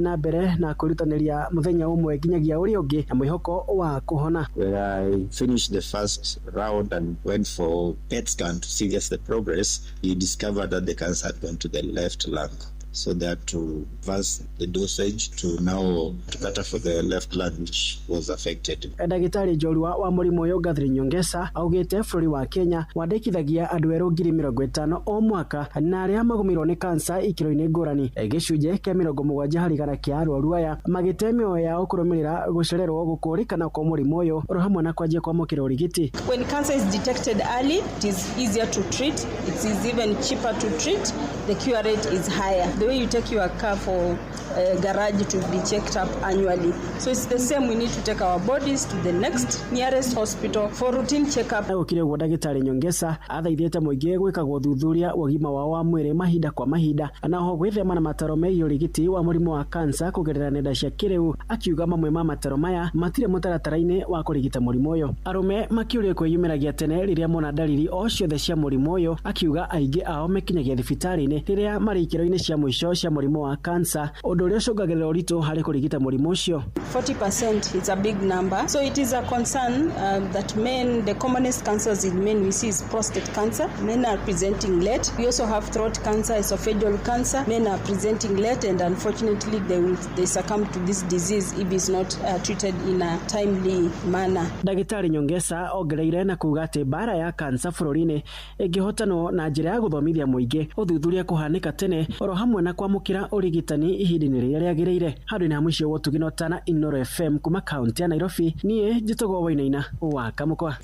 na mbere na kurutaniria muthenya umwe nginyagia uri ungi na mwihoko wa kuhona. When I finished the first round and went for PET scan to see just the progress, he discovered that the cancer had gone to the left lung. So they had to advance the dosage to now to cater for the left lung which was affected. Ndagitari Njorua wa murimu uyu Gathri Nyongesa augite bũrũri wa Kenya wandĩkithagia andũ erũ 50,000 o mwaka na aria magumirwo ni cancer ikiro-ini ngũrani. Gĩcunjĩ kĩa 70 harĩ igana kĩa arwaru aya magĩte mĩoyo yao kũrũmĩrĩra gũcererwo gũkũrĩkana kwa mũrimũ ũyũ oro hamwe na kwanjia kwamũkĩra ũrigiti. When cancer is detected early, it is easier to treat. It is even cheaper to treat. The cure rate is higher. The way you take your car for garage to be checked up annually. So it's the same, we need to take our bodies to the next nearest hospital for routine checkup. Ukire gwa Ndagitari Nyongesa athaithĩte mũingĩ gwĩkagwo thuthuria ũgima wao wa mwĩrĩ mahinda kwa mahinda na ho gwĩthema na mataro megiĩ ũrigiti wa mũrimũ wa cancer kũgerera nenda cia kĩrĩu, akiuga mamwe ma mataro maya matirĩ mũtaratara-inĩ wa kũrigita mũrimũ ũyũ. Arũme makĩũria kwĩyumĩragia tene rĩrĩa mona dalili o ciothe cia mũrimũ ũyũ, akiuga aingĩ ao mekinyagia thibitarĩ-inĩ rĩrĩa marĩ ikĩro-inĩ cia mũico cia mũrimũ wa cancer, ũndũ ũrĩa ũcũngagĩrĩra ũritũ harĩ kũrigita mũrimũ ũcio. 40% is a big number, so it is a concern that the commonest cancers in men we see is prostate cancer. Men are presenting late. We also have throat cancer, esophageal cancer. Men are presenting late, and unfortunately they succumb to this disease if it's not treated in a timely manner. Ndagitari Nyongesa ongereire na kuuga atĩ bara ya cancer bũrũri-inĩ ĩngĩhotanwo na njĩra ya gũthomithia mũingĩ, ũthuthuria kũhanĩka tene oro hamwe na kwamũkĩra ũrigitani ihinda-inĩ rĩrĩa rĩagĩrĩire. Handũ-inĩ ha mũico wa ũtugi notana Inooro FM kuma kaunti ya Nairobi, niĩ njĩtagwo Wainaina wa Kamũkwa.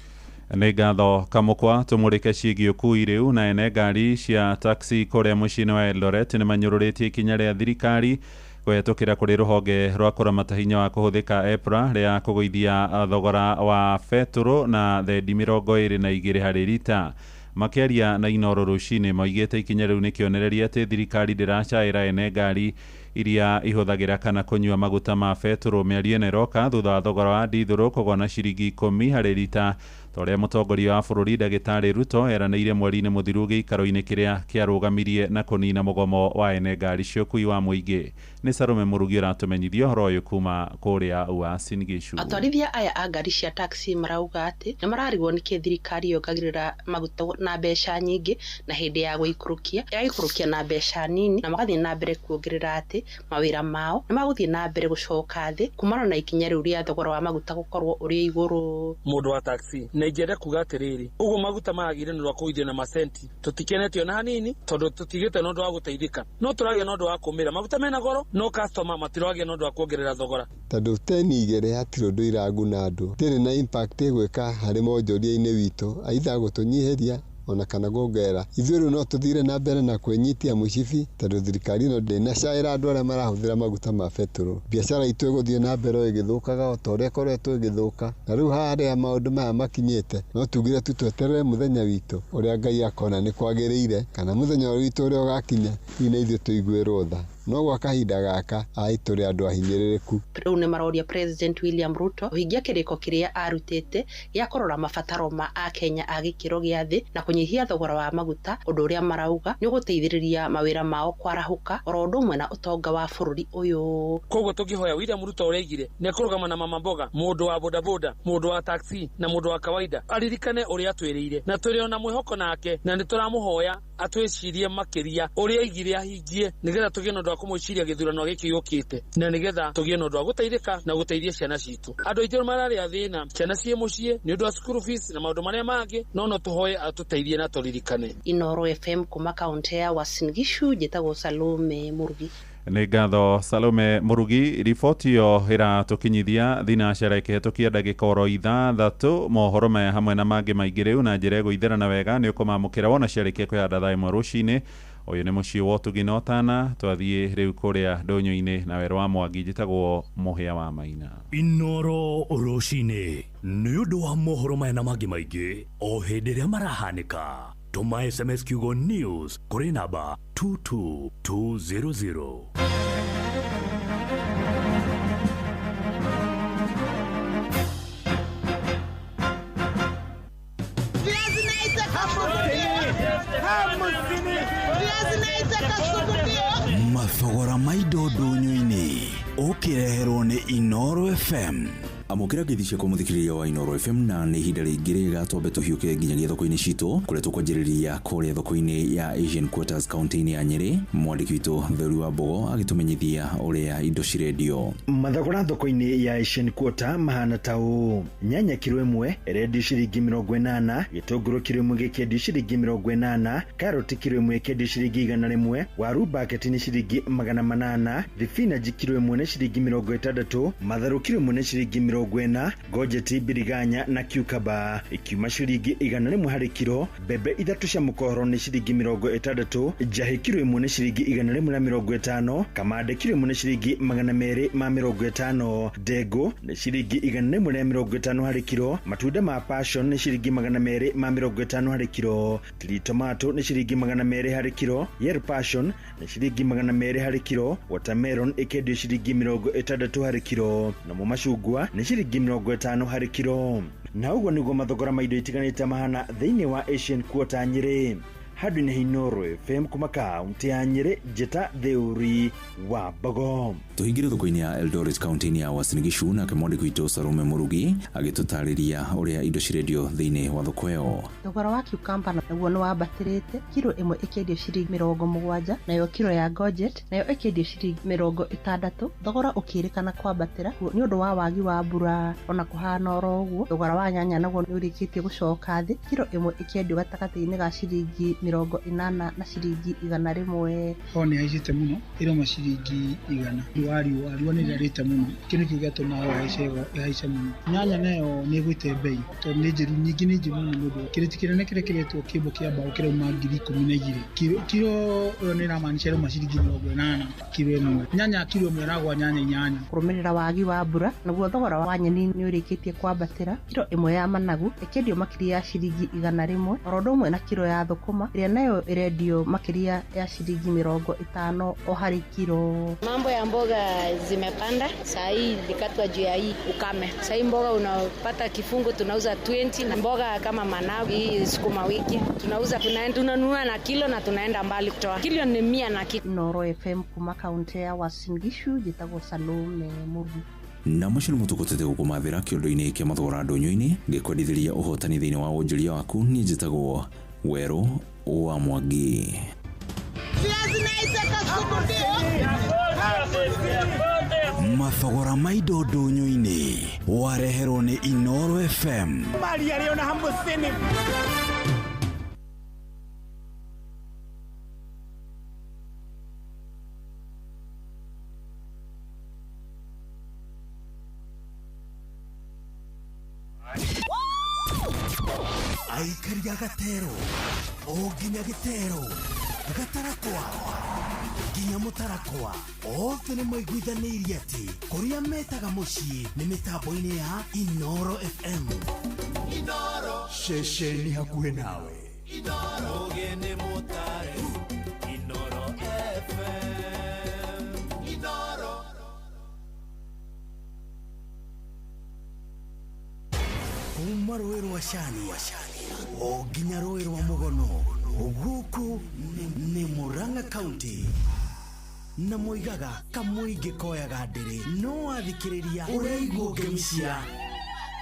Nĩ ngatho Kamũkwa. Tũmũrĩke ciĩgiĩ ũkui rĩu na ene ngari cia taxi kũrĩa mũciĩ-inĩ wa Eldoret nĩ manyũrũrĩtie ikinya rĩa thirikari kũhetũkĩra kũrĩ rũhonge rwa kũramata hinya wa kũhũthĩka EPRA rĩa kũgũithia thogora wa betũrũ na thendi 22 harĩ rita. Makĩaria na Inooro rũcinĩ moigĩte ikinya rĩu nĩ kĩonereria atĩ thirikari ndĩracaĩra ene ngari iria ihũthagĩra kana kũnyua maguta ma betũrũ. Mĩario ĩno ĩroka thutha wa thogora wa ndithũrũ kũgũa na ciringi 10 harĩ rita, torĩa mũtongoria wa bũrũri Ndagĩtarĩ Ruto eranĩire mweri-inĩ mũthiru gĩikaro-inĩ kĩrĩa kĩarũgamirie na kũnina mũgomo wa ene ngari cia ũkui wa mũingĩ. Nĩ Salome Mũrugi ũratũmenyithia ũhoro ũyũ kuma kũrĩa Uasin Gishu. Atwarithia aya a ngari cia taxi marauga atĩ nĩ mararigwo nĩkĩ thirikari yongagĩrĩra maguta na mbeca nyingĩ na hĩndĩ ya gũikũrũkia na mbeca nini, na magathiĩ na mbere kuongerera atĩ mawĩra mao nĩ magũthiĩ na mbere gũcoka thĩ kumana na ikinya rĩu rĩa thogora wa maguta gũkorwo ũrĩ igũrũ. Mũndũ wa taxi na ingĩenda kuga atĩrĩrĩ, ũguo maguta magĩrĩire nĩ kũigithio na macenti, tũtikenetio na hanini tondũ tũtigĩte nĩ ũndũ wa gũteithĩka, no tũragĩa nĩ ũndũ wa kũmĩra. Maguta mena goro, no customer matiragĩa nĩ ũndũ wa kuongerera thogora. Tondũ teni igere hatirĩ ũndũ iraguna andũ, ndĩrĩ na impact ĩgwĩka harĩ monjoria-inĩ witũ, aitha gũtũnyiheria ona kana gũngera. Ithuĩ rĩu no tũthire na mbere na kwĩnyitia mũcibi tondũ thirikari ĩno ndĩnacaĩra andũ arĩa marahũthĩra maguta ma betũrũ. Biacara itũ ĩgũthiĩ na mbere ĩgĩthũkaga o ta ũrĩa ĩkoretwo ĩgĩthũka, na rĩu harĩa maũndũ maya makinyĩte no tugire tu tweterere mũthenya witũ ũrĩa Ngai akona nĩ kwagĩrĩire, kana mũthenya witũ ũrĩa ũgakinya hihi na ithuĩ tũiguĩrwo tha. No gwa kahinda gaka tũrĩ andũ ahinyĩrĩrĩku. Rĩu nĩ maroria President William Ruto kũhingia kĩrĩko kĩrĩa arutĩte gĩa kũrora mabataro ma Akenya a gĩkĩro gĩa thĩ na kũnyihia thogora wa maguta, ũndũ ũrĩa marauga nĩ ũgũteithĩrĩria mawĩra mao kwarahũka oro ũndũ ũmwe na ũtonga wa bũrũri ũyũ. Koguo tũngĩhoya William Ruto ũrĩa nĩ kũrũgama na mama mboga, mũndũ wa bodaboda, mũndũ wa taxi na mũndũ wa kawaida aririkane ũrĩa twĩrĩire, na tũrĩ ona mwĩhoko nake na nĩ tũramũhoya atwĩcirie makĩria ũrĩa aigire ahingie nĩgetha tũgĩe na ũndũ wa kũmwĩciria gĩthurano gĩkĩ gĩũkĩte, na nĩgetha tũgĩe na ũndũ wa gũteithĩka na gũteithia ciana citũ. Andũ aingĩ mararĩ thĩna, ciana ciĩ mũciĩ nĩ ũndũ wa school fees na maũndũ marĩa mangĩ, no tũhoye atũteithie na tũririkane. Inooro FM kuma kaunti ya Uasin Gishu, njĩtagwo Salome Mũrugi. Nĩ ngatho Salome Mũrugi. Riboti yo ĩratũkinyithia thinacara ĩkĩhetũkia ndagĩka oro 3 mohoro maya hamwe na mangĩ maingĩ rĩu na njĩra ĩgũithĩrana wega nĩ ũkũmamũkĩra wona ciarĩkia kwĩhanda thaa 1 rũcinĩ. Ũyũ nĩ mũciĩ wa ũtugi notana, twathiĩ rĩu kũrĩa ndũnyũ-inĩ na Werũ wa Mwangi, njĩtagwo Mũhĩa wa Maina. Inooro rũcinĩ nĩ ũndũ wa mohoro maya na mangĩ maingĩ o hĩndĩ ĩrĩa marahanĩka. Tuma SMS kiugo news kũrĩ namba 22200. Mathogora ma indo ndũnyũ-inĩ. ukireherwo ni Inoro FM. Amukira githicia kwa muthikiriria wa Inoro FM na ni hinda ringi gatombe tuhiuke nginyagia thoko-ini citu kuria tukwanjiriria kuria thoko-ini ya Asian Quarters county-ini ya Nyeri. Mwandiki witu Theri wa Mbogo agitumenyithia uria indo cirendio. Mathogora thoko-ini ya Asian Quarter mahana ta uu: nyanya kilo 1 irendio ciringi 80, gitunguru kilo 1 gikendio ciringi 80, karoti kilo 1 ikendio ciringi 100, waru bucket ni ciringi 800, thibinaji kilo 1 ni ciringi 60, matharu kilo 1 ni ciringi 40, gojeti, biriganya na cucumber ikiuma ciringi 100 hari kilo, bebe 3 cia mukohoro ni ciringi 60, jahi kilo 1 ni ciringi 150, kamande kilo 1 ni ciringi 250, dego ni ciringi 150 hari kilo, matunda ma passion ni ciringi 250 hari kilo, tiri tomato ni ciringi 200 hari kilo, yellow passion ni ciringi 200 hari kilo, watermelon ikendio ciringi 60 hari kilo, na mu mashugwa ni ciringi 50 hari kilo. Na uguo niguo mathogora ma indo itiganite mahana thiini wa Asian Quarter Nyeri. Hadu ni Inoro FM kuma kaunti ya Nyeri, Jeta Theri wa Mbogo. Tuhingire thoko-ini ya Eldoret county-ini ya Uasin Gishu na mwandiki witu Sarume Murugi agitutariria uria indo cirendio thiini wa thoko iyo. Thogora wa cucumber naguo ni wambatirite, kilo 1 ikendio ciringi 70, nayo kilo ya gojet nayo ikendio ciringi 60. Thogora ukirikana kwambatira ni undu wa wagi wa mbura, ona kuhana oro uguo. Thogora wa nyanya naguo ni urikitie gucoka thi, kilo 1 ikendio gatagati-ini ga ciringi 80 na ciringi 100. Oni haicite muno iroma ciringi 100. Riũa nĩ rĩarĩte mũno, kĩndũ kĩu gĩatũma haice mũno. Nyanya nayo nĩ ĩgũĩte bei tondũ nĩ njĩru, nyingĩ nĩ njĩru mũno mũndũ. Kĩrĩti kĩnene kĩrĩa kĩretwo kĩmbo kĩa mbaũ kĩrauma 12,000. Kilo ĩyo nĩ ĩramaanisha ĩrauma ciringi 80 kilo ĩmwe. Nyanya kilo ĩmwe ĩragwa nyanya 8. Kũrũmĩrĩra wagi wa mbura naguo thogora wa nyeni nĩ ũrĩkĩtie kwambatĩra. Kilo 1 ya managu ĩkendio makĩria ya ciringi 100, oro ũndũ ũmwe na kilo ya thũkũma ĩrĩa nayo ĩrendio makĩria ya ciringi 50 o hari kilo. Mambo ya mboga zimepanda, saa hii likatwa juu ya hii ukame. Saa hii mboga unapata kifungu tunauza 20, na mboga kama managu, hii sukuma wiki tunauza, tunanunua na kilo na tunaenda mbali kutoa. Kilo ni 100 na kitu. Inoro FM kuma kaunti ya Uasin Gishu, Jetago Salume Murugi. Na macio nĩ mũtukotete gũkũmathĩra kĩondo-inĩ kĩa mathogora ndũnyũ-inĩ gĩkwendithĩria ũhotani thĩinĩ wa wonjoria waku. Niĩ njĩtagwo Werũ wa Mwangi. Mathogora ma indo ndũnyũ-inĩ wareherwo nĩ Inoro FM. Maria leo na hamsini. Aikaria gatero, oginya gitero, gatarakwa, ginya mutarakwa, othe nĩ maiguithanĩirie atĩ kũrĩa metaga mũciĩ nĩ mĩtambo-inĩ ya Inoro FM. Inoro, ceceni hakuhĩ nawe. Inoro, ũgeni mũtare, Inoro FM. Inoro. Kuma rũĩ rwa Cania o nginya rũĩ rwa Mũgono, gũkũ nĩ Murang'a County. Na moigaga kamũingĩ koyaga ndĩrĩ, no wathikĩrĩria ũraigua ngemi cia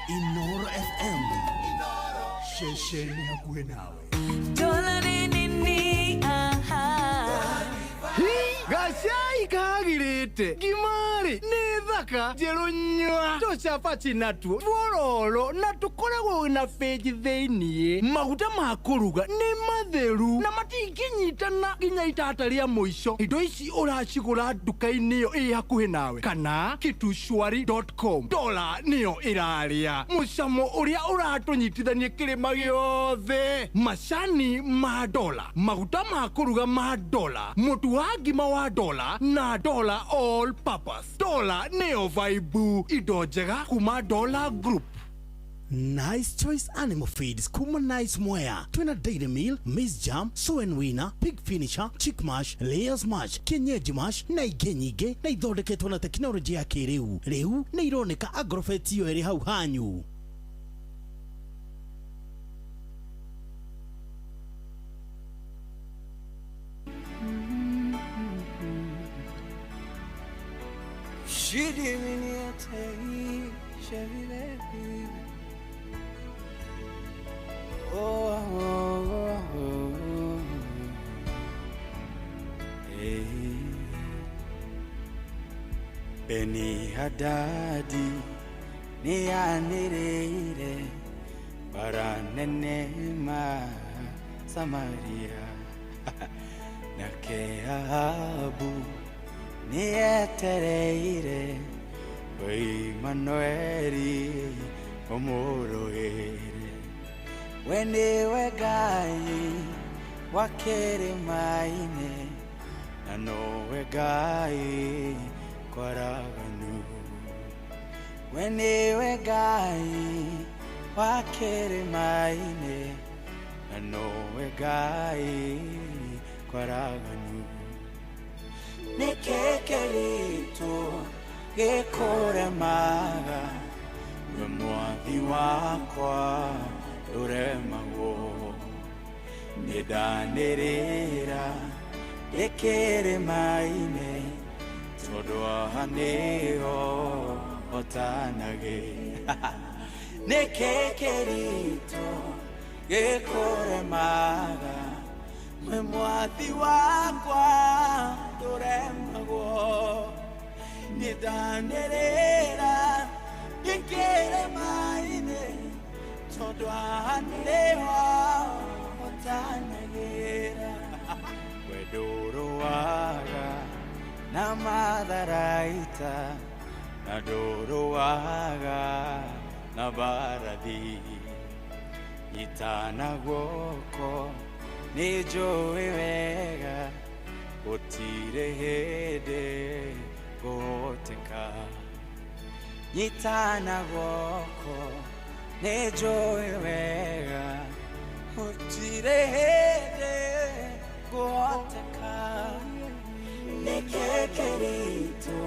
Inoro FM. Ceceni hakuhĩ nawe. Gacai kagirite gimari nĩ thaka njerũ nyua tũcabaci natuo tuororo na tũkoragwo na bĩnji thĩiniĩ. Maguta ma kũruga nĩ matheru na matingĩnyitana nginya itata rĩa mũico. Indo ici ũracigũra nduka-inĩ ĩyo ĩ hakuhĩ nawe kana kitushwari.com. Dola nĩyo ĩrarĩa mũcamo ũrĩa ũratũnyitithania kĩrĩma gĩothe. Macani ma dola, maguta ma kũruga ma dola, mũtu wa ngima wa dola na dola all purpose. Dola neo vibe, indo njega kuma Dola Group. Nice Choice Animal Feeds kuma Nice Mwea. Twina Dairy Meal, Miss Jam, Soen Wina, Pig Finisher, Chick Mash, Layers Mash, Kienyeji Mash na ingĩ nyingĩ na ithondeketwo na tekinoronjĩ ya kĩrĩu. Rĩu nĩ ironeka Agrovet iyo ĩrĩ hau hanyu. shidiminiatei shavile oh hey Beni Hadadi ni anireire baranenema Samaria nake Ahabu ni etereire oi Manueli omorohere weniwe Ngai wakere maine na nowe Ngai kwaraganu weniwe Ngai wakere maine na nowe Ngai kwaraganu nekekerito gekore maga mwathi wakwa uremago nidanirira ekere maine todwa haneho otanage nekekerito gekore maga mwathi wakwa uremago nidanirira ekere maine todwa haneho otanagera wedoro waga na madaraita na doro waga na baradi itana goko nijoe wega otire hede goteka itana goko nijoe wega otire hede goteka nekekerito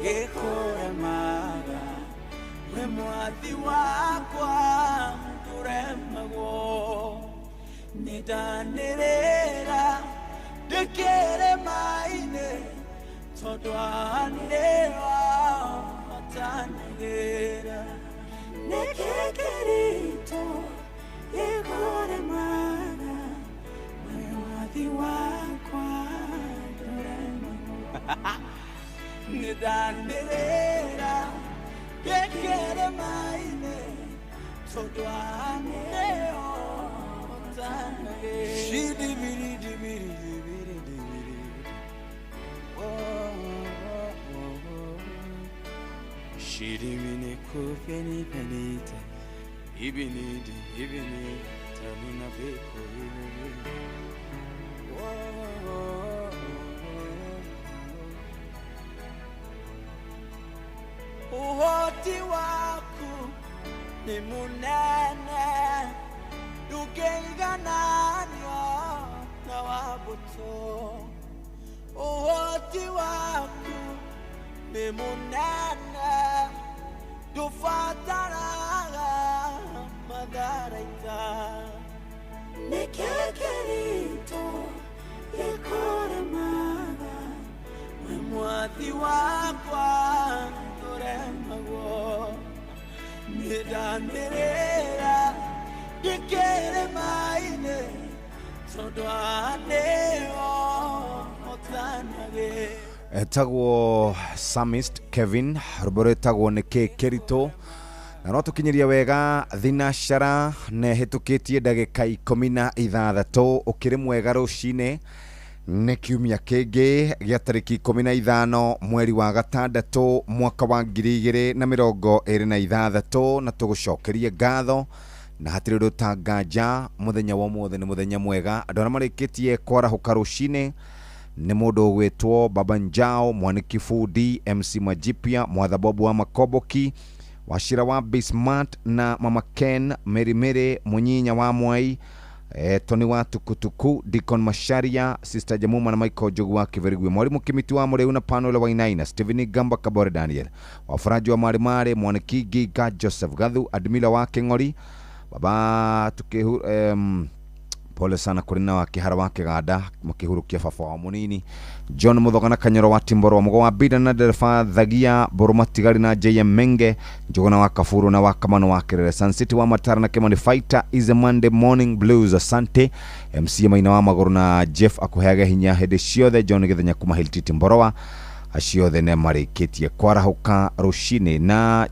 gekore maga we mwathi wakwa uremago nidanirira dekere maine todwanewa matanagera nekekerito gekore maga we mwathi wakwa nidanirira gekere maine todwanewa matanagera shidibiri Shidimine kufeni penita ibini tanuna beko uhoti waku ni munene ukeigananyo na wabuto uhoti waku ni munene dufataraga madaraita nekekerito yekore maga mwathi wakwa uremago nidanirira dikere maine todwaneho otanage etagwo Psalmist Kevin rubore etagwo niki kerito na no tukinyiria wega thinashara ne hitukitie ndagika 16 ukiri mwega rucine ni kiumia kingi gia tariki 15 mweri wa gatandatu mwaka wa 2026 na tugucokerie ngatho na hatiri rutanganja muthenya wa mothe ni muthenya mwega andu ara marikitie kwarahuka rucine ni mundu gwitwo Baba Njao Mwaniki Fudi MC Majipia Mwadhabobu wa Makoboki Washira wa Bismart na Mama Ken Merimere Munyinya wa Mwai Tony wa Tukutuku Deacon Masharia Sister Jamuma na Michael Jogu wa Kiverigwe Mwalimu Kimiti wa Mureu na Panola wa Inaina Stephanie Gamba Kabore Daniel Wafuraji wa Marimare Mwaniki Giga Joseph Gathu Admila wa Kengori Baba tukehu pole sana kuri na wakihara wake gada makihurukia baba wa munini John Muthogana Kanyoro wa Timboro Mugo wa Bida na Delfa Thagia Boroma Tigari na JM Menge Njogona wa Kafuru na wa Kamano wa Kirere Sun City wa Matara na Kemani Fighter is a Monday Morning Blues. Asante MC Maina wa Magoro na Jeff akuheaga hinya hede ciothe John Githenya kuma Hilti Timborowa aciothe ne marĩkĩtie kwarahuka rushine na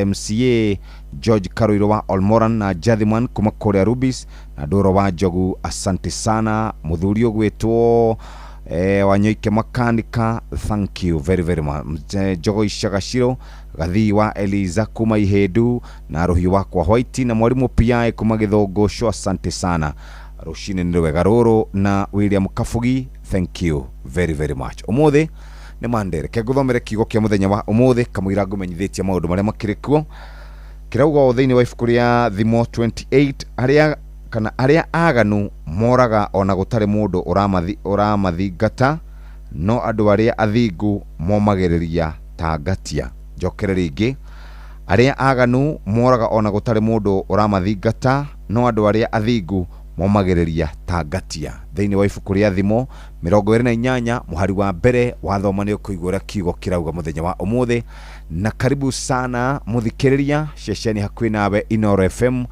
MCA George Karuiro wa Olmoran na Jathiman kuma Korea Rubis na Doro wa Jogu. Asante sana muthuri ogwetwo Wanyoike Makanika, thank you very very much. Jogo Ishagashiro gathi wa Eliza kuma Ihedu na Rohi wakwa White na mwalimu pia kuma Githogosho. Asante sana rushine ni wega roro na William Kafugi, thank you very very much. Omothe ne mandere ke guthomere kigo kia muthenya wa omothe kamwira ngumenyithitie maundu maria makirikuo kirauga thiini wa ibuku ria Thimo 28 aria aganu moraga ona gutari mundu uramathingata no andu aria athingu momagiriria tangatia. Njokere ringi, aria aganu moraga ona gutari mundu uramathingata no andu aria athingu momagiriria tangatia. Thiini wa ibuku ria Thimo 28 muhari wa mbere wathoma ni kuigura kigo kirauga muthenya wa omothe. Na karibu sana muthikiriria ceceni hakuhi nawe Inoro FM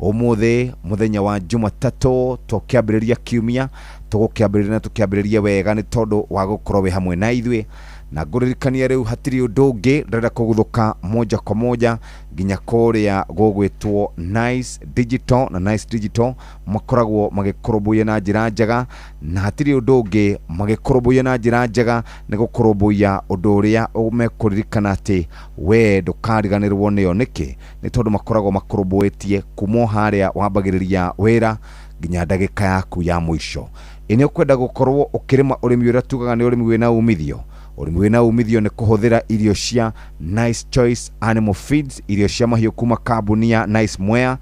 omothe muthenya wa Jumatatu tukiambiriria kiumia tugukiambiriria na tukiambiriria wega ni tondu wa gukorwo we hamwe na ithwe na nguririkania riu hatiri undu ungi ndenda kuguthuka moja kwa moja nginya kuria gugwitwo Nice Digital na Nice Digital makoragwo magikorobũya na njira njega na hatiri undu ungi magikorobũya na njira njega ni gukorobũya undu uria umekuririkana ati we ndukariganirwo niyo niki ni tondu makoragwo makorobũĩtie kumo haria wambagiriria wira nginya ndagika yaku ya mwisho. Ini ukwenda gukorwo ukirima urimi uria tugaga ni urimi wina umithio. Urimi wina umithio ni kuhuthira irio cia Nice Choice Animal Feeds, irio cia mahiu kuma kambuni ya Nice Mwea.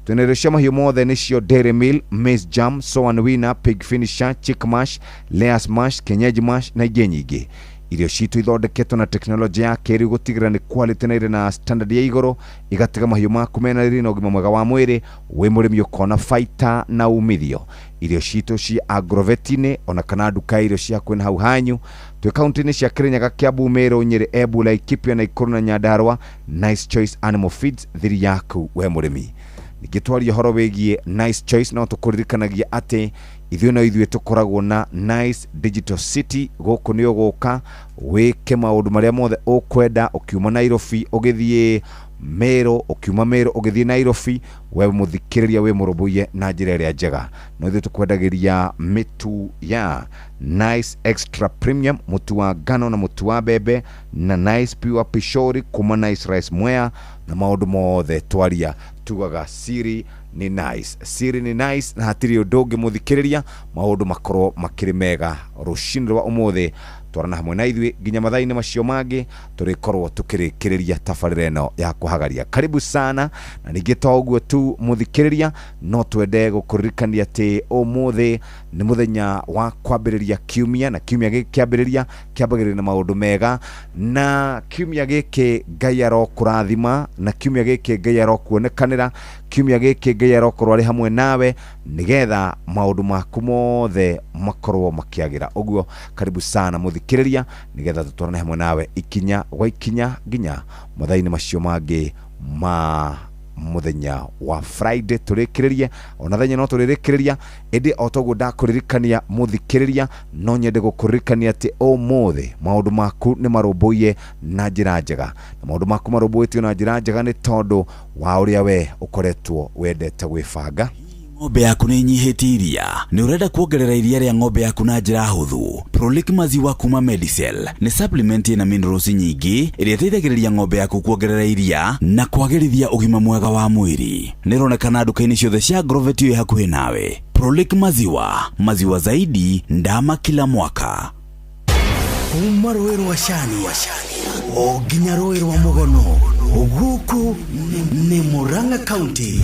Twina irio cia mahiu mothe nicio Dairy Meal, Maize Jam, Soan Winner, Pig Finisher, Chick Mash, Layers Mash, Kienyeji Mash na ingĩ nyingĩ. Irio citu ithondeketwo na teknolojia ya kĩrĩu gũtigĩrĩra nĩ quality na irĩ na standard ya igũrũ igatiga mahiũ maku mena riri na ũgima mwega wa mwĩrĩ wĩ mũrĩmi ũkona baita na umithio. Irio citu ci Agrovet-inĩ ona kana nduka irio cia kwĩna hau hanyu twĩ kaunti-inĩ cia Kirinyaga, Kiambu, Meru, Nyeri, Embu, Laikipia na Ikuru na Nyandarua. Nice Choice Animal Feeds thiri yaku we mũrĩmi. Nikitwaria horo wĩgiĩ Nice Choice no tũkũririkanagia atĩ ithuĩ no ithuĩ tũkoragwo na Nice Digital City gũkũ nĩ ũgũka wĩke maũndũ marĩa mothe ũkwenda ukiuma Nairobi ũgĩthiĩ Meru, ukiuma Meru ũgĩthiĩ Nairobi we mũthikĩrĩria we mũrũmbũiye na njĩra ĩrĩa njega. No ithuĩ tũkwendagĩria mĩtu ya Nice Extra Premium, mũtu wa ngano na mũtu wa mbembe na Nice Pure Pishori kuma Nice Rice Mwea na maũndũ mothe twaria tugaga siri ni Nice. Siri ni Nice na hatiri undu ungi muthikiriria maundu makorwo makiri mega rushini rwa umothe twarana hamwe na ithuĩ nginya mathaa-inĩ macio mangĩ turikorwo tukirĩkĩrĩria tabarĩra ĩno ya kuhagaria. Karibu sana na ningĩ to ũguo tu muthikiriria no twende gũkũririkania atĩ ũmũthĩ nĩ mũthenya wa kwambĩrĩria kiumia na kiumia gĩkĩ kĩambĩrĩria kĩambagĩrĩria na maũndũ mega na kiumia gĩkĩ Ngai arokũrathima na kiumia gĩkĩ Ngai arokuonekanĩra, kiumia gĩkĩ Ngai arokorwo arĩ hamwe nawe nigetha maũndũ maku mothe makorwo makĩagĩra. Ũguo karibu sana muthikiriria nigetha tutwarane hamwe nawe ikinya gwa ikinya nginya mathaa-inĩ macio mangĩ ma muthenya wa Friday turikiririe ona thenya no turirikiriria indi otoguo ndakuririkania muthikiriria no nyende gukuririkania ati omothe maundu maku ni marũmbũiye na njĩra njega na maundu maku marũmbũĩtio na njĩra njega ni tondu wa uria we ukoretwo wendete gwĩbanga. Ng'ombe yaku nĩ nyihĩtie iria, nĩ ũrenda kuongerera iria rĩa ng'ombe yaku na njĩra hũthũ. Prolic maziwa kuma Medicel nĩ supplement ĩna minerals nyingĩ ĩrĩa ĩteithagĩrĩria ng'ombe yaku kuongerera iria na kwagĩrithia ũgima mwega wa mwĩrĩ. Nĩ ĩronekana nduka-inĩ ciothe cia Agrovet ĩ hakuhĩ nawe. Prolic maziwa zaidi ndama kila mwaka. Kuma rũĩ rwa Shani o nginya rũĩ rwa Mugono gũkũ nĩ Murang'a County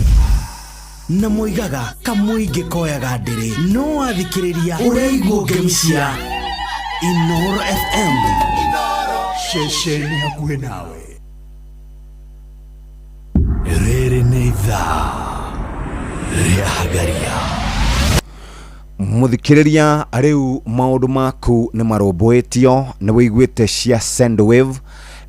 na moigaga kamuingi koyaga ndiri no athikiriria uraigwo ngemcia Inoro FM shesheni hakuhĩ nawe. Rĩrĩ nĩ ithaa rĩa Hagaria muthikiriria riu maundu maku ni marumbuitio ni wiguite cia Sendwave.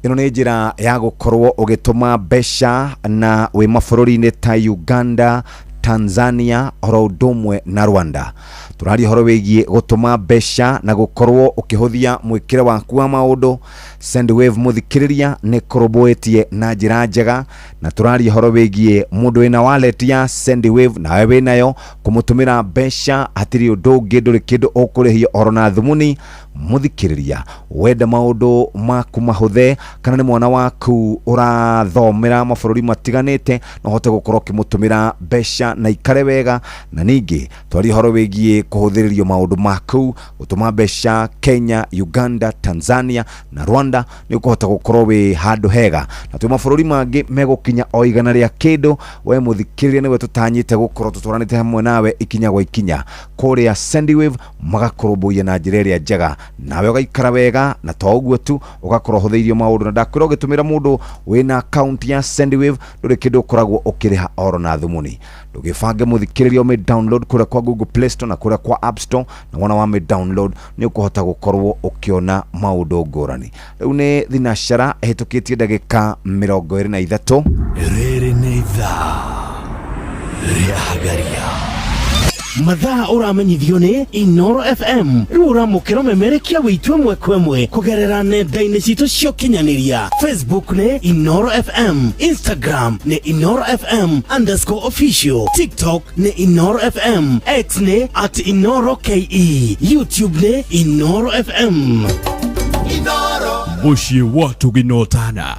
Ino ni njira ya gukorwo ugituma mbeca na wi mabũrũri-inĩ ta Uganda, Tanzania, oro ũndũmwe na Rwanda. Tũraria horo wĩgiĩ gũtũma mbeca na gũkorwo ũkĩhũthia mwĩkĩre waku wa maũndũ. Sendwave muthikiriria nĩ kũrũmbũĩtie na njĩra njega, na tũraria horo wĩgiĩ mũndũ wĩna wallet ya Sendwave na wewe nayo kũmũtũmĩra mbeca hatirĩ ũndũ ũngĩ, ndũrĩ kĩndũ ũkũrĩhio oro na thumuni. Muthikiriria wenda maundu maku mahuthe kana ni mwana waku urathomera mabũrũri matiganĩte no hote gukorwo kimutumira mbeca na ikare wega, na ningi twari horo wĩgiĩ kuhuthiririo maundu maku gutuma mbeca Kenya, Uganda, Tanzania na Rwanda ni ukuhota gukorwo wi handu hega, na twi mabũrũri mangĩ megukinya o igana rĩa kĩndũ. We muthikiriria niwe tutanyite gukorwo tutwaranite hamwe nawe ikinya gwa ikinya kuria Sendwave magakurumbuia na njĩra ĩrĩa njega, nawe ugaikara wega na to ũguo tu ugakorwo hũthĩirio maũndũ. Na ndakwĩra ũgĩtũmĩra mũndũ wĩna account ya Sendwave ndũrĩ kĩndũ ũkoragwo ũkĩrĩha oro na thumuni. Ndũgĩbange muthikiriria ũmĩ download kũrĩa kwa Google Play Store na kũrĩa kwa App Store, na wona wamĩ download nĩ ũkũhota gũkorwo ũkĩona maũndũ ngũrani. Rĩu nĩ thinacara ĩhĩtũkĩtie ndagĩka 23. Rĩrĩ nĩ ithaa rĩa Hagaria. Mathaa uramenyithio ni Inoro FM. Riu uramukira umemerekia witu ĩmwe kwa ĩmwe kugerera nenda-inĩ citũ cia ũkinyanĩria. Facebook ni Inoro FM, Instagram ni Inoro FM_official, TikTok ni Inoro FM, X ni @InoroKE, YouTube ni Inoro FM. Inoro muciĩ watu ginotana.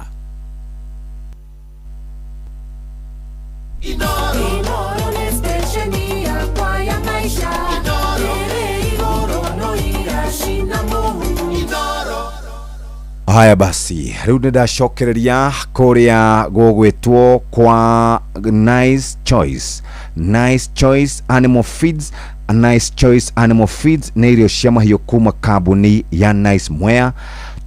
Haya basi, riu nĩ ndacokereria kũrĩa gũgwĩtwo kwa Nice Choice. Nice Choice Animal Feeds. Nice Choice Animal Feeds nĩ irio cia mahiũ kuma kambuni ya Nice Mwea.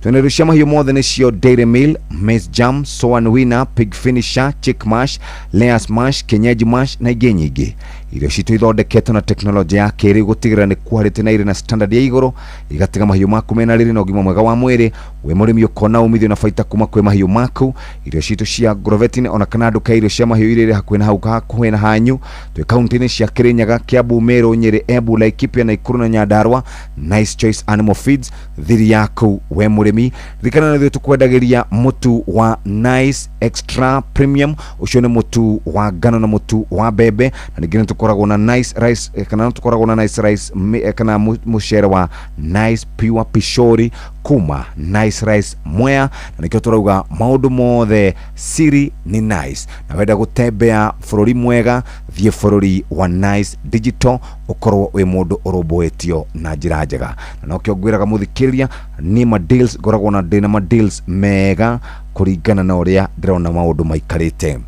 Twina irio cia mahiũ mothe nĩcio Dairy Meal, Maize Jam, Soan Winner, Pig Finisher, Chick Mash, Layers Mash, Kienyeji Mash na ingĩ nyingĩ. Irio citũ ithondeketwo na teknolojia ya kĩrĩu gũtigĩrĩra nĩ quality na irĩ na standard ya igũrũ, igatiga mahiũ maku mena rĩrĩ na ũgima mwega wa mwĩrĩ. We mũrĩmi ũkona umithio na baita kuma kwĩ mahiũ maku. Irio citũ cia Grovetin ona kana nduka irio cia mahiũ irĩ hakuhĩ na hakuhĩ na hanyu. Twĩ kaunti-inĩ cia Kirinyaga, Kiambu, Meru, Nyeri, Embu, Laikipia, Nakuru na Nyandarua. Nice Choice Animal Feeds, thiri yaku we mũrĩmi. Ririkana nĩ tũkwendagĩria mũtu wa Nice Extra Premium. Ũcio nĩ mũtu wa ngano na mũtu wa mbembe, na ningĩ tukoragwo na Nice Rice kana tukoragwo na Nice Rice kana mucere wa Nice Pure Pishori kuma Nice Rice Mwea. Na nikio turauga maundu mothe siri ni Nice. Na wenda gutembea bũrũri mwega, thie bũrũri wa Nice Digital ukorwo we mundu urumbuitio na njĩra njega. Na nokio ngwiraga muthikiriria ni ma deals ngoragwo na ndĩna ma deals mega kuringana na ũrĩa ndĩrona maundu maikarĩte.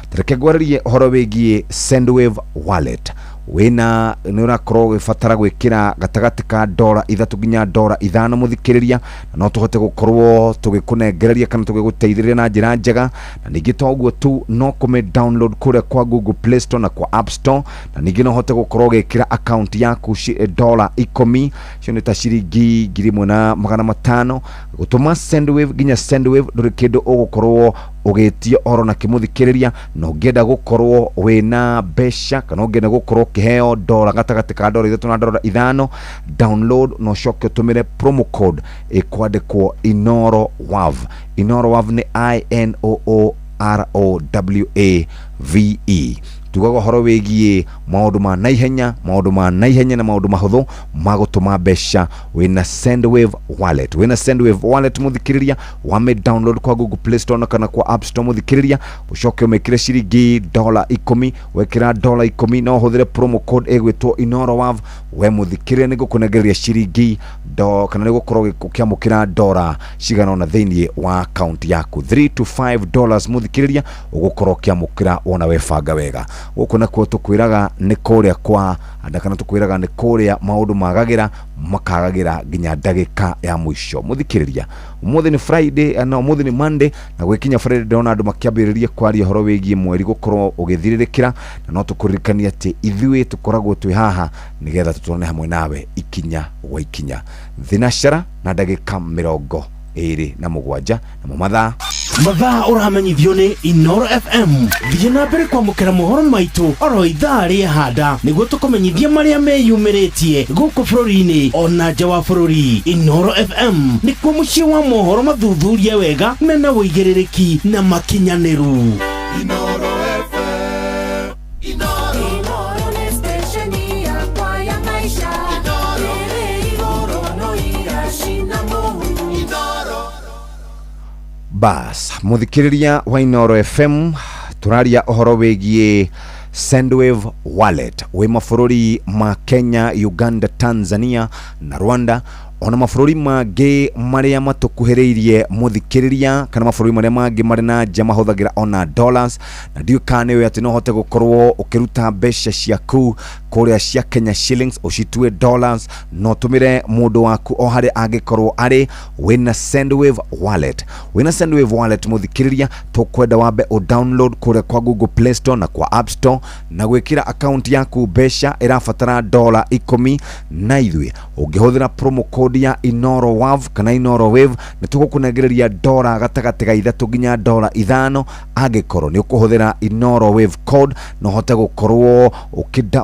Tereke ngwarĩrie ũhoro wĩgiĩ Sendwave wallet. Wena nĩ ũrakorwo ũgĩbatara gwĩkĩra gatagatĩ ka $3 nginya $5 muthikiriria, na no tũhote gũkorwo tũgĩkũnengereria kana tũgĩgũteithĩrĩria na njĩra njega. Na ningĩ to ũguo tu, no kũmĩ download kũrĩa kwa Google Play Store na kwa App Store, na ningĩ no hote gũkorwo ũgĩkĩra account yaku $10 cio nĩ ta ciringi 1,500 gũtũma Sendwave nginya Sendwave. Ndũrĩ kĩndũ ũgũkorwo ũgĩtio oro na kĩmuthikiriria, no ngenda gũkorwo wĩna mbeca kana ngenda gũkorwo kĩheo $, gatagatĩ ka $3 na $5, download no coke ũtũmĩre promo code ĩkwandĩkwo INOROWAV. INOROWAV nĩ INOOROWAVE. Tugaga horo wĩgiĩ maũndũ ma naihenya na maũndũ mahũthũ ma gũtũma mbeca wĩna Sendwave wallet. Wĩna Sendwave wallet muthikiriria, wame download kwa Google Play Store kana kwa App Store muthikiriria, ucoke umekire ciringi $10, wekira $10 no ũhũthĩre promo code ĩgwĩtwo INOROWAV. We muthikiriria nĩngũkũnengereria ciringi kana nĩgũkorwo ũkĩamũkĩra $1 cigana ona thĩinĩ wa account yaku. $3 to $5 muthikiriria ũgũkorwo ũkĩamũkĩra ona webanga wega. guku nakuo tukwiraga ni kuria kwa andakana tukwiraga ni kuria maundu magagira makagagira nginya ndagika ya mwisho. Muthikiriria, umuthi ni Friday na umuthi ni Monday, na gwikinya Friday ndona andu makiambiriria kwaria horo wigie mweri gukorwo ugithiririkira, na no tukuririkania ati ithui tukoragwo twi haha nigetha tutone hamwe nawe ikinya gwa ikinya. Thinashara na ndagika 27 na mathaa uramenyithio ni Inoro FM. Thiĩ na mbere kwamũkĩra mohoro maitũ oro ithaa rĩa handa nĩguo tũkũmenyithia marĩa meyumĩrĩtie gũkũ bũrũri-inĩ ona nja wa bũrũri. Inoro FM nĩkuo mũciĩ wa mohoro mathuthurie wega mena wũigĩrĩrĩki na makinyanĩru. Inoro FM. Inoro ni station yakwa ya maisha. Inoro no irashina Mungu. Bas, muthikiriria wa Inoro FM, turaria ohoro wigie Sendwave Wallet we mabũrũri ma Kenya, Uganda, Tanzania na Rwanda, ona mabũrũri mangĩ marĩa matukuhĩrĩirie muthikiriria, kana mabũrũri marĩa mangĩ marĩ na nja mahũthagĩra ona dollars, na ndiũ kana nĩwe atĩ no hote gũkorwo ũkĩruta mbeca ciaku kũrĩa cia Kenya shillings ũcitue dollars, no tũmĩre mũndũ waku o harĩa angĩkorwo arĩ wĩna Sendwave Wallet. Wĩna Sendwave Wallet muthikiriria, tũkwenda wambe o download kũrĩa kwa Google Play Store na kwa App Store, na gwĩkĩra account yaku mbeca ĩrabatara $10 na ithuĩ ũngĩhũthĩra promo code ya Inoro Wave kana Inoro Wave nĩ tũgũkũnengereria $, gatagatĩ ga 3 nginya $5 angĩkorwo nĩ ũkũhũthĩra Inoro Wave code, no hote gũkorwo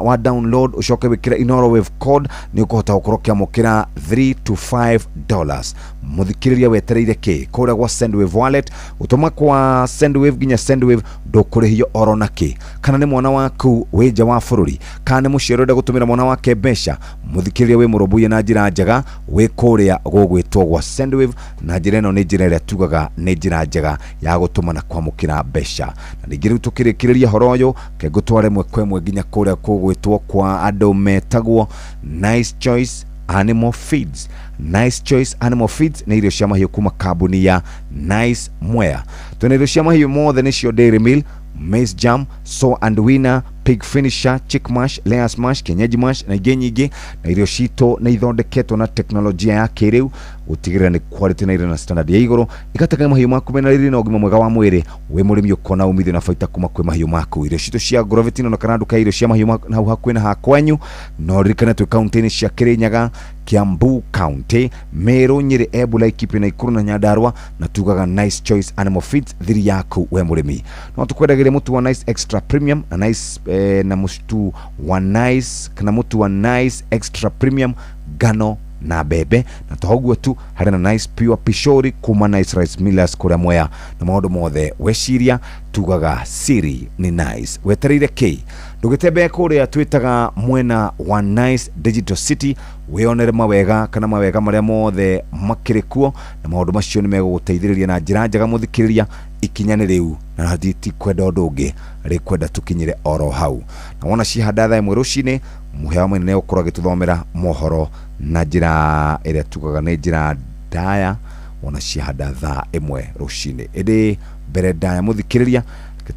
wa download ucoke wikira Inoro Wave code ni ukuhota gukorwo kiamukira $3 to $5. Muthikiriria wetereire ki kuria gwa Sendwave Wallet, utuma kwa Sendwave ginya Sendwave ndukurihio oro naki, kana ni mwana waku wija wa bururi, kana ni muciari unda gutumira mwana wake mbeca. Muthikiriria we murobuye na njira njega we kuria gugwitwo gwa Sendwave, na njira ino ni njira iria tugaga ni njira njega ya gutuma na kwamukira mbeca. Na ningi riu tukirikiriria horo uyu ke gutware mwe kwemwe ginya kuria kugwitwo kwa andu metagwo Nice Choice Animal Feeds. Nice Choice Animal Feeds ni irio cia mahiũ kuma kambuni ya Nice Mwea. Twina irio cia mahiũ mothe nicio Dairy Meal, Maize Jam, Sour and Winner, Pig Finisher, Chick Mash, Layers Mash, Kienyeji Mash na ingĩ nyingĩ. Na irio citũ nĩ ithondeketwo na teknolojia ya kĩrĩu gutigĩrĩra nĩ quality na irio na standard ya igũrũ, igateka mahiũ maku mena riri na ũgima mwega wa mwĩrĩ, we mũrĩmi ũkona umithio na baita kuma kwĩ mahiũ maku. Irio citũ cia Groveti na kana nduka irio cia mahiũ na hau hakuhĩ na hakwanyu, no ririkane twĩ kaunti-inĩ cia Kirinyaga, Kiambu County, Meru, Nyeri, Embu, Laikipia, Nakuru na Nyandarua, na tugaga Nice Choice Animal Feeds thiri yaku we mũrĩmi. No tukwendagĩria mũtu wa Nice Extra Premium na Nice na mũtu wa Nice kana mũtu wa Nice Extra Premium ngano na bebe, na toguo tu hari na Nice Pure Pishori kuma Nice Rice Millers kuria Mwea, na maundu mothe weciria tugaga siri ni Nice. Wetereire ki ndugitembea kuria twitaga mwena wa Nice Digital City, wionere mawega kana mawega maria mothe makiri kuo, na maundu macio ni megũgũteithĩrĩria na njĩra njega muthikiriria ikinya nĩ rĩu, na hathiti kwenda ũndũ ũngĩ rĩkwenda tukinyire oro hau. Na wona cihanda thaa ĩmwe rũcinĩ, mũhea mũnene ũkorwo agĩtũthomera mohoro na njĩra ĩrĩa tugaga nĩ njĩra ndaya, wona cihanda thaa ĩmwe rũcinĩ. Ĩndĩ mbere ndaya muthikiriria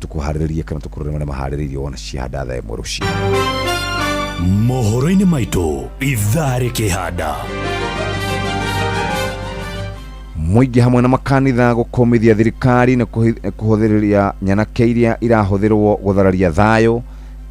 tukuharĩrĩrie kana tukurore marĩa maharĩrĩirio wona cihanda thaa ĩmwe rũcinĩ. Mohoro-inĩ maitũ ithaa rĩkĩhanda. Muingi hamwe na makanitha gukomithia thirikari na kuhũthĩrĩria nyanake iria irahũthĩrwo guthararia thayo,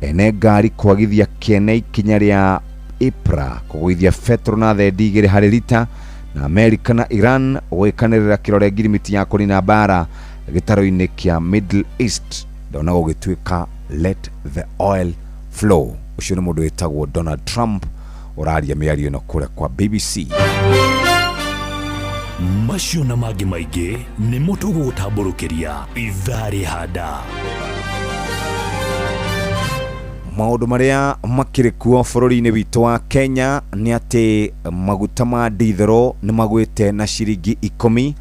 ene ngari kwagithia kiene ikinya ria IPRA kũgũithia petro na thendi 2 harĩ lita, na Amerika na Iran gũikanĩrĩra kĩrore ngirimiti ya kũnina mbara gĩtaro-inĩ kĩa Middle East, ndona gũgĩtuĩka let the oil flow. Ucio nĩ mũndũ wĩtagwo Donald Trump ũraria mĩario ĩno kũrĩa kwa BBC. Macio na mangĩ maingĩ nĩ mũtũgũtambũrũkĩria ithaa rĩhanda. Maũndũ marĩa makĩrĩ kuo bũrũri-inĩ witũ wa Kenya nĩ atĩ maguta ma ndithero nĩ magwĩte na ciringi 10,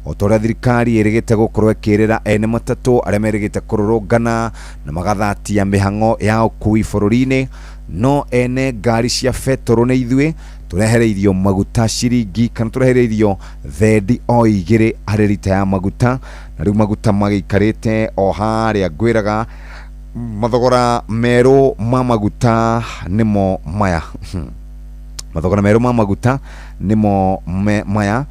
o torĩa thirikari ĩrĩgĩte gũkorwo ĩkĩrĩra ene matatũ arĩa merĩgĩte kũrũrũngana na magathatia mĩhang'o ya ũkui bũrũri-inĩ, no ene ngari cia betoro nĩ ithuĩ tũrehereirio maguta ciringi kana tũrehereirio thendi o 2 harĩ lita ya maguta, na rĩu maguta magĩikarĩte o harĩa ngwĩraga mathogora meru ma maguta nimo maya mathogora meru ma maguta nimo maya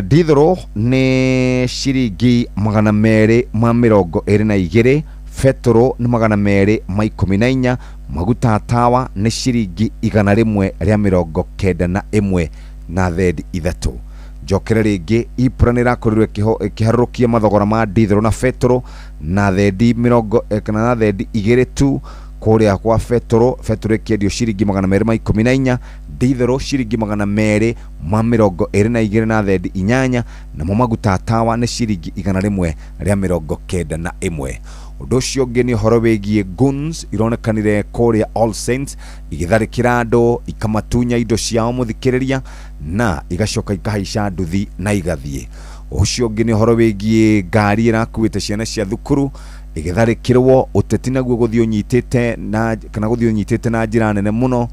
dithero ni ciringi 222 fetoro ni 214 maguta tawa ni ciringi 191 na thedi ithatu jokera ringi ipra ni rakorirwe ikiharukia mathogora ma dithero na fetoro na thedi 2 tu kuria kwa fetoro ikiendio ciringi 214 dithero ciringi 222 na thedi 8 na maguta tawa ni ciringi 191 undu ucio ungi ni horo wigie guns ironekanire kuria All Saints igitharikira andu ikamatunya indo ciao muthikiriria na igacoka ikahaica nduthi na igathie. Ucio ungi ni horo wigie ngari irakuite ciana cia thukuru igitharikirwo uteti naguo guthio nyitite na kana guthio nyitite na njira nene muno.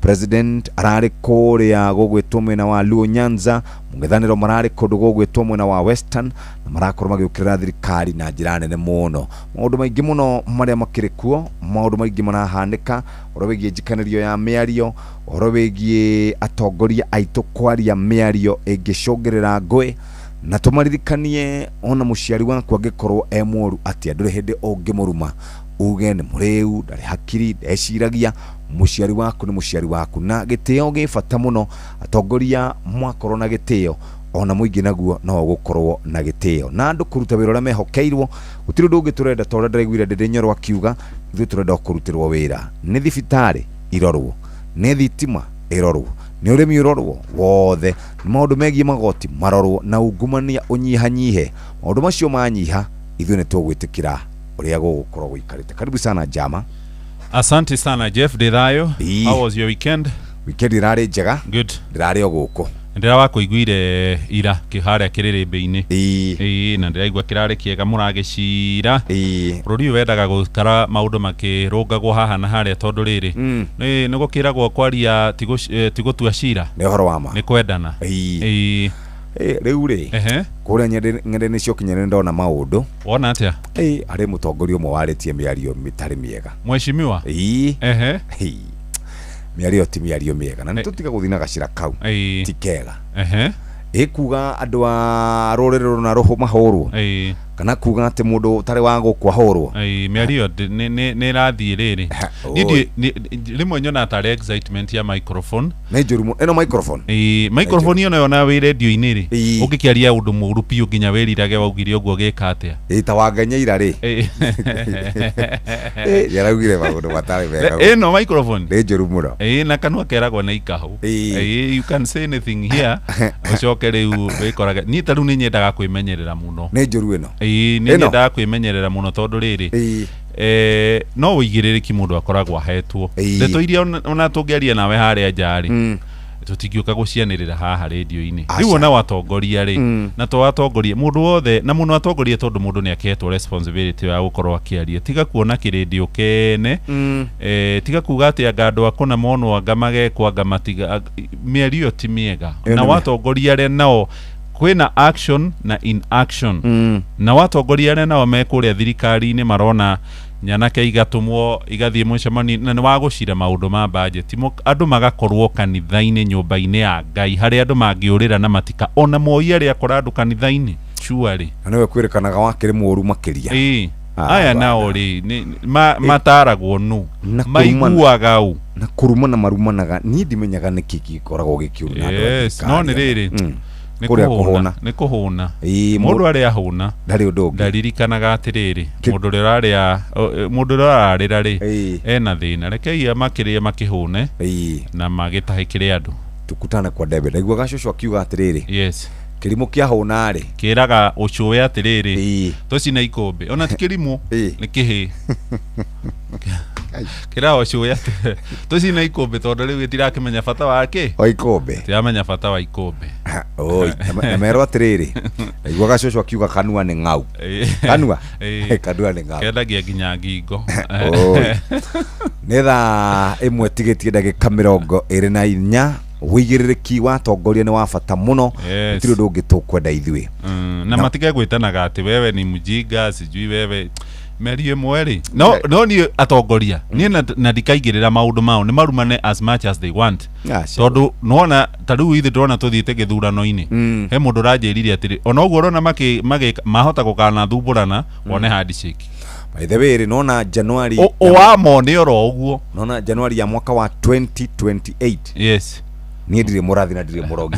President arari kuria gugwitwo mwena wa Luo Nyanza, mungithaniro marari kundu gugwitwo mwena wa Western na marakorwo magiukirira thirikari na njira nene muno. Maundu maingi muno maria makirikuo, maundu maingi marahanika, oro wigie njikanirio ya miario, oro wigie atongoria aitu kwaria miario ingicungirira ngui na tumaririkanie ona muciari waku angikorwo emworu atia nduri hindi ungimuruma uge ni muriu ndari hakiri ndeciragia muciari waku ni muciari waku na gitio gifata muno atongoria mwakorwo na gitio ona muingi naguo no gukorwo na gitio na andu kuruta wira uria mehokeirwo gutiri ndu ungiturenda tora ndaiguire ndinyorwa kiuga ithu turenda kurutirwo wira ni thibitari irorwo ni thitima irorwo ni urimi urorwo wothe ni maundu megie magoti marorwo na ungumania unyihanyihe maundu macio manyiha ithu ni tugwitikira uria gukorwo guikarite. Karibu sana Jama. Asante sana Jeff Dethayo. How was your weekend? Weekend irari njega. Good. Ndirari oguku. Ndira wakuiguire ira kiharia kiririmbe-ini. Na ndiraigua kirari kiega muragicira. Bururi wendaga gukara maundu makirungagwo haha na haria tondu riri. Ni gukiragwo kwaria tigutua cira. Ni horo wa ma. Ni kwendana. Riu ri kuria ngende cio kinyane ndona maundu wona atia ari mutongoria umwe waritie miario mitari miega mweshimiwa miario ti miario miega na nitutiga guthina gacira kau ti kega kuga andu a ruriri runa ruhu mahorwo kana kuga ati mundu tari wa gukwahorwo miario ni rathie riri rimwe nyona tare excitement ya microphone na njuru eno microphone microphone yo na we radio-ini ri ugikiaria undu muru piu nginya wirirage waugire uguo gika atia ta wanganyeira ri yaraugire maundu matari wega eno microphone ni njuru muno na kanwa keragwo na ikahu you can say anything here ucoke riu wikoraga ni taru ni nyendaga kwimenyerera muno ni njuru eno ni nyendaga kwimenyerera muno tondu riri no uigiririki mundu akoragwo ahetwo ndeto iria ona tungeria nawe haria njari tutingiuka gucianirira haha radio-ini riu ona watongoria ri na to watongoria mundu wothe na muno atongoria tondu mundu ni aketwo responsibility ya gukorwo akiaria tiga kuona kiridio kene tiga kuga ati andu akona mono angamage kwanga matiga miario ti miega na watongoria ri nao kwina action na inaction na watongoria ri nao mekuria thirikari-ini marona nyanake igatumwo igathie mucemani na ni wagucira maundu ma budget andu magakorwo kanitha-ini nyumba-ini ya Ngai hari andu mangiurira na matika ona moi ari akora andu kanitha-ini surely na niwe kwirikanaga wakiri muru makiria aya nao ri mataragwo nu maiguaga u na kuruma na marumanaga ni ndimenyaga niki gikoragwo gikiuru na andu yes no ni riri ni kuhuna mundu ari ahuna ndari undu ndaririkanaga atiriri mundu rararira ri ena thina rekei makiria makihune na magitahikire andu tukutane kwa debe ndaigua gacocwa kiuga atiriri yes kirimo kia huna ri kiraga ucuwe atiriri tucina ikombe ona ti kirimo ni kihi kira ucuwe tucina ikombe tondu riu gitirakimenya bata wake o ikombe tiramenya bata wa ikombe oi mero atiriri igwa gacocwa kiuga kanua ni ngau kanua ni ngau kendagia nginya ngingo netha imwe tigetie ndagika 24 wigiririki wa tongoria ni wa bata muno gutiri undu ungi tukwenda ithui na matige gwitanaga ati wewe ni mujinga sijui wewe Meri mweri. No ni atongoria. Ni na dikaigirira maundu mao ni marumane as much as they want. Tondu nona tariu ithe ndona tuthiite githurano-ini. He mundu ranjirire atiri ona uguo rona mahota gukana thumburana wone handshake. By the way, nona January wamo ni oro uguo. Nona January ya mwaka wa 2028. Yes. Niĩ ndirĩ mũrathi na ndirĩ mũrogi.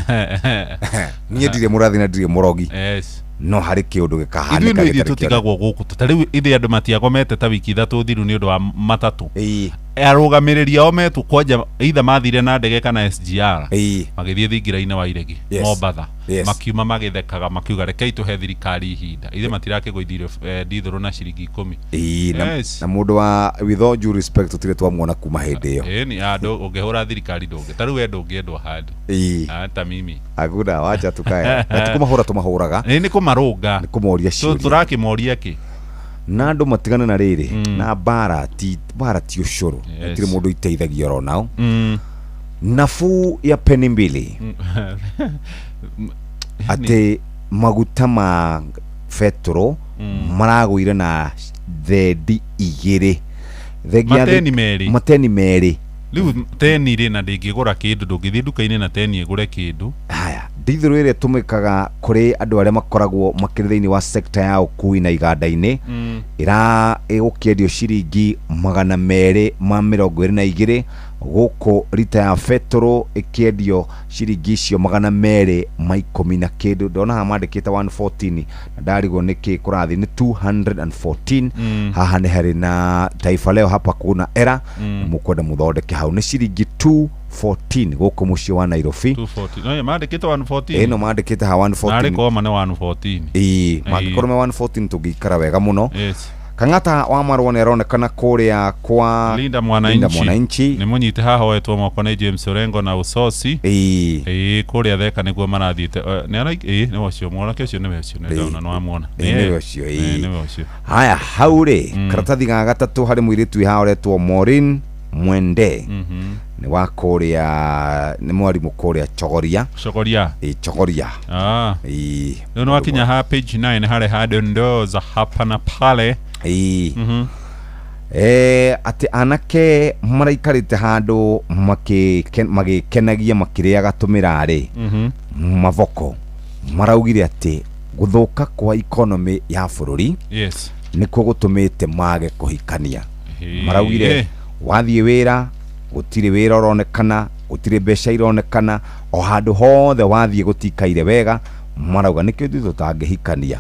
Niĩ ndirĩ mũrathi na ndirĩ mũrogi. Yes. No harĩ kĩũndũ gĩkahanĩka gĩtarĩ tutigagwo gũkũ tarĩu ithe andũ matiagomete ta wiki ithatũ thiru nĩ ũndũ wa matatũ. Arũgamĩrĩri ao metu kwanja either mathire na ndege kana SGR magĩthiĩ thingira-inĩ wa iregi Mombatha makiuma magĩthekaga makiuga rekei tũhe thirikari ihinda ithe matirakĩgũithirio ndithũrũ na ciringi 10. Na mũndũ wa with all due respect tũtirĩ twamuona kuma hĩndĩ ĩyo. Ni andũ ũngĩhũra thirikari ndũngĩ tarĩu we ndũngĩendwo handũ hata mimi agura wacha tukaya tukumahũra tumahũraga nĩ kũmarũnga nĩ kũmoria ciũria tũrakĩmoria kĩ na andũ matigane na rĩrĩ na bara ti ũcũrũ gũtirĩ mũndũ iteithagia oro nao nafuu ya peni mbili atĩ maguta ma betũrũ maragũire na thendi igĩrĩ mateni merĩ riu teni rĩ na ndĩngĩgũra kĩndũ ndũngĩthiĩ nduka-inĩ na teni ĩgũre kĩndũ. Haya ndithũrũ ĩrĩa tũmĩkaga kũrĩ andũ arĩa makoragwo makĩrĩ thĩinĩ wa sekta ya ũkui na iganda-inĩ ĩgũkĩendio ciringi 222 gũkũ rita ya betũrũ ĩkĩendio ciringi icio 210 na kĩndũ ndona haha mandĩkĩte 114 na ndarigwo nĩkĩ kũrathi nĩ 214 haha nĩ harĩ na Taifa Leo hapa kuna era mũkwenda mũthondeke hau nĩ ciringi 214 gũkũ mũciĩ wa Nairobi 214 no mandĩkĩte 114 no mandĩkĩte ha 114 narĩ koma nĩ 114 mangĩkorwo 114 tũngĩikara wega mũno. Kang'ata wa Marwa nĩ aronekana kũrĩa kwa Linda Mwananchi nĩ mũnyite haha wetwo moko nĩ James Orengo na Usosi kũrĩa Theka nĩguo marathiĩte nĩ wacio mwanake ũcio nĩwe ũcio nĩndona nĩ wamwona nĩwe ũcio. Haya hau rĩ karatathi ga gatatũ harĩ mũirĩtu haha ũretwo Maureen Mwende nĩ wa kũrĩa nĩ mwarimũ kũrĩa Chogoria nĩ wakinya ha page 9 harĩ handũ ndo za hapa na pale atĩ anake maraikarĩte handũ magĩkenagia makĩrĩaga tũmĩrarĩ mavoko maraugire atĩ gũthũka kwa economy ya bũrũri nĩkuo gũtũmĩte mage kũhikania. Maraugire wathiĩ wĩra gũtirĩ wĩra ũronekana gũtirĩ mbeca ironekana o handũ hothe wathiĩ gũtikaire wega marauga nĩkĩo ithuĩ tũtangĩhikania.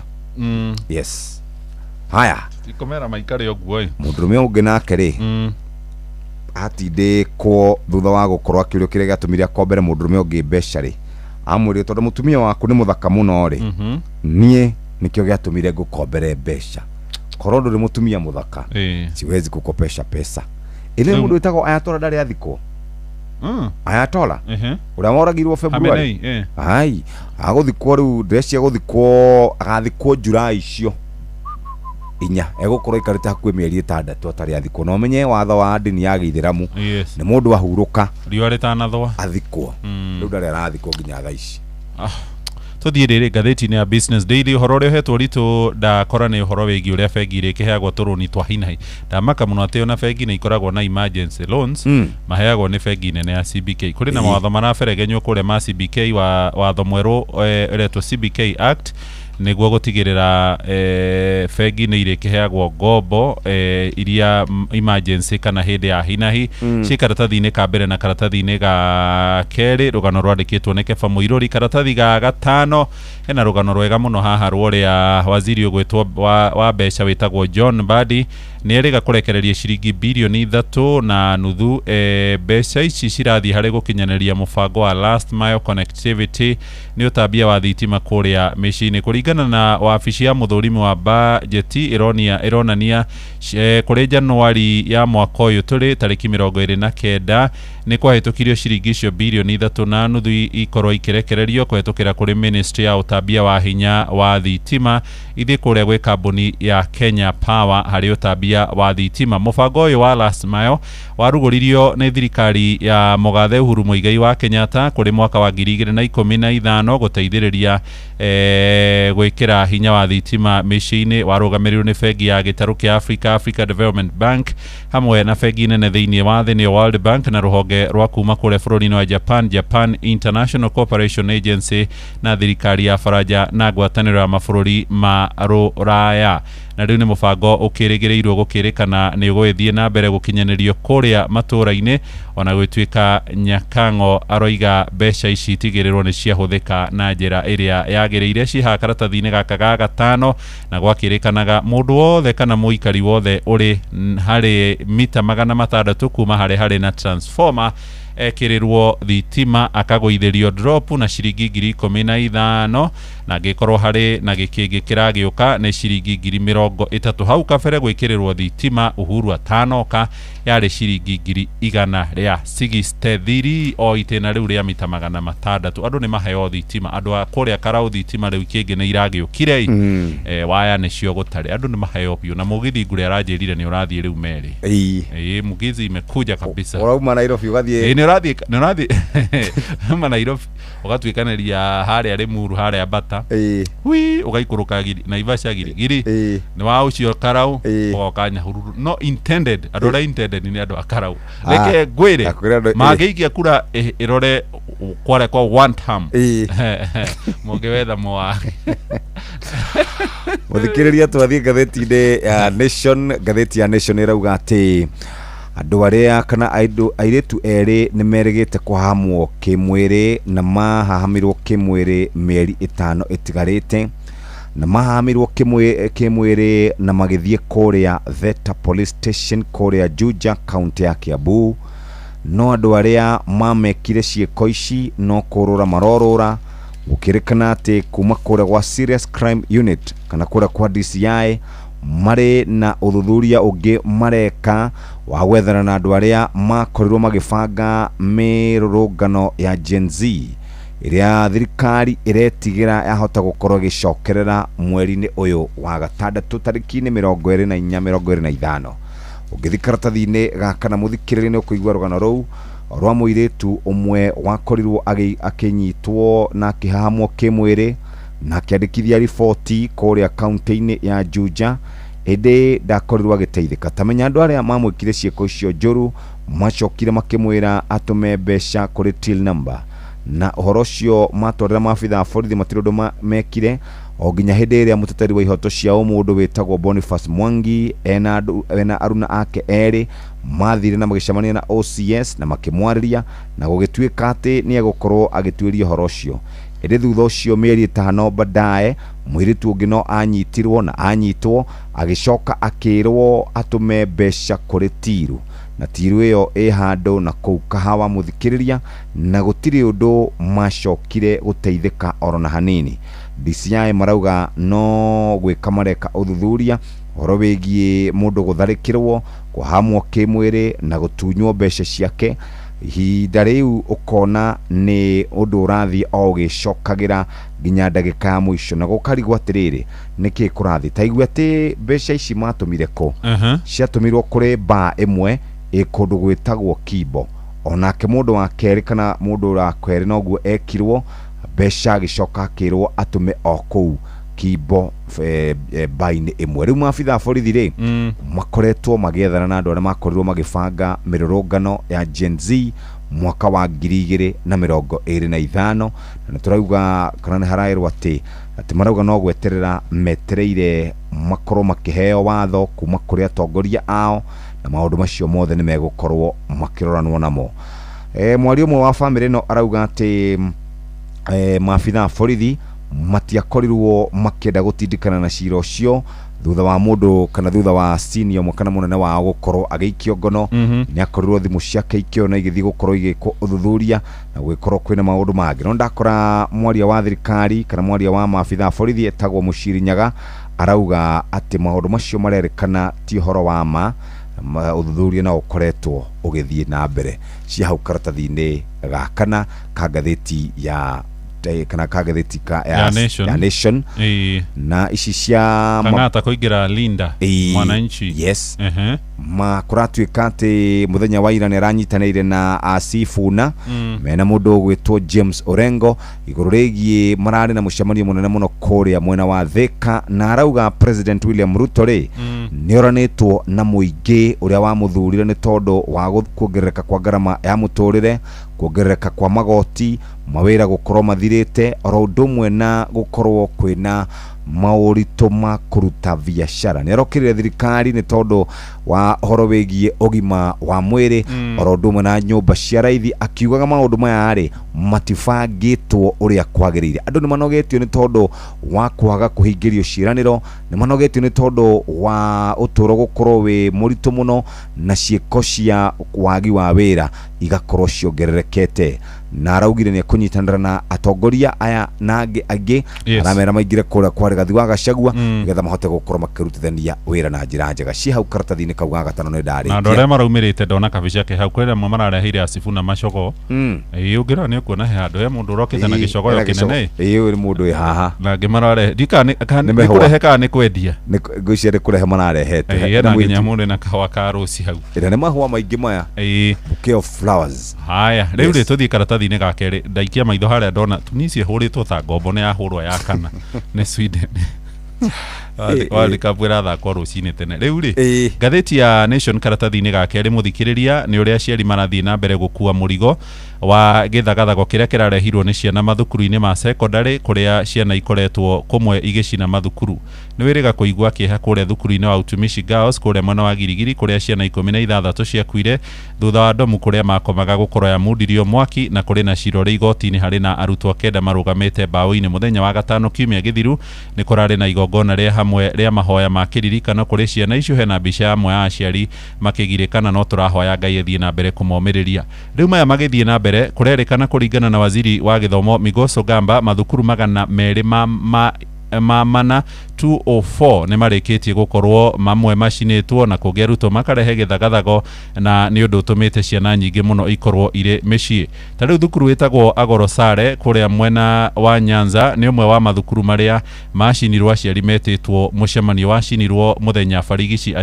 Haya ikomera maikare ũguo mũndũrũme ũngĩ nake rĩ atindĩkwo thutha wa gũkorwo akĩũrio kĩrĩa gĩatũmire akombere mũndũrũme ũngĩ mbeca rĩ amwĩrire tondũ mũtumia waku nĩ mũthaka mũno rĩ niĩ nĩkĩo gĩatũmire ngũkombere mbeca korwo ndũrĩ mũtumia mũthaka siwezi kukopesha pesa. Ile mũndũ wĩtagwo Ayatola ndarĩ athikwo Ayatola ũrĩa moragirwo February agũthikwo rĩu ndĩreciria gũthikwo agathikwo Julai icio 4 egũkorwo ikarĩte hakuhĩ mĩeri 6 atarĩ athikwo no menye watho wa ndini ya Gĩithĩramu nĩ mũndũ ahurũka riũa rĩtanathũa athikwo rĩu ndarĩ arathikwo nginya thaa ici. Tuthiĩ rĩrĩ ngathĩti-inĩ ya Business Daily ũhoro ũrĩa ũhetwo ritũ ndakora nĩ ũhoro wĩgiĩ ũrĩa bengi ĩkĩheagwo tũrũni twa hinahi ndamaka mũno atĩ ona bengi nĩ ikoragwo na emergency loans maheagwo nĩ bengi nene ya CBK kũrĩ na mawatho maraberegenywo kũrĩa ma CBK watho mwerũ ũretwo CBK Act nĩguo gũtigĩrĩra bengi nĩ irĩkĩheagwo ngombo iria emergency kana hĩndĩ ya hinahi ci karatathi-inĩ ka mbere na karatathi-inĩ ga kerĩ rũgano rwandĩkĩtwo nĩ Keba Mũirũri. Karatathi ga gatano hena rũgano rwega mũno haha rũrĩa waziri ũgwĩtwo wa mbeca wĩtagwo John Mbadi nĩ erĩga kũrekereria ciringi bilioni 3.5 mbeca ici cirathiĩ harĩ gũkinyanĩria mũbango wa last mile connectivity nĩ ũtambia wa thitima kũrĩa mĩciĩ-inĩ. Kũringana na wabici ya mũthũrimi wa bajeti ironania kũrĩ Januari ya mwaka ũyũ tũrĩ tarĩki 29 nĩ kwahĩtũkirio ciringi icio bilioni 3.5 ikorwo ikĩrekererio kũhetũkĩra kũrĩ ministry ya ũtambia wa hinya wa thitima ithiĩ kũrĩa gwĩ kambuni ya Kenya Power harĩ ũtambia wa thitima. Mũbango ũyũ wa last mile warugũririo nĩ thirikari ya Mũgathe Uhuru Muigai wa Kenyatta kũrĩ mwaka wa 2015 gũteithĩrĩria gwĩkĩra hinya wa thitima mĩciĩ-inĩ, warũgamĩrĩirwo nĩ bengi ya gĩtarũ kĩa Africa Development Bank hamwe na bengi nene thĩinĩ wa thĩ nĩ World Bank na rũhonge rwa kuma kũrĩa bũrũri-inĩ wa Japan International Cooperation Agency na thirikari ya Faraja na ngwatanĩro ya mabũrũri ma Rũraya. Na rĩu nĩ mũbango ũkĩrĩgĩrĩirwo gũkĩrĩkana nĩ ũgũthiĩ na mbere gũkinyanĩrio kũrĩa matũũra-inĩ, ona gwĩtuĩka Nyakang'o aroiga mbeca ici itigĩrĩrwo nĩ ciahũthĩka na njĩra ĩrĩa yagĩrĩire. Ciha karatathi-inĩ gaka ga gatano na gwakĩrĩkanaga mũndũ wothe kana mũikari wothe ũrĩ harĩ mita 600 kuma harĩ na transformer ekĩrĩrwo thitima akagũithĩrio drop na ciringi 15,000 na angĩkorwo harĩ na gĩkĩngĩ kĩragĩũka nĩ ciringi 30,000. Hau kabere gwĩkĩrĩrwo thitima Uhuru atanoka yarĩ ciringi 100 rĩa 63 o itĩna rĩu rĩa mita 600. Andũ nĩ maheo thitima, andũ a kũrĩa Karau thitima rĩu kĩngĩ nĩ iragĩũkire waya nĩcio gũtarĩ, andũ nĩ maheo biũ na mũgithi ngure aranjĩrire nĩ ũrathiĩ rĩu merĩ mũgithi imekuja kabisa. Ũrauma Nairobi ũgathiĩ nĩ ũrathiĩ ma Nairobi ũgatuĩkanĩria harĩa Limuru harĩa Bata ũgaikũrũka Naivasha Giri nĩ wa ũcio Karau ũgoka Nyahururu. No intended, andũ arĩa intended nĩ andũ a Karau. Reke ngwĩre mangĩikia kura ĩrore kware kwa one term mũngĩwetha mwage. Mũthikĩrĩria twathiĩ ngathĩti-inĩ ya Nation. Ngathĩti ya Nation ĩrauga atĩ andũ arĩa kana airĩtu erĩ nĩ merĩgĩte kũhahamwo kĩmwĩrĩ na mahahamirwo kĩmwĩrĩ mĩeri 5 ĩtigarĩte, na mahahamirwo kĩmwĩrĩ na magĩthiĩ kũrĩa Theta Police Station kũrĩa Juja kaunti ya Kiambu. No andũ arĩa mamekire ciĩko ici no kũrũra marorũra, gũkĩrĩkana atĩ kuma kũrĩa gwa Serious Crime Unit kana kũrĩa kwa DCI marĩ na ũthuthuria ũngĩ mareka wa gwethana na andũ arĩa makorirwo magĩbanga mĩrũrũngano ya Gen Z ĩrĩa thirikari ĩretigĩra yahota gũkorwo ĩgĩcokerera mweri-inĩ ũyũ wa gatandatũ tarĩki-inĩ 24-25. Ũngĩthi karatathi-inĩ gaka na mũthikĩrĩria nĩ ũkũigua rũgano rũu rwa mũirĩtu ũmwe wakorirwo akĩnyitwo na akĩhahamwo kĩmwĩrĩ na akĩandĩkithia riboti kũrĩa kaunti-inĩ ya Juja, ĩndĩ ndakorirwo agĩteithĩka. Tamenya andũ arĩa mamwĩkire ciĩko icio njũru macokire makĩmwĩra atũme mbeca kũrĩ till number, na ũhoro ũcio matwarĩra maabitha a borithi matirĩ ũndũ mekire o nginya hĩndĩ ĩrĩa mũteteri wa ihoto cia ũmũndũ wĩtagwo Boniface Mwangi ena aruna ake erĩ mathire na magĩcemania na OCS na makĩmwarĩria na gũgĩtuĩka atĩ nĩ egũkorwo agĩtuĩria ũhoro ũcio. Ĩndĩ thutha ũcio mĩeri 5 baadaye mũirĩtu ũngĩ no anyitirwo na anyitwo agĩcoka akĩrwo atũme mbeca kũrĩ Tiru, na Tiru ĩyo ĩ handũ na kũu Kahawa mũthikĩrĩria, na gũtirĩ ũndũ macokire gũteithĩka oro na hanini. DCI marauga no gwĩka mareka ũthuthuria ũhoro wĩgiĩ mũndũ gũtharĩkĩrwo, kũhamwo kĩmwĩrĩ na gũtunywo mbeca ciake. Ihinda rĩu ũkona nĩ ũndũ ũrathiĩ o ũgĩcokagĩra nginya ndagĩka ya mũico na gũkarigwo atĩrĩrĩ nĩkĩ kũrathiĩ. Taigua atĩ mbeca ici matũmire kũ? Ciatũmirwo kũrĩ baa ĩmwe kũndũ gwĩtagwo Kibo. Onake mũndũ wa kerĩ kana mũndũ wa kerĩ noguo ekirwo mbeca agĩcoka akĩrwo atũme o kũu Kibo baa-inĩ ĩmwe. Rĩu maabitha a borithi rĩ makoretwo magĩethana na andũ arĩa makorirwo magĩbanga mĩrũrũngano ya Gen Z mwaka wa 2025, na tũrauga kana nĩ haraerwo atĩ marauga no gweterera metereire makorwo makĩheo watho kuma kũrĩ atongoria ao, na maũndũ macio mothe nĩ megũkorwo makĩroranwo namo. Mwari ũmwe wa bamĩrĩ ĩno arauga atĩ maabitha a borithi matiakorirwo makĩenda gũtindĩkana na cira ũcio thutha wa mũndũ kana thutha wa senior mwe kana mũnene wao gũkorwo agĩikio ngono. Nĩ akorirwo thimũ ciake ikĩo na igĩthiĩ gũkorwo igĩkwo ũthuthuria na gũgĩkorwo kwĩna maũndũ mangĩ. No ndakora mwaria wa thirikari kana mwaria wa maabitha a borithi etagwo Mũciri Nyaga arauga atĩ maũndũ macio marerĩkana ti ũhoro wa ma, ũthuthuria na ũkoretwo ũgĩthiĩ na mbere. Cia hau karatathi-inĩ gakana ka ngathĩti ya kana kagatheti ka ya Nation na ici cia Kang'ata kuingira Linda Mwananchi. Yes. Makuratuika ati muthenya wa ira ni ranyitanire na Asifuna mena mundu gwitwo James Orengo iguru rigie marari na mucemanio munene muno kuria mwena wa Thika, na arauga President William Ruto ni oranitwo na muingi uria wa muthurire ni tondu wa kuongerereka kwa garama ya muturire, kuongerereka kwa magoti, mawira gukorwo mathirite, oro ndumwe na gukorwo kwina maurito ma kuruta biashara. Ni arokirire thirikari ni tondu wa horo wigie ogima wa mwiri, oro ndumwe na nyumba cia raithi, akiugaga maundu maya ari matifangitwo uria kwagirire. Andu ni manogetio ni tondu wa kwaga kuhingirio ciraniro, ni manogetio ni tondu wa uturo gukorwo wi murito muno na cieko cia wagi wa wira igakorwo ciongererekete. Na araugire ni kunyitanira na atongoria aya na angi aramera maingire kuria kwa Rigathi wa Gachagua getha mahote gukorwo makirutithania wira na njira njega. Ci hau karatathi-ini kauga gatano ni ndari na ndore maraumirite ndona kabica ke hau kwira mwe mararehire Asifuna macogo ungira ni kuona he handu he mundu urokite na gicogo yo kinene ni mundu wi haha na ngimarare dikani ni kurehe ka ni kwendia ni ngwicire kurehe mararehete na nginya mundu na kawa ka ruci hau ira ni mahua maingi maya bouquet of flowers. Haya riu ri tuthi karatathi-ini ga keri ndaikia maitho haria ndona Tunisia huritwo ta ngombo ni yahurwa ya kana ni Sweden wali kapwira thakwa rucini tene riu ri gatheti ya Nation karatathi-ini ga keri muthikiriria ni uria ciari marathie na mbere gukua murigo wa githagathago kiria kirarehirwo ni ciana mathukuru-ini ma secondary kuria ciana ikoretwo kumwe igicina mathukuru. Ni wiriga kuigua kieha kuria thukuru-ini wa Utumishi Girls kuria mwena wa Girigiri kuria ciana 16 ciakuire thutha wa ndomu kuria makomaga gukorwo ya mundirio mwaki, na kuri na cirore igoti-ini hari na arutwo 9 marugamite bao-ini muthenya wa gatano kiumia githiru. Ni kurari na igongona ria hamwe ria mahoya ma kiririkano kuri ciana icio, hena mbica amwe ya aciari makigirikana no turahoya Ngai ethie na mbere kumomiriria. Riu maya magithie na mbere kurerikana kuringana na waziri wa githomo Migoso Gamba mathukuru magana meri mana 204 ni marikitie gukorwo mamwe macinitwo na kugeruto makarehe githagathago, na ni undu utumite ciana nyingi muno ikorwo ire micii. Tariu thukuru witagwo Agorosare kuria mwena wa Nyanza ni umwe wa mathukuru maria macinirwo aciari metitwo mucemanio wacinirwo muthenya barigici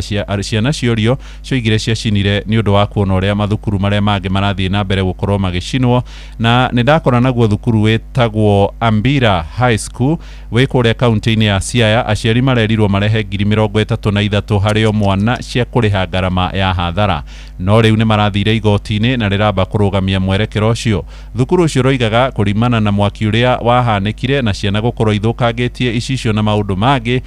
ciana ciorio cioigire ciacinire ni undu wa kuona uria mathukuru maria mangi marathie na mbere gukorwo magicinwo. Na ni ndakora naguo thukuru witagwo Ambira High School wi kuria kaunti-ini ya Siaya aciari marerirwo marehe 33,000 hari o mwana cia kuriha garama ya hathara, no riu ni marathire igoti-ini na riramba kurugamia mwerekero ucio. Thukuru ucio roigaga kurimana na mwaki uria wahanikire na ciana gukorwo ithukangitie icicio na maundu mangi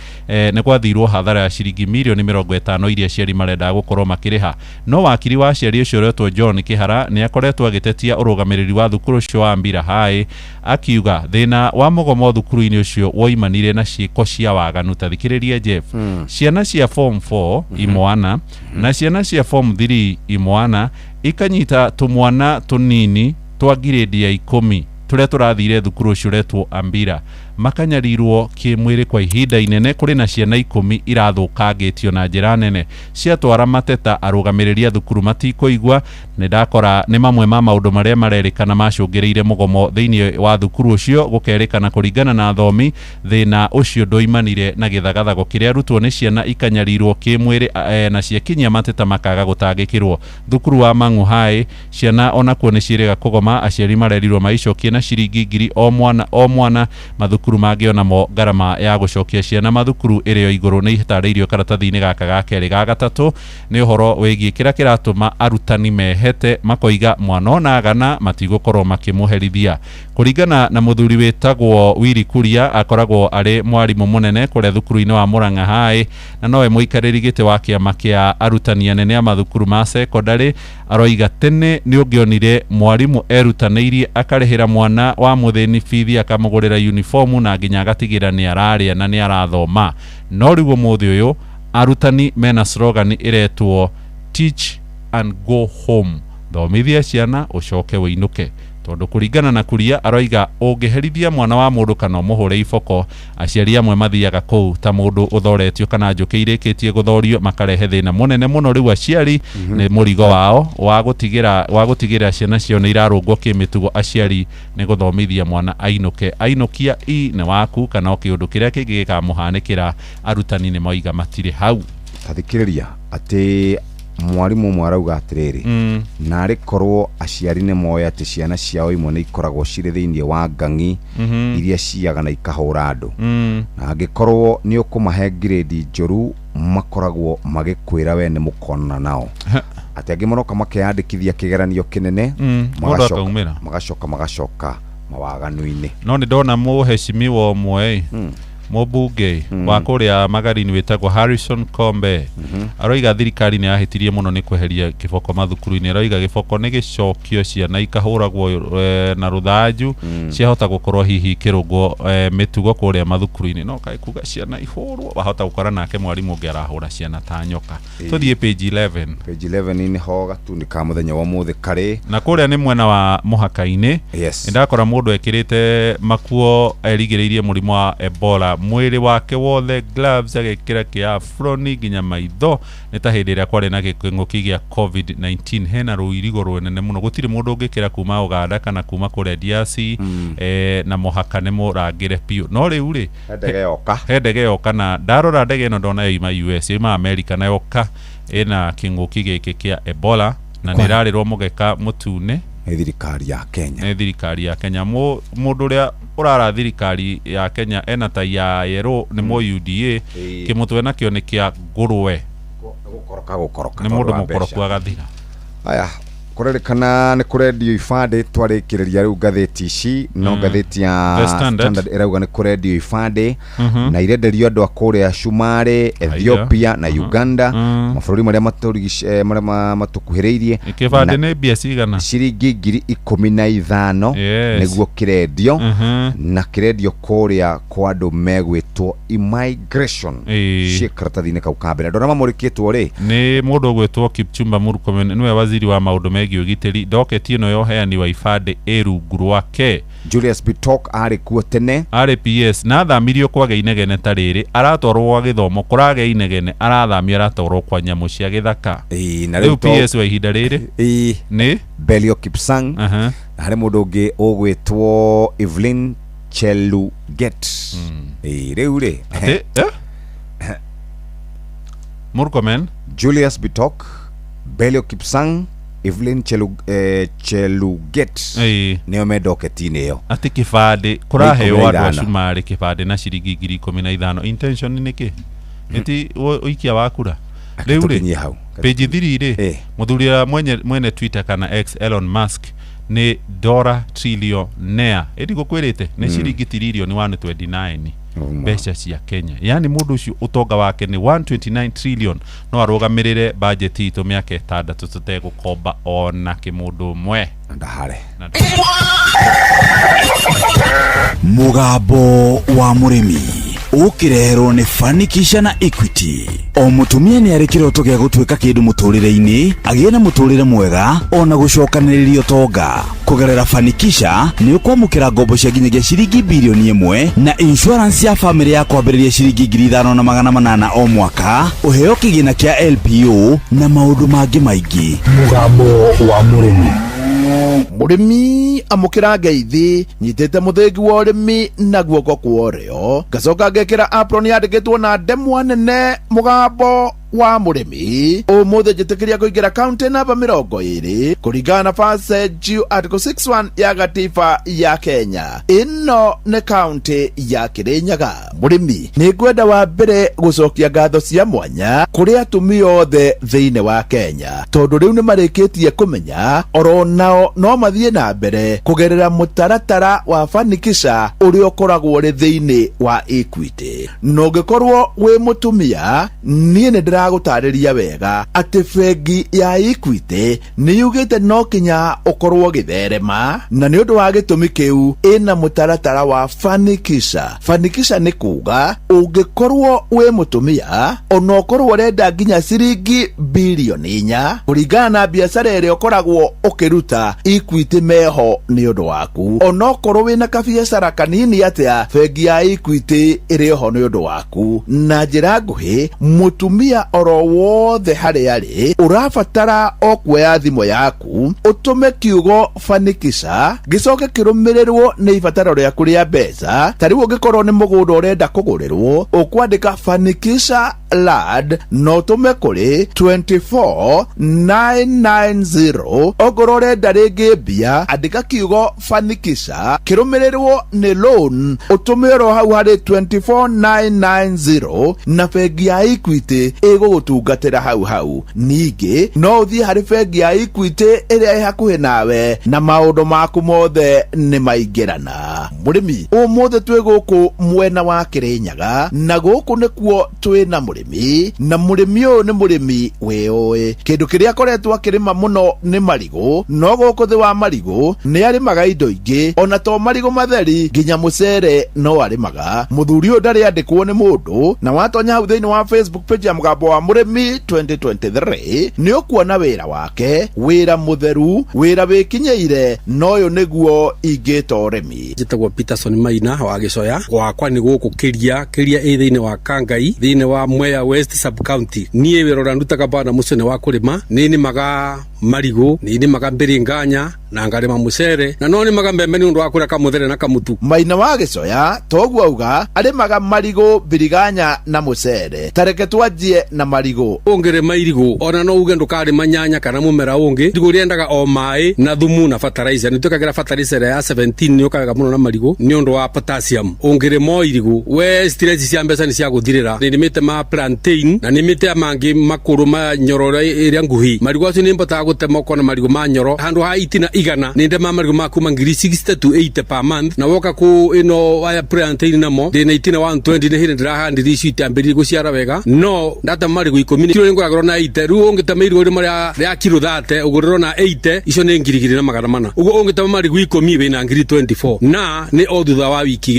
ni kwathirwo hathara ya ciringi milioni 50 iria ciari marenda gukorwo makiriha. No wakiri wa ciari ucio retwo John Kihara ni akoretwo agitetia urugamiriri wa thukuru ucio wa Ambira High, akiuga thina wa mugomo thukuru-ini ucio woimanire na ciiko cia waganu. Tathikiriria Jeff, ciana cia form 4 imwana na ciana cia form 3 imwana ikanyita tumwana tunini twa grade ya 10 turia turathire thukuru ucio retwo Ambira makanyarirwo kimwiri kwa ihinda inene. Kuri na ciana 10 irathukangitio na njira nene, ciatwara mateta arugamiriria thukuru matikoigwa. Ni ndakora ni mamwe ma maundu maria marerikana macungireire mugomo thiini wa thukuru ucio, gukerikana kuringana na athomi thina ucio ndoimanire na githagathago kiria arutwo ni ciana ikanyarirwo kimwiri na ciakinyia mateta makaga gutangikirwo. Thukuru wa Mang'u High ciana onakuo ni ciiriga kugoma, aciari marerirwo maicokie na ciringi 1,000 o mwana. Mathukuru magiona mo garama ya gucokia ciana mathukuru irio iguru ni itarĩirio karatathi-ini gaka ga keri ga gatatu. Ni uhoro wigie kira kiratuma arutani mehete makoiga mwana ona gana matigukorwo makimuherithia. Kuringana na muthuri witagwo Willy Kuria akoragwo ari mwarimu munene kuria thukuru-ini wa Murang'a High, na nowe muikariri giti wa kiama kia arutani anene a mathukuru ma secondary. Aroiga tene ni ungionire mwarimu erutaneirie akarihira mwana wa muthini bithi akamugurira uniform na nginya agatigira ni araria na ni arathoma. No riu umuthi uyu arutani mena slogan iretwo teach and go home, thomithia ciana ucoke wiinuke. tondu kuringana na Kuria aroiga ungiherithia mwana wa mundu kana muhure iboko aciari amwe mathiaga kuu ta mundu uthoretio kana njuki irikitie guthorio makarehe thina munene muno riu aciari ni murigo wao wa gutigira ciana cio ni irarungwo kimitugo aciari ni guthomithia mwana ainukia ni waku kana kiundu kiria kingi gikamuhanikira arutani ni moiga matire hau tathikiriria ati mwarimu mwarauga atiriri nari korwo aciari ne moya ati ciana ciao imwe ni ikoragwo ciri thiini wa ngangi iria ciaga na ikahura andu na angikorwo ni ukumahe grade njoru makoragwo magikwira we ni mukona nao ati angimonoka makeyandikithia kigeranio kinene magacoka mawaganu-ini no ni ndona muheshimiwa mwe mubunge wa kuria Magarini wetagwo Harrison Kombe aroiga thirikari ni yahitirie muno ni kweheria kiboko mathukuru-ini aroiga kiboko ni gicokio ciana ikahuragwo na ruthanju ciahota gukorwo hihi kirungwo mitugo kuria mathukuru-ini no kai kuga ciana ihurwo wahota gukora nake mwarimu ungi arahura ciana ta nyoka tuthie page 11 ni ho gatunika muthenya wa muthe kari na kuria ni mwena wa muhaka-ini ndakora mundu ekirite makuo erigiriirie murimo wa Ebola mwiri wake wothe gloves agekira kia froni ginya maitho nita hindi ria kwari na giking'uki gia COVID-19 hena ruirigo rwenene muno gutiri mundu ungikira kuma Uganda kana kuma kuria DRC na muhaka ni murangire piu no riu ri ndege yoka na ndarora ndege no ndona ima US ima America na yoka ena king'uki giki kia Ebola na nirarirwo mugeka mutune thirikari ya Kenya mundu ria urara thirikari ya Kenya ena ta ya yero ni mo UDA kimutwe nakio ni kia ngurwe gukoroka ni mundu mukoroku agathira aya kurerikana ni kuredio ifande twarikiriria riu ngatheti ici no ngatheti ya Standard irauga ni kuredio ifande na irenderio andu akuria Shumare Ethiopia na Uganda mabũrũri maria maria matukuhiriirie ikibande ni bia cigana ciringi 15,000 niguo kirendio na kirendio kuria kwa andu megwitwo immigration cikaratathini kau kambere ndona mamurikitwo ri ni mundu gwitwo Kipchumba Murkomen niwe waziri wa maundu megiĩ ũgitĩri ndoketi ĩno yo heani wa ibande rungu rwake Julius Bitok ari kuo tene RPS na thamirio kwage inegene tarĩrĩ aratwarwo gwa gĩthomo kũrage inegene arathamio aratwarwo kwa nyamũ cia gĩthaka na rĩu PS wa ihinda rĩrĩ ni Belio Kipsang na harĩ mũndũ ũngĩ ũgwĩtwo Evelyn Cheluget rĩu rĩ Murkomen Julius Bitok Belio Kipsang Evelyn Cheluget nio medoketi-inĩ ĩyo ati kibande kuraheo andu a Shumare kibande na ciringi 15,000 intention ni ki eti uikia wakura riu ri page 3 ri muthuria mwene Twitter kana X Elon Musk ni $1 trillionaire eti gukwirite ni ciringi trilioni 129 mbeca cia Kenya yani mundu ucio utonga wake ni 129 trillion no arugamirire budget itu miaka 6 tutegukomba ona kimundu mwe ndahare mugambo wa murimi ukirehero ni Fanikisha na Equity o mutumia ni ari kiroto gia gutwika kindu muturire-ini agie na muturire mwega ona gucokaniririo tonga kugerera Fanikisha ni ukwamukira ngombo cia nginyagia ciringi bilioni 1 na insurance ya family ya kwambiriria ciringi 5,800 o mwaka uheo kigina kia LPO na maundu mangi maingi mugambo wa murimi murimi amukira ngeithi nyitete muthengi wa urimi na guoko kworio gacoka ngekira apron yandikitwo na ndemwa nene mugambo wa murimi umuthe njitikiria kuingira kaunti namba 20 kuringana na passage article 61 ya gatiba ya Kenya ino ne kaunti ya Kirinyaga murimi ni ngwenda wa mbere gucokia ngatho cia mwanya kuri atumi othe thiine wa Kenya tondu riu ni marikitie kumenya oro nao no mathie na mbere kugerera mutaratara wa Fanikisha uria ukoragwo ri thiine wa Equity no ngikorwo wi mutumia nie ni ndĩragũtarĩria wega atĩ bengi ya Equity nĩyugĩte no kinya ũkorwo gĩtherema, na nĩ ũndũ wa gĩtũmi kĩu ĩna mũtaratara wa Fanikisha. Fanikisha nĩ kuga ũngĩkorwo wĩ mũtumia ona ũkorwo ũrenda nginya ciringi bilioni 4 kũringana na biacara ĩrĩa ũkoragwo ũkĩruta, Equity meho nĩ ũndũ waku. Ona ũkorwo wĩna kabiacara kanini atĩa, bengi ya Equity ĩrĩ ho nĩ ũndũ waku. Na njĩra nguhĩ, mũtumia oro wothe harĩa arĩ ũrabatara o kuoya thimũ yaku ũtũme kiugo Fanikisha gĩcoke kĩrũmĩrĩrwo nĩ ibataro rĩaku rĩa mbeca. Ta rĩu ũngĩkorwo nĩ mũgũnda ũrenda kũgũrĩrwo, ũkwandĩka Fanikisha Lad na ũtũme kũrĩ 24990. Ongorwo ũrenda rĩngĩ mbia, andĩka kiugo Fanikisha kĩrũmĩrĩrwo nĩ loan, ũtũme oro hau harĩ 24990 na bengi ya Equity ĩgũgũtungatĩra hau. Ningĩ no ũthiĩ harĩ bengi ya Equity ĩrĩa ĩ hakuhĩ nawe na maũndũ maku mothe nĩ maingĩrana. Mũrĩmi, ũmũthĩ twĩ gũkũ mwena wa Kĩrĩnyaga, na gũkũ nĩkuo twĩ na mũrĩmi, na mũrĩmi ũyũ nĩ mũrĩmi wĩũĩ. Kĩndũ kĩrĩa akoretwo akĩrĩma mũno nĩ marigũ, no gũkũ thĩ wa marigũ nĩ arĩmaga indo ingĩ, ona to marigũ matheri, nginya mũcere no arĩmaga. Mũthuri ũyũ ndarĩ andĩkwo nĩ mũndũ, na watonya hau thĩinĩ wa Facebook page ya Mũgambo wa Mũrĩmi 2023 nĩ ũkuona wĩra wake, wĩra mũtheru, wĩra wĩkinyĩire, no ũyũ nĩguo ingĩta ũrĩmi. Njĩtagwo Peterson Maina wa Gĩcoya, gwakwa nĩ gũkũ Kĩria ĩ thĩinĩ wa Kangai, thĩinĩ wa Mwea West Sub County. Niĩ wĩra ũrĩa ndutaga bana mũcio nĩ wa kũrĩma, nĩ nĩmaga marigũ, nĩ nĩmaga mbiringanya na ngarĩma mũcere, na no nĩmaga mbembe nĩ ũndũ wa kũrĩa kamũthere na kamutu. Maina wa Gĩcoya toguo auga arĩmaga marigũ, mbiriganya na mũcere. Tareke twanjie na marigũ. Ũngĩrĩma irigũ ona no uge ndũkarĩma nyanya kana mũmera ũngĩ. Irigũ rĩendaga o maĩ na thumu na fertilizer. Nĩtwĩkagĩra fertilizer ya 17 nĩ ũkaga mũno na marigũ nĩ ũndũ wa potassium. Ũngĩrĩma irigũ, we stress cia mbeca nĩ cia gũthirĩra. Nĩrĩmĩte ma plantain na nĩmĩte mangĩ makũrũ ma nyoro ĩrĩa nguhi. Marigũ acio nĩ mbotaga gũtema ũkona marigũ ma nyoro handũ ha itina igana nĩ ndema marigũ maku mangiri 60 to 80 per month. Na woka ku ino wa plantain namo ndĩna itina 120 nĩ hĩndĩ ndĩrahandire icio itambĩrĩrie gũciara wega, no ndata marigũ 10 kilo ngoragwo na 80. Rĩu ũngĩtema irigũ rĩmwe rĩa kilo 30 ũgũrĩrwo na 80, icio nĩ ngiri 2,400. Ũguo ũngĩtema marigũ 10 wĩna ngiri 24, na nĩ o thutha wa wiki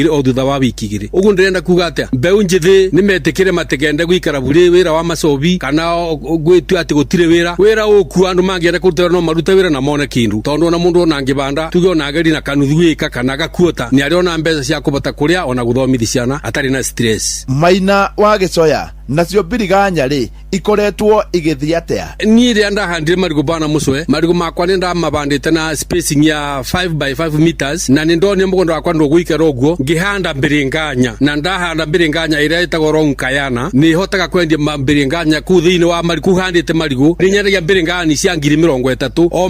igĩrĩ. Ũguo ndĩrenda kuga atĩa, mbeũ njĩthĩ nĩ metĩkĩre mategende gũikara burĩ wĩra wa macobi kana gwĩtua atĩ gũtirĩ wĩra ũkuo. Andũ mangĩenda kũruta no marute wĩra na mone kĩndũ, tondũ ona mũndũ ona ngĩbanda tuge ona ageri na kanuthu ĩka kana gakuota nĩ arĩ ona mbeca cia kũbota kũrĩa ona gũthomithia ciana atarĩ na stress. Maina wa Gĩcoya, nacio mbiriganya rĩ ikoretwo igĩthiĩ atĩa? Niĩ rĩrĩa ndahandire marigũ bana mũcwe, marigũ makwa nĩ ndamabandĩte na spacing ya 5 by 5 meters, na nĩ ndonire mũgũnda wakwa ndũgũikara ũguo, ngĩhanda mbiringanya, na ndahanda mbiringanya ĩrĩa ĩtagwo ronkayana. Nĩ hotaga kwendia mbiringanya kuu thĩinĩ wa marigũ handĩte marigũ. Nĩ nyendagia mbiringanya cia ngiri 30 o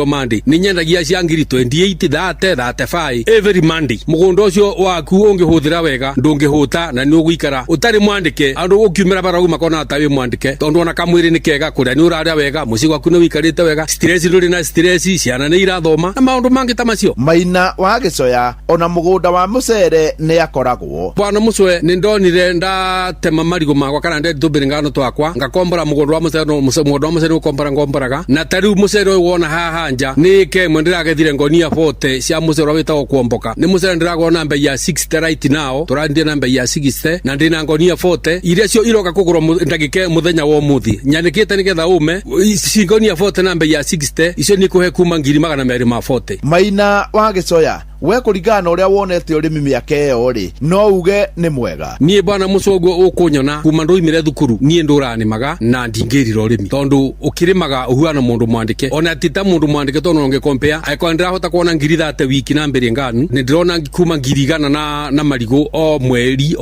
mande. Nĩ nyendagia cia ngiri 28, 30, 35 every Monday. Mũgũnda ũcio waku ũngĩhũthĩra wega ndũngĩhũta na nĩ ũgũikara ũtarĩ mwandĩke. Andũ ũkiumĩra barauma kona atawe mwandĩke, tondũ ona kamwĩrĩ nĩ kega, kũrĩa nĩ ũrarĩa wega, mũciĩ gwaku nĩ ũikarĩte wega, stress ndũrĩ na stress, ciana nĩ irathoma na maũndũ mangĩ ta macio. Maina wa Gĩcoya, ona mũgũnda wa mũcere nĩ akoragwo. Bwana mũcwe nĩ ndonire ndatema marigũ makwa kana ndendi tũmbĩringano twakwa, ngakombora mũgũnda wa mũcere, mũgũnda wa mũcere ngomboraga, na ta rĩu mũcere ũyũ wona haha nja nĩ kemwe ndĩragethire ngonia 40 cia mũcere wĩtagwo kuomboka. Nĩ mũcere ndĩragwo na mbei ya 60 right now, tũrandie na mbei ya 60 na ndĩna ngonia 40 iria cio iroka kũgũrwo ndagĩka mũthenya wa ũmũthĩ. Nyandĩkĩte nĩgetha ume cingonia 40 na mbei ya 60, icio nĩ kũhe kuma 240. Maina wa Gĩcoya, we kũringana na ũrĩa wonete ũrĩmi mĩaka ĩyo rĩ, no uge nĩ mwega? Niĩ bwana mũcũngũ ũkũnyona kuma ndoimire thukuru, niĩ ndũranĩmaga na ndingĩrira ũrĩmi, tondũ ũkĩrĩmaga ũhuana mũndũ mwandĩke. Ona ti ta mũndũ mwandĩke tondũ ũngĩkompea aĩkwa ndĩrahota kuona ngiri 30 wiki na mbiringano, nĩ ndĩrona kuma ngiri 100 na marigũ o mweri.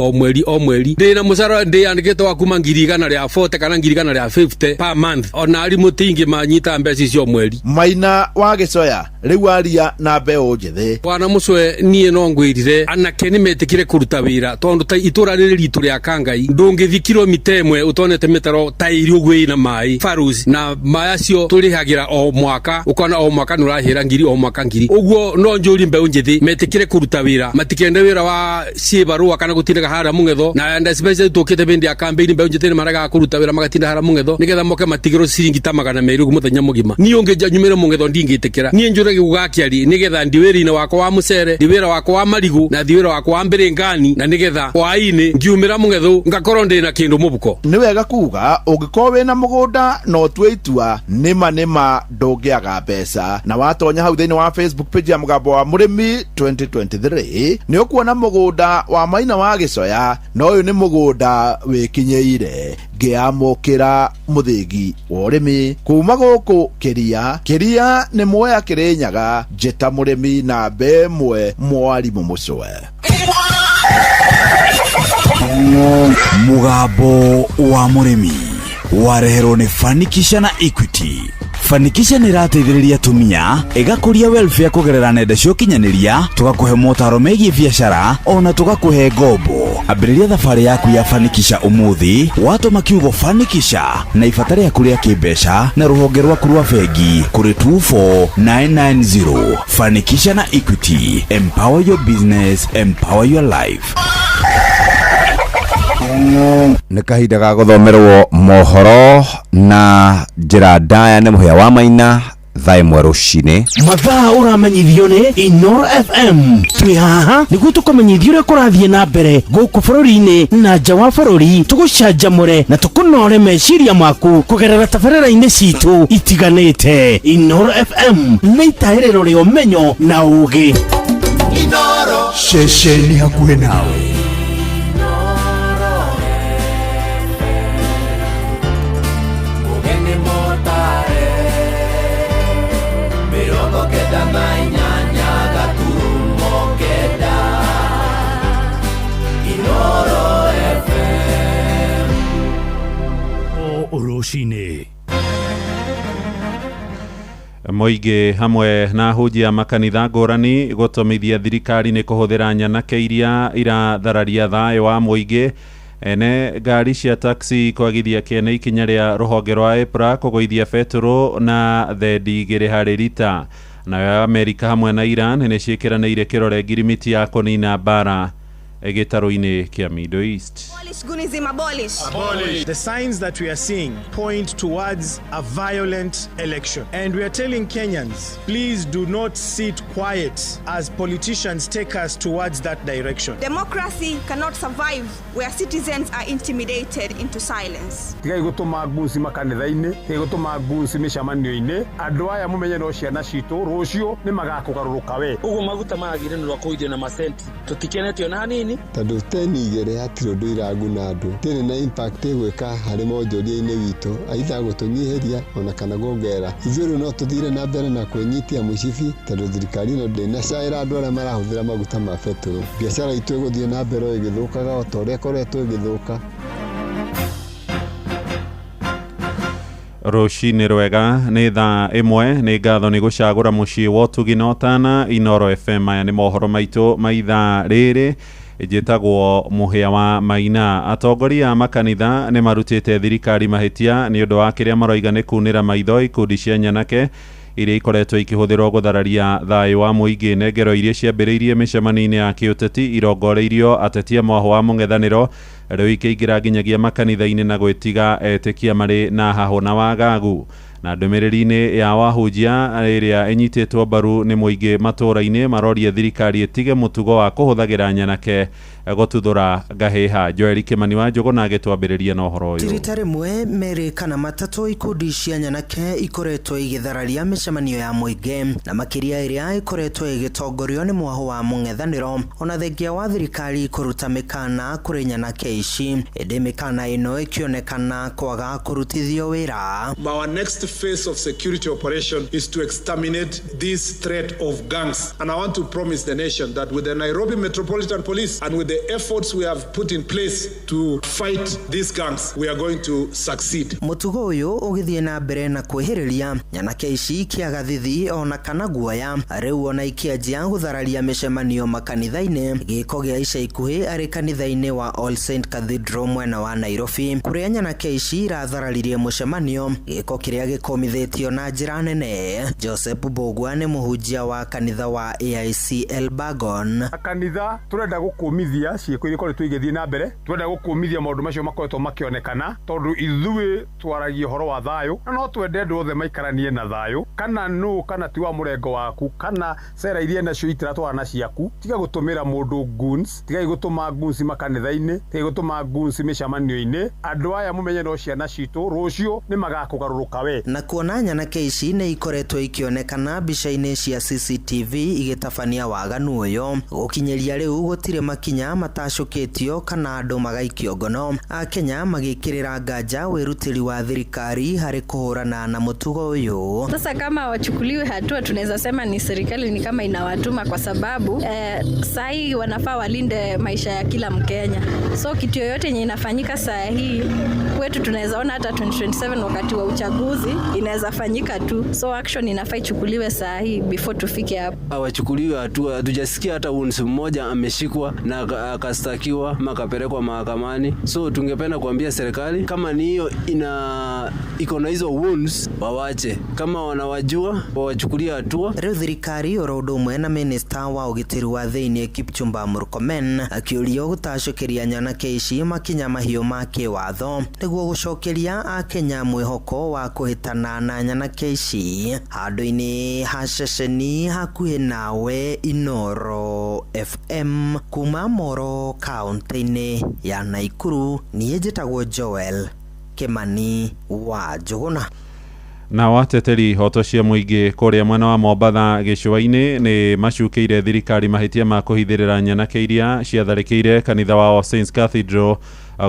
Ndĩna mũcara ndĩandĩkĩte wa kuma ngiri 140 kana ngiri 150 per month, ona arimũ tingĩ manyita mbeca icio mweri. Maina wa Gĩcoya, rĩu aria na mbeũ njĩthĩ. mwana mucwe nie no ngwirire anake ni metikire kuruta wira tondu ta itura riri ritu ria Kangai ndungithi kilomita 1 utonete metero tairi ugwe na mai farus na mayacio turihagira o mwaka ukona o mwaka nurahira ngiri o mwaka ngiri uguo no njuri mbe unjithi metikire kuruta wira matikende wira wa cibarua kana gutindaga hara mungetho na ndasibeje tukite bindi ya campaign mbe unjithi maraga kuruta wira magatinda hara mungetho nigetha moke matigiro ciringi ta 200 muthenya mugima ni unge nyumire mungetho ndingitikira ni njurage gugakiari nigetha ndiwiri na wako wa mucere ndiwira wako wa marigu na ndiwira wako wa mbirengani na nigetha hwaini ngiumira mungetho ngakorwo ndina kindu mubuko ni wega kuga ungikorwo wina mugunda no tweitua nima ndungiaga mbeca na watonya hau thiini wa Facebook page ya Mugambo wa Murimi 2023 ni ukuona mugunda wa Maina wa Gicoya no uyu ni mugunda wikinyeire ngiamukira muthingi wa urimi kuma guku kiria ni moya Kirinyaga njeta murimi na bemwe mwarimu mucwe Mugambo wa Murimi wareherwo ni Fanikisha na Equity. Fanikisha ni rateithĩrĩria tumia igakuria welfare kugerera nenda cia ũkinyanĩria tugakuhe motaro megiĩ biacara ona tugakuhe ngombo. Ambĩrĩria thabarĩ yaku ya Fanikisha ũmũthĩ watũma kiugo Fanikisha na ibata rĩaku rĩa kĩmbeca na rũhonge rwaku rwa bengi kũrĩ 24990. Fanikisha na Equity, empower your business, empower your life. Nĩ kahinda ga gũthomerwo mohoro na njĩra ndaya nĩ mũhĩa wa Maina thaa ĩmwe rũcinĩ. Mathaa ũramenyithio nĩ Inoro FM. Twĩ haha nĩguo tũkamenyithio ũrĩa kũrathiĩ na mbere gũkũ bũrũri-inĩ na nja wa bũrũri, tũgũcanjamũre na tũkũnore meciria maku kũgerera tabarĩra-inĩ citũ itiganĩte. Inoro FM nĩ itaĩrĩro rĩa ũmenyo na ũũgĩ. Inoro ceceni hakuhĩ nawe. Moige hamwe na hujia makanitha ngũrani gũtomithia thirikari nĩ kũhũthĩra nyanake iria irathararia thayũ wa mũingĩ ene ngari cia taxi kwagithia kĩene ikinya rĩa rũhonge rwa EPRA kũgũithia betũrũ na thendi 2 harĩ rita. Nayo Amerika hamwe na Iran nĩ ciĩkĩranĩire kĩrore ngirimiti ya kũnina mbara gĩtarũ-inĩ kĩa Middle East. Abolish. The signs that we are seeing point towards a violent election. And we are telling Kenyans, please do not sit quiet as politicians take us towards that direction. Democracy cannot survive where citizens are intimidated into silence. Tigai gutuma nguci makanitha-inĩ, tigai gutuma nguci mĩcemanio-inĩ, andũ aya mũmenye no ciana citũ rũciũ nĩ magakũgarũrũka we. Ũguo maguta magire nĩ rwakũithio na masenti. Tũtikenetio na hanini. Tondũ teni igere hatirĩ ũndũ iraguna andũ. Tene na impact gwĩka harĩ monjoria-inĩ witũ, aitha gũtũnyiheria ona kana kuongerera. Ithuĩ no tũthire na mbere na kwĩnyitia mũcibi tondũ thirikari ĩno ndĩnacaĩra andũ arĩa marahũthĩra maguta ma betũrũ. Biacara itũ ĩgũthiĩ na mbere ĩgĩthũkaga o ta ũrĩa ĩkoretwo ĩgĩthũka. Rũcinĩ rwega nĩ thaa 1 nĩ ngatho nĩ gũcagũra mũciĩ wa ũtugi na ũtana Inoro FM. Aya nĩ mohoro maitũ ma ithaa rĩrĩ njĩtagwo mũhĩa wa Maina. Atongoria a makanitha nĩ marutĩte thirikari mahĩtia nĩ ũndũ wa kĩrĩa maroiga nĩ kunĩra maitho ikundi cia nyanake iria ikoretwo ikĩhũthĩrwo gũthararia thayũ wa mũingĩ. Nengero iria ciambĩrĩirie mĩcemanio-inĩ ya kĩũteti irongoreirio ateti a mohoro wa mũng'ethanĩro rĩu ikĩingĩra nginyagia makanitha-inĩ na gwĩtiga etĩkia marĩ na hahũ na wagagu. Na ndũmĩrĩri-inĩ ya wahunjia ĩrĩa ĩnyitĩtwo mbaru nĩ mũingĩ matũũra-inĩ maroria thirikari ĩtige mũtugo wa kũhũthagĩra nyanake gũtuthũra ngahĩha. Joel Kĩmani wa Njogo na agĩtwambĩrĩria na ũhoro ũyũ. Tirita rĩmwe merĩ kana matatũ ikundi cia nyanake ikoretwo igĩthararia mĩcemanio ya mũingĩ na makĩria ĩrĩa ikoretwo ĩgĩtongorio nĩ mwaho wa mũng'ethanĩro ona thengia wa thirikari kũruta mĩkana kũrĩ nyanake ici. Ĩndĩ mĩkana ĩno ĩkĩonekana kwaga kũrutithio wĩra. Our next phase of security operation is to exterminate this threat of gangs, and I want to promise the nation that with the Nairobi Metropolitan Police and with the the efforts we have put in place to fight these gangs, we are going to succeed. Mutugo uyu ugithie na mbere na kwihiriria nyanake ici kiagathithi ona kana guoya riu ona ikianjia guthararia micemanio makanitha-ini giko gia ica ikuhi ari kanitha-ini wa All Saint Cathedral mwena wa Nairobi kuria nyanake ici irathararie mucemanio giko kiria gikomithitio na njira nene. Joseph Bogwa ni muhunjia wa kanitha wa AIC Elbagon. Kanitha turenda gukumithia ciiko iri kore twigithie na mbere, turenda gukumithia maundu macio makoretwo makionekana tondu ithui twaragia horo wa thayo na no twende andu othe maikaranie na thayo kana no kana ti wa murengo waku kana sera iria nacio itiratwarana ciaku tiga gutumira mundu goons, tiga gutuma goons makanitha-ini, tiga gutuma goons micemanio-ini. Andu aya mumenye no ciana citu rucio ni magakugaruruka we. Na kuona nyanake ici ni ikoretwo ikionekana mbica-ini cia CCTV igitabania waganu uyu gukinyeria riu gutire makinya matacukitio kana andu magaikio ngono. Akenya magikirira nganja wirutiri wa thirikari hari kuhurana na mutugo uyu. Sasa kama wachukuliwe hatua tunaweza sema ni serikali ni kama inawatuma kwa sababu saa hii wanafaa walinde maisha ya kila Mkenya. So kitu yoyote yenye inafanyika saa hii kwetu tunaweza ona hata 2027 wakati wa uchaguzi inaweza fanyika tu. So action inafaa ichukuliwe saa hii before tufike hapo. Wachukuliwe hatua. Hatujasikia hata unsi mmoja ameshikwa na akastakiwa ama akapelekwa mahakamani. So tungependa kuambia serikali kama ni hiyo iko na hizo wounds wawache, kama wanawajua wawachukulie hatua. Riu thirikari orodo mwena minister wa ugitiri wa thiini Kipchumba Murkomen akiurio gutacukiria nyanake ici makinya mahio make watho niguo gucokeria akenya mwihoko wa kuhitana na nyanake ici handu-ini ha ceceni hakuhi nawe Inoro FM kuma Moro kaunti-ini ya Naikuru. Niĩ njĩtagwo Joel Kimani wa Njuguna. Na wateteri hoto cia muingi kuria mwena wa Mombatha gicua-ini ni macukiire thirikari mahitia ma kuhithirira nyanake iria ciatharikire kanitha wa All Saints Cathedral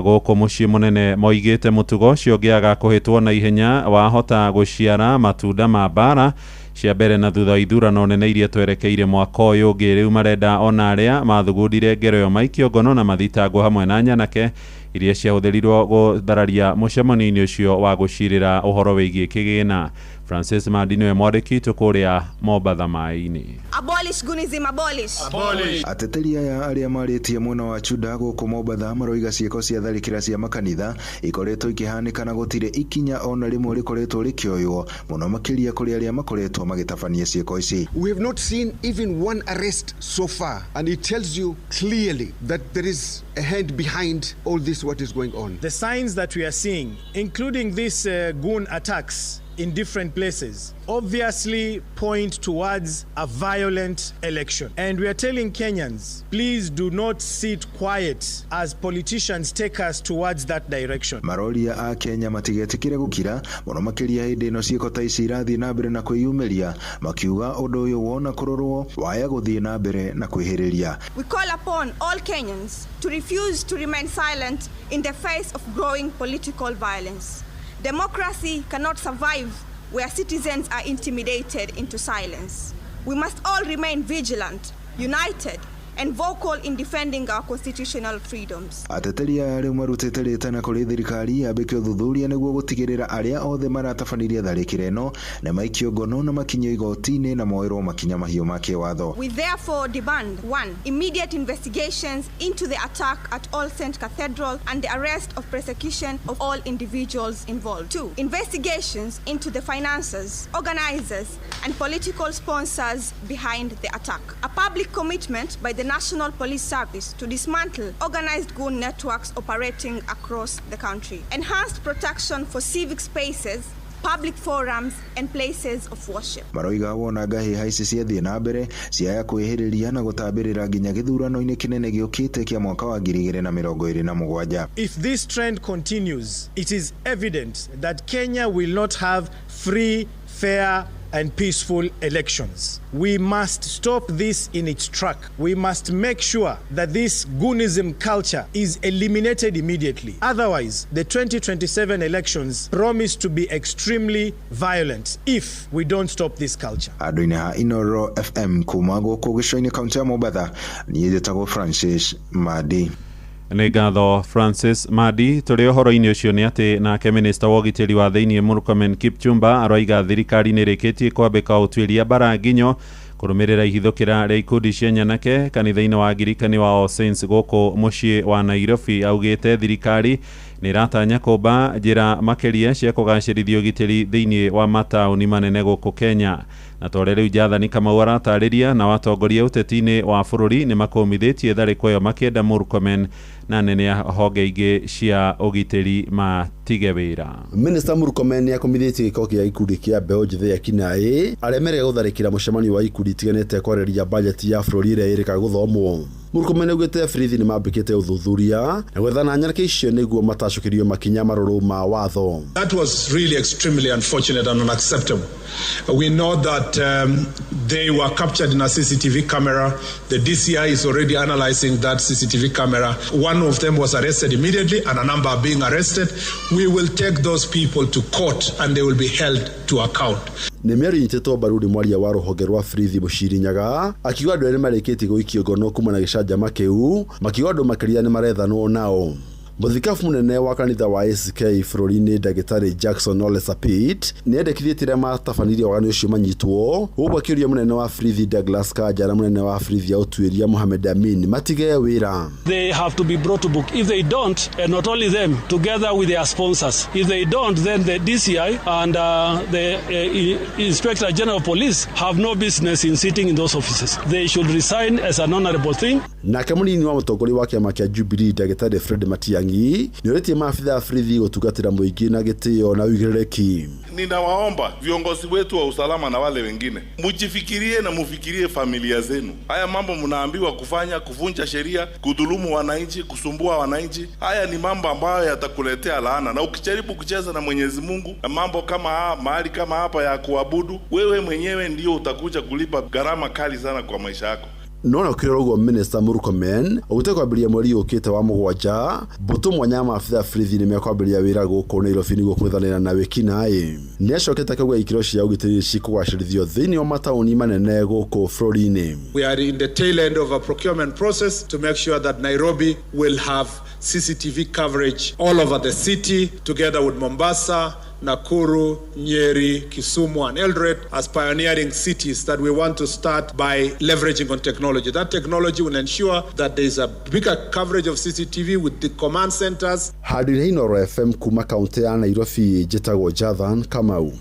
guku mucii munene. Moigite mutugo ucio ngiaga kuhitwo na ihenya wahota guciara matunda ma bara cia mbere na thutha ithurano nene iria twerekeire mwaka uyu ungi. Riu marenda ona aria mathugundire ngero yo maikio ngono na mathitangwo hamwe na nyanake iria ciahuthirirwo guthararia mucemanio-ini ucio wa gucirira uhoro wigie kigina. Francis Mandino emwandiki tukuria Mombatha mai-ini. Abolish Gunism, abolish. Abolish. Ateteri aya aria maritie mwena wa Chuda guku Mombatha maroiga ciiko cia tharikira cia makanitha ikoretwo ikihanikana gutire ikinya ona rimwe rikoretwo rikioywo muno makiria kuri aria makoretwo magitabania ciiko ici. We have not seen even one arrest so far, and it tells you clearly that there is a hand behind all this what is going on. The signs that we are seeing, including these goon attacks in different places, obviously point towards a violent election. And we are telling Kenyans, please do not sit quiet as politicians take us towards that direction. Maroria a Kenya matigetikire gukira muno makiria hindi ino ciiko ta ici irathii na mbere na kwiyumiria makiuga undu uyu wona kurorwo waya guthii na mbere na kwihiriria. We call upon all Kenyans to refuse to remain silent in the face of growing political violence. Democracy cannot survive where citizens are intimidated into silence. We must all remain vigilant, united, and vocal in defending our constitutional freedoms. Ateteri ariu marutite ritana kuri thirikari yambike uthuthuria niguo gutigirira aria othe maratabaniria tharikira ino na maikio ngono na makinyo igoti-ini na moerwo makinya mahio make watho. We therefore demand 1. Immediate investigations into the attack at All Saint Cathedral and the arrest of prosecution of all individuals involved. 2. Investigations into the financiers, organizers, and political sponsors behind the attack. A public commitment by the National Police Service to dismantle organized goon networks operating across the country. Enhanced protection for civic spaces, public forums, and places of worship. Maroiga wona ngahi haici ciathie na mbere ciaya kwihiriria na gutambirira nginya githurano-ini kinene giukite kia mwaka wa 2027. If this trend continues, it is evident that Kenya will not have free, fair and peaceful elections. We must stop this in its track. We must make sure that this goonism culture is eliminated immediately. Otherwise, the 2027 elections promise to be extremely violent if we don't stop this culture. Aduina Inoro FM kumago kogishoini kaunti ya Mombasa ni yetago Francis Madi. Nĩ ngatho Francis Madi. Tũrĩ ũhoro-inĩ ũcio nĩ atĩ nake minista wa ũgitĩri wa thĩinĩ Murkomen Kipchumba aroiga thirikari nĩ ĩrĩkĩtie kwambĩka ũtuĩria bara nginyo kũrũmĩrĩra ihithũkĩra rĩa ikundi cia nyanake kanitha-inĩ wa Ngirikani wa All Saints gũkũ mũciĩ wa Nairobi. Augĩte thirikari nĩ ĩratanya kũmba njĩra makĩria cia kũgacĩrithia ũgitĩri thĩinĩ wa mataũni manene gũkũ Kenya. Na tondũ rĩu Jathani Kamau aratarĩria na watongoria ũteti-inĩ wa bũrũri nĩ makũmithĩtie tharĩko ĩyo makĩenda Murkomen na nene ya honge ingĩ cia ũgitĩri matige wĩra. Minister Murkomen nĩ akomithĩtie gĩko kĩa ikundi kĩa mbeũ njĩthĩ ya Kinai aremerera gũtharĩkĩra mũcemanio wa ikundi itiganĩte kwarĩrĩria bajeti ya bũrũri ĩrĩa ĩrĩka gũthomwo. Murkomen augĩte borithi nĩ mambĩkĩte ũthuthuria na gwethana nyanake icio nĩguo matacũkĩrio makinya marũrũ ma watho. That was really extremely unfortunate and unacceptable. We know that they were captured in a CCTV camera. The DCI is already analyzing that CCTV camera. One of them was arrested immediately and a number are being arrested. We will take those people to court and they will be held to account. Nĩ mĩario nyitĩtwo mbaru nĩ mwaria wa rũhonge rwa borithi Mũciri Nyaga akiuga andũ erĩ marĩkĩtie gũikio ngono kuma na gĩcanjama kĩu makiuga andũ makĩria nĩ marethanwo nao. Mũthikabu mũnene wa kanitha wa ACK bũrũri-inĩ Ndagĩtarĩ Jackson Ole Sapit nĩ endekithĩtie arĩa matabanirie waganu ũcio manyitwo ũguo akĩũria mũnene wa borithi Douglas Kanja na mũnene wa borithi ya ũtuĩria Mohamed Amin matige wĩra. They have to be brought to book. If they don't, and not only them, together with their sponsors, if they don't, then the DCI and the Inspector General of Police have no business in sitting in those offices. They should resign as an honorable thing. Nake mũnini wa mũtongoria wa kĩama kĩa Jubilee Ndagĩtarĩ Fred Matiang'i nĩ ũrĩtie maafitha a borithi gũtungatĩra mũingĩ na gĩtĩo na ũigĩrĩrĩki. Ninawaomba viongozi wetu wa usalama na wale wengine mujifikirie na mufikirie familia zenu. Haya mambo mnaambiwa kufanya, kuvunja sheria, kudhulumu wananchi, kusumbua wananchi, haya ni mambo ambayo yatakuletea laana, na ukijaribu kucheza na Mwenyezi Mungu na mambo kama mahali kama hapa ya kuabudu, wewe mwenyewe ndio utakuja kulipa gharama kali sana kwa maisha yako. Nona ukirora uguo Minister Murkomen ugutekwambiria mweri ukite wa mugwanja mbutu mwanya maafitha borithi nĩ mekwambiria wĩra gũkũ Nairobi nĩguo kwethanĩra na wĩkinaĩ. Nĩ acokete akauga ikiro cia ũgitĩri cikũgacĩrithio thĩinĩ wa mataũni manene gũkũ bũrũri-inĩ. We are in the tail end of a procurement process to make sure that Nairobi will have CCTV coverage all over the city together with Mombasa, Nakuru, Nyeri, Kisumu and Eldoret as pioneering cities that we want to start by leveraging on technology. That technology will ensure that there is a bigger coverage of CCTV with the command centers. Hadiri Inoro FM kuma kaunti ya Nairobi njĩtagwo Jathan Kamau.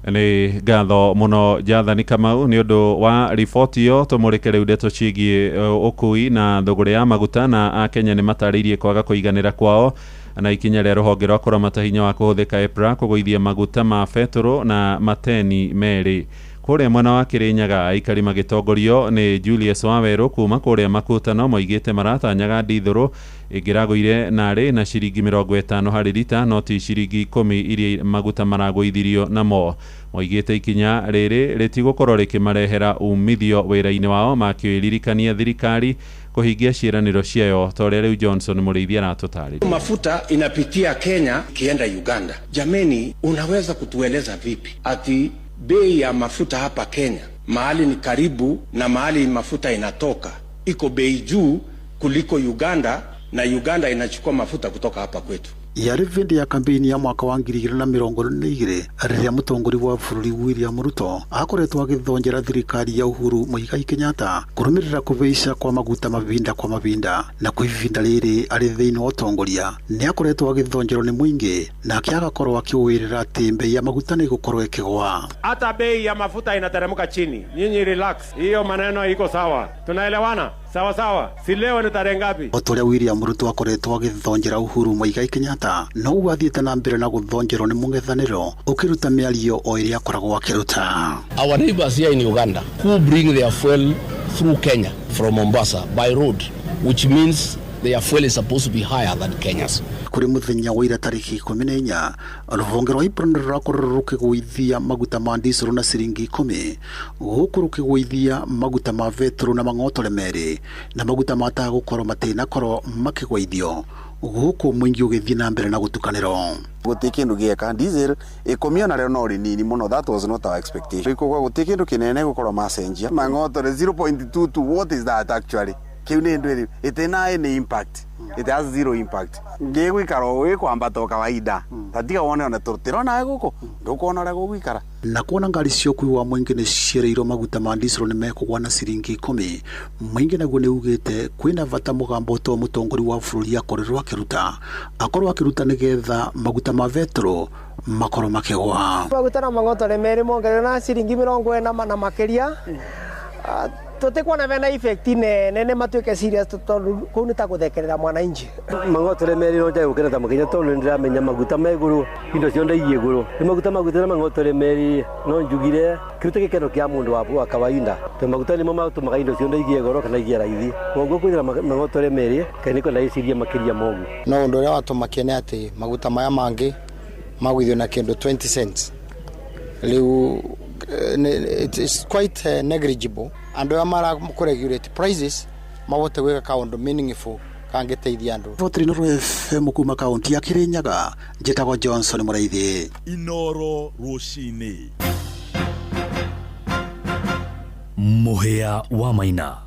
Nĩ ngatho mũno Jathani Kamau nĩ ũndũ wa riboti ĩyo. Tũmũrĩke rĩu ndeto ciĩgiĩ ũkui na thogora ya maguta na Akenya nĩ matarĩirie kwaga kũiganĩra kwao na ikinya rĩa rũhonge rwa kũramata hinya wa kũhũthĩka EPRA kũgũithia maguta ma betũrũ na mateni merĩ. Kũrĩa mwena wa Kĩrĩnyaga aikari magĩtongorio nĩ Julius Wawerũ kuma kũrĩa Makutano moigĩte maratanyaga ndithũrũ ĩngĩragũire narĩ na ciringi 50 harĩ lita no ti ciringi 10 iria maguta maragũithirio namo. Moigĩte ikinya rĩrĩ rĩtigũkorwo rĩkĩmarehera umithio wĩra-inĩ wao makĩririkania thirikari kuhingia ciĩranĩro ciayo tore rĩu Johnson Mũrĩithi aratũtarĩria. Mafuta inapitia Kenya kienda Uganda. Jameni, unaweza kutueleza vipi ati bei ya mafuta hapa Kenya mahali ni karibu na mahali mafuta inatoka iko bei juu kuliko Uganda na Uganda inachukua mafuta kutoka hapa kwetu? Yarĩ vindi ya kampeni ya mwaka wa 2022 rĩrĩa mũtongori wa bũrũri William Ruto akoretwo agĩthonjera thirikari ya Uhuru Muigai Kenyatta kũrũmĩrĩra kũveica kwa maguta mavinda kwa mavinda na kwa ivinda rĩrĩ arĩ thĩinĩ wa ũtongoria. Nĩ akoretwo agĩthonjerwo nĩ mũingĩ na akĩagakorwo akĩũĩrĩra atĩ bei ya maguta nĩ ĩgũkorwo ĩkĩgũa. Hata bei ya mafuta inateremka chini. Nyinyi relax. Hiyo maneno iko sawa. Tunaelewana? Sawa sawa. Si leo ni tarehe ngapi? Otoria William Ruto akoretwo agĩthonjera Uhuru Muigai Kenyatta no wathiĩte na mbere na gũthonjerwo nĩ mũng'ethanĩro ũkĩruta mĩario o ĩrĩa akoragwo akĩruta. Our neighbors here in Uganda who bring their fuel through Kenya from Mombasa by road, which means their fuel is supposed to be higher than Kenya's. Kuri muthenya wa ira tariki 14 ruvonge rwa IPRA nirakorwo rukiguithia maguta ma diesel na ciringi 10 guku rukiguithia maguta ma vetro na mang'otore meri na maguta mata gukorwo matina korwo makigwaithio guku mwingi ugithii na mbere na gutukaniro gutikindu gieka diesel ikomio na reo no rinini muno. That was not our expectation. Iko gutikindu kinene gukorwo macenjia mang'otore 0.22. What is that actually? Kiune ndwiri itena any impact. It has zero impact. Ngegwikara we kwambata kawaida tatiga wone ona turutira na guko ndukona ra gugwikara na kuona ngari cio kuiwa mwingi ni cireiro maguta ma diesel ni mekugwa na ciringi 10 mwingi naguo ni ugite kwina vata mugambo to mutongori wa bururi akorerwa akiruta nigetha maguta ma vetro makoro makigwa maguta na mang'otore meri mongerera na ciringi 40 na makeria tutikwa na vena effect nene matuike serious tondu ku ni ta guthekerera mwananchi mang'otore meri no nja gukena ta mukinya tondu ndiramenya maguta meguru indo ciondo iguru ni maguta na mang'otore meri no njugire kirute gikeno kia mundu wa kawaida to maguta ni mo tumaga indo ciondo iguru kana igia raithi koguo kwithira mang'otore meri kaini ko ndaiciria makiria mogu no undu ria watumakene ati maguta maya mangi magwithio na kendo 20 cents liu it is quite negligible and amara kuregulate prices mawote weka kaundu meaningful kangeteithia andu Votrino FM kuma kaunti ya Kirinyaga njitagwo Johnson Muraithi Inoro Rushini Muhia wa Maina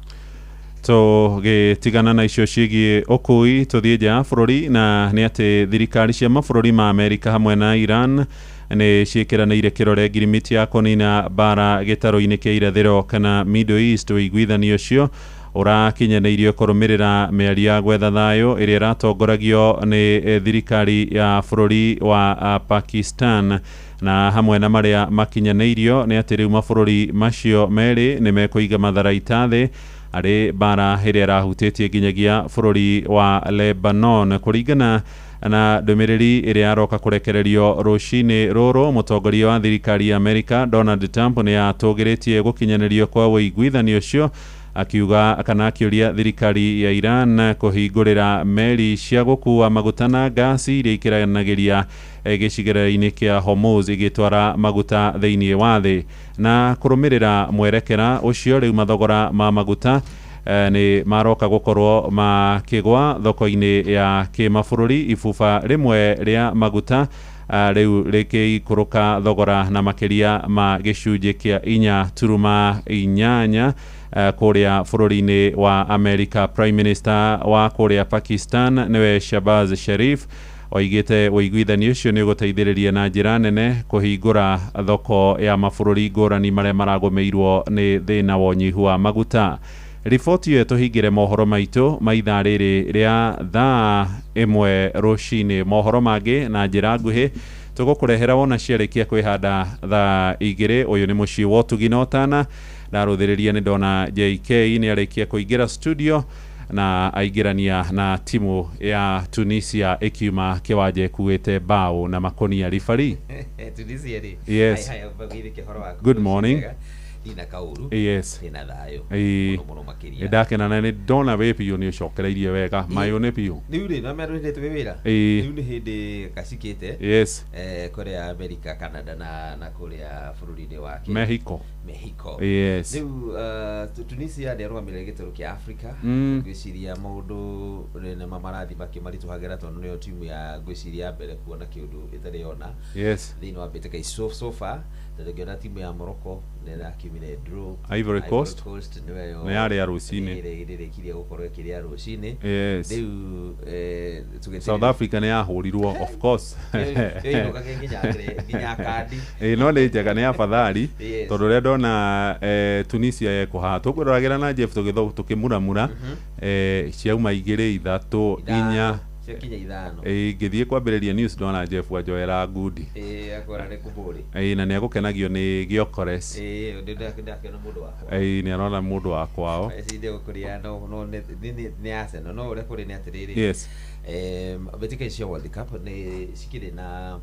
tugitigana na icio cigie ukui tuthie nja bururi na ni ati thirikari cia mabũrũri ma Amerika hamwe na Iran ni ciĩkĩranĩire kĩrore ngirimiti ya kũnina bara gĩtaro-inĩ kĩa irathĩro kana Middle East. Ũiguithanio ũcio ũrakinyanĩirio kũrũmĩrĩra mĩario ya gwetha thayũ ĩrĩa ĩratongoragio nĩ thirikari ya bũrũri wa Pakistan na hamwe na marĩa makinyanĩirio nĩ atĩ rĩu mabũrũri macio merĩ nĩ mekũiga matharaita thĩ arĩ bara ĩrĩa ĩrahutĩtie nginyagia bũrũri wa Lebanon. Kũringana na ndũmĩrĩri ĩrĩa yaroka kũrekererio rũcinĩ rũrũ, mũtongoria wa thirikari ya Amerika Donald Trump nĩ atũgĩrĩtie gũkinyanĩrio kwa ũiguithanio ũcio, akiuga kana akĩũria thirikari ya Iran kũhingũrĩra meri cia gũkua maguta na gasi iria ikĩranagĩria gĩcigĩrĩra-inĩ kĩa Hormuz igĩtwara maguta thĩinĩ wa thĩ. Na kũrũmĩrĩra mwerekera ũcio, rĩu mathogora ma maguta ni maroka gukorwo makigwa thoko-inĩ ya kĩmabũrũri. Ibuba rĩmwe rĩa maguta rĩu rĩkĩikũrũka thogora na makĩria ma gĩcunjĩ kĩa 4.8 kũrĩa bũrũri-inĩ wa Amerika. Prime Minister wa kũrĩa Pakistan nĩwe Shehbaz Sharif oigĩte ũiguithanio ũcio nĩ ũgũteithĩrĩria na njĩra nene kũhingũra thoko ya mabũrũri ngũrani marĩa maragũmĩirwo nĩ thĩna wa ũnyihu wa maguta. Riboti ĩyo tũhingĩre mohoro maitũ ma ithaa rĩrĩ rĩa thaa 1 rũcinĩ. Mohoro mangĩ na njĩra nguhĩ tũgũkũrehera wona ciarĩkia kwĩhanda thaa 2. Ũyũ nĩ mũciĩ wa Ũtugi na Ũtana. Ndarũthĩrĩria nĩ ndona JK nĩ arĩkia kũingĩra studio na aingĩrania na timu ya Tunisia ikiuma kiwanja ikuĩte bao na makonia rifari. Tunisia ri. Yes. Good morning. Ina kauru. Yes. Ina thayo. Muno makiria. Ndakena na nĩ ndona we piũ nĩ ũcokereirie wega. Mayo nĩ piũ. Rĩu rĩ na merũhĩte wĩra. Rĩu nĩ hĩndĩ gacikĩte. Yes. Kũrĩa Amerika, Canada na kũrĩa bũrũri-inĩ wa Mexico. Yes. Rĩu Tunisia nĩ arũgamĩrĩire gĩtaro kĩa Africa. Ngwĩciria maũndũ nĩ marathi makĩmaritũhagĩra tondũ nĩyo timu ya ngwĩciria mbere kuona kĩũndũ ĩtarĩ yona. Yes. Thĩinĩ wa mbĩtĩka so far tũngĩona timu ya Morocco nĩ rakiumire draw. Ivory Coast nĩ yarĩ ya rũcinĩ. Ĩrĩkirie gũkorwo ĩkĩrĩ ya rũcinĩ. Yes. Rĩu South Africa nĩ yahũrirwo of course. Nginya kandi. No nĩ njega, nĩ afadhali tondũ rĩa ndona Tunisia yekũha tũkũroragĩra na Jeff tũkĩmuramura ciauma 2 3 4 ciakinya 5 ngĩthiĩ kwambĩrĩria news ndona Jeff Wanjoera ngundi akora nĩ kũbũrĩ na nĩ agũkenagio nĩ Gyökeres ndakĩona mũndũ wakwa nĩ arona mũndũ wa kwao cinde gũkũria no nĩ Arsenal no ũrĩa kũrĩ nĩ atĩrĩrĩ. Yes. Mbĩtĩka cia World Cup nĩ cikĩrĩ na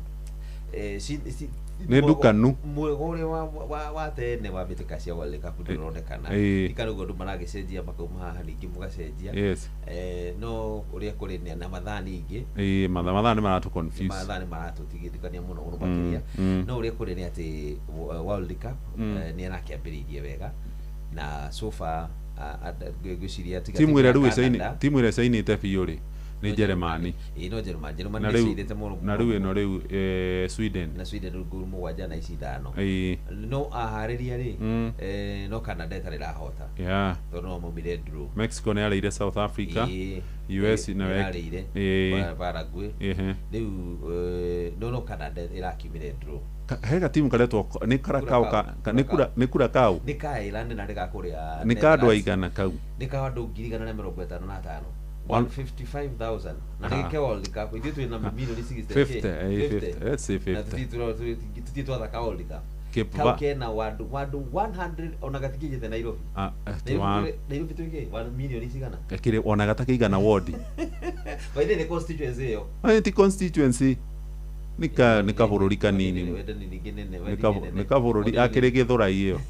Ni ndukanu. Mwegore wa tene wa bitika cia World Cup ndonekana. Ikarugo ndu maragicenjia makauma haha ningi mugacenjia. Yes. No uria kuri na mathani ingi. Mathani maratu confuse. Mathani maratu tigithikania muno makiria. No uria kuri ni ati World Cup ni anakiambiririe wega na so far gwiciria tiga timu ira sainite biuri ni Germany no Germany ciidete muno na riu Sweden nguru mugwanja na icindano no ahariria ri no Canada itarira hota no mumire draw Mexico ni arire South Africa US na arire Paraguay riu no Canada irakimire draw hega timu kaletwo ni Karakau ni Kurakau ni Ireland na riga kuria ni kadwa aigana kau ni kadwa 155 155,000 na rike World Cup ithu twina milioni 60 let's say 50 tuti twatha ka World Cup kauke na wadu 100 onagatikije Nairobi Nairobi tuige 1 milioni sigana kile onagataka igana ward by the constituency yo ti constituency nika bururi kanini nika bururi akire githura iyo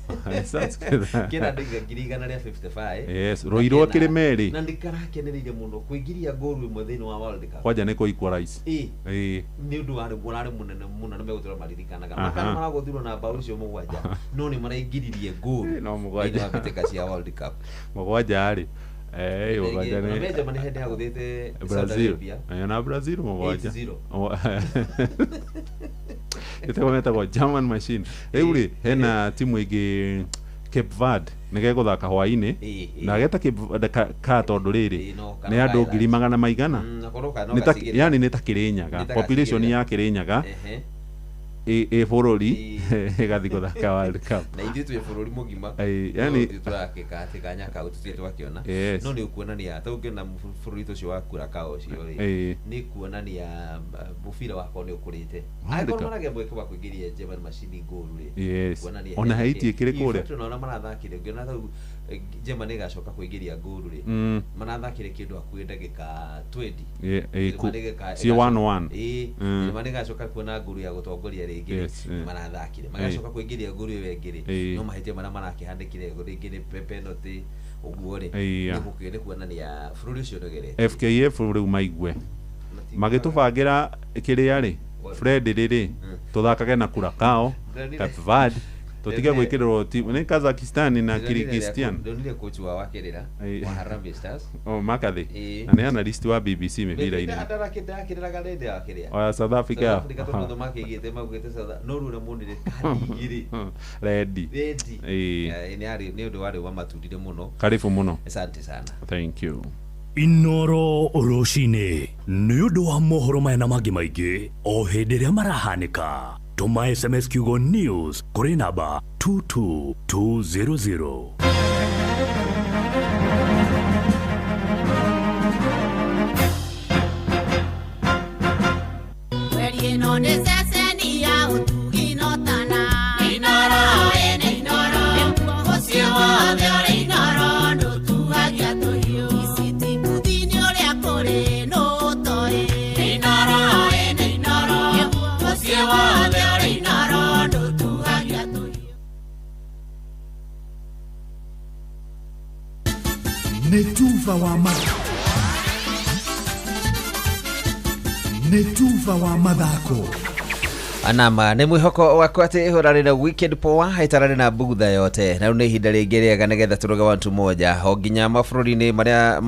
kira ndiga ngirigana ria 55 yes roiro akire meri na ndikarakenereire muno kuingiria goru imwe thini wa World Cup kwaja niko equalize ni undu wari munene muno na megutura maririkanaga makana maragothirwo na bao icio mugwanja no ni maraingiririe goru no mugwanja bitika cia World Cup mugwanja ari mugwanja ni meja mani hende aguthite Brazil na Brazil mugwanja ite kwa German machine euri hena timu igi Cape Verde nige guthaka hwaini na geta ka tondu riri ni andu 200,000 yani ni ta Kirinyaga population ya Kirinyaga bururi igathi guthaka World Cup na ithu twi bururi mugima yani turakika ati kanya ka ututie twakiona no ni kuonania ta ukena bururi tucio wa Kurakao cio ri ni kuonania mufira wako ni ukurite aiko marage mweke wa kuingiria German machine goal ri kuonania ona haitie kire kure tunaona marathakire ngiona ta Germany gacoka kuingiria goal ri marathakire kindu akuye ndagika 20 si 1-1 Germany gacoka kuona goal ya gutongoria ringi marathakire magacoka kuingiria goal iyo ingiri no mahite marakihandikire goal ingiri penalty uguo ri ni kuonania bururi ucio ndogerete FKF riu maigwe magitubangira kiria ri Fred riri tuthakage na Kurakao Cape Verde tutige gwikirwo timu ni Kazakhstan na Kyrgyzstan ndonire coach wa wakirira wa Harambee Stars makathi na ni analyst wa BBC mibira ine atarakiraga rede wakiria South Africa ndo makigite magwite no rure munire kadigiri ready ni ndio wale wa matundire muno karibu muno asante sana thank you Inoro Oroshine nĩ ũndũ wa mohoro maya na mangĩ maingĩ o hĩndĩ ĩrĩa marahanĩka tũma SMS kiugo news kũrĩ namba 22200 Netuva wa mathako Anama nĩ mwĩhoko wakwa atĩ ihũrarĩ na weekend poa haitararĩ na bugutha yote na rĩu nĩ ihinda rĩngĩ rĩega nĩgetha tũrũge wantu moja ho nginya mabũrũri-inĩ marĩa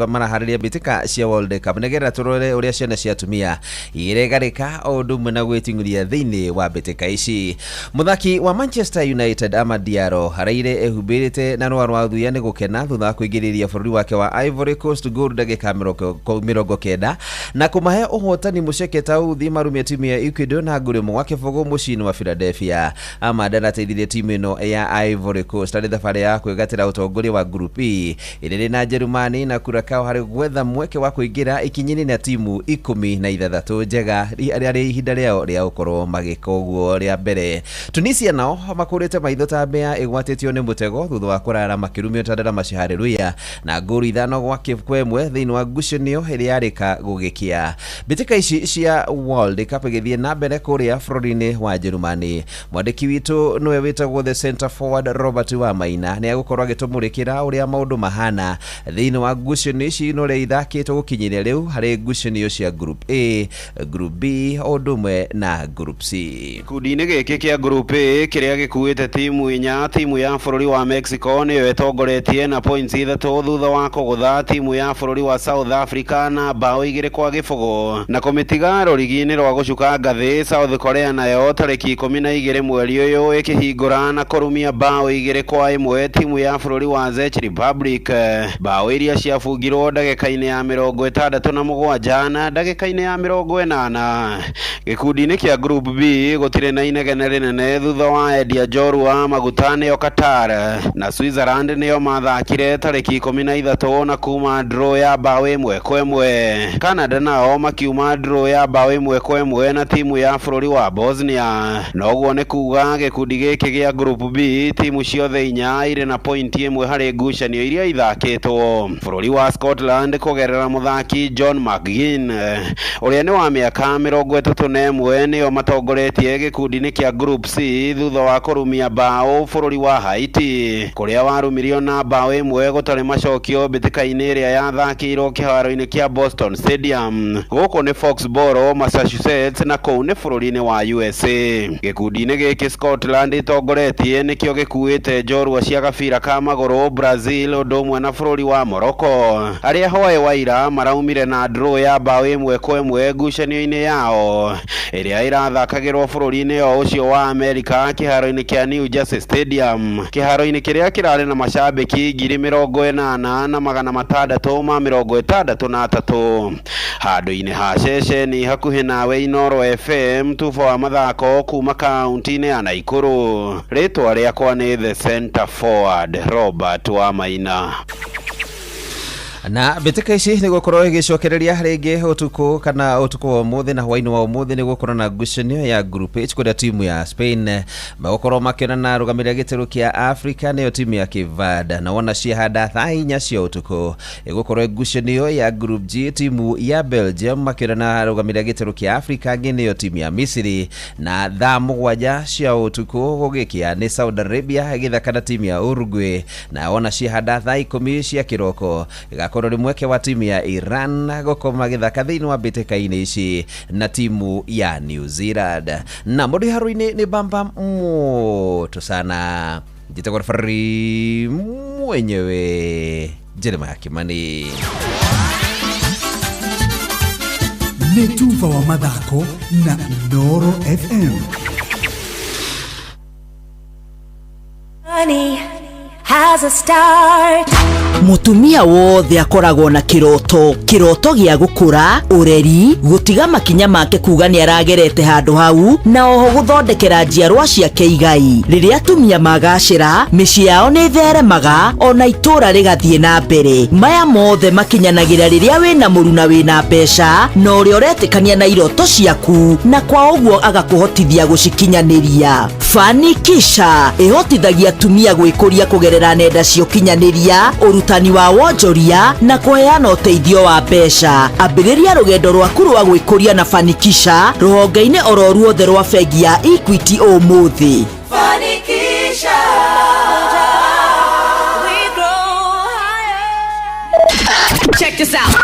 maraharĩria mbĩtĩka cia World Cup nĩgetha tũrore ũrĩa ciana cia atumia iregarĩka o ũndũ ũmwe na gwĩting'ũria thĩinĩ wa mbĩtĩka ici. Mũthaki wa Manchester United Amad Diallo araire ehumbĩrĩte na rũa rwa thuya nĩ gũkena thutha wa kũingĩrĩria bũrũri wake wa Ivory Coast goal ndagĩka 90 na kũmahe ũhotani mũceke ta ũthi marumia timu ya Ecuador na ngũrĩ wa kibogo mucini wa Philadelphia. Amad arateithirie timu ino ya Ivory Coast arĩ thabarĩ ya kwĩgatĩra ũtongoria wa group E ĩrĩ na Jerumani na Kurakao harĩ gwetha mweke wa kũingĩra ikinyĩrĩ na timu 16 njega arĩa ihinda rĩao rĩa gũkorwo magĩka ũguo rĩa mbere. Tunisia nao makũrĩte maitho ta mbĩa ĩgwatĩtio nĩ mũtego thutha wa kũrara makĩrumio Tandara Macharia na ngũru 5-1 thĩinĩ wa ngucanio ĩrĩa yarĩka gũgĩkia. Mbĩtĩka ici cia World Cup igĩthiĩ na mbere kũrĩa Bavaria bũrũri-inĩ wa Jerumani. Mwandĩki witũ nĩwe wĩtagwo the center forward Robert Wamaina nĩ agũkorwo agĩtũmũrĩkĩra ũrĩa maũndũ mahana thĩinĩ wa ngucanio ici ũrĩa ithakĩtwo gũkinyĩria rĩu harĩ ngucanio cia group A, group B o ũndũ ũmwe na group C. Kũndi-inĩ gĩkĩ kĩa group A kĩrĩa gĩkuĩte timu inya, timu ya bũrũri wa Mexico nĩyo ĩtongoretie na points 3 thutha wa kũgũtha timu ya bũrũri wa South Africa na bao 2-0 na kũmĩtiga rũrigi-inĩ rwa gũcuka ngathĩ. South Korea nayo tarĩki 12 mweri ũyũ ĩkĩhingũra na kũrumia bao 2-1 timu ya bũrũri wa Czech Republic. Bao iria ciabungirwo ndagĩka-inĩ ya 67 na ndagĩka-inĩ ya 80. Gĩkundi-inĩ kĩa group B gũtirĩ na inegene rĩnene thutha wa Edia Jorua Maguta nĩo Qatar na Switzerland nĩo mathakire tarĩki 13 na kuma draw ya bao 1-1. Canada nao makiuma draw ya bao 1-1 na timu ya bũrũri wa Bosnia. Noguo nĩ kuga gĩkundi gĩkĩ gĩa group B timu ciothe inya irĩ na point 1 harĩ ngucanio iria ithakĩtwo. Bũrũri wa Scotland kũgerera mũthaki John McGinn ũrĩa nĩ wa mĩaka 31 nĩo matongoretie gĩkundi-inĩ kĩa group C thutha wa kũrumia bao bũrũri wa Haiti kũrĩa warumirio na bao 1 gũtarĩ macokio mbĩtĩka-inĩ ĩrĩa yathakĩirwo kĩharo-inĩ kĩa Boston Stadium. Gũkũ nĩ Foxborough, Massachusetts na kũu nĩ bũrũri-inĩ wa USA. Gĩkundi-inĩ gĩkĩ Scotland ĩtongoretie nĩkĩo gĩkuĩte njorua cia gabira ka magũrũ Brazil ũndũ ũmwe na bũrũri wa Morocco arĩa hoe waira maraumire na draw ya bao 1-1 ngucanio-inĩ yao ĩrĩa ĩrathakagĩrwo bũrũri-inĩ o ũcio wa Amerika kĩharo-inĩ kĩa New Jersey Stadium, kĩharo-inĩ kĩrĩa kĩrarĩ na macambĩki 80,663 handũ-inĩ ha ceceni hakuhĩ nawe Inoro FM tubo wa mathako kuma kaunti-inĩ ya Naikuru. Rĩtwa rĩakwa nĩ the center forward Robert Wamaina. Na mbĩtĩka ici nĩ gũkorwo igĩcokereria rĩngĩ ũtukũ kana ũtukũ wa ũmũthĩ na hwainĩ wa ũmũthĩ nĩ gũkorwo na ngucanio ya group H kũrĩa timu ya Spain magũkorwo makĩonana rũgamĩrĩra gĩtaro kĩa Africa nĩyo timu ya Cape Verde na wona ciahanda thaa 4 cia ũtukũ. Ĩgũkorwo ngucanio ya group G timu ya Belgium makĩonana rũgamĩrĩra gĩtaro kĩa Africa nĩyo timu ya Misiri na thaa 7 cia ũtukũ gũgĩkia nĩ Saudi Arabia ĩgĩthaka na timu ya Uruguay na wona ciahanda thaa 10 cia kĩroko korwo nĩ mweke wa timu ya Iran gũkoma gĩthaka thĩinĩ wa mbĩtĩka-inĩ ici na timu ya New Zealand. Na mũndũ haru-inĩ nĩ Bamba moto sana njĩtagwo referee mwenyewe Jeremiah Kimani. Nĩ tufa wa mathako na Inoro FM. Honey has a start. Mutumia wothe akoragwo na kiroto gĩa gũkũra, ũreri, gũtiga makinya make kuga nĩ aragerete handũ hau na oho gũthondekera njiarwa ciake igai. Rĩrĩa atumia magacĩra, mĩciĩ yao nĩ theremaga ona itũra rĩgathiĩ na mbere. Maya mothe makinyanagĩra rĩrĩa wĩna mũru na wĩna mbeca na ũrĩa ũretĩkania na iroto ciaku na kwa ũguo agakũhotithia gũcikinyanĩria. Fanikisha ĩhotithagia atumia gwĩkũria kũgerera nenda cia ũkinyanĩria, ũrutani wa wonjoria na kũheana ũteithio wa mbeca. Ambĩrĩria rũgendo rwaku rwa gwĩkũria na Fanikisha rũhonge-inĩ oro ruothe rwa bengi ya Equity ũmũthĩ. Fanikisha, we grow higher. Check this out.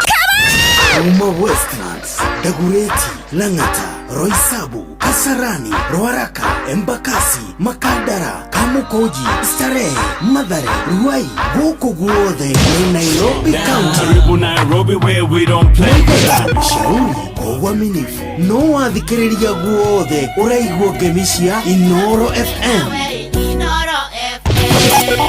Uma Westlands, Dagureti, Langata, Roysabu, Kasarani, Ruaraka, Embakasi, Makadara, Kamukoji, Starehe, Mathare, Ruai, Gũkũ guothe in Nairobi County. Karibu Nairobi where we don't play. Shauri kwa uaminifu. No wathikĩrĩria guothe ũraigua ngemi cia Inoro FM. Inoro FM.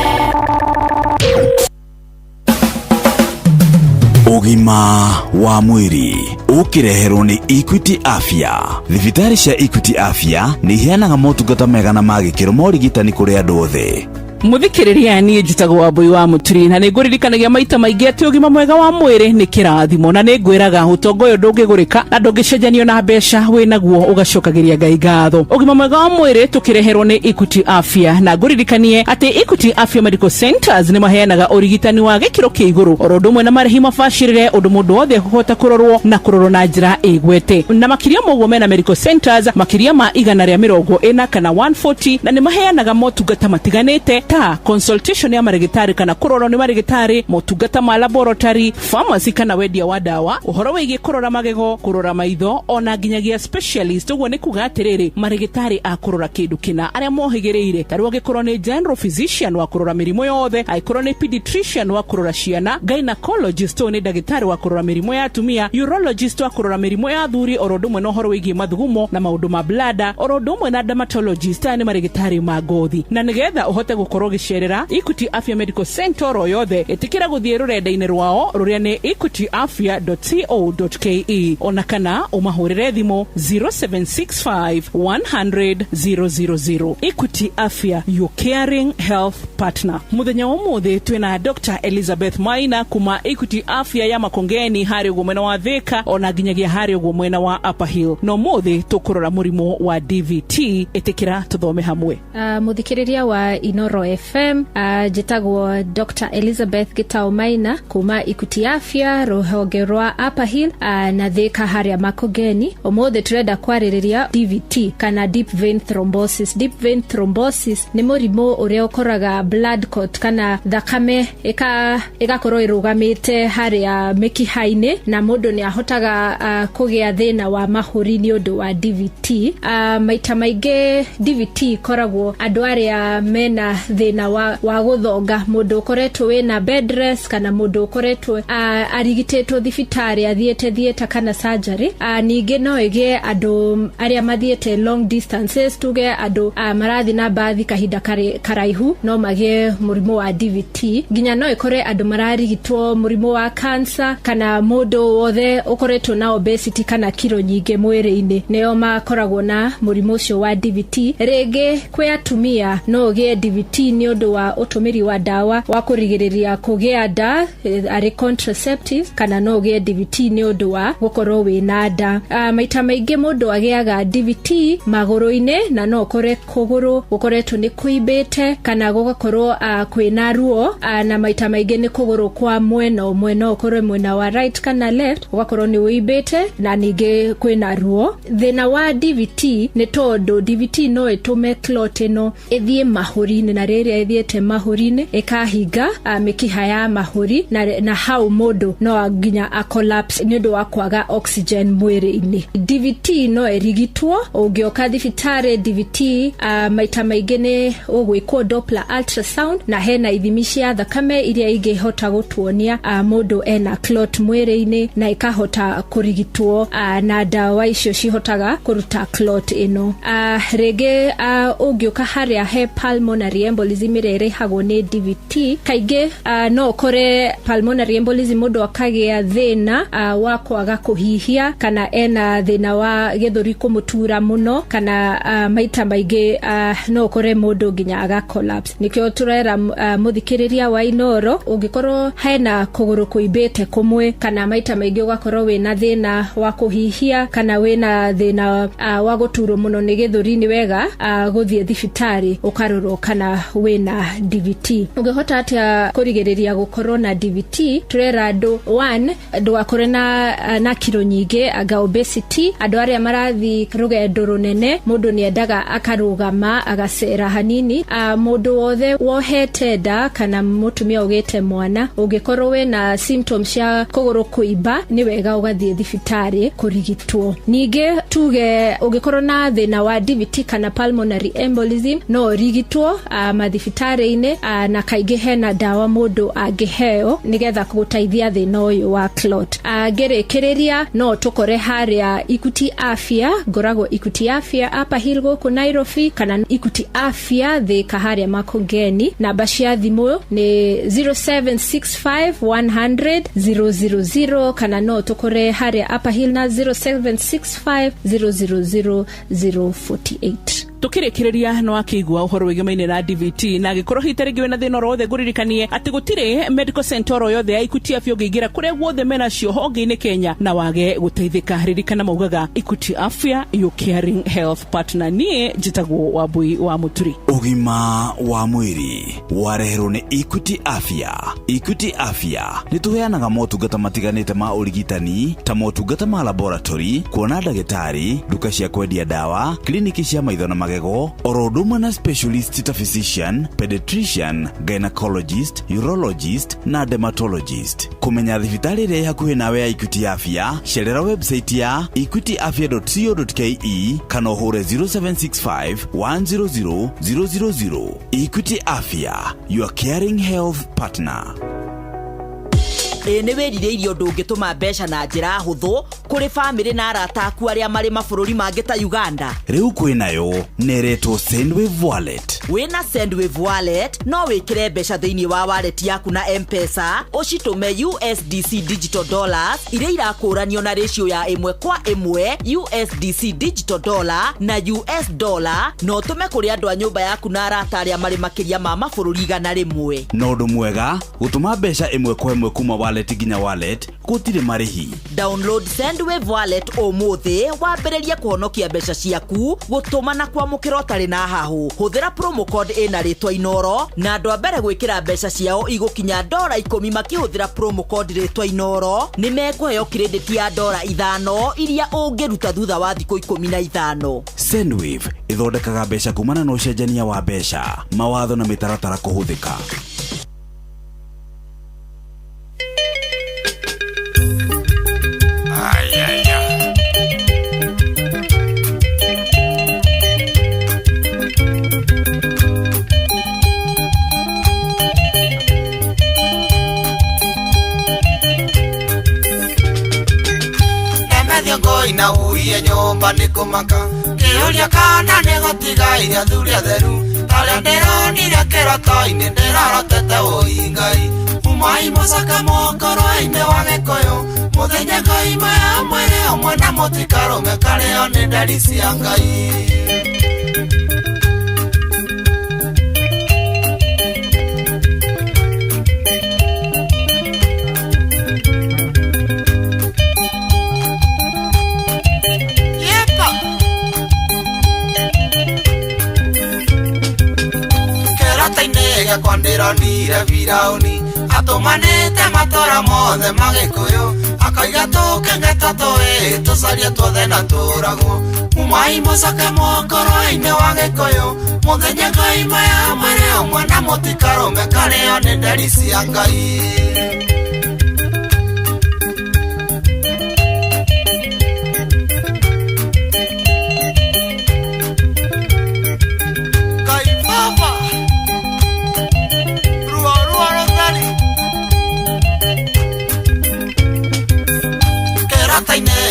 Ũgima wa mwĩrĩ ũkĩreherwo nĩ Equity Afya. Thibitarĩ cia Equity Afya nĩ iheanaga motungata mega na ma gĩkĩro ma ũrigitani kũrĩ andũ othe. muthikiriria ni njitagwo Wambui wa Muturi na niguririkanagia maita maingi ati ugima mwega wa mwiri ni kirathimo na ningwiraga utongo uyu ndungigurika na ndungicenjanio na mbeca winaguo ugacokagiria Ngai ngatho. Ugima mwega wa mwiri tukireherwo ni Equity Afya na nguririkanie ati Equity Afya Medical Centers ni maheanaga urigitani wa gikiro kia iguru orondumwe na marihi mabacirire undu mundu wothe kuhota kurorwo na kurorwo na njira igwete na makiria moguo mena Medical Centers makiria ma 140 kana 140 na ni maheanaga motungata matiganite ta consultation ya marigitari kana kurorwo ni marigitari motungata ma laboratory pharmacy kana wendia wa dawa uhoro wigi kurora magego kurora maitho ona nginyagia specialist uguo ni kugatiriri marigitari a kurora kindu kina aria mohigireire tarwo gikorwo ni general physician wa kurora mirimo yothe aikorwo ni pediatrician wa kurora ciana gynecologist ni dagitari wa kurora mirimo ya atumia urologist wa kurora mirimo ya athuri orodumwe no horo wigi mathugumo na maundu ma blada orodumwe na dermatologist ni marigitari ma ngothi na nigetha uhote gukorwo gicerera Equity Afya Medical Center yothe etikira guthie rurenda-ini rwao ruria ni equityafya.co.ke ona kana umahurire thimo 0765 100 000. Equity Afya, your caring health partner. Muthenya umuthi twina Dr. Elizabeth Maina kuma Equity Afya ya Makongeni hari ugumwena wa Thika ona nginyagia hari ugumwena wa Upper Hill. No muthi tukurora murimo wa DVT etikira tuthome hamwe. Muthikiriria wa Inoro FM jitagwo Dr. Elizabeth Gitau Maina kuma Equity Afya ruhonge rwa Upper Hill na Thika hari Makongeni. Umuthi turenda kwaririria DVT kana deep vein thrombosis. Deep vein thrombosis ni murimo uria ukoraga blood clot kana thakame igakorwo irugamite haria mikihaini na mundu ni ahotaga kugia thina wa mahuri ni undu wa DVT. Maita maingi DVT koragwo andu aria mena thina wa guthonga, mundu ukoretwo wina bed rest kana mundu ukoretwo arigitetwo thibitari athiete kana surgery. Ningi no igie andu aria mathiete long distances, tuge andu marathi na bathi kahinda karaihu no magie murimo wa DVT. Nginya no ikore andu mararigitwo murimo wa cancer kana mundu wothe ukoretwo na obesity kana kiro nyingi mwiri-ini neo makoragwo na murimo ucio wa DVT. Rege kwe atumia no gie DVT ni undu wa utumiri wa dawa wa kurigiriria kugia nda ari contraceptives kana no gie DVT ni undu wa gukorwo wina nda. Maita maingi mundu agiaga DVT maguru-ini na no kore kuguru gukoretwo ni kuibete kana gugakorwo kwina ruo na maita maingi ni kuguru kwa mwena ukore mwena wa right kana left gugakorwo ni uibete na ningi kwina ruo. Thina wa DVT ni tondu DVT no itume clot ino ithie mahuri-ini na riria ithiete mahuri-ini ikahinga mikiha ya mahuri na hau mundu no nginya a collapse ni undu wa kwaga oxygen mwiri-ini. DVT no erigitwo ungioka thibitari. DVT maita maingi ni ugwikwo Doppler ultrasound na hena ithimi cia thakame iria ingihota gutuonia mundu ena clot mwiri-ini na ikahota kurigitwo na dawa icio cihotaga kuruta clot ino. Rege ungioka haria he pulmonary embolism irehagwo ni DVT kaingi no kore pulmonary embolism mundu akagia thina wa kwaga kuhihia kana ena thina wa githuri kumutura muno kana maita maingi no kore mundu nginya aga collapse. Nikio turera muthikiriria wa Inoro ungikorwo hena kuguru kuibete kumwe kana maita maingi ugakorwo wina thina wa kuhihia kana wina thina wa guturo muno ni githuri ni wega guthie thibitari ukarorwo kana wina DVT. Ungihota atia kurigiriria gukorwo na DVT turera andu 1 andu akore na kiro nyingi aga obesity, andu aria marathi rugendo runene mundu ni endaga akarugama agacera hanini, mundu wothe wohete nda kana mutumia ugite mwana ungikorwo wina symptoms cia kuguru kuiba ni wega ugathie thibitari kurigitwo. Ningi tuge ungikorwo na thina wa DVT kana pulmonary embolism no rigitwo mathibitari-ini na kaingi hena dawa mundu angiheo nigetha kugutaithia thina uyu wa clot. Ngirikiriria no tukore haria Equity Afya, ngoragwo Equity Afya Upper Hill guku Nairobi kana Equity Afya Thika haria Makongeni. Namba cia thimu ni 0765 100 000 kana no tukore haria Upper Hill na 0765 000 048. tukirikireria no akigwa uhoro wegemaine na DVT na gikoro hiteregiwe na thina rothe nguririkanie ati gutire medical center oro yothe ya Equity Afya ngigira kuria guothe mena cio honge-ini Kenya na wage guteithika. Ririkana maugaga Equity Afya, your caring health partner. Nie njitagwo Wambui wa Muturi. Ugima wa mwiri wareherwo ni Equity Afya. Equity Afya nituheanaga motungata matiganite ma urigitani ta motungata ma laboratory, kuona ndagitari, duka cia kwendia dawa, kliniki cia maitho na magego, oroduma na specialist ta physician, pediatrician, gynecologist, urologist na dermatologist. Kumenya thibitari ria hakuhi nawe ya Equity Afya, sherera website ya equityafya.co.ke kana uhure 0765 100 000. Equity Afya, your caring health partner. Nĩ werire irio ndũngĩtũma mbeca na njĩra hũthũ kũrĩ family na arata aku arĩa marĩ mabũrũri mangĩ ta Uganda. Rĩu kwĩnayo neretwo Sendwave Wallet. Wĩna Sendwave Wallet no wĩkĩre mbeca thĩinĩ wa wallet yaku na M-Pesa, ũcitũme USDC digital dollars iria irakũranio na ratio ya 1:1 USDC digital dollar na US dollar, no ũtũme kũrĩ andũ a nyũmba yaku na arata arĩa marĩ makĩria ma mabũrũri 100. No ũndũ mwega gũtũma mbeca 1:1 kuma wallet ginya wallet gũtirĩ marĩhi. Download Sendwave Wallet ũmũthĩ wambĩrĩrie kũhonokia mbeca ciaku gũtũma na kwamũkĩra ũtarĩ na hahũ. Hũthĩra promo code ĩna rĩtwa Inoro na andũ a mbere gwĩkĩra mbeca ciao igũkinya $10 makĩhũthĩra promo code rĩtwa Inoro nĩ mekũheo credit ya $5 iria ũngĩruta thutha wa thikũ 15. Sendwave ĩthondekaga mbeca kumana na ũcenjania wa mbeca, mawatho na mĩtaratara kũhũthĩka. Na uye nyumba ni kumaka kiuria kana ni gutiga iria thuri atheru taria ndironire kiroto-ini ndirarotete uingai umai mucaka mokoro-ini wa gikuyu muthenya ngai maya mwiri umwe na mutikarume kario ni ndari cia ngai. Kwa ndironire virauni atumanite matora mothe magikuyu akaiga tukengeta tũĩ tũcarie tuothe na tũragwo umai mucake mokoro-ini wa gikuyu muthenya ngai maya mwĩrĩ ũmwe na mũtikarume kario nĩ nderi cia ngai.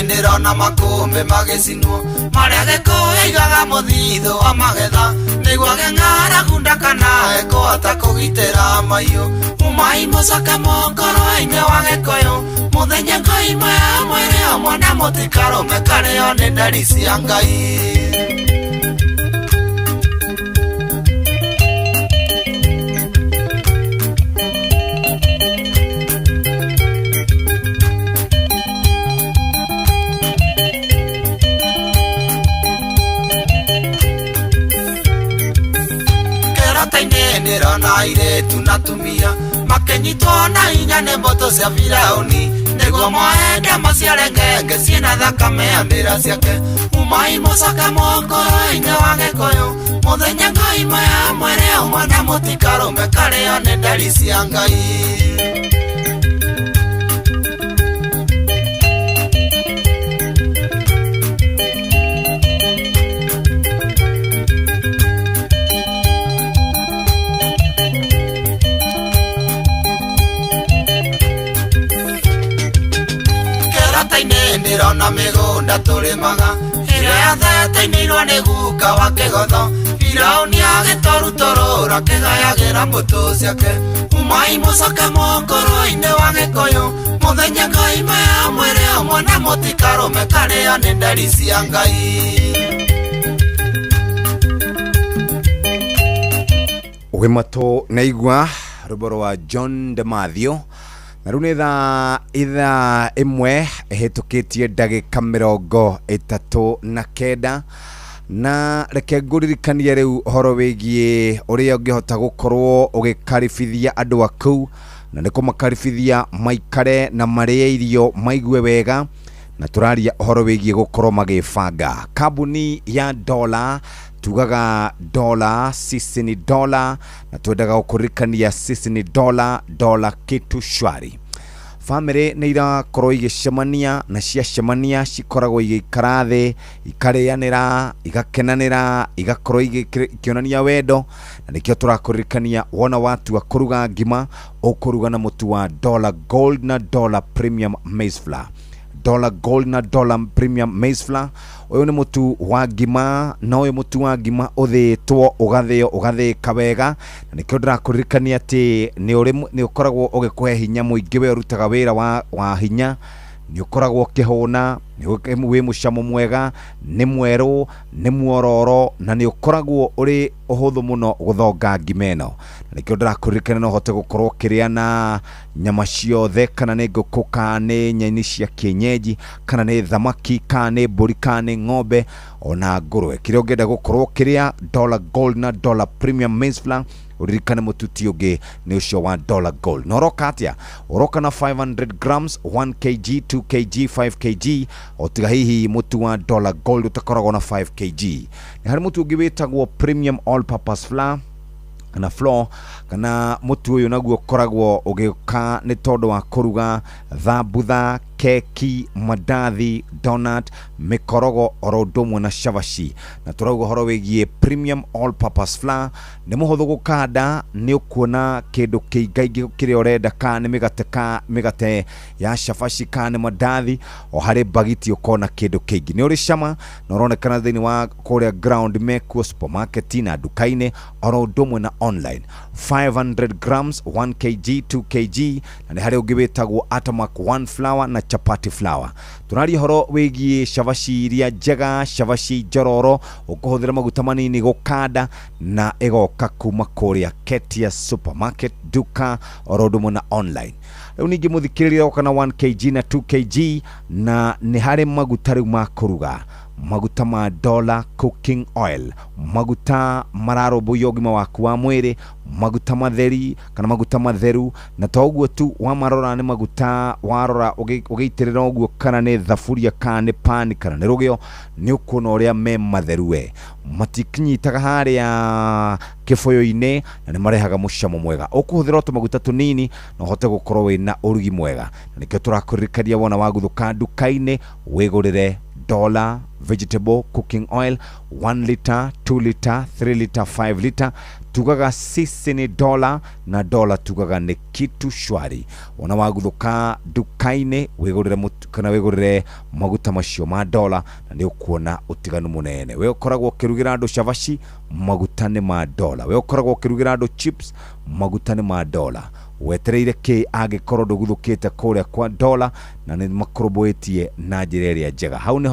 Ndirona makũmbĩ magĩcinwo marĩa gĩkũyũ igaga mũthithũ wa magetha nĩguo ng'aragu ndakana ekũhota kũgitĩra mahiũ umai mũcake mokoro-ini wa gĩkũyũ muthenya ngai maya mwĩrĩ ũmwe na mũtikarume kario nĩ nderi cia ngai. Ndirona airetu na tumia makenyitwo na hinya nĩ mbũtũ cia Firaũni nĩguo moende maciare ngenge ciĩna thakame ya mbĩra ciake umai mũcake mokoro-ini wa gĩkũyũ muthenya ngai maya mwĩrĩ ũmwe na mũtikarume kario nĩ nderi cia ngai. Ndirona mĩgũnda tũrĩmaga ĩrĩa yathete-inĩirwo nĩ guka wa kĩgotho Firaũni agĩtũrutũrũra kĩgayagĩra mbũtũ ciake umai mũcake mokoro-ini wa gĩkũyũ muthenya ngai maya mwĩrĩ ũmwe na mũtikarume kario nĩ nderi cia ngai. Wimato naigua ruboro wa John de Mathio na rune itha imwe hitukitie ndagika 39 na reke nguririkanie riu horo wigie uria ungihota gukorwo ugikaribithia andu aku na niko makaribithia maikare na marie irio maigue wega na turaria horo wigie gukorwo magifanga kambuni ya dollar tugaga dollar sisi ni dollar na twendaga gukurikania sisi ni dollar kitu shwari family ne ira korwo igicemania na cia cemania cikoragwo igikara thi ikareanira igakenanira igakorwo igikionania wendo na nikio turakurikania wona watu akuruga ngima ukuruga na mutu wa dollar gold na dollar premium maize flour dollar gold na dollar premium maize flour uyu ni mutu wa ngima na uyu mutu wa ngima uthitwo ugathika wega na nikio ndirakuririkania ati ni ukoragwo ugikuhe hinya muingi we urutaga wira wa hinya ni ukoragwo kihuna ni wi mucamo mwega ni mweru ni muororo na ni ukoragwo uri uhuthu muno guthonga ngimeno na nikio ndirakuririkania no hote gukorwo kiria na nyama ciothe kana ni nguku kana nyeni cia kienyeji kana ni thamaki kana ni mburi kana ni ng'ombe ona ngurwe kiria ungenda gukorwo kiria dollar gold na dollar premium maize flour uririkane mututi ugi ni ucio wa dollar gold noroka atia uroka na 500 grams 1 kg 2 kg 5 kg otiga hihi mutu wa dollar gold utakoragwo na 5 kg ni hari mutu ugi witagwo premium all purpose flour kana flour kana mutu uyu naguo koragwo ugika ni tondu wa kuruga thambutha keki mandathi donut mikorogo orodomwe na shavashi na turauga horo wigie premium all purpose flour ni muhuthu gukanda ni ukuona kindu kiingaingi kiria urenda ka ni migate ya shavashi ka ni mandathi o hari bagiti ukona kindu kiingi ni uri shama na uronekana thini wa kuria ground meko supermarket na dukaine orodomwe na online 500 grams 1 kg 2 kg na ni hari ugibitagwo Atamak 1 flour na chapati flour tunari horo wigie shavashi iria njega shavashi jororo ukuhuthira maguta manini gukanda na igoka kuma kuria Ketia supermarket duka orodomo na online riu ningi muthikiriria kana 1 kg na 2 kg na ni hari maguta riu makuruga maguta ma dollar cooking oil maguta mararo yogima waku wa mwiri maguta matheri kana maguta matheru na toguo tu wa marora ni maguta warora ugeitirira oguo kana ni thafuria kana ni pan kana ni rugio ni ukuna uria me matheru we matikinyitaga haria kifoyo-ine na ni marehaga mucamo mwega ukuhuthira maguta tunini no hote gukorwo wina urugi mwega na nikio turakurikaria wona waguthuka dukaine wigurire dollar vegetable cooking oil 1 liter 2 liter 3 liter 5 liter tugaga sisi ni dollar na dollar tugaga ni kitu shwari ona waguthuka dukaine wigurire kana wigurire maguta macio ma dollar na ni ukuona utiganu munene we ukoragwo kirugira andu shavashi maguta ni ma dollar we ukoragwo kirugira andu chips maguta ni ma dollar wetereire ki agikorwo nduguthukite kuria kwa dollar na ni makorobwetie na njira iria njega hau ni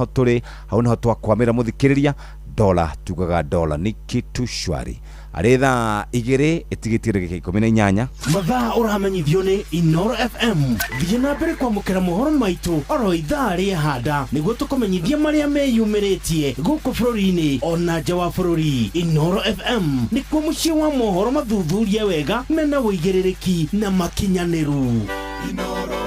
ho twakwamira muthikiriria dollar tugaga dollar ni kitu shwari aretha igire itigitire gike 18 mathaa uramenyithio ni Inoro FM thiĩ na mbere kwamũkĩra mohoro maitũ oro ithaa rĩa handa nĩguo tũkũmenyithia marĩa meyumĩrĩtie gũkũ bũrũri-inĩ ona nja wa bũrũri Inoro FM nĩkuo mũciĩ wa mohoro mathuthurie wega mena wĩigĩrĩrĩki na makinyanĩru Inoro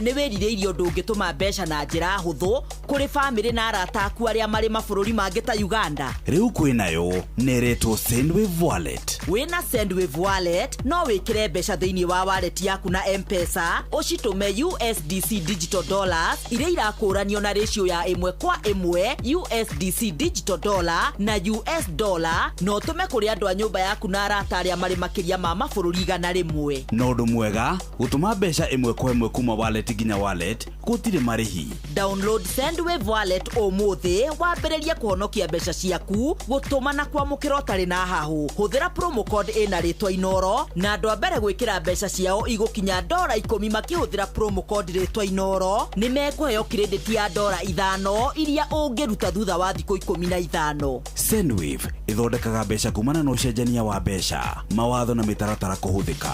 nĩ wĩrirĩirie ũndũ ũngĩtũma mbeca na njĩra hũthũ kũrĩ bamĩrĩ na arata aku arĩa marĩ mabũrũri mangĩ ta Uganda. Rĩu kwĩnayo neretwo Sendwave wallet. Wĩna Sendwave wallet no wĩkĩre mbeca thĩinĩ wa wallet yaku na M-Pesa ũcitũme USDC digital dollars iria irakũranio na ratio ya 1:1 USDC digital dollar na US dollar no ũtũme kũrĩ andũ a nyũmba yaku na arata arĩa marĩ makĩria ma mabũrũri 100. No ũndũ mwega gũtũma mbeca 1:1 kuma wallet wallet ginya wallet gutire marihi. Download Sendwave wallet umuthi wambĩrĩrie kũhonokia mbeca ciaku gũtũma na kwamũkĩra ũtarĩ na hahu. Hũthĩra promo code ĩna rĩtwa Inoro na andũ a mbere gwĩkĩra mbeca ciao igũkinya $10 makĩhũthĩra promo code rĩtwa Inoro nĩ mekũheo credit ya $5 iria ũngĩruta thutha wa thikũ 15. Sendwave ĩthondekaga mbeca kumana na ũcenjania wa mbeca, mawatho na mĩtaratara kũhũthĩka.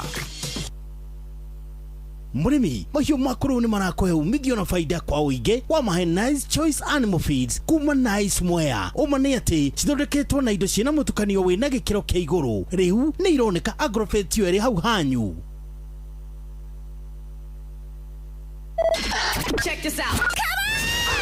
Murimi, mahiũ makũrũ nĩ marakũhe umithio na faida kwa ũingĩ wa mahe Nice Choice Animal Feeds kuma Nice Mwea. Ũma nĩ atĩ cithondeketwo na indo ciĩna mũtukanio wĩna gĩkĩro kĩa igũrũ. Rĩu nĩ ironeka Agrovet ĩrĩ hau hanyu. Check this out.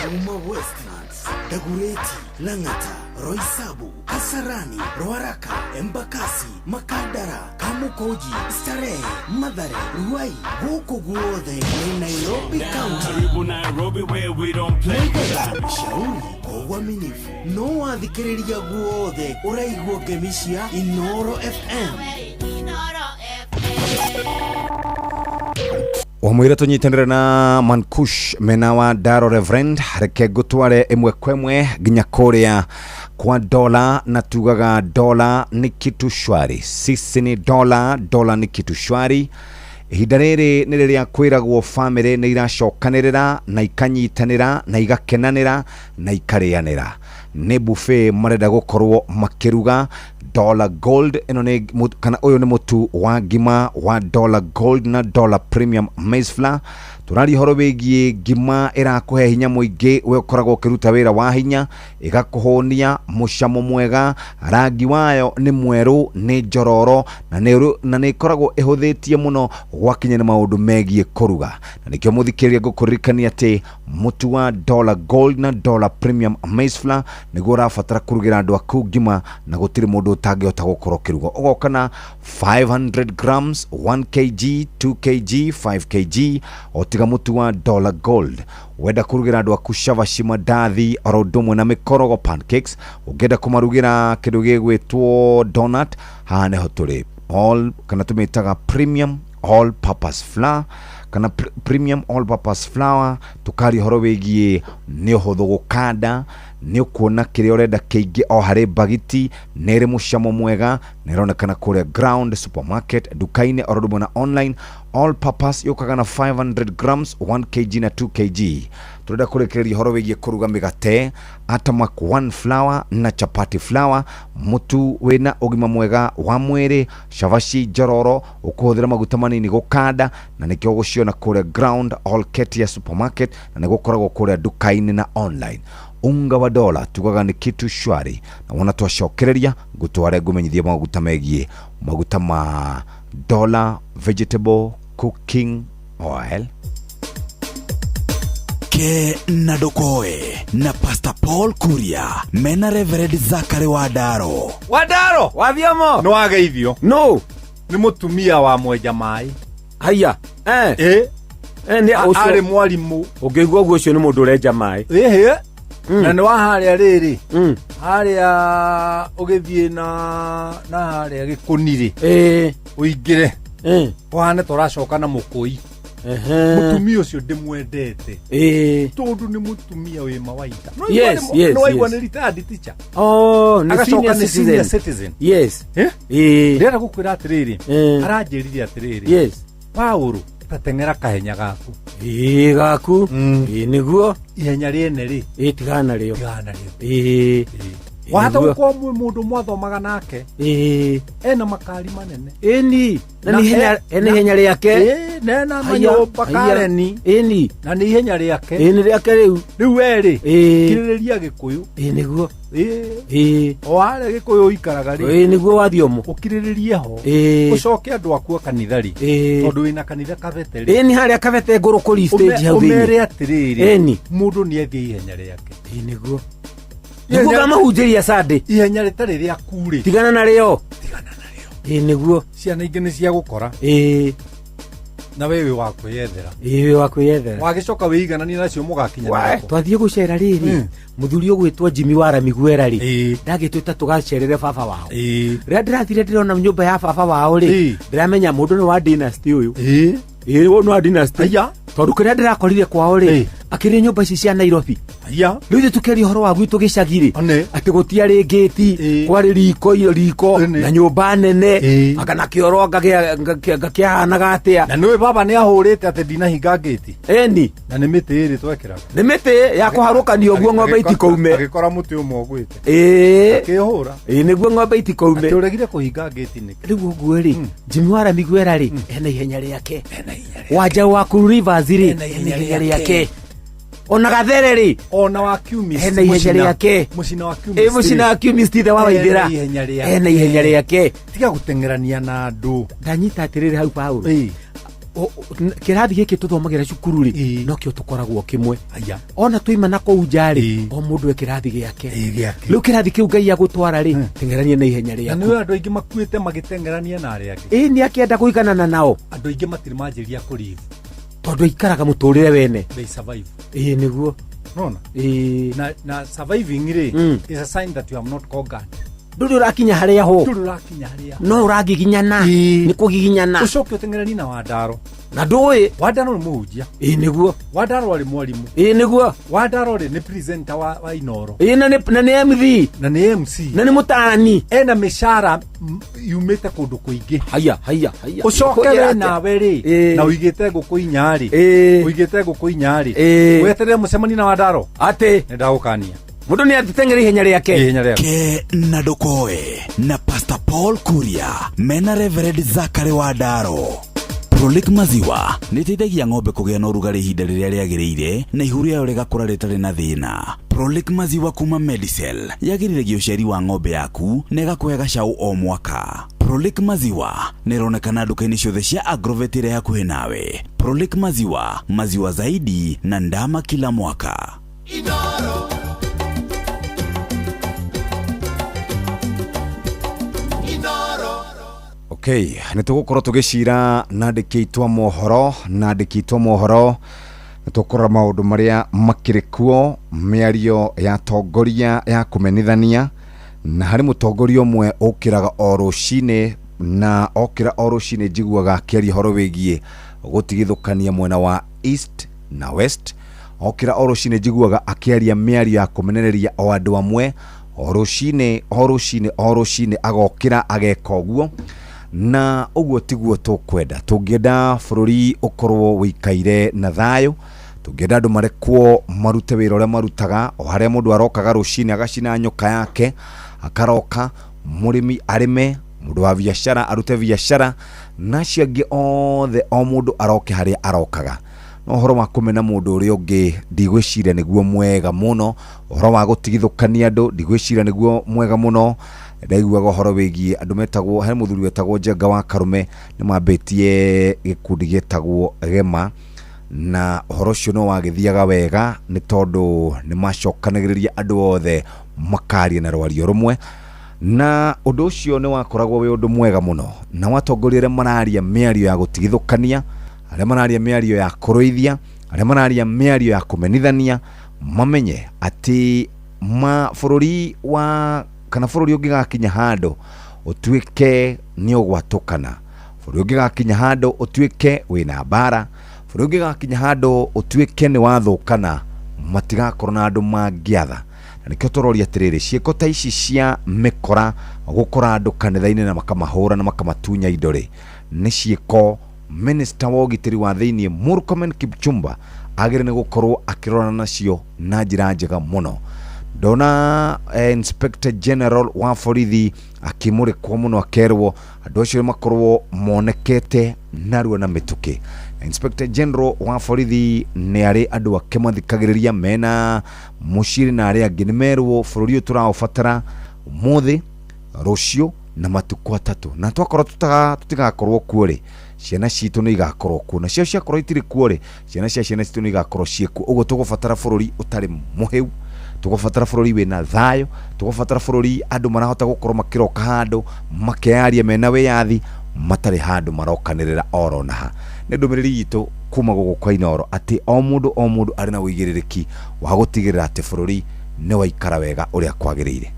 Uma Westlands, Dagureti, Langata, Roysabu, Kasarani, Ruaraka, Embakasi, Makadara, Kamukoji, Starehe, Mathare, Ruai, gũkũ guothe nĩ Nairobi County. Karibu Nairobi where we don't play. Shauri kwa uaminifu no wathikĩrĩria guothe ũraigua ngemi cia Inoro FM. Wamwira tunyitanire na Mankush mena wa Daro Reverend reke gutware imwe kwemwe ginya kuria kwa dola na tugaga dola ni kitu shwari. Sisi ni dola ni kitu shwari. Ihinda rĩrĩ nĩ rĩrĩa kwĩragwo family nĩ iracokanĩrĩra na ikanyitanĩra na igakenanĩra na ikarĩanĩra. Nĩ buffet marenda gũkorwo makĩruga Dollar Gold ino ni kana uyu ni mutu wa ngima wa Dollar Gold na Dollar Premium Maize Flour. Turari horo bigie ngima irakuhe hinya muingi we ukoragwo ukiruta wira wa hinya igakuhonia mucamo mwega. Rangi wayo ni mweru ni njororo na ni ikoragwo ihuthitie muno gwakinya na maundu megie kuruga. Na nikio muthikiriria ngukuririkania ati mutu wa Dollar Gold na Dollar Premium Maize Flour niguo urabatara kurugira andu aku ngima na gutiri mundu utangihota gukorwo kiruga. Ugoka na 500 grams, 1 kg, 2 kg, 5 kg otiga mutu wa Dollar Gold. Wenda kurugira andu aku shavashi mandathi orodomwe na mikorogo pancakes. Ugenda kumarugira kindu gigwitwo donut hane hoturi all kana tumitaga premium all purpose flour kana premium all purpose flour. Tukari horo wigie ni uhuthu gukanda ni ukuona kire urenda kiingi o hari bagiti nere mucamo mwega neronekana kure ground supermarket dukaine orodomwe na online. All purpose yokaga na 500 grams, 1 kg na 2 kg. Turenda kurekereria horo wigie kuruga migate atamak 1 flour na chapati flour. Mutu wena ugima mwega wa mwiri shavashi jororo ukuhuthira maguta manini gukanda na nikyo guciona kure ground all ketia supermarket na nigukoragwo kure dukaine na online. Unga wa dola tugaga ni kitu shwari na wana twashokereria gutware gumenyithia maguta megie maguta ma Dollar vegetable cooking oil. Ke nadokoe na Pastor Paul Kuria mena Reverend Zachary Wadaro. Wadaro wathiamo no ageithio no ni mutumia wa mwenja mai haya ni ari mwalimu ungigwa gwo cio ni mundu urenja mai na ni wa haria riri haria ugithie na haria gikuniri uingire wane turacoka na mukui mutumia ucio ndimwendete tondu ni mutumia wi mawaida no waigwa ni retired teacher ni senior citizen ndera gukwira atiriri aranjirire atiriri Paulo tatengera kahenya gaku gaku niguo ihenya riene ri tigana rio wahata uko mundu mwathomaga nake ena makari manene ni na ni henya riake na manyomba kareni na ni henya riake ni riake riu eri kiririria gikuyu niguo o are gikuyu ikaraga ri niguo wathiomo ukiriririe ho ucoke andu aku kanithari tondu wina kanitha kabete ri ni haria kabete nguru kuri stage hau thini umere atiriri mundu ni ethie ihenya riake niguo niguo gamahunjiria Sunday ihenya ritari ria kuri tigana na rio niguo ciana ingi ni cia gukora na wewe wakwiyethera wagicoka wiiganania nacio mugakinya twathie gucera riri muthuri ugwitwo Jimmy Wara Miguera ri ndagitwita tugacerere baba wao ria ndirathire ndirona nyumba ya baba wao ri ndiramenya mundu ni wa dynasty uyu no dynasty aya tondu kiria ndirakorire kwao ri akiri nyumba ici cia Nairobi aya riu tukeri horo wa gwitu gicagiri ati gutiari ngeti kwari riko na nyumba nene akana kioro ngakiahanaga atia na niwe baba ni ahurite ati ndinahinga ngeti eni na ni miti iri twekira ni miti ya kuharukanio guo ng'ombe itikoume agikora muti umwe ogwite akihura niguo ng'ombe itikoume turegire kuhinga ngeti ni riu guo ri Jimwara Migwera ri ena ihenya riake waja wa Kuru Rivers ri ena ihenya riake ona Gathere ri ona wa Kiumi ena ihenya riake mucina wa Kiumi mucina wa Kiumi stithe wa Waithira ena ihenya riake tiga gutengerania na andu ndanyita atiriri hau Paulo kirathi giki tuthomagira cukuru ri no kio tukoragwo kimwe aya ona tuima na kou njari o mundu ekirathi giake riu kirathi kiu Ngai agutwara ri tengerania na ihenya riaku na niwe andu aingi makuite magitengerania na ari angi ni akienda kuiganana nao andu aingi matiri manjiria kurivu tondu ikaraga muturire wene they survive niguo nona na surviving ri is a sign that you have not conquered nduri urakinya haria ho no uragiginyana ni kugiginyana ucoke utengerani na Wandaro na ndui Wandaro ni muhunjia niguo Wandaro ari mwalimu niguo Wandaro ni presenter wa Inoro na ni MC na ni mutani ena mishara yumite kundu kuingi haya ucoke we nawe ri na uigite nguku inyari weterere mucemani na Wandaro ati ndagukania mundu ni atitengera ihenya riake ke na ndukoe na Pastor Paul Kuria mena Reverend Zachary Wandaro. Prolic maziwa niteithagia ng'ombe kugia na urugari ihinda riria riagiriire na ihuru yayo rigakura ritari na thina. Prolic maziwa kuma Medicel yagiriragia uciari wa ng'ombe yaku na igakuhe gacaũ o mwaka. Prolic maziwa nironekana nduka-ini ciothe cia Agrovet iria hakuhi nawe. Prolic maziwa zaidi na ndama kila mwaka. Inoro. Okay, nitugukorwo tugicira nandikitwa mohoro nitukora maundu maria makiri kuo miario ya tongoria ya kumenithania na hari mutongoria umwe ukiraga o rucine na okira o rucine njiguaga akiaria horo wigie gutigithukania mwena wa east na west okira o rucine njiguaga akiaria miario ya kumenereria o andu amwe o rucine agokira ageka uguo na uguo tiguo tukwenda tungienda bururi ukorwo wikaire na thayo tungienda andu marekwo marute wira uria marutaga o haria mundu arokaga rucine agacina nyoka yake akaroka murimi arime mundu wa biashara arute biashara na ciangi othe o mundu aroke haria arokaga no horo wa kumena mundu uria ungi ndigwicira niguo mwega muno horo wa gutigithukania andu ndigwicira niguo mwega muno ndaiguaga horo wigie andu metagwo he muthuri wetagwo Njenga wa Karume ni mambitie gikundi getagwo Gema na horo cio no wagithiaga wega ni tondu ni macokanagiriria andu othe makaria na rwario rumwe na undu ucio ni wakoragwo wi undu mwega muno na watongoria aria mararia miario ya gutigithukania aria mararia miario ya kuruithia aria mararia miario ya kumenithania mamenye ati bururi wa kana bururi ungigakinya handu utuike ni ugwatukana bururi ungigakinya handu utuike wina bara bururi ungigakinya handu utuike ni wathukana matigakorwo na andu mangiatha na nikio turoria atiriri ciiko ta ici cia mikora gukora andu kanitha-ini na makamahura na makamatunya indori ni ciiko minister wa ugitiri wa thiini Murkomen Kipchumba agire ni gukorwo akirona nacio na njira njega muno. Dona Inspector General wa borithi akimurikwo muno akerwo andu acio makorwo monekete narua na mituki. Inspector General wa borithi ni ari andu akemathikagiriria mena muciri na ari angi nimerwo bururi turaofatara umuthi rucio na matuku atatu na twakorwo tutigakorwo kuori ciana citu ni igakorwo ku na cio ciakorwo itiri kuori ciana citu ni igakorwo cieku uguo tugufatara bururi utari muhiu tugufatara bururi wina thayo tugufatara bururi andu marahota gukorwo makiroka handu makearia mena wiyathi matari handu marokanirira oro naha ni ndumiriri yitu kuma gugu kwa Inoro ati o mundu ari na wigiririki wa gutigirira ati bururi ni waikara wega uria kwagiriire.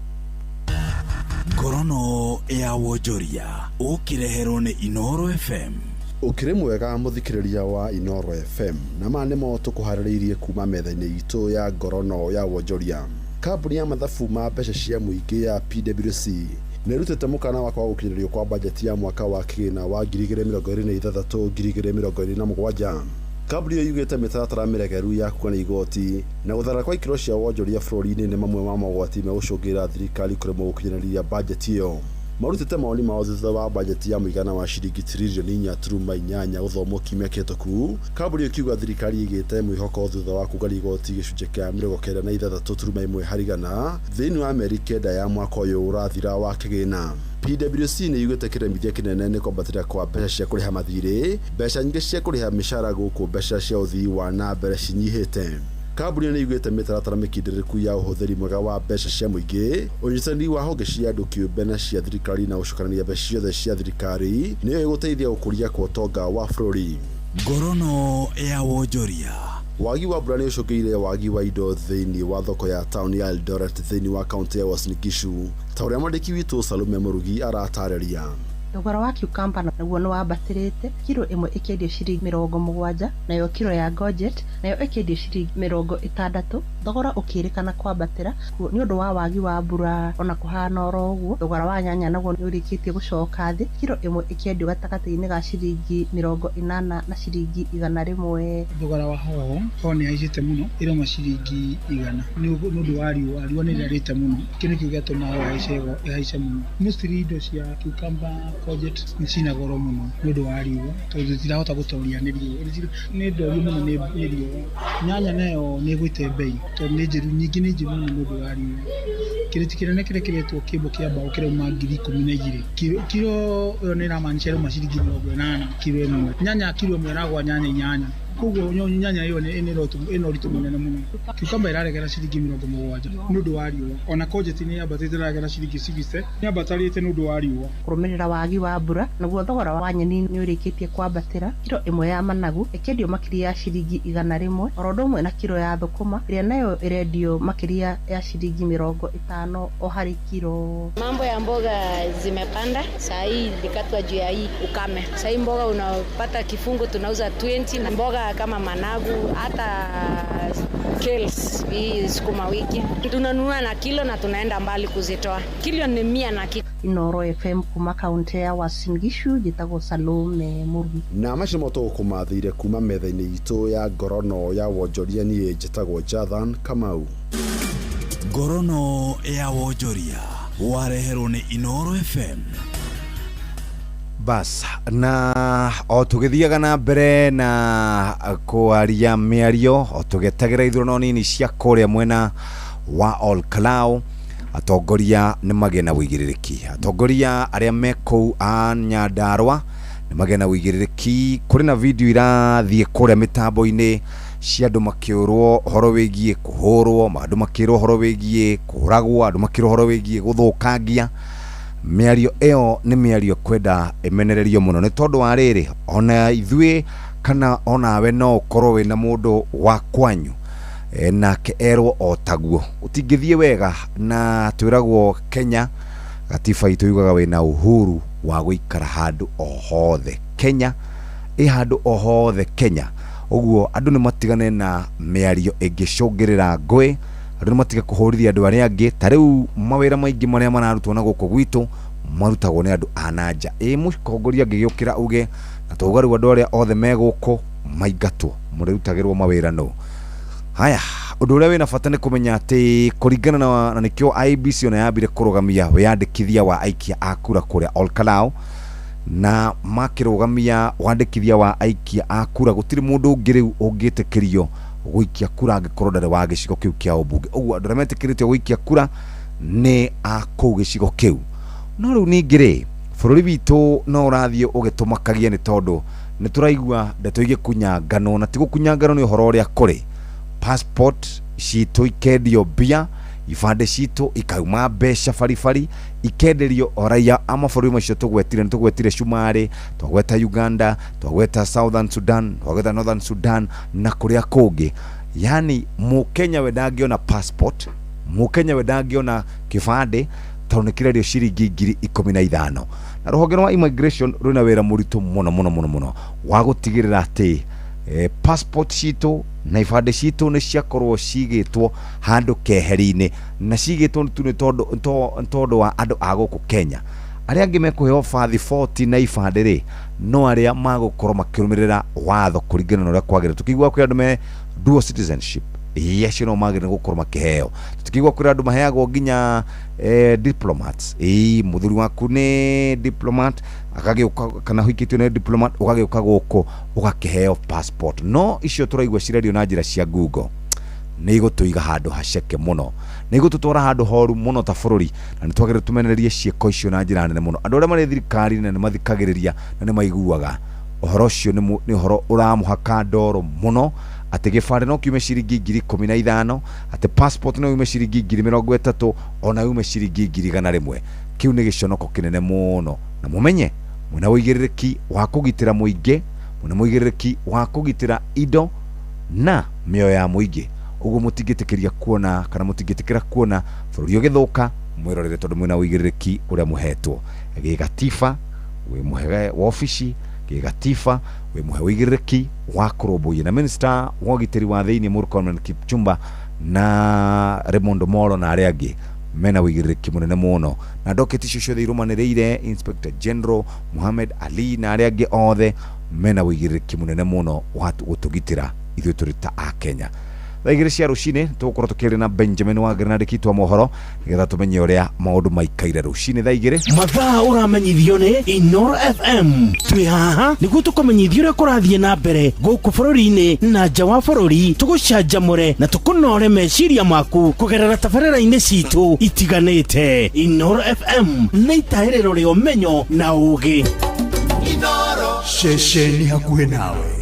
Ngorono ya wonjoria ukireherwo ni Inoro FM ukire mwega muthikiriria wa Inoro FM na mane mo tukuhaririirie kuma metha-ini itu ya ngorono ya wonjoria. Kambuni ya mathabu ma mbeca cia muingi ya PwC nirutite mukana wa gukinyirio kwa bajeti ya mwaka wa kigina wa 2026-2027. Kambuni iyo yugite mitaratara miregeru ya kuona igoti na guthara kwa ikiro cia wonjoria bũrũri-inĩ nĩ mamwe ma mogwati ma gucungira thirikari kuremwo gukinyanĩria bajeti iyo. Marutite maoni mao thutha wa bajeti ya muigana wa ciringi tiririoni 4.8 gũthomwo kiumia kĩhĩtũku. Kambuni ikiuga thirikari igĩte mwĩhoko thutha wa kũgania igoti gĩcunjĩ kĩa 96.1 harĩ igana thĩinĩ wa mĩeri 9 ya mwaka ũyũ ũrathira wa kĩgĩna. PwC nĩ yugĩte kĩremithia kĩnene nĩ kwambatĩra kwa mbeca cia kũrĩha mathirĩ, mbeca nyingĩ cia kũrĩha mĩcara gũkũ mbeca cia ũthii wa na mbere cinyihĩte. Kambuni nĩ yugĩte mĩtaratara mĩkindĩrĩku ya ũhũthĩri mwega wa mbeca cia mũingĩ, ũnyitanĩri wa honge cia andũ kĩũmbe na cia thirikari na gũcokanĩrĩria mbeca ciothe cia thirikari nĩyo ĩgũteithia gũkũria kwa ũtonga wa bũrũri. Ngorono ya wonjoria. Wagi wa mbura nĩ ũcũngĩrĩirie wagi wa indo thĩinĩ wa thoko ya taũni ya Eldoret thĩinĩ wa kaunti ya Uasin Gishu, ta ũrĩa mwandĩki witũ Salome Mũrugi aratarĩria. Thogora wa cucumber naguo nĩ wambatĩrĩte, kiro ĩmwe ĩkĩendio ciringi 70, nayo kiro ya Gojet nayo ĩkĩendio ciringi 60. Thogora ũkĩrĩkana kwambatĩra nĩ ũndũ wa wagi wa mbura, ona kũhana oro ũguo. Thogora wa nyanya naguo nĩ ũrĩkĩtie gũcoka thĩ, kiro ĩmwe ĩkĩendio gatagatĩ-inĩ ga ciringi 80 na ciringi 100. Thogora wa hoho nĩ haicĩte mũno, ĩroma ciringi 100 nĩ ũndũ wa riũa nĩ rĩarĩte mũno, kĩu nĩkĩo gĩatũma ĩhaice mũno. Mostly indo cia cucumber Gojet nĩ cina goro mũno nĩ ũndũ wa riũa, tondũ citirahota gũtoria nĩ riũa, nĩ ndorio mũno nĩ riũa. Nyanya nayo nĩ ĩgwĩte bei tondũ nĩ njĩru, nyingĩ nĩ njĩru mũno nĩ ũndũ wa riũa. Kĩrĩti kĩnene kĩrĩa kĩretwo kĩmbo kĩa mbaũ kĩrauma 12,000. Kiro ĩyo nĩ ĩramaanisha ĩrauma ciringi 80 kiro ĩmwe. Nyanya kiro ĩmwe ĩragwa nyanya 8. Koguo nyanya ĩyo ĩna ũritũ mũnene mũno. Cucumber ĩraregera ciringi 70 nĩ ũndũ wa riũa. Ona Gojet nĩ yambatĩte ĩraregera ciringi 60, nĩ yambatarĩte nĩ ũndũ wa riũa. Kũrũmĩrĩra wagi wa mbura, naguo thogora wa nyeni nĩ ũrĩkĩtie kwambatĩra, kiro ĩmwe ya managu ĩkĩendio makĩria ya ciringi 100, oro ũndũ ũmwe na kiro ya thũkũma ĩrĩa nayo ĩrendio makĩria ya ciringi 50 o harĩ kiro. Mambo ya mboga zimepanda, saa hii likatwa juu ya hii ukame. Saa hii mboga unapata kifungo tunauza 20 na mboga kama managu hata kales hii sukuma wiki tunanunua na kilo na tunaenda mbali kuzitoa. Kilo ni 100 na kitu. Inoro FM kuma kaunti ya Uasin Gishu, njĩtagwo Salome Mũrugi. Na macio moto kumathire kuma metha-inĩ itũ ya ngorono ya wonjoria, niĩ njĩtagwo Jathan Kamau. Ngorono ya wonjoria wareherwo nĩ Inoro FM. Bas, na o tũgĩthiaga na mbere na kwaria mĩario, o tũgĩtagĩra ithurano nini cia kũrĩa mwena wa Olkalau, atongoria nĩ magĩa na wĩigĩrĩrĩki. Atongoria arĩa me kũu a Nyandarua nĩ magĩa na wĩigĩrĩrĩki. Kũrĩ na video irathiĩ kũrĩa mĩtambo-inĩ cia andũ makĩũrwo ũhoro wĩgiĩ kũhũrwo, andũ makĩrwo ũhoro wĩgiĩ kũragwo, andũ makĩrwo ũhoro wĩgiĩ gũthũkangia. Mĩario ĩyo nĩ mĩario kwenda ĩmenererio mũno, nĩ tondũ wa rĩrĩ, ona ithuĩ kana onawe no ũkorwo wĩna mũndũ wa kwanyu nake erwo o taguo, ũtingĩthiĩ wega. Na twĩragwo Kenya gatiba itũ yugaga wĩna uhuru wa gũikara handũ o hothe. Kenya handũ o hothe Kenya. Ũguo andũ nĩ matigane na mĩario ĩngĩcũngĩrĩra ngũĩ, andũ nĩ matige kũhũrithia andũ arĩa angĩ. Ta rĩu mawĩra maingĩ marĩa mararutwo na gũkũ gwitũ marutagwo nĩ andũ a nanja. Mũtongoria angĩgĩũkĩra uge na tauga rĩu andũ arĩa othe me gũkũ maingatwo, mũrĩrutagĩrwo mawĩra no. Haya, ũndũ ũrĩa wĩna bata nĩ kũmenya atĩ kũringana na nĩkĩo IEBC ona yambire kũrũgamia wĩyandĩkithia wa aikia a kura kũrĩa Olkalau, na makĩrũgamia wandĩkithia wa aikia a kura gũtirĩ mũndũ ũngĩ rĩu ũngĩtĩkĩrio gũikia kura angĩkorwo ndarĩ wa gĩcigo kĩu kĩa ũmbunge. Ũguo andũ arĩa metĩkĩrĩtio gũikia kura nĩ a kũu gĩcigo kĩu. No rĩu ningĩ rĩ, bũrũri witũ no ũrathiĩ ũgĩtũmakagia nĩ tondũ nĩ tũraigua ndeto igĩkunyangano, na ti gũkunyangano nĩ ũhoro ũrĩa kũrĩ. Passport citũ ikendio mbia, ibande citũ ikauma mbeca baribari, ikenderio raia a mabũrũri macio tũgwetire. Nĩ tũgwetire Cumarĩ, twagweta Uganda, twagweta Southern Sudan, twagweta Northern Sudan na kũrĩa kũngĩ. Yani Mũkenya we ndangĩona passport, Mũkenya we ndangĩona kĩbande, taonekera rio ciringi 15,000 na ruhonge rwa immigration rwina wira muritu muno wa gutigirira ati passport cito na ibande cito ni ciakorwo cigitwo handu keheri-ini na cigitwo ni tondu wa andu a guku Kenya aria angi mekuheo bathi 40 na ibande ri no aria magukorwo makirumirira watho kuringana na uria kwagire tukigwa kwi andu me dual citizenship yes no magire gukorwo makiheo tukigwa kwi andu maheagwo nginya diplomats muthuri waku ni diplomat akagiuka kana huikitio ni diplomat ugagiuka guku ugakiheo passport no icio turaigwa cirerio na njira cia Google ni igutuiga handu haceke muno ni igututwara handu horu muno ta bururi na ni twagire tumenererie cieko icio na njira nene muno andu aria mari thirikari na ni mathikagiriria na ni maiguaga uhoro ucio ni uhoro uramuhaka ndoro muno ati gibande no kiume ciringi 15,000 ati passport no yume ciringi 30,000 ona yume ciringi 100,000 kiu ni giconoko kinene muno na mumenye mwina uigiririki wa kugitira muingi mwina muigiririki wa kugitira indo na mioyo ya muingi uguo mutigitikiria kuona kana mutigitikira kuona bururi ugithuka mwirorere tondu mwina uigiririki uria muhetwo gigatifa wi muhege wa ofici gigatifa we muhe uigiririki wa kuroboye na minister wa gitiri wa thiini Murkomen Kipchumba na Raymond Molo na aria angi mena uigiririki munene muno na doketi cio irumaniriire Inspector General Mohamed Ali na aria angi othe mena uigiririki munene muno wa gutugitira ithuĩ tũrĩ ta a Kenya thaigire cia rucini tugukorwo tukiri na Benjamin wa Grenade kitwa mohoro nigetha tumenye uria maundu maikaire rucini thaigire mathaa uramenyithio ni Inoro FM twi haha niguo tukumenyithio uria kurathie na mbere guku bururi-ini na nja wa bururi tugucanjamure na tukunore meciria maku kugerera tabarĩra-inĩ citu itiganĩte Inoro FM nĩ itaĩrĩro rĩa ũmenyo na ũũgĩ Inoro ceceni hakuhĩ nawe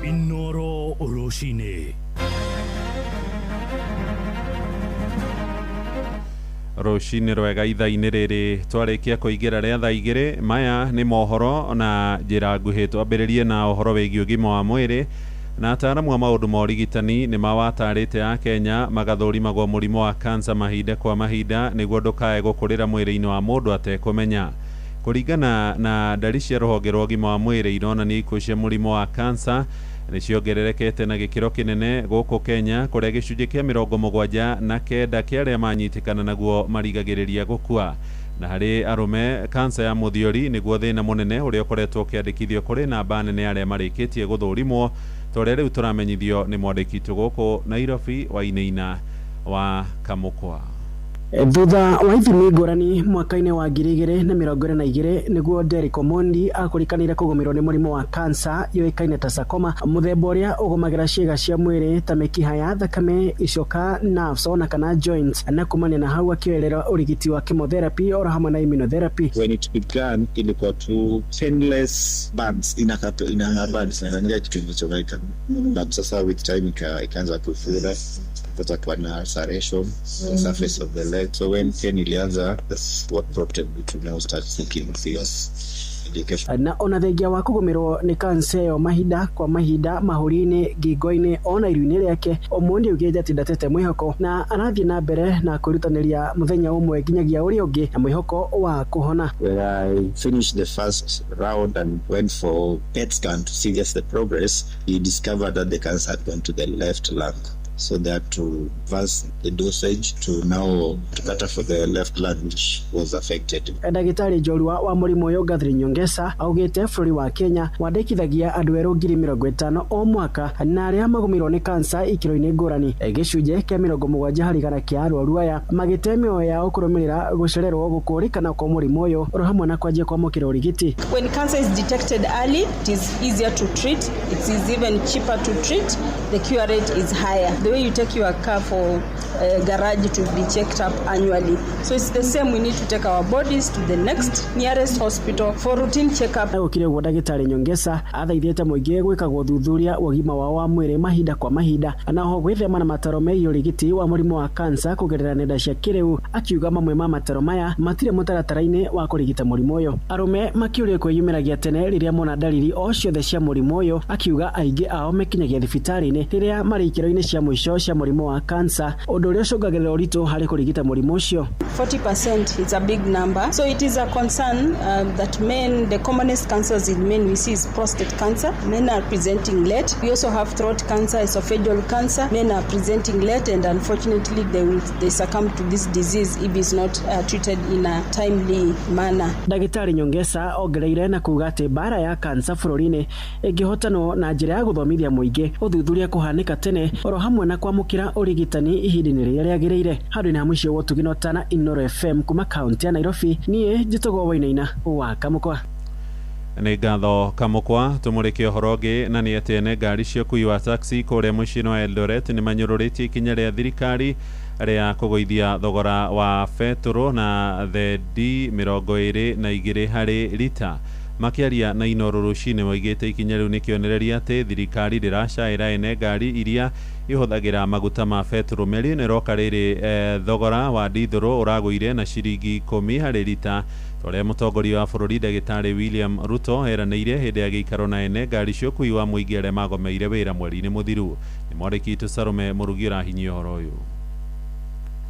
Inoro Rucini. Rucini rwega ithaa-inĩ rĩrĩ twarĩkia kũingĩra rĩa thaa igĩrĩ maya nĩ mohoro na njĩra nguhĩ twambĩrĩrie na ũhoro wĩgiĩ ũgima wa mwĩrĩ na ataaramu a maũndũ ma ũrigitani nĩ mawatarĩte a Kenya magathũrimagwo mũrimũ wa kansa mahinda kwa mahinda nĩguo ndũkae gũkũrĩra mwĩrĩ-inĩ wa mũndũ atekũmenya kũringana na ndari cia rũhonge rwa ũgima wa mwĩrĩ ironania ikuũ cia mũrimũ wa kansa nĩ ciongererekete na gĩkĩro kĩnene gũkũ Kenya kũrĩa gĩcunjĩ kĩa 79 kĩa arĩa manyitĩkana naguo marigagĩrĩria gũkua na harĩ arũme kansa ya mũthiori nĩguo thĩna mũnene ũrĩa ũkoretwo ũkĩandĩkithio kũrĩ namba nene arĩa marĩkĩtie gũthũrimwo torĩa rĩu tũramenyithio nĩ mwandĩki witũ gũkũ Nairobi Wainaina wa Kamukwa. Thutha wa ithimi ngũrani mwaka-inĩ wa 2022 nĩguo Derrick Omondi akũrikanire kũgũmĩrwo nĩ mũrimũ wa kansa yoĩkaine ta sarcoma mũthemba ũrĩa ũgũmagĩra ciĩga cia mwĩrĩ ta mĩkiha ya thakame icoka nerves ona kana joints na kumania na hau akĩoerera ũrigiti wa chemotherapy ora hamwe na immunotherapy. When it began ilikuwa tu painless burns ina burns na ndio kitu kilichoweka na sasa with time ikaanza kufura kutakuwa na ulceration the surface of the leg. So when pain ilianza, that's what prompted me to now start seeking serious education. Na ona thengia wa kũgũmĩrwo nĩ kansa ĩyo mahinda kwa mahinda mahũri-inĩ ngingo-inĩ ona iru-inĩ rĩake Omondi augĩte atĩ ndatete mwĩhoko na arathiĩ na mbere na kwĩrutanĩria mũthenya ũmwe nginyagia ũrĩa ũngĩ na mwĩhoko wa kũhona. When I finished the first round and went for PET scan to see just the progress, he discovered that the cancer had gone to the left lung. So they had to advance the dosage to now to cater for the left lung which was affected. Ndagĩtarĩ njorua wa mũrimũ ũyũ Gathri Nyongesa augĩte bũrũri wa Kenya wandĩkithagia andũ erũ 50,000 o mwaka na arĩa magũmĩrwo nĩ kansa ikĩro-inĩ ngũrani gĩcunjĩ kĩa 70 harĩ igana kĩa arwaru aya magĩte mĩoyo yao kũrũmĩrĩra gũcererwo gũkũrĩkana kwa mũrimũ ũyũ oro hamwe na kwanjia kwamũkĩra ũrigiti. When cancer is detected early, it is easier to treat, it is even cheaper to treat, the cure rate is higher. The the way you take your car for garage to be checked up annually. So it's the same, we need to take our bodies to the next nearest hospital for routine checkup. Ukire gwa ndagĩtarĩ Nyongesa athaithĩte mũingĩ gwĩkagwo thuthuria wa ũgima wao wa mwĩrĩ mahinda kwa mahinda na ho gwĩthema na mataro megiĩ ũrigiti wa mũrimũ wa kansa kũgerera nenda cia kĩrĩu, akiuga mamwe ma mataro maya matirĩ mũtaratara-inĩ wa kũrigita mũrimũ ũyũ. Arũme makĩũria kwĩyumĩragia tene rĩrĩa mona dalili o ciothe cia mũrimũ ũyũ, akiuga aingĩ ao mekinyagia thibitarĩ-inĩ rĩrĩa marĩ ikĩro-inĩ cia mũico cia mũrimũ wa kansa, ũndũ ũrĩa ũcũngagĩrĩra ũritũ harĩ kũrigita mũrimũ ũcio. 40% is a big number, so it is a concern that men, the commonest cancers in men we see is prostate cancer. Men are presenting late. We also have throat cancer, esophageal cancer. Men are presenting late, and unfortunately they succumb to this disease if it's not treated in a timely manner. Ndagĩtarĩ Nyongesa ongereire na kuuga atĩ bara ya kansa bũrũri-inĩ ĩngĩhotanwo na njĩra ya gũthomithia mũingĩ, ũthuthuria kũhanĩka tene, oro hamwe na kwamũkĩra ũrigitani ihinda-inĩ rĩrĩa rĩagĩrĩire. Handũ na mũico wa Tugino Tana Inoro FM kuma kaunti ya Nairobi, niĩ njĩtagwo Wainaina wa Kamũkwa. Nĩ ngatho Kamũkwa. Tũmũrĩke ũhoro ũngĩ, na nĩ atĩ ene ngari cia ũkui wa taxi kũrĩa mũciĩ-inĩ wa Eldoret nĩ manyũrũrĩtie ikinya rĩa thirikari rĩa kũgũithia thogora wa betũrũ na thendi 22 harĩ lita. Makiaria na Inoro rũcinĩ moigĩte ikinya rĩu nĩ kĩonereria atĩ thirikari ndĩracaĩra ene ngari iria ihũthagĩra maguta ma betũrũ. Mĩeri ĩno ĩroka rĩrĩ thogora wa dithũrũ ũragũire na ciringi 10 harĩ lita, tũrĩa mũtongoria wa bũrũri ndagĩtarĩ William Ruto eranĩire hĩndĩ ya gĩikaro na ene ngari cia ũkui wa mũingĩ arĩa magomeire wĩra mweri-inĩ mũthiru. Nĩ mwandĩki witũ Salome Mũrugi ũrahinyia ũhoro ũyũ.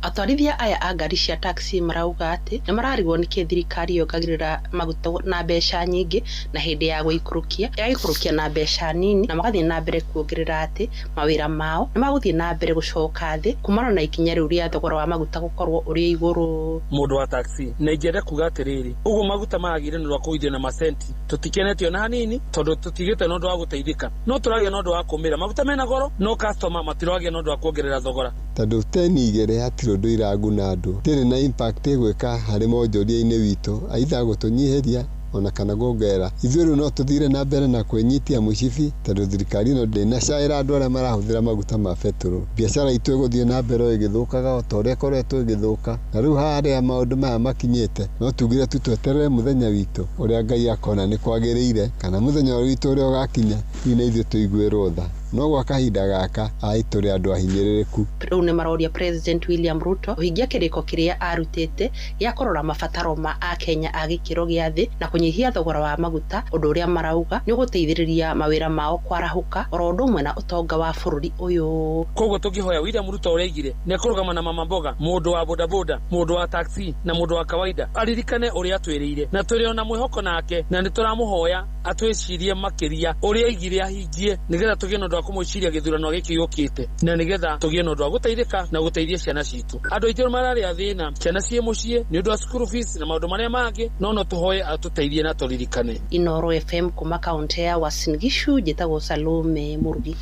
Atwarithia aya a ngari cia taxi marauga atĩ nĩ mararigwo nĩkĩ thirikari yongagĩrĩra maguta na mbeca nyingĩ na hĩndĩ ya gũikũrũkia na mbeca nini, na magathiĩ na mbere kuongerera atĩ mawĩra mao nĩ magũthiĩ na mbere gũcoka thĩ kumana na ikinya rĩu rĩa thogora wa maguta gũkorwo ũrĩ igũrũ. Mũndũ wa taxi na ingĩenda kuga atĩrĩrĩ, ũguo maguta magĩrĩire nĩ kũigithia na macenti, tũtikenetio na hanini tondũ tũtigĩte na ũndũ wa gũteithĩka, no tũragĩa na ũndũ wa kũmĩra maguta mena goro, no customer matiragĩa na ũndũ wa kuongerera thogora. Tondũ teni igere hatirĩ ũndũ iraguna andũ, tĩrĩ na impact ĩgwĩka harĩ monjoria-inĩ witũ, aitha gũtũnyiheria ona kana kuongerera. Ithuĩ rĩu no tũthire na mbere na kwĩnyitia mũcibi tondũ thirikari ĩno ndĩnacaĩra andũ arĩa marahũthĩra maguta ma betũrũ. Biacara itũ ĩgũthiĩ na mbere ĩgĩthũkaga o ta ũrĩa ĩkoretwo ĩgĩthũka, na rĩu harĩa maũndũ maya makinyĩte no tugire tu tweterere mũthenya witũ ũrĩa Ngai akona nĩ kwagĩrĩire, kana mũthenya witũ ũrĩa ũgakinya hihi na ithuĩ tũiguĩrwo tha. No gwa kahinda gaka tũrĩ andũ ahinyĩrĩrĩku. Rĩu nĩ maroria President William Ruto kũhingia kĩrĩko kĩrĩa arutĩte gĩa kũrora mabataro ma Akenya a gĩkĩro gĩa thĩ na kũnyihia thogora wa maguta, ũndũ ũrĩa marauga nĩ gũteithĩrĩria mawĩra mao kwarahũka oro ũndũ ũmwe na ũtonga wa bũrũri ũyũ. Koguo tũngĩhoya William Ruto ũrĩa aigire nĩ kũrũgama na mama mboga, mũndũ wa bodaboda, mũndũ wa taxi na mũndũ wa kawaida, aririkane ũrĩa atwĩrĩire, na tũrĩ ona mwĩhoko nake, na nĩ tũramũhoya atwĩcirie makĩria ũrĩa aigire ahingie, nĩgetha tũgĩe na ũndũ wa kũmwĩciria gĩthurano gĩkĩ gĩũkĩte, na nĩgetha tũgĩe na ũndũ wa gũteithĩka na gũteithia ciana citũ. Andũ aitũ mararĩa thĩna, ciana ciĩ mũciĩ nĩ ũndũ wa school fees na maũndũ marĩa mangĩ, no tũhoye atũteithie na tũririkane. Inoro FM kuma kaunti ya Uasin Gishu, njĩtagwo Salome Mũrugi.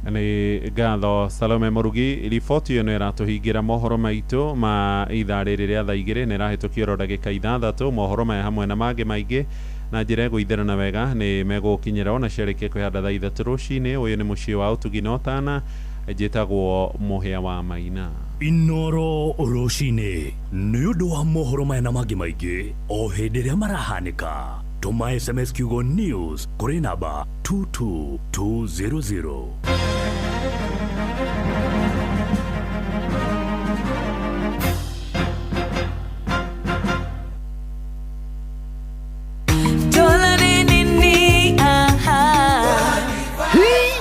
Nĩ ngatho Salome Mũrugi. Riboti ĩno ĩratũhingĩra mohoro maitũ ma ithaa rĩrĩ rĩa thaa igĩrĩ, nĩ ĩrahĩtũkio ndagĩka ithathatũ. Mohoro maya hamwe na mangĩ maingĩ na njĩra ĩgũitherana wega nĩ megũkinyĩra ona ciarĩkia kwĩhanda thaa ithatũ rũcinĩ. Ũyũ nĩ mũciĩ wa Tugino Tana, njĩtagwo Mũhĩa wa Maina. Inoro rũcinĩ nĩ ũndũ wa mohoro maya na mangĩ maingĩ o hĩndĩ ĩrĩa marahanĩka. Tũma SMS kiugo news kũrĩ namba 22200.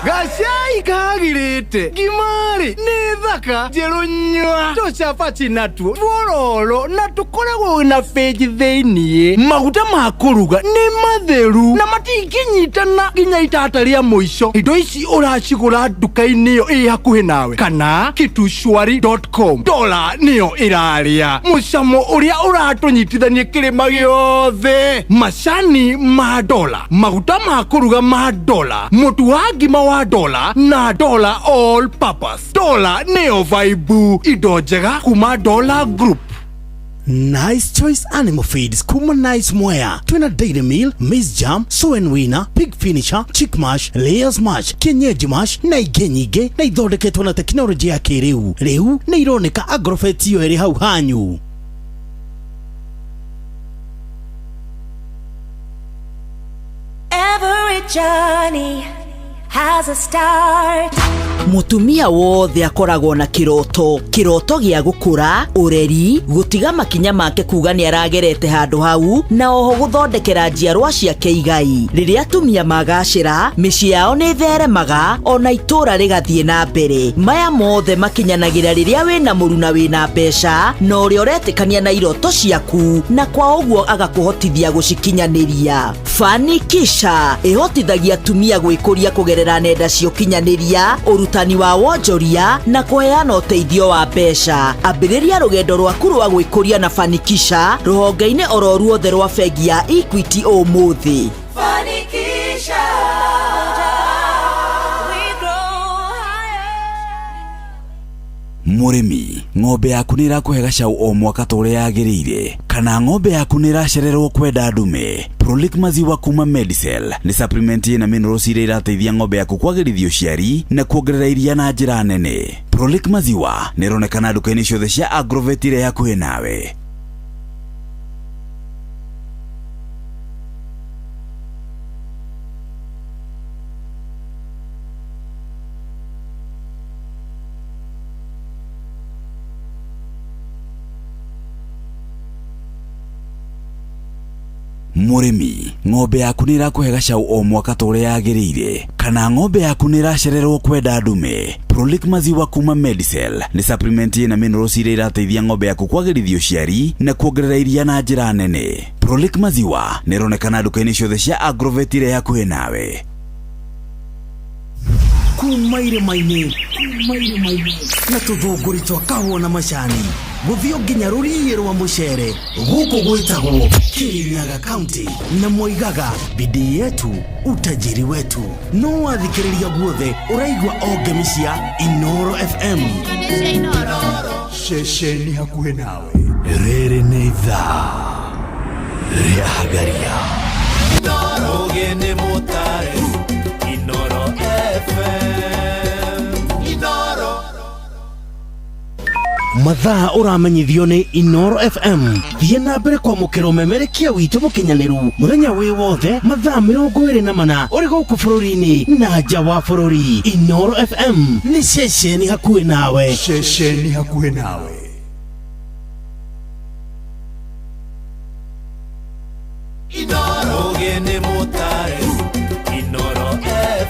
Gacai kagirĩte ngimari nĩ thaka njerũ nyua tũcabaci natuo tuororo na tũkoragwo na bĩnji thĩiniĩ. Maguta ma kũruga nĩ matheru na matingĩnyitana nginya itata rĩa mũico. Indo ici ũracigũra nduka-inĩ ĩyo ĩ hakuhĩ nawe kana kitushwari.com. Dola nĩyo ĩrarĩa mũcamo ũrĩa ũratũnyitithania kĩrĩma gĩothe. Macani ma dola, maguta ma kũruga ma dola, mũtu wa ngima wa dola na dola all purpose. Dola neo vibe, indo njega kuma Dola Group. Nice Choice Animal Feeds kuma Nice Mwea. Twina Dairy Meal, Maize Jam, Soen Winner, Pig Finisher, Chick Mash, Layers Mash, Kienyeji Mash na ingĩ nyingĩ na ithondeketwo na tekinoronjĩ ya kĩrĩu. Rĩu nĩ ironeka Agrovet iyo ĩrĩ hau hanyu. Every journey has a start. Mutumia wothe akoragwo na kiroto gĩa gũkũra, ũreri, gũtiga makinya make kuga nĩ aragerete handũ hau na oho gũthondekera njiarwa ciake igai. Rĩrĩa atumia magacĩra, mĩciĩ yao nĩ theremaga ona itũra rĩgathiĩ na mbere. Maya mothe makinyanagĩra rĩrĩa wĩna mũru na wĩna mbeca na ũrĩa ũretĩkania na iroto ciaku na kwa ũguo agakũhotithia gũcikinyanĩria. Fanikisha ĩhotithagia atumia gwĩkũria kũgerera nenda cia ũkinyanĩria, ũrutani wa wonjoria na kũheana ũteithio wa mbeca. Ambĩrĩria rũgendo rwaku rwa gwĩkũria na Fanikisha rũhonge-inĩ oro ruothe rwa bengi ya Equity ũmũthĩ. Fanikisha. Murimi, ng'ombe yaku nĩ irakũhe gacaũ o mwaka ta ũrĩa yagĩrĩire, kana ng'ombe yaku nĩ iracererwo kwenda ndume? Prolic maziwa kuma Medicel nĩ supplement na minerals iria irateithia ng'ombe yaku kwagĩrithia ũciari na kuongerera iria na njĩra nene. Prolic maziwa nĩ ironekana nduka-inĩ ciothe cia Agrovet iria hakuhĩ nawe. Murimi, ng'ombe yaku nĩ irakũhe gacaũ o mwaka ta ũrĩa yagĩrĩire, kana ng'ombe yaku nĩ iracererwo kwenda ndume? Prolic maziwa kuma Medicel nĩ supplement na minerals iria irateithia ng'ombe yaku kwagĩrithia ũciari na kuongerera iria na njĩra nene. Prolic maziwa nĩ ironekana nduka-inĩ ciothe cia Agrovet iria hakuhĩ nawe. Kuma irĩma-inĩ na tũthũngũri twa kahũa na macani, gũthiĩ nginya rũriĩ rwa mũcere, gũkũ gwĩtagwo Kirinyaga County, na moigaga bidii yetu utajiri wetu. No wathikĩrĩria guothe ũraigua o ngemi cia Inoro FM. Ceceni hakuhĩ nawe. Rĩrĩ nĩ ithaa rĩa Hagaria. Inoro gene motare. Inoro FM. Inoro. Mathaa ũramenyithio nĩ Inoro FM. Thiĩ na mbere kwamũkĩra ũmemerekia witũ mũkinyanĩru mũthenya wĩ wothe mathaa 24 ũrĩ gũkũ bũrũri-inĩ na nja wa bũrũri. Inoro FM nĩ ceceni hakuhĩ nawe. Ceceni hakuhĩ nawe. Inoro gene motare. Inoro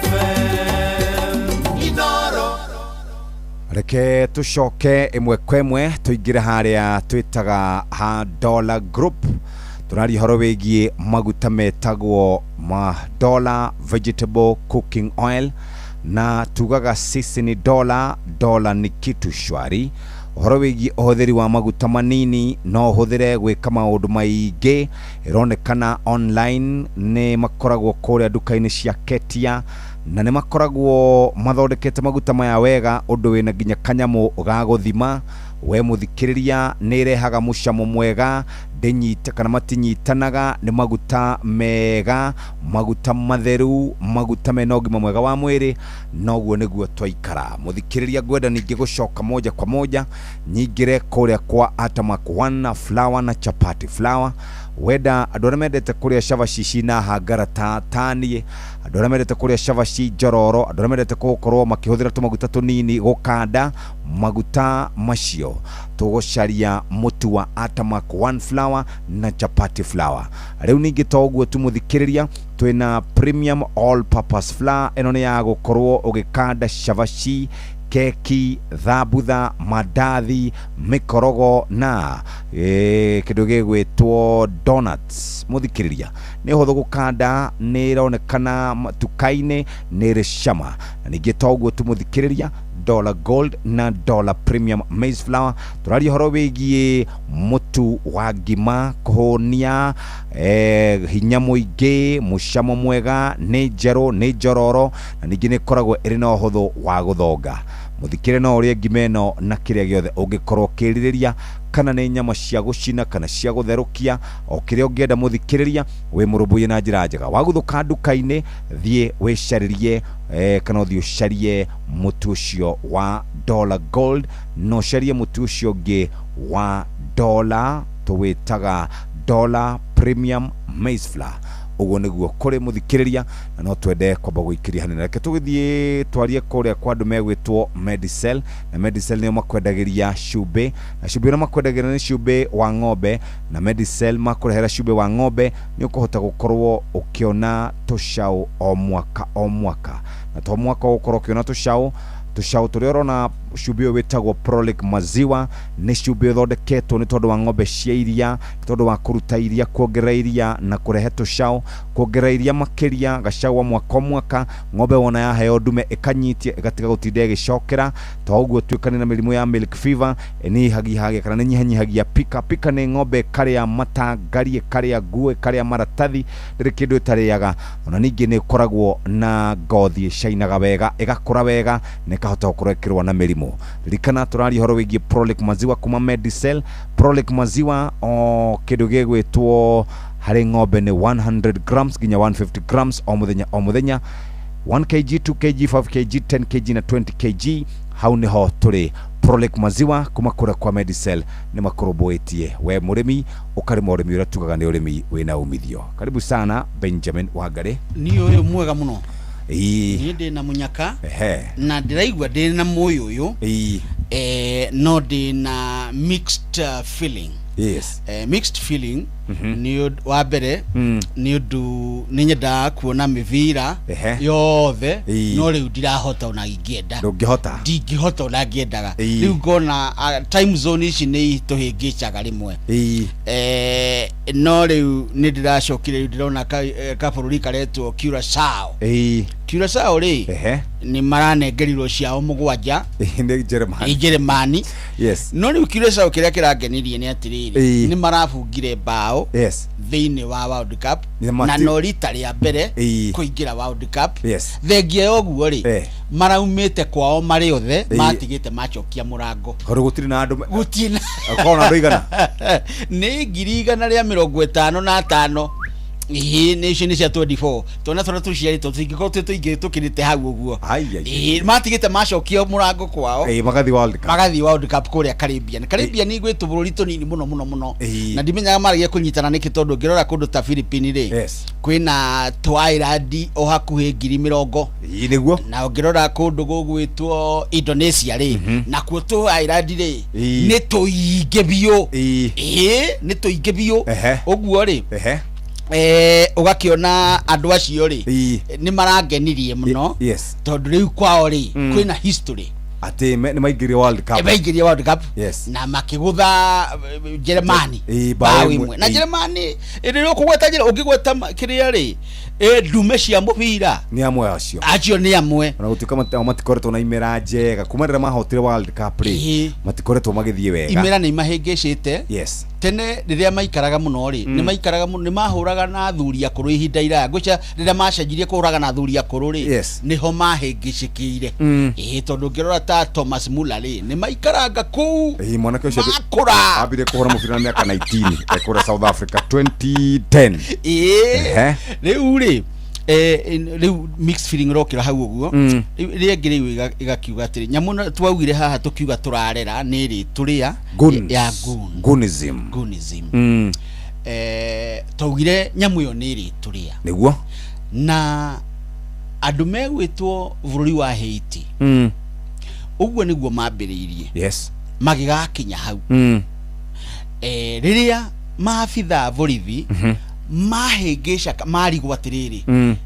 FM. Inoro. Reke tucoke imwe kwa imwe tuingire haria twitaga ha Dollar Group. Turari horo wĩgiĩ maguta metagwo Dollar Vegetable Cooking Oil, na tugaga sisi ni Dollar ni kitu shwari. Horo wĩgiĩ ũhũthĩri wa maguta manini no ũhũthĩre gwĩka maũndũ maingĩ. Ironekana online nĩ makoragwo kũrĩa duka-inĩ cia Ketia, na nĩ makoragwo mathondekete maguta maya wega ũndũ wĩna nginya kanyamũ gagũthima. We mũthikĩrĩria nĩ irehaga mũcamo mwega, ndĩnyita kana matinyitanaga, nĩ maguta mega, maguta matheru, maguta mena ũgima mwega wa mwĩrĩ. Noguo nĩguo twaikara. Mũthikĩrĩria ngwenda ningĩ gũcoka moja kwa moja nyingĩre kũrĩa kwa Atamak One Flour na Chapati Flour. Wenda andũ arĩa mendete kũrĩa cavaci cina hangara ta niĩ, andũ arĩa mendete kũrĩa cavaci njororo, andũ arĩa mendete gũkorwo makĩhũthĩra tũmaguta tũnini gũkanda maguta macio, tũgũcaria mũtu wa Atamak One Flour na Chapati Flour. Rĩu ningĩ to ũguo tu mũthikĩrĩria, twĩna Premium All Purpose Flour. Ĩno nĩ ya gũkorwo ũgĩkanda cavaci, keki, thabutha, mandathi, mikorogo na kĩndũ gĩgwĩtwo donuts. Mũthikĩrĩria nĩ hũthũ gũkanda, nĩ ironekana matuka-inĩ, nĩ rĩ cama. Na ningĩ to ũguo tu mũthikĩrĩria, Dollar Gold na Dollar Premium Maize Flour. Tũraria horo wĩgiĩ mũtu wa ngima, kũhũnia, hinya mũingĩ, mũcamo mwega, nĩ njerũ, nĩ njororo, na ningĩ nĩ koragwo ĩrĩ na ũhũthũ wa gũthonga. muthikire no urie ngimeno na kiria giothe ungikorwo kiririria kana nĩ nyama cia gucina kana cia gutherũkia o kiria ungienda muthikiriria we murumbuye na njira njega waguthuka nduka-inĩ thie wicaririe kana uthie ucarie mutu ucio wa Dollar Gold no carie mutu ucio ungi wa Dollar tuwitaga Dollar Premium Maize Flour uguo niguo kuri muthikiriria na no twende kwamba guikiria hanene reke tugithie twarie kuria kwa andu megwitwo Medicel na Medicel nio makwendagiria cumbi na cumbi na makwendagiria ni cumbi wa ng'ombe na Medicel makurehera cumbi wa ng'ombe ni ukuhota gukorwo ukiona tucau o mwaka na to mwaka ukorwo ukiona tucau turia urona cumbi witagwo Prolic maziwa ni cumbi uthondeketwo ni tondu wa ng'ombe cia iria ni tondu wa kuruta iria kuongerera iria na kurehe tucau kuongerera iria makiria gacau mwaka ng'ombe wona yaheo ndume ikanyitie igatiga gutinda igicokera to uguo twikane na mirimu ya milk fever ni hagihagia kana ni nyihanyihagia pika ni ng'ombe karia matangari karia ngue karia maratathi ndiri kindu itariaga ona ningi ni koragwo na ngothi shainaga wega igakura wega ni kahota kurekirwa na mirimu ririkana turari horo wigie Prolic maziwa kuma Medicel Prolic maziwa o kindu gigwitwo hari ng'ombe ni 100 grams ginya 150 grams o muthenya 1 kg 2 kg 5 kg 10 kg na 20 kg hau niho turi Prolic maziwa kuma kura kwa Medicel ni makorobwetie we murimi ukarima urimi ura tugaga ni urimi wina umithio karibu sana Benjamin Wangari ni uyu mwega muno ni ndi na munyaka na ndiraigwa ndi na moyo uyu no ndi na mixed feeling yes mixed feeling ni wa mbere ni undu ni nyenda kuona mivira yothe no riu ndirahota ona ingienda ndingihota ona ngiendaga riu ngona time zone ici ni tuhingicaga rimwe no riu ni ndiracokire riu ndirona ka bururi karetwo Curaçao ri ni maranengerirwo ciao mugwanja ni Germany yes no riu Curaçao kiria kirangenirie ni atiriri ni marabungire bao yes thiini wa World Cup na no rita ria mbere kuingira World Cup yes thengia yoguo ri maraumite kwao mari othe matigite machokia murango horo gutiri na andu gutina akona andu igana ni 155 nation cia 24 tona tona tuciari tutingiko tuingi tukirite hau uguo matigite macokia murango kwao magathi World Cup kuria Caribbean ni gwitu bururi tunini muno na ndimenyaga maragia kunyitana niki tondu ngirora kundu ta Philippines ri kwina Thailand o hakuhi 20,000 niguo na ngirora kundu gugwitwo Indonesia ri na kuo Thailand ri ni tuinge bio ni tuinge bio uguo ri ugakiona andu acio ri ni marangenirie muno tondu riu kwao ri kwina history ati ni maingire World Cup yes na makigutha Germany bao imwe na Germany iri kugweta njira ungigweta kiria ri ndume cia mubira ni amwe acio ni amwe ona gutuka matikoretwo na imera njega kuma rira mahotire World Cup ri matikoretwo magithie wega imera ni mahingicite yes tene riria maikaraga muno ri ni maikaraga muno ni mahuraga na thuri akuru ihinda iraya gwica riria macenjirie kuhuraga na thuri akuru ri niho mahingicikire tondu ngirora ta Thomas Muller ri ni maikaranga ku mwanake ucio makura abire kuhura mubira na miaka 19 ekura South Africa 2010 riu ri riu mixed feeling rokira hau uguo ria ngiriu igakiuga atiri nyamu twaugire haha tukiuga turarera ni ri turia ya gunism twaugire nyamu yo ni ri turia niguo na andu megwitwo bururi wa Haiti uguo niguo mambiriirie yes magigakinya hau riria maabitha borithi mahingica marigwo atiriri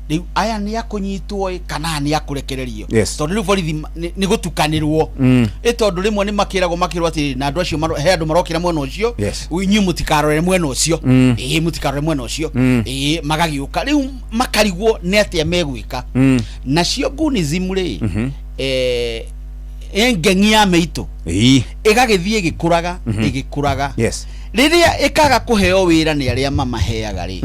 riu aya ni akunyitwo kana ni akurekererio tondu riu borithi ni gutukanirwo tondu rimwe ni makiragwo atiriri na andu acio he andu marokira mwena ucio inyu mutikarore mwena ucio mutikarore mwena ucio magagiuka riu makarigwo ni atia megwika nacio gunism ri engengi ya meito igagithie igikuraga riria ikaga kuheo wira ni aria mamaheaga ri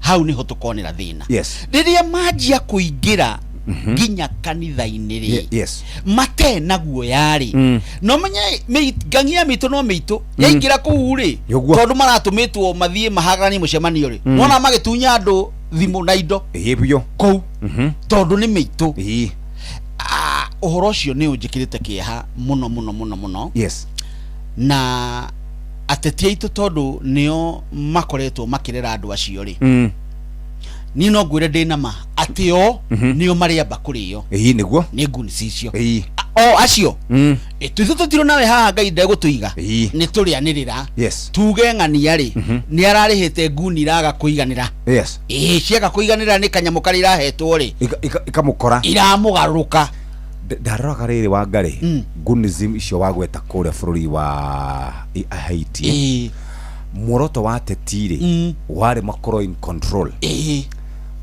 hau niho tukonera thina riria manjia kuingira nginya kanitha-inĩ rĩ yes mate naguo yarĩ no menye ngangia mitu no mitu yaingira kuu rĩ tondu maratũmĩtwo mathiĩ mahagaranie mũcemanio rĩ nona magĩtunya andũ thimũ na indo bio kuu tondu nĩ mitu ũhoro ũcio nĩ ũnjĩkĩrĩte kĩeha mũno yes na ateti aitũ tondu nĩo makoretwo makĩrera andũ acio rĩ ni no ngwire ndina ma ati o nio mariamba kurĩo nĩguo nĩ nguni cicio o acio twithu tutiro nawe haha Ngai ndegũtũiga nĩ tũrĩanĩrĩra tuge ng'ania rĩ nĩ ararĩhĩte nguni iraga kũiganĩra ciaga kũiganĩra nĩ kanyamũ karĩa irahetwo rĩ ikamũkora iramũgarũrũka ndaroraga rĩrĩ wa Ngarĩ ngunism icio wagweta kũrĩa bũrũri wa Haiti muoroto wa ateti rĩ warĩ makorwo in control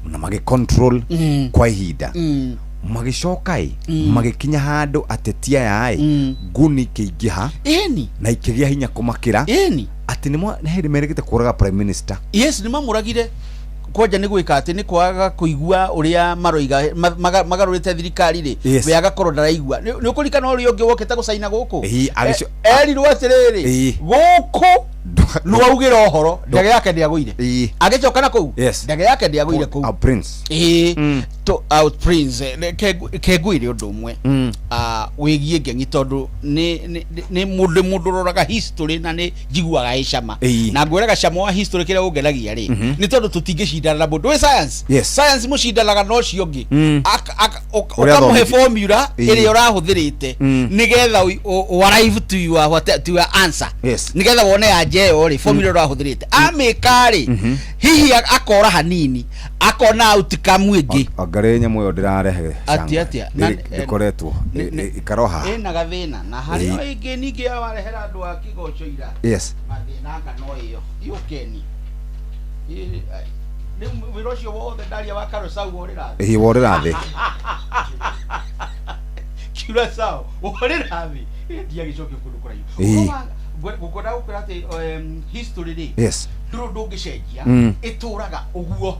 na magi control kwa ihinda magicoka magikinya handu ateti aya nguni kĩingĩha na ikĩgĩa hinya kũmakĩra atĩ nĩ merĩgĩte kũraga prime minister nĩ mamũragire kwanja nĩ gwĩka atĩ nĩ kwaga kũigua ũrĩa maroiga magarũrĩte thirikari rĩ we agakorwo ndaraigua nĩ ũkũrikana ũrĩa ũngĩ wokĩte gũcaina gũkũ erirwo atĩrĩrĩ gũkũ nĩwaugĩra ũhoro ndege yake ndĩagũire agĩcoka na kũu ndege yake ndĩagũire kũu prince kengũire ũndũ ũmwe wĩgiĩ Ng'eng'i tondũ nĩ mũndũ ũroraga history na nĩ njiguaga ĩcama na ngwĩraga cama wa history kĩrĩa ũngenagia rĩ nĩ tondũ tũtingĩcindana na mũndũ wĩ science mũcindanaga na ũcio ũngĩ ũkamũhe formula ĩrĩa ũrahũthĩrĩte nĩgetha arrive to your answer nĩgetha wone anja ĩyo rĩ formula ũrahũthĩrĩte amĩka rĩ hihi akora hanini akona outcome ĩngĩ Ngarĩ nyamũ ĩyo ndĩrarehe atia ikoretwo ikaroha ĩna gathĩna na harĩ ĩngĩ ningĩ warehera andũ a Kĩgoco ira mathĩna ngano ĩyo yũkeni wĩra ũcio wothe ndaria wa Karosau worĩra thĩ kiura sao worĩra thĩ ndiagĩcokio kũndũ kũraihu gũkora gũkora atĩ history rĩ ndũngĩcenjia ĩtũraga ũguo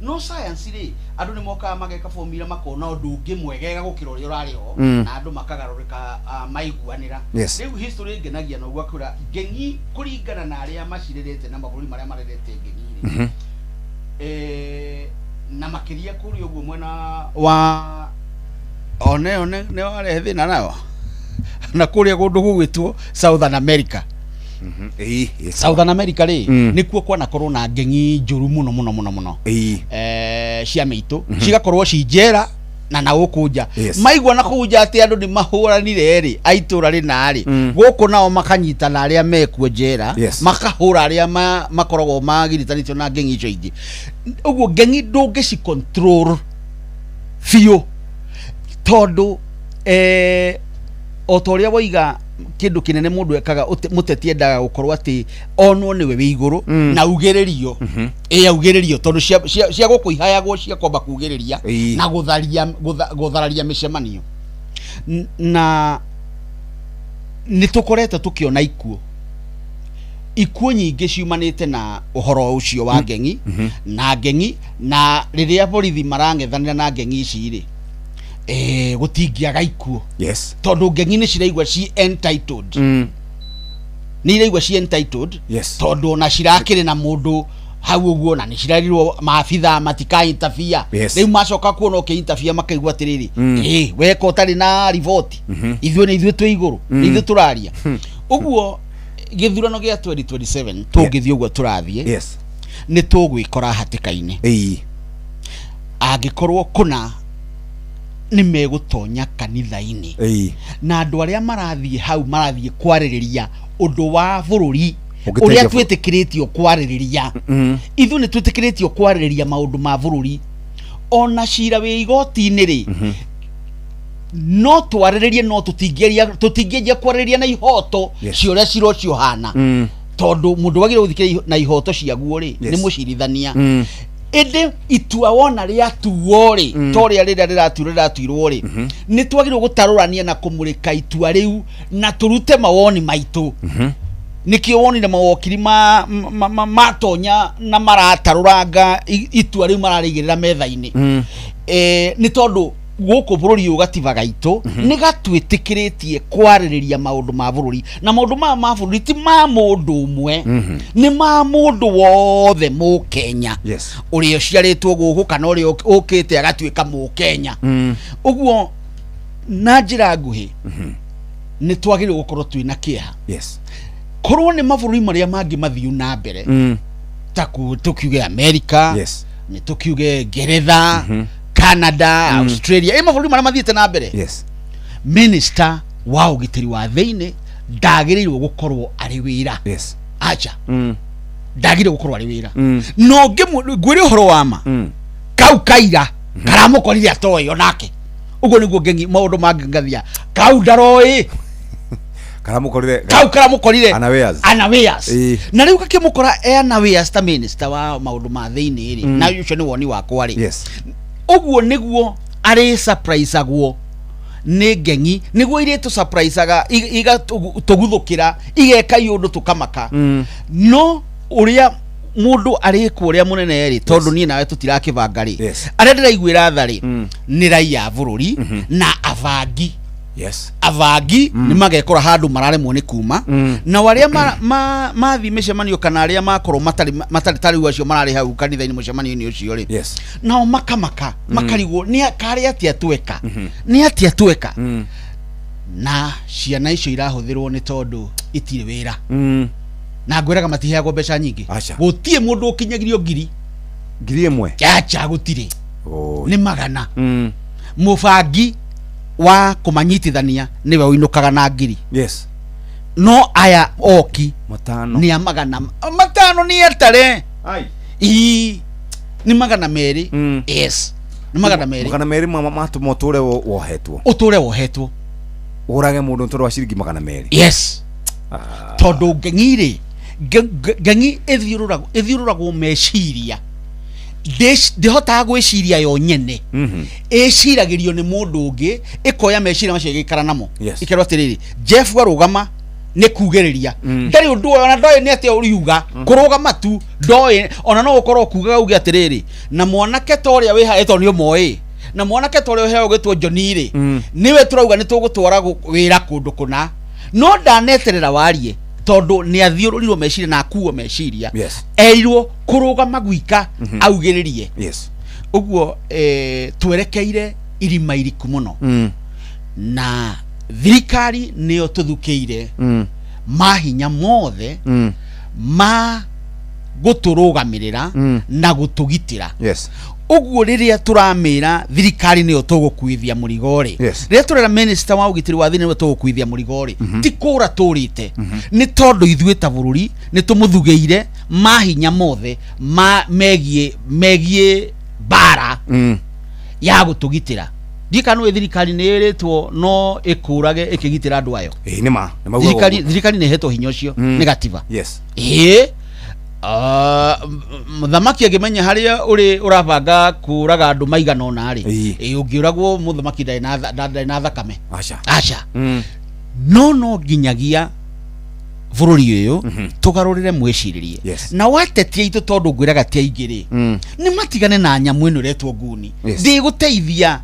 no science rĩ andũ nĩ mokaga mageka formula makona ũndũ ũngĩ mwegega gũkĩra ũrĩa ũrarĩ ho na andũ makagarũrĩka maiguanĩra rĩu history ngenagia na ũguo akĩra Ng'eng'i kũringana na arĩa macirĩrĩte na mabũrũri marĩa marerete Ng'eng'i rĩ na makĩria kũrĩ ũguo mwena wa one nĩ warehe thĩna nayo na kũrĩa kũndũ gũgwĩtwo Southern America Southern America rĩ nĩkuo kwanakorwo na Ng'eng'i njũru mũno cia mĩitũ cigakorwo cinjera na gũkũ maigua na kũnja atĩ andũ nĩ mahũranire rĩ aitũra rĩna rĩ gũkũ nao makanyitana arĩa mekuo njera makahũra arĩa makoragwo magiritanĩtio na Ng'eng'i icio ingĩ ũguo Ng'eng'i ndũngĩci control biũ tondũ o ta ũrĩa woiga kĩndũ kĩnene mũndũ ekaga mũteti endaga gũkorwo atĩ onwo nĩwe wĩ igũrũ na ugĩrĩrio augĩrĩrio tondũ cia gũkũihayagwo cia kwamba kugĩrĩria na gũthararia mĩcemanio na nĩ tũkorete tũkĩona ikuũ nyingĩ ciumanĩte na ũhoro ũcio wa Ng'eng'i na Ng'eng'i na rĩrĩa borithi marang'ethanĩra na Ng'eng'i ici rĩ gũtingiaga ikuũ tondũ Ng'eng'i nĩ ciraigua ci entitled nĩ iraigua ci entitled tondũ na cirakĩrĩ na mũndũ hau ũguo na nĩ cirarirwo maabitha matika interfere rĩu macoka kuona ũkĩ-interfere makaigua atĩrĩrĩ weka ũtarĩ na riboti ithuĩ twĩ igũrũ ithuĩ tũraria ũguo gĩthurano gĩa 2027 tũngĩthiĩ ũguo tũrathiĩ nĩ tũgwĩkora hatĩka-inĩ angĩkorwo kũna nĩ megũtonya kanitha-inĩ na andũ arĩa marathiĩ hau marathiĩ kwarĩrĩria ũndũ wa bũrũri ũrĩa twĩtĩkĩrĩtio kwarĩrĩria ithuĩ nĩ twĩtĩkĩrĩtio kwarĩrĩria maũndũ ma bũrũri ona cira wĩ igoti-inĩ rĩ no twarĩrĩrie no tũtingĩendia kwarĩrĩria na ihoto cia ũrĩa cira ũcio hana tondũ mũndũ wagĩrĩirwo gũthikĩrĩria na ihoto ciaguo rĩ nĩ mũcirithania ĩndĩ itua wona rĩatuo rĩ to rĩa rĩrĩa rĩratuirwo rĩ nĩ twagĩrĩirwo gũtarũrania na kũmũrĩka itua rĩu na tũrute mawoni maitũ nĩkĩo wonire mawakiri matonya na maratarũranga itua rĩu mararĩigĩrĩra metha-inĩ nĩ tondũ guku bururi ugatiba gaito ni gatwitikiretie kwaririria maundu ma bururi na maundu ma bururi ti ma mundu umwe ni ma mundu wothe mu Kenya uri uciaritwo guku kana uri ukite agatwika mu Kenya uguo na njira nguhi ni twagire gukorwo twina kiha korwo ni mabũrũri maria mangi mathiu na mbere taku tukiuge America ni tukiuge Ngeretha Canada Australia mabũrũri maria mathiete na mbere minister wa ugitiri wa thiini ndagĩrĩirwo gukorwo ari wira acha ndagĩrĩirwo gukorwo ari wira no ngwire uhoro wa ma kau kaira karamukorire atoyo nake ugo niguo ngengi maundu mangathia kau ndaroi karamukorire anaweas na riu kakimukora anaweas ta minister wa maundu ma thiini ri na ucio ni woni wakwa ri uguo niguo ari surprise agwo ni ngengi niguo ire tu surprise aga iga tuguthukira igeka yundu tukamaka no uria mundu ari kuria munene ri tondu ni nawe tutirakibanga ri aria ndiraiguira thari ni raia bururi na avangi avangi ni magekora handu mararemwo ni kuma na waria mathi micemanio kana aria makorwo matari acio marari hau kanitha-ini mucemanio-ini ucio ri nao makamaka makarigwo ni kari atia tweka ni atia tweka na ciana icio irahuthirwo ni tondu itire wira na ngwiraga matiheagwo mbeca nyingi gutie mundu ukinyagirio ngiri imwe acha gutire ni magana mubangi wa kumanyitithania niwe uinukaga na ngiri no aya oki ni magana matano ni etare ni magana meri ni magana meri matu moture wohetwo urage mundu tondu wa ciringi magana meri tondu ngengire ngengi ethiururagwo meciria ndihotaga gwiciria yo nyene iciragirio ni mundu ungi ikoya meciria macio gikara namo ikerwa tiriri Jeff warugama ni kugeriria ndari undu ona ndoye ni atia uriuga kurugama tu ndoye ona no ukorwo kugaga ugi atiriri na mwanake toria wiha etonio moi na mwanake toria wiha ugitwo Jonire niwe turauga ni tugutwara wira kundu kuna no ndaneterera warie tondu ni athiururirwo meciria na akuo meciria erirwo kurugama gwika augiririe uguo twerekeire irima iriku muno na thirikari niyo tuthukiire mahinya mothe ma guturugamirira na gutugitira uguo riria turamira thirikari niyo tugukuithia murigori riria turera minister wa ugitiri wa thini niwe tugukuithia murigori ti kura turite ni tondu ithuĩ ta bururi ni tumuthugeire mahinya mothe megie bara ya gutugitira ndikanu thirikari ni iritwo no ikurage ikigitira andu ayo thirikari ni hetwo hinya ucio ni gatiba muthamaki agimenya haria uri urabanga kuraga andu maigana ona ri ungiuragwo muthamaki ndari na thakame acha no nginyagia bururi uyu tugarurire mwiciririe na watetia itu tondu ngwiraga ti aingiri ni matigane na nyamu ino retwo nguni ndiguteithia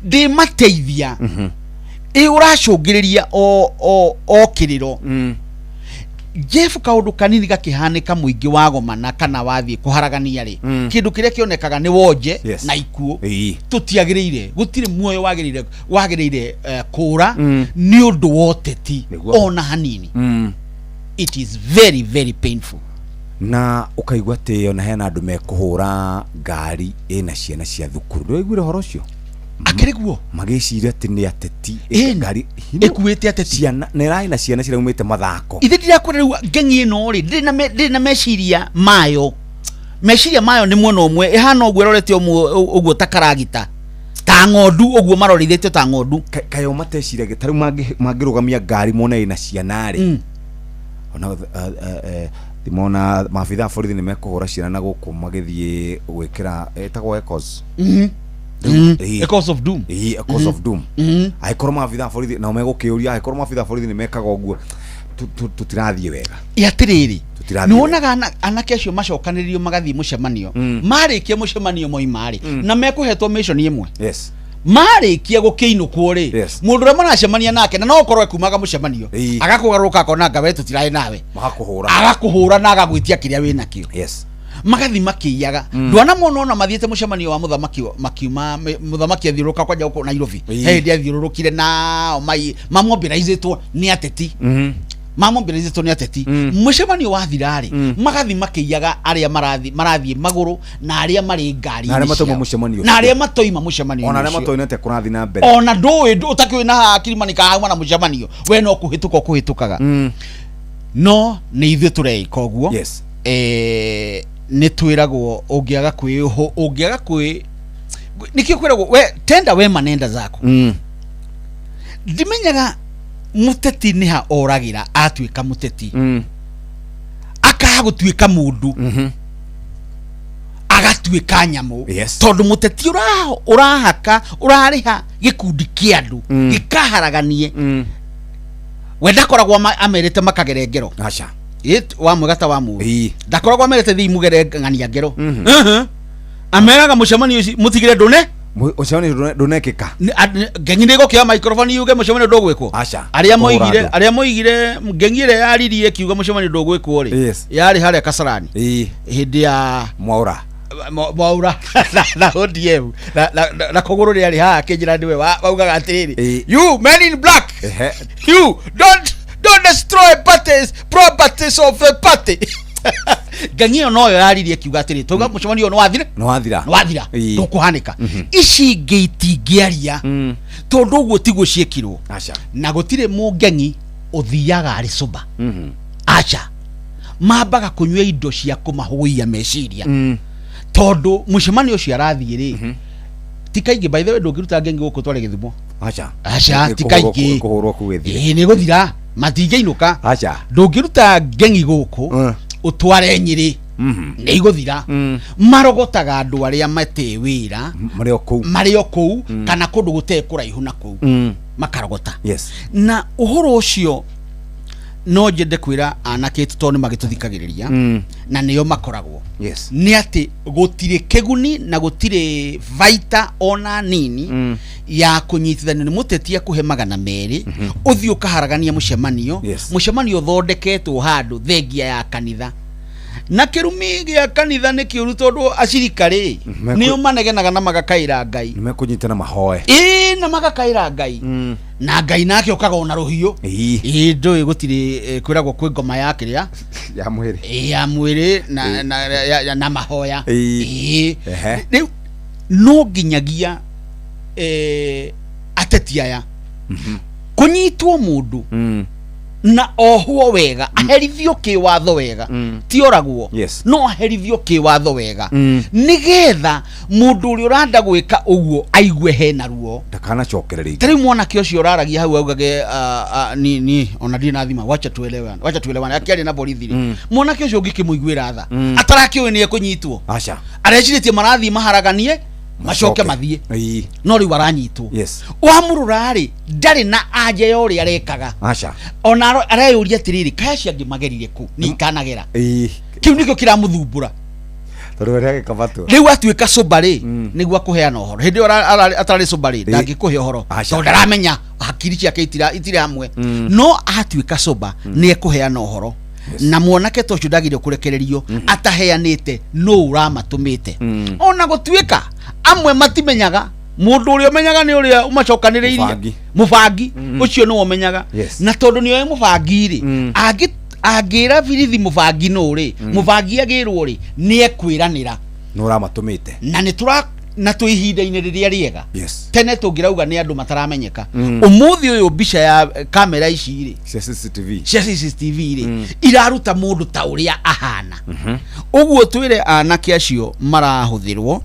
ndimateithia uracungiriria o kiriro Jeff kaundu kanini gakihanika muingi wagomana kana wathie kuharagania ri kindu kiria kionekaga ni wonje na ikuo tutiagirire gutire muoyo wagirire kura ni undu woteti ona hanini it is very very painful na ukaigwa te ona hena andu mekuhura ngari ina ciana cia thukuru ndoigwire horo cio akiriguo magiciria ati ni ateti ngari ikuite ateti ciana nerai na ciana ciraumite mathako ithe ndirakwira ngengi ino ri ndina meciria mayo ni mwono umwe ihana ogwe rorete ogwo takaragita ta ng'ondu ogwo marorithitio ta ng'ondu kayo mateciraga taru mangirugamia ngari mona ina ciana ri ona dimona mafitha borithi ni mekuhura ciana na guku magithie gwikira etagwo echoes echoes of doom echoes of doom aikorwo mafitha borithi na megukiuria aikorwo mafitha borithi ni mekaga uguo tutirathie wega yatiriri nuonaga anake acio macokaniririo magathie mucemanio marikia mucemanio moimari na mekuhetwo mission imwe marikia gukiinukwo ri mundu ria maracemania nake na no korwe kumaga mucemanio agakugaruka akona ngawe tutirae nawe agakuhura na agagwitia kiria wina kio magathi makiyaga ndwana monona mathiete mucemanio wa muthamaki makiuma muthamaki athiuruka kwaja guko Nairobi hindi athiururukire na mamobilizitwo ni ateti mamobilizitwo ni ateti mucemanio wa thirari magathi makiyaga aria marathi maguru na aria mari ngari na aria matoma mucemanio na aria matoima mucemanio ona aria matoinete kurathi na mbere ona ndui utakiwe na akilimanika hauma na mucemanio we no kuhitukaga no ni ithu tureika uguo ni twiragwo ungiaga kwi nikio kwiragwo we tenda we manenda zako ndimenyaga muteti ni ha oragira atwika muteti akagutwika mundu agatwika nyamu tondu muteti urahaka urariha gikundi kiandu gikaharaganie we ndakoragwo amerete makagerengero acha wa mwegata wa mu ndakoragwo amerete thi mugerengania ngero ameraga mucemanio mutigire ndune mucemanio ndunekika ngengi ndiko kia microphone yuge mucemanio ndogwekwo acha aria moigire ngengire yaririe kiuga mucemanio ndogwekwo ri yari haria Kasarani hindi ya Mwaura na ODM na kogoro ri ha kinjira ndiwe waugaga atiriri you men in black you don't destroy properties of the party gangio noyo yaririe kiuga atiri toga mucemanio no wathira tukuhanika ici gate giaria tondu uguo tiguo ciekirwo na gutire mugengi uthiaga ari suba acha mambaga kunywa indo cia kumahuia meciria tondu mucemanio cio arathie ri tikaingi by the way ndungiruta ngengi guku tware Githumo acha tikaingi kuhurwo kugethi ni guthira matingeinuka ndungiruta ngengi guku utware Nyeri ni iguthira marogotaga andu aria mate wira mari oku kana kundu gute kuraihu naku makarogota na uhoro ucio no jende kwira anake tutone magituthikagiriria na niyo makoragwo ni ati gutire keguni na gutire vaita ona nini ya kunyitithania ni mutetia kuhe magana meri uthi ukaharagania mucemanio thondeketwo handu thengia ya kanitha na kirumi gya kanitha ni kiuru tondu acirikari niyo manegenaga na magakaira Ngai nimekunyitana mahoe na magakaira Ngai na Ngai nake ukaga ona ruhio ndoi gutiri kwiragwo kwi ngoma ya kiria ya mwiri na mahoya no ginyagia ateti aya kunyitwo mundu na ohuo wega aherithio kiwatho wega ti oragwo no aherithio kiwatho wega nigetha mundu uri uranda gwika uguo aigwe hena ruo ndakana cokereria tari muona kio cio uraragia hau augage ni ona ndina thima wacha tuelewane akiari na borithi muona kio cio ngikimuigwira tha atarakio ni ekunyitwo acha areciretie marathi maharaganie macoke mathie no ri waranyitwo wamururari ndari na anje yori arekaga acha ona arayuria tiriri kaya ciangi magerire ku ni kanagera kiu nikio kiramuthumbura tondu rege kabatwo riu atuika subari nigua kuheana uhoro hindi atari subari ndangikuhe uhoro tondu ndaramenya hakiri ciake itire hamwe no atuika suba ni ekuheana uhoro na muonake to cudagire kurekererio ataheanite no uramatumite ona gutuika amwe matimenyaga mundu uri umenyaga ni uri umacokaniriirie mubangi ucio ni umenyaga na tondu ni oe mubangi ri agira birithi mubangi no uri mubangi agirwo ri ni ekwiranira no uramatumite na ni na tuihinda-ini riria riega tene tungirauga ni andu mataramenyeka umuthi uyu mbica ya kamera ici ri cia CCTV ri iraruta mundu ta uria ahana uguo twire anake acio marahuthirwo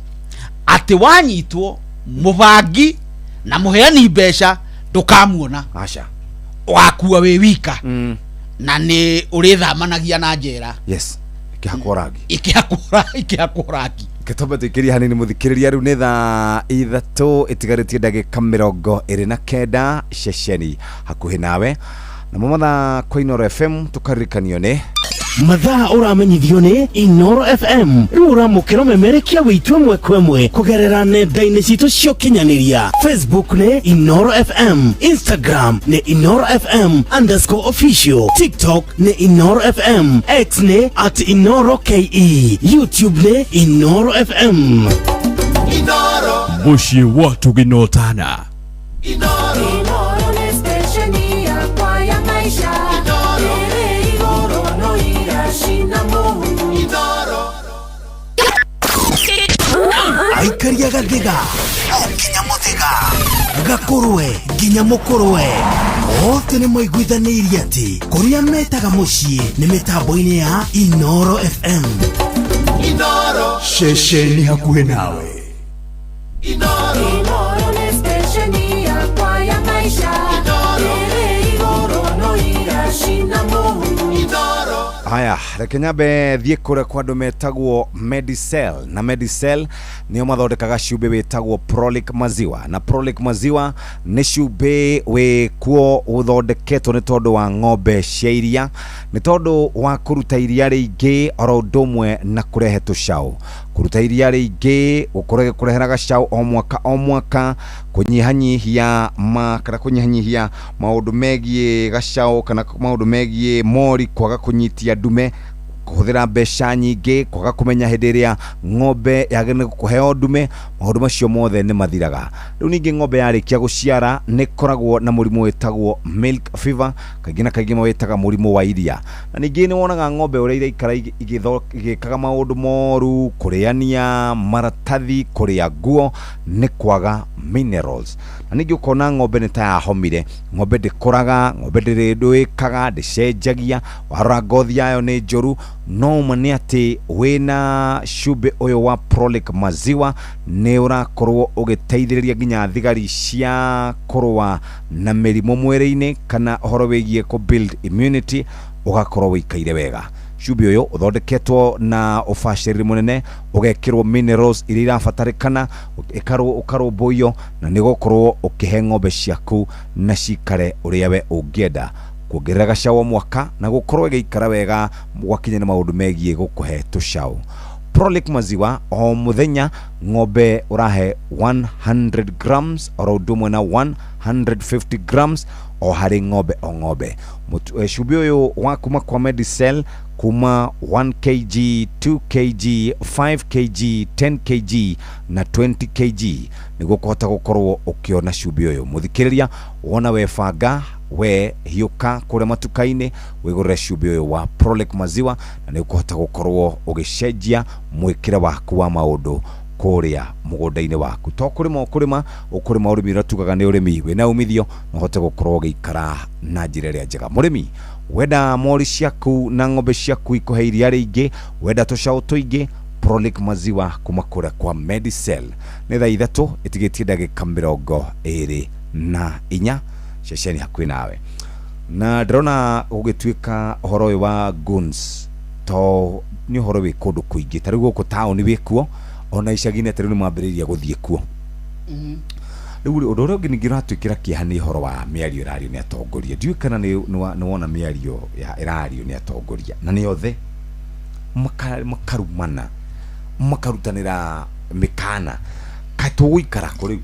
ati wanyitwo mubangi na muheani mbeca ndukamuona acha wakua we wika na ni urithamanagia na njera ikihakoragi Ketoba tukiri hanini muthikiriria riu ni thaa ithatu itigaritie ndagika 29 ceceni hakuhi nawe na mumatha kwa Inoro FM tukaririkanio ni mathaa uramenyithio ni Inoro FM riu uramukira memerekia witwe mwe kwemwe kugerera nenda-ini citu cio kinyaniria. Facebook ni Inoro FM, Instagram ni Inoro FM_official, TikTok ni Inoro FM, X ni @InoroKE, YouTube ni Inoro FM. Inoro Mushi watu ginotana. Inoro ni stesheni ya kwa ya maisha. Inoro no irashina Mungu. Inoro Aikaria gathiga nginya muthiga gakurwe nginya mukurwe othe nĩ moiguithanirie atĩ kũrĩa metaga mũciĩ nĩ mĩtambo-inĩ ya Inoro FM. Inoro Ceceni hakuhĩ nawe. Inoro ni stesheni ya kwa ya maisha. Inoro no irashina Mungu. Inoro Haya, reke nyambe thiĩ kũrĩa kwa andũ metagwo Medicel, na Medicel nĩo mathondekaga cumbĩ wĩtagwo Prolic maziwa, na Prolic maziwa nĩ cumbĩ wĩkuo ũthondeketwo nĩ tondũ wa ng'ombe cia iria, nĩ tondũ wa kũruta iria rĩingĩ oro ũndũ ũmwe na kũrehe tũcaũ. Kũruta iria rĩingĩ gũkũrehera gacaũ o mwaka kũnyihanyihia maũndũ megiĩ gacaũ kana maũndũ megiĩ mori, kwaga kũnyitia ndume, kuhũthĩra mbeca nyingĩ, kwaga kũmenya hĩndĩ ĩrĩa ng'ombe yagĩrĩirwo kũheo ndume, maũndũ macio mothe nĩ mathiraga. Rĩu ningĩ ng'ombe yarĩkia gũciara nĩ koragwo na mũrimũ wĩtagwo milk fever, kaingĩ na kaingĩ mawĩtaga mũrimũ wa iria. Na ningĩ nĩ wonaga ng'ombe ũrĩa iraikara igĩkaga maũndũ moru, kũrĩania maratathi, kũrĩa nguo, nĩ kwaga minerals. Na ningĩ ũkona ng'ombe nĩ ta yahomire, ng'ombe ndĩkũraga, ng'ombe ndĩrĩndũĩkaga, ndĩcenjagia, warora ngothi yayo nĩ njoru. No mani atĩ wĩna cumbĩ ũyũ wa Prolic maziwa nĩ ũrakorwo ũgĩteithĩrĩria nginya thigari cia kũrũa na mĩrimũ mwĩrĩ-inĩ kana ũhoro wĩgiĩ ku build immunity, ũgakorwo wĩikaire wega. Cumbĩ ũyũ ũthondeketwo na ũbacĩrĩri mũnene, ũgekĩrwo minerals iria irabatarĩkana, ũkarũmbũiyo na nĩ gũkorwo ũkĩhe ng'ombe ciaku na cikare ũrĩa we ũngĩenda, kuongerera gacaũ mwaka na gũkorwo ĩgĩikara wega gwakinya na maũndũ megiĩ gũkũhe tũcaũ. Prolic maziwa o mũthenya ng'ombe ũrahe 100 grams oro ũndũ ũmwe na 150 grams o harĩ ng'ombe o ng'ombe. Cumbĩ ũyũ wa kuma kwa Medicel kuma 1 kg, 2 kg, 5 kg, 10 kg na 20 kg nĩguo kũhota gũkorwo ũkĩona cumbĩ ũyũ. Mũthikĩrĩria, wona webanga we hiũka kũrĩa matuka-inĩ wĩgũrĩre cumbĩ ũyũ wa Prolic maziwa, na nĩ ũkũhota gũkorwo ũgĩcenjia mwĩkĩre waku wa maũndũ kũrĩa mũgũnda-inĩ waku. To kũrĩma ũkũrĩma ũrĩmi ũrĩa tugaga nĩ ũrĩmi wĩna umithio, na ũhote gũkorwo ũgĩikara na njĩra ĩrĩa njega. Mũrĩmi, wenda mori ciaku na ng'ombe ciaku ikũhe iria rĩingĩ, wenda tũcaũ tũingĩ, Prolic maziwa kuma kũrĩa kwa Medicel. Nĩ thaa ithatũ ĩtigĩtie ndagĩka 24 ceceni hakuhĩ nawe. Na ndĩrona gũgĩtuĩka ũhoro ũyũ wa goons, to nĩ ũhoro wĩ kũndũ kũingĩ, ta rĩu gũkũ taũni wĩ kuo, ona icagi-inĩ ta rĩu nĩ mwambĩrĩirie gũthiĩ kuo. Rĩu ũndũ ũrĩa ũngĩ ningĩ ũratwĩkĩra kĩeha nĩ ũhoro wa mĩario ĩrario nĩ atongoria. Ndiũĩ kana nĩ wona mĩario ĩrario nĩ atongoria na nĩ othe makarumana, makarutanĩra mĩkana. Kaĩ tũgũikara kũ rĩu?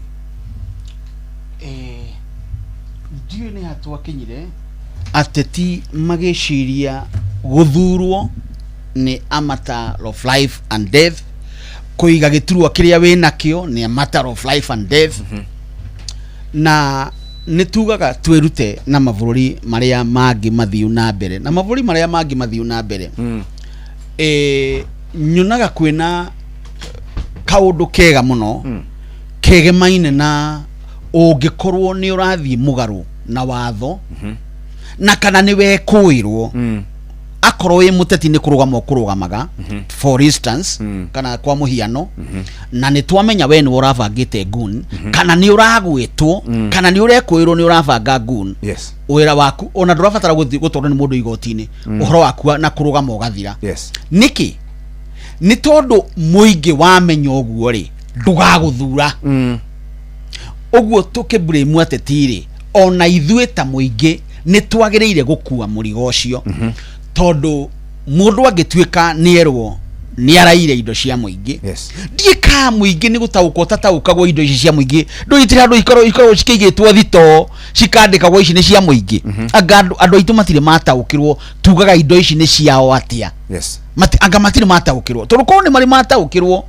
Ndiũĩ nĩ hatwakinyire ateti magĩciria gũthurwo nĩ a matter of life and death, kũiga gĩturwa kĩrĩa wĩ nakĩo nĩ a matter of life and death. Na nĩ tugaga twĩrute na mabũrũri marĩa mangĩ mathiũ na mbere, na mabũrũri marĩa mangĩ mathiũ na mbere nyonaga kwĩna kaũndũ kega mũno kegemaine na ũngĩkorwo nĩ ũrathiĩ mũgarũ na watho na kana nĩ wekũĩrwo akorwo wĩ mũteti nĩ kũrũgama ũkũrũgamaga for instance kana kwa mũhiano na nĩ twamenya we nĩ ũrabangĩte goon kana nĩ ũragwĩtwo kana nĩ ũrekũĩrwo nĩ ũrabanga goon, wĩra waku ona ndũrabatara gũthiĩ gũtwarwo nĩ mũndũ igoti-inĩ, ũhoro waku na kũrũgama ũgathira. Nĩkĩ? Nĩ tondũ mũingĩ wamenya ũguo rĩ ndũgagũthura. Ũguo tũkĩblame ateti rĩ, ona ithuĩ ta mũingĩ nĩ twagĩrĩire gũkua mũrigo ũcio, tondũ mundu agituika nierwo ni araire indo cia muingi ndieka muingi ni gutauko tataukagwo indo ici cia muingi nduitira andu ikoro cikigitwo thito cikandikagwo ici ni cia muingi andu aitu matire mataukirwo tugaga indo ici ni ciao atia anga matire mataukirwo turuko ni mari mataukirwo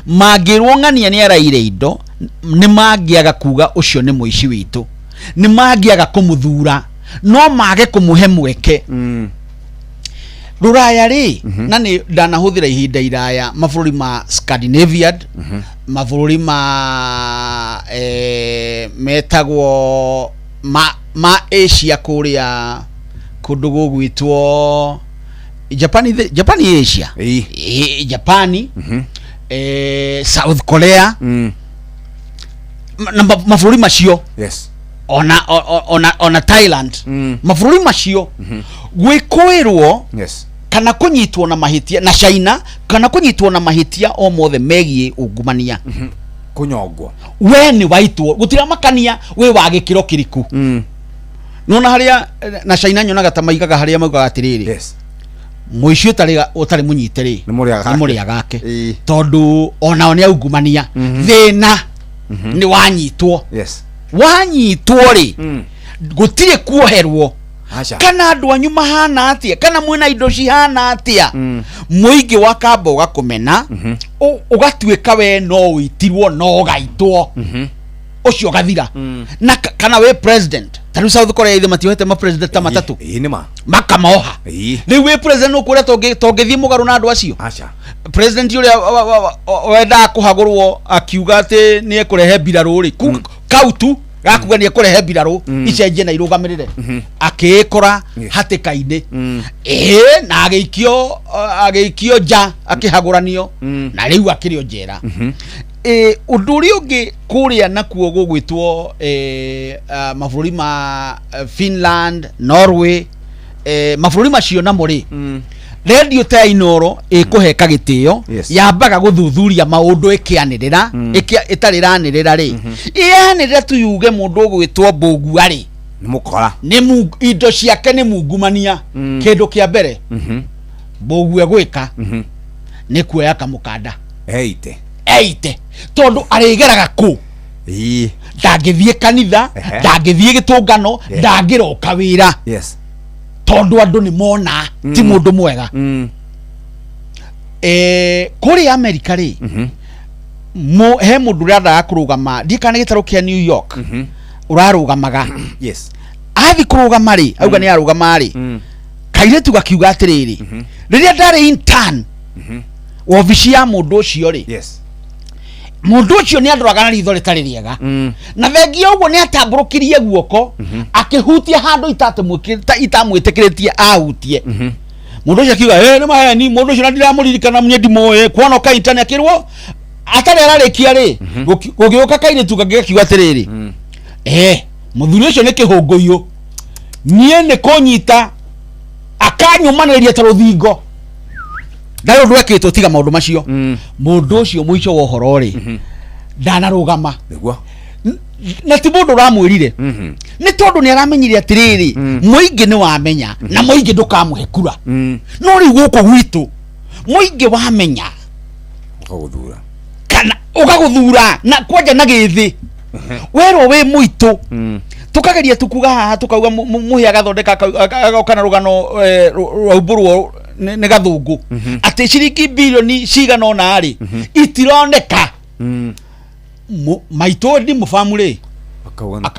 magirwo ngania ni araire indo ni magiaga kuga ucio ni muici witu ni magiaga kumuthura no mage kumuhe mweke ruraya ri na ni ndanahuthira ihinda iraya mabũrũri ma Scandinavia mabũrũri ma metagwo ma Asia kuria kundu gugwitwo Japani Asia Japani South Korea mabũrũri macio ona Thailand mabũrũri macio gwikwirwo kana kunyitwo na mahitia na China kana kunyitwo na mahitia o mothe megie ungumania kunyongwa we ni waitwo gutira makania we wagikiro kiriku nona haria na China nyonaga ta maigaga haria maugaga atiriri muici utari munyitiri ni muri agake tondu ona oni ungumania thina ni wanyitwo wanyitwo ri gutire kuoherwo kana andu anyu mahana atia kana mwina indo cihana atia muingi wa kamba ugakumena ugatuika we no witirwo no gaitwo ucio gathira na kana we president taru South Korea ithe matiohete ma president ta matatu nima makamoha ni we president ukura tongethie mugaru na andu acio president uria wenda kuhagurwo akiuga ati ni ekurehe biraruri kautu gakuga ni ekurehe birarũ icenje na irugamirire akikora hatikaine na agikio ja akihaguranio na riu akirio njera undu uri ungi kuria nakuo gugwitwo mabũrũri ma Finland Norway mabũrũri macio na muri radio ta Inoro ikuheka gitio yambaga guthuthuria maundu ikianirira itariranirira ri ianirira tuyuge mundu ugwitwo Mbogu ari ni mukora ni indo ciake ni mungumania kindu kia mbere Mbogu egwika ni kuoya kamukanda eite tondu arigeraga ku ndangithie kanitha ndangithie gitungano ndangiroka wira tondu andu ni mona ti mundu mwega kuri America ri he mundu rada kurugama ndikane gitaro kia New York urarugamaga athi kurugama ri auga ni arugama ri kairetu gakiuga atiriri riria ndari intern ofici ya mundu ucio ri mundu ucio ni andoraga na ritho ritari riega na thengio uguo ni atamburukirie guoko akihutia handu itamwitikiretie ahutie mundu ucio akiuga ni maheni mundu ucio ndiramũririkana munye ndimoe kuona ka internet akirwo atari ararikia ri gugiuka kairitu gakiuga atiriri muthuri ucio ni kihunguyu nie ni kunyita akanyumaniria ta ruthingo ndayo ndwekitwo tiga maundu macio mundu ucio muico wa uhoro ri ndanarugama niguo na ti mundu ramwirire ni tondu ni aramenyire atiriri muingi ni wamenya na muingi ndukamuhe kura no ri guko gwitu muingi wamenya ugaguthura kana ugaguthura na kwanja na githi wero we muito tukageria tukuga haha tukauga muhia gathondeka kana rugano rauburwo ni gathungu ati ciringi bilioni cigana ona ari itironeka maito ndi mufamuri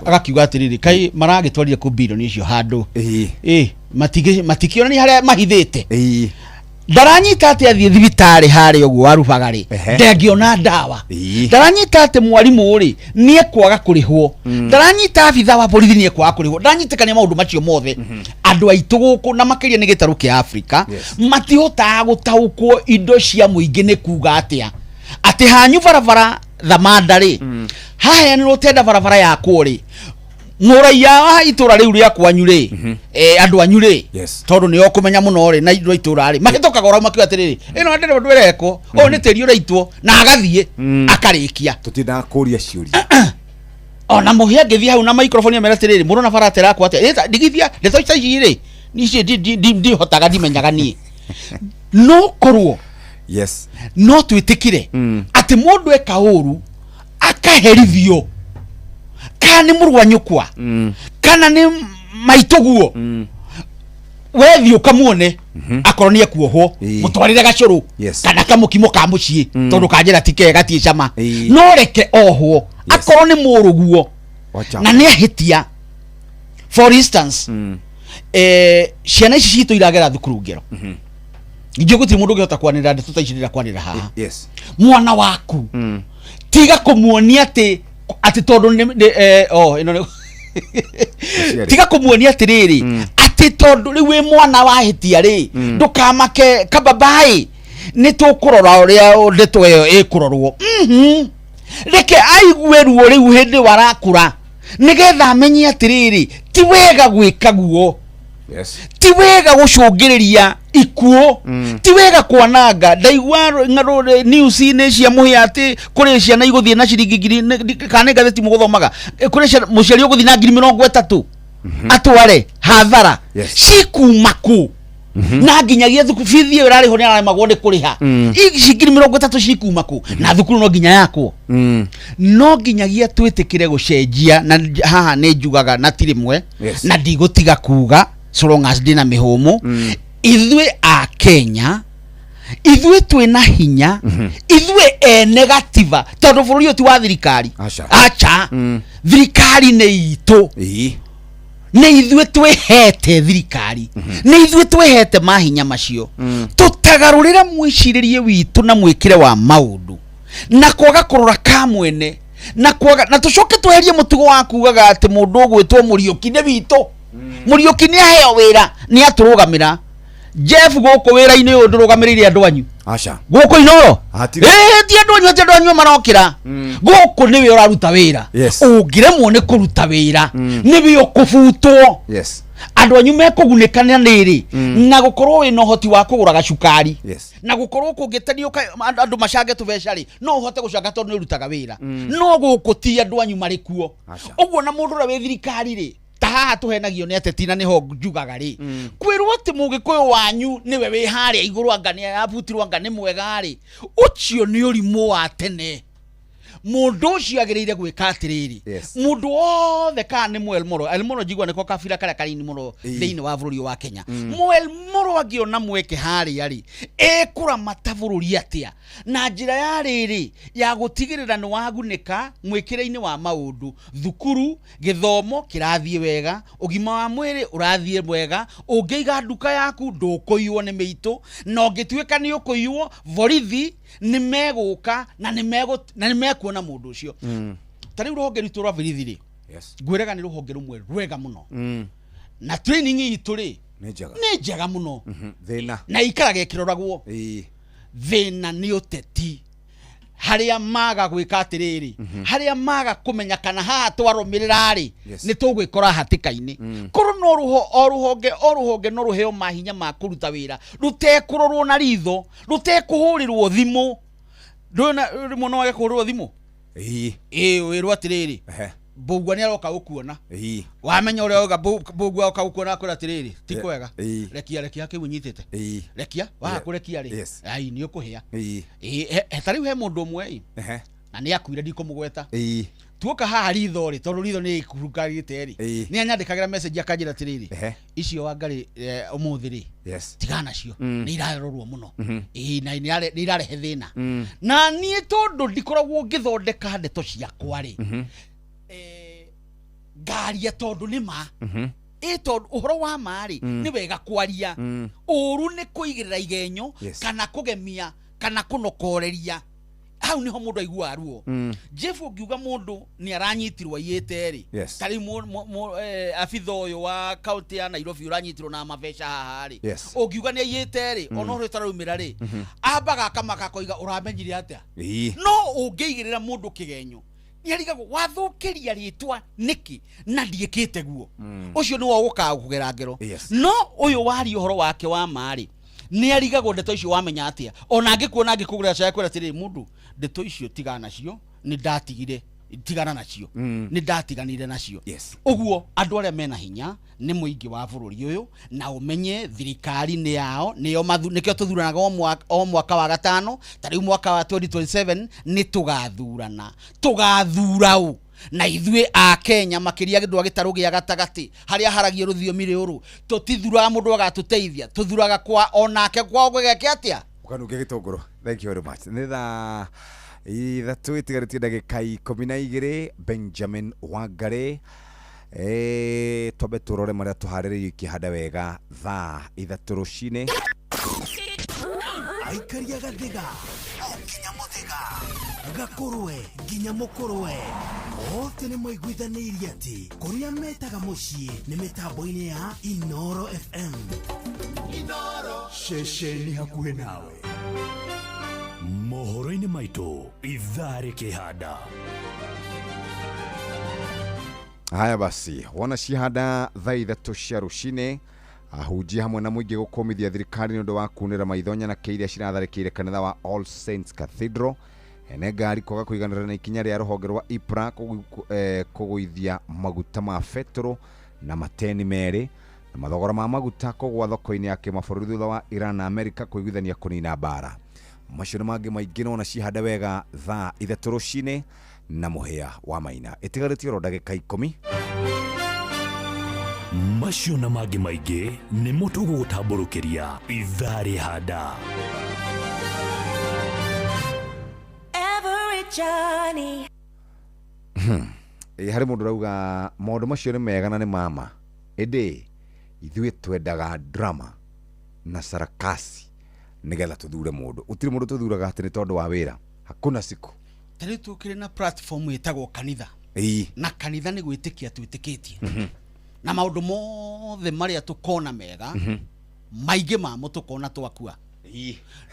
agakiuga atiriri kai maragitwarire ku bilioni icio handu matikiona ni haria mahithite ndaranyita ati athie thibitari hari uguo warubaga ri ndengiona ndawa ndaranyita ati mwarimu ri ni ekwaga kurihwo ndaranyita abitha wa borithi ni ekwaga kurihwo ndanyitikania maundu macio mothe andu aitu guku na makiria ni gitaru kia Africa matihota gutaukwo indo cia muingi ni kuga atia ati hanyu barabara thamanda ri haya ni rotenda barabara ya kuri muraia wa itura riu ria kwanyu ri andu anyu ri tondu ni okumenya muno ri na indo itura ri mahitoka gora makiwa atiriri ino ndere ndu ereko o ni tiri uraitwo na agathie akarikia tutinda kuria ciuria ona muhia ngithia hau na microphone amera atiriri muno na bara atera kwa atia ndigithia ndeto ici ri ni ci ndi hotaga ndimenyaga ni no korwo yes no twitikire ati mundu eka uru akaherithio kana ni murwanyukwa kana ni maitoguo wethi ukamuone akoronie kuohwo mutwarire gacuru kana kamukimo ka mucii tondu kanjira tikega ti cama no reke ohwo akorwo ni muruguo na ni ahitia for instance ciana ici citu iragera thukuru ngero ngiye gutiri mundu ngihota kwanira ndeto ta icirira kwanira haha mwana waku tiga kumuonia ati tondu ino tiga kumuonia atiriri ati tondu ri wi mwana wahitia ri ndukamake kababai ni tukurora uria ndeto iyo ikurorwo reke aigue ruo riu hindi warakura nigetha amenye atiriri ti wega gwika guo ti wega gucungiriria ikuo ti wega kwananga ndaigwa ngaro news ine cia muhia ati kuri ciana iguthie na ciringi ngiri kana gatheti muguthomaga kuri muciari uguthie na 30,000 atware hathara cikumaku na nginyagia thukuru bithi urari ho ni aramagwo ni kuriha igi 30,000 cikumaku na thukuru no nginya yakwo no nginyagia twitikire gucenjia na haha ni njugaga na tirimwe na ndigutiga kuga so long as dina mihomo ithwe a Kenya ithwe twina hinya ithwe negative tondu bururi uti wa thirikari acha thirikari ni itu ne ithwe twehete thirikari ne ithwe twehete mahinya macio tutagarurira mwiciririe witu na mwikire wa maundu na kwaga kurora kamwene na kwaga na tucoke tweherie mutugo wa kugaga ati mundu ugwitwo Muriuki ne witu Muriuki ni aheo wira ni aturugamira Jeff goko wira-ini uyu ndurugamirire andu anyu acha goko inoro ti andu anyu marokira goko niwe uraruta wira ungiremwo ni kuruta wira niwe ukubutwo andu anyu mekugunikana niri na gukorwo wina uhoti wa kugura gacukari na gukorwo kungitanio andu macange tubecari no uhote gucanga tondu ni urutaga wira no gukutia andu anyu marikuo uguo na mundu ura wi thirikari ri taha tuhenagio ni atetina niho njugaga ri kwirwo ati mugikuyu wanyu niwe wi haria iguru anga ni abutirwo anga ni mwega ri ucio ni urimu wa tene mundu ucio agiriire gwika atiriri mundu wothe kana ni Elmoro jigwa niko kabira karia karini muno thiini wa bururi wa Kenya Elmoro agiona mweke haria ri ekura matabururi atia na njira ya riri ya gutigirira ni wagunika mwikire-ini wa maundu thukuru githomo kirathie wega ugima wa mwiri urathie wega ungiiga nduka yaku ndukuiwo ni miito no ngituika ni ukuiwo borithi ni meguka na ni mekuona mundu ucio tari ruhonge ritu rwa borithi ri ngwirega ni ruhonge rumwe rwega muno na training itu ri ni njega muno thina na ikarage kiroragwo thina ni uteti haria maga gwika atiriri haria maga kumenya kana haha twarumirira ri ni tugwikora hatika-ini kuru no ruhonge no ruheo mahinya ma kuruta wira rutekurorwo na ritho rutekuhurirwo thimu ndona muno wa kuhurirwo thimu wirwo atiriri Bugwa ni aroka ukuona wamenya uria oga Bugwa oka ukuona akora atiriri ti kwega rekia kiu nyitite rekia wa kurekia ri ai ni ukuhia etari he mundu umwe na ni akuire ndikumugweta tuoka haha ritho ri tondu ritho ni kurugagite ri ni anyandikagira message akanjira atiriri icio wangari umuthi ri tigana cio ni irarorwo muno na ni irarehe thina na ni tondu ndikoragwo ngithondeka ndeto ciakwa ri garia tondu ni ma tondu uhoro wa mari ni wega kwaria uru ni kuigirira igenyo kana kugemia kana kunokoreria hau niho mundu aigua ruo Jeff ngiuga mundu ni aranyitirwo yete ri tari afitho uyu wa county ya Nairobi uranyitirwo na mabeca haha ri ungiuga ni yete ri ono ro tarumira ri ambaga kamaka koiga uramenyire atia no ungiigirira mundu kigenyo niarigagwo wathukiria ritwa niki na ndiekite guo ucio ni wo gukagugera ngero no uyu wari uhoro wake wa mari niarigagwo ndeto icio wamenya atia ona angikuona angikugura cia kwera tiri mundu ndeto icio tigana cio ni ndatigire tigana nacio ni ndatiganire nacio uguo andu aria mena hinya ni muingi wa bururi uyu na umenye thirikari ni yao niyo nikio tuthuranaga o mwaka wa gatano tari mwaka wa 2027 ni tugathurana tugathurau na ithue a Kenya makiria gitwa gitaru gia gatagati haria haragio ruthiomi ruru tutithuraga mundu agatuteithia tuthuraga kwa onake kwa gweke atia ukanuke gitunguru. Thank you very much. Nitha ithatu itigarĩtie ndagĩka 12 Benjamin Wangari twambe tũrore marĩa tũharĩrĩirie ikĩhanda wega thaa 3 rũcinĩ. Aikaria gathiga nginya mũthĩga gakorwe nginya mũkorwe othe nĩ maiguithanĩirie atĩ kũrĩa metaga mũciĩ nĩ mĩtambo-inĩ ya Inoro FM. Inoro ceceni hakuhĩ nawe. Mohoro-inĩ maitũ ithaa rĩkĩhanda. Haya basi, wona cihanda thaa 3 cia rũcinĩ ahunjia hamwe na mũingĩ gũkũmithia thirikari nĩ ũndũ wa kunĩra maithonya na kĩiria ciratharĩkĩire kanitha wa All Saints Cathedral. Ene ngari kwaga kũiganĩra na ikinya rĩa rũhonge rwa IPRA kũgũithia maguta ma betũrũ na mateni merĩ na mathogora ma maguta kũgwa thoko-inĩ ya kĩmabũrũri thutha wa Iran na Amerika kũiguithania kũnina mbara. Macio nĩ mangĩ maingĩ nona cihanda wega thaa 3 rũcinĩ na mũhĩa wa Maina. Ĩtigarĩtie ro ndagĩka 10. Macio na mangĩ maingĩ nĩ mũtũgũtambũrũkĩria ithaa rĩhanda. Johnny. Harĩ mũndũ rauga maũndũ macio nĩ mega na nĩ mama. Ĩndĩ ithuĩ twendaga drama na sarakasi nigetha tuthure mũndũ. Ũtirĩ mũndũ tuthuraga atĩ nĩ tondũ wa wĩra. Hakuna siku. Tarĩ tukĩrĩ na platform ĩtagwo kanitha. Na kanitha nĩ gwĩtĩkia twĩtĩkĩtie. Na maũndũ mothe marĩa tũkona mega maingĩ mamo tũkona twakua.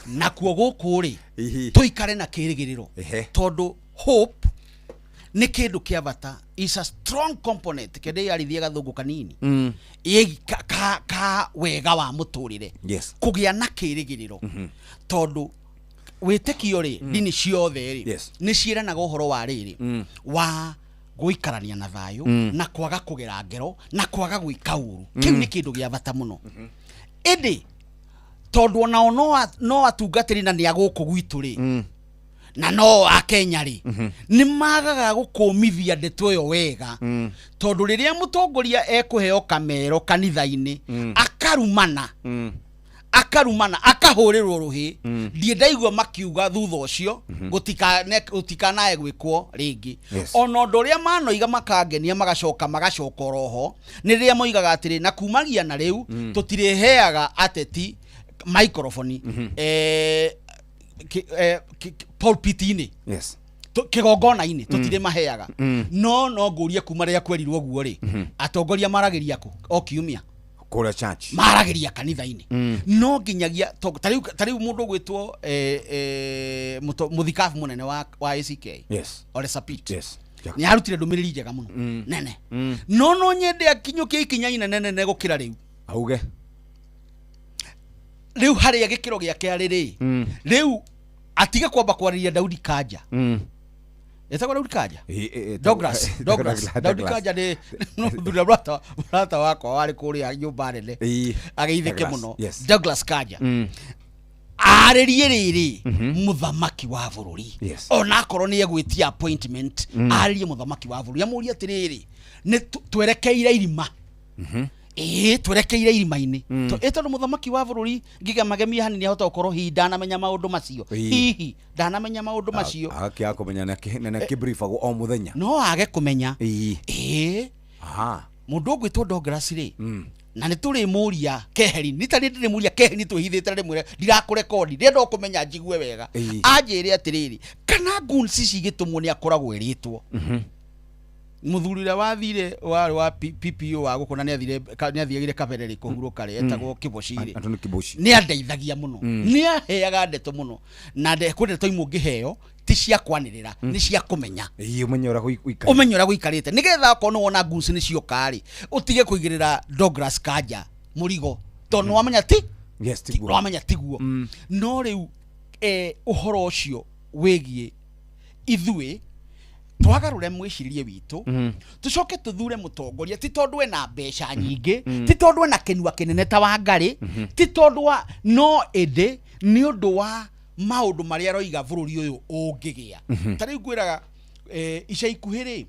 Na kuo gũkũ rĩ tuikare na kĩrĩgĩrĩro tondũ hope nĩ kĩndũ kĩa bata is a strong component kĩndĩ yarithia gathũngũ kanini ka wega wa mũtũrĩre kũgĩa na kĩrĩgĩrĩro tondũ wĩtĩkio rĩ dini ciothe rĩ nĩ ciĩranaga ũhoro wa rĩrĩ wa gũikarania na thayũ na kwaga kũgera ngero na kwaga gwĩka ũru. Kĩu nĩ kĩndũ gĩa bata mũno. Ĩndĩ tondu onao no atungatĩri na nĩ agũkũ gwitũ rĩ na no a Kenya rĩ nĩ magaga gũkũmithia ndeto ĩyo wega tondu rĩrĩa mũtongoria ekũheo kamero kanitha-inĩ akarumana akahũrĩrwo rũhĩ ndiĩ ndaigua makiuga thutha ũcio gũtikanae gwĩkwo rĩngĩ. Ona ũndũ ũrĩa manoiga makangenia magacoka roho nĩ rĩrĩa moigaga atĩrĩ na kumagia na rĩu tũtirĩheaga ateti microphone pulpit-inĩ kĩgongona-inĩ tũtirĩ maheaga no ngũria kuma rĩa kwerirwo guo rĩ atongoria maragĩria kũ o kiumia kũrĩa church maragĩria kanitha-inĩ no nginyagia tarĩu mũndũ gwĩtwo mũthikabu mũnene wa ACK Ole Sapit nĩ arutire ndũmĩrĩri njega mũno nene no nyende akinyũkie ikinya nene gũkĩra rĩu auge rĩu harĩa gĩkĩro gĩake arĩ rĩu atige kwamba kwarĩria Daudi Kanja etagwo Daudi Kanja Douglas Daudi Kanja nĩ brata wakwa warĩ kũrĩa nyũmba nene agĩithĩke mũno Douglas Kanja arĩrie rĩrĩ mũthamaki wa bũrũri ona akorwo nĩ egwĩtia appointment arĩrie mũthamaki wa bũrũri amũrie atĩrĩrĩ nĩ twerekeire irima twerekeire irima-inĩ tondũ mũthamaki wa bũrũri ngĩgemagemia hanini ahota gũkorwo hihi ndanamenya maũndũ macio hihi ndanamenya maũndũ macio agakĩaga kũmenya na kĩbriefagwo o mũthenya no age kũmenya mũndũ ũgwĩtwo Douglas rĩ na nĩ tũrĩ mũria Keheri nĩ tarĩ ndĩrĩ mũria Keheri twĩhithĩte rĩmwe ndirakũrekondi ndĩrenda kũmenya njigue wega anjĩre atĩrĩrĩ kana gunci cigĩtũmwo nĩ akoragwo erĩtwo muthuri ũrĩa wathire warĩ wa PPO wa gũkona nĩ athiagire kabereri kũhurũka rĩ etagwo Kibociri nĩ andeithagia mũno nĩ aheaga ndeto mũno na kwĩ ndeto imwe ngĩheo ti cia kwanĩrĩra nĩ cia kũmenya ũmenye ũrĩa gũikarĩte nĩgetha okorwo nĩ wona nguci nĩ cioka rĩ ũtige kũigĩrĩra Douglas Kanja mũrigo tondũ wamenya tiguo no rĩu ũhoro ũcio wĩgiĩ ithuĩ twagarure mwicirie witu tucoke tuthure mutongoria ti tondu ena mbeca nyingi ti tondu ena kenua kinene ta Wangari ti tondu no ende ni undu wa maundu maria roiga bururi uyu ungigia tari ngwiraga ica ikuhiri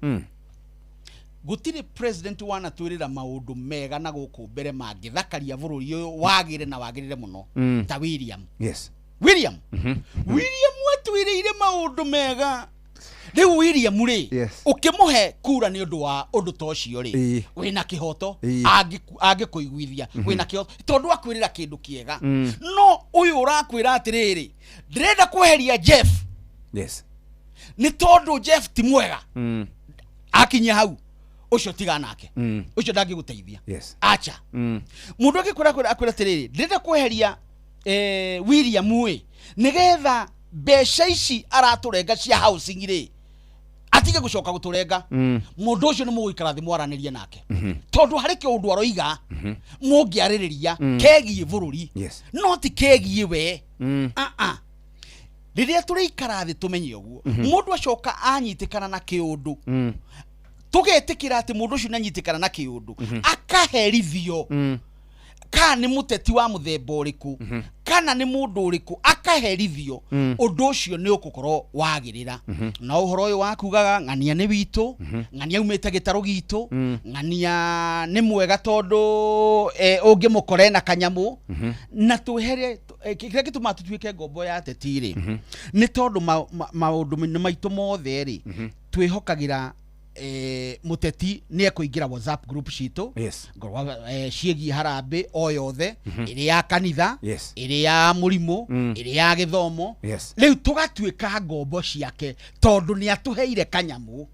gutire president wana twirira maundu mega na guku mbere mangithakaria bururi uyu wagire na wagirire muno ta William William watwirire maundu mega riu William ri ukimuhe kura ni undu wa undu tocio ri wina kihoto angikuiguithia wina kihoto tondu akwirira kindu kiega no uyu urakwira atiriri ndirenda kweheria Jeff ni tondu Jeff ti mwega akinya hau ucio tiga nake ucio ndangiguteithia acha mundu agikwira atiriri ndirenda kweheria William we nigetha mbeca ici araturenga cia housing ri atige gucoka guturenga mundu ucio ni muguikara thi mwaranirie nake tondu hari ki undu aroiga mungiaririria kegie bururi no ti kegie we riria turikara thi tumenye uguo mundu acoka anyitikana na kiundu tugetikira ati mundu ucio nanyitikana na kiundu akaherithio kana ni muteti wa muthemba uriku kana ni mundu uriku akaherithio undu ucio ni ukukorwo wagirira na uhoro uyu wakugaga ng'ania ni witu ng'ania umete gitaro gitu ng'ania ni mwega tondu ungimukore na kanyamu na tuhere kire gituma tutuike ngombo ya tetiri ni tondu maundu maitu mothe ri twihokagira muteti ni ekuingira WhatsApp group cito ngorwa ciegi harambe o yothe iri ya kanitha iri ya murimo iri ya githomo riu tugatuika ngombo ciake tondu ni atuheire kanyamu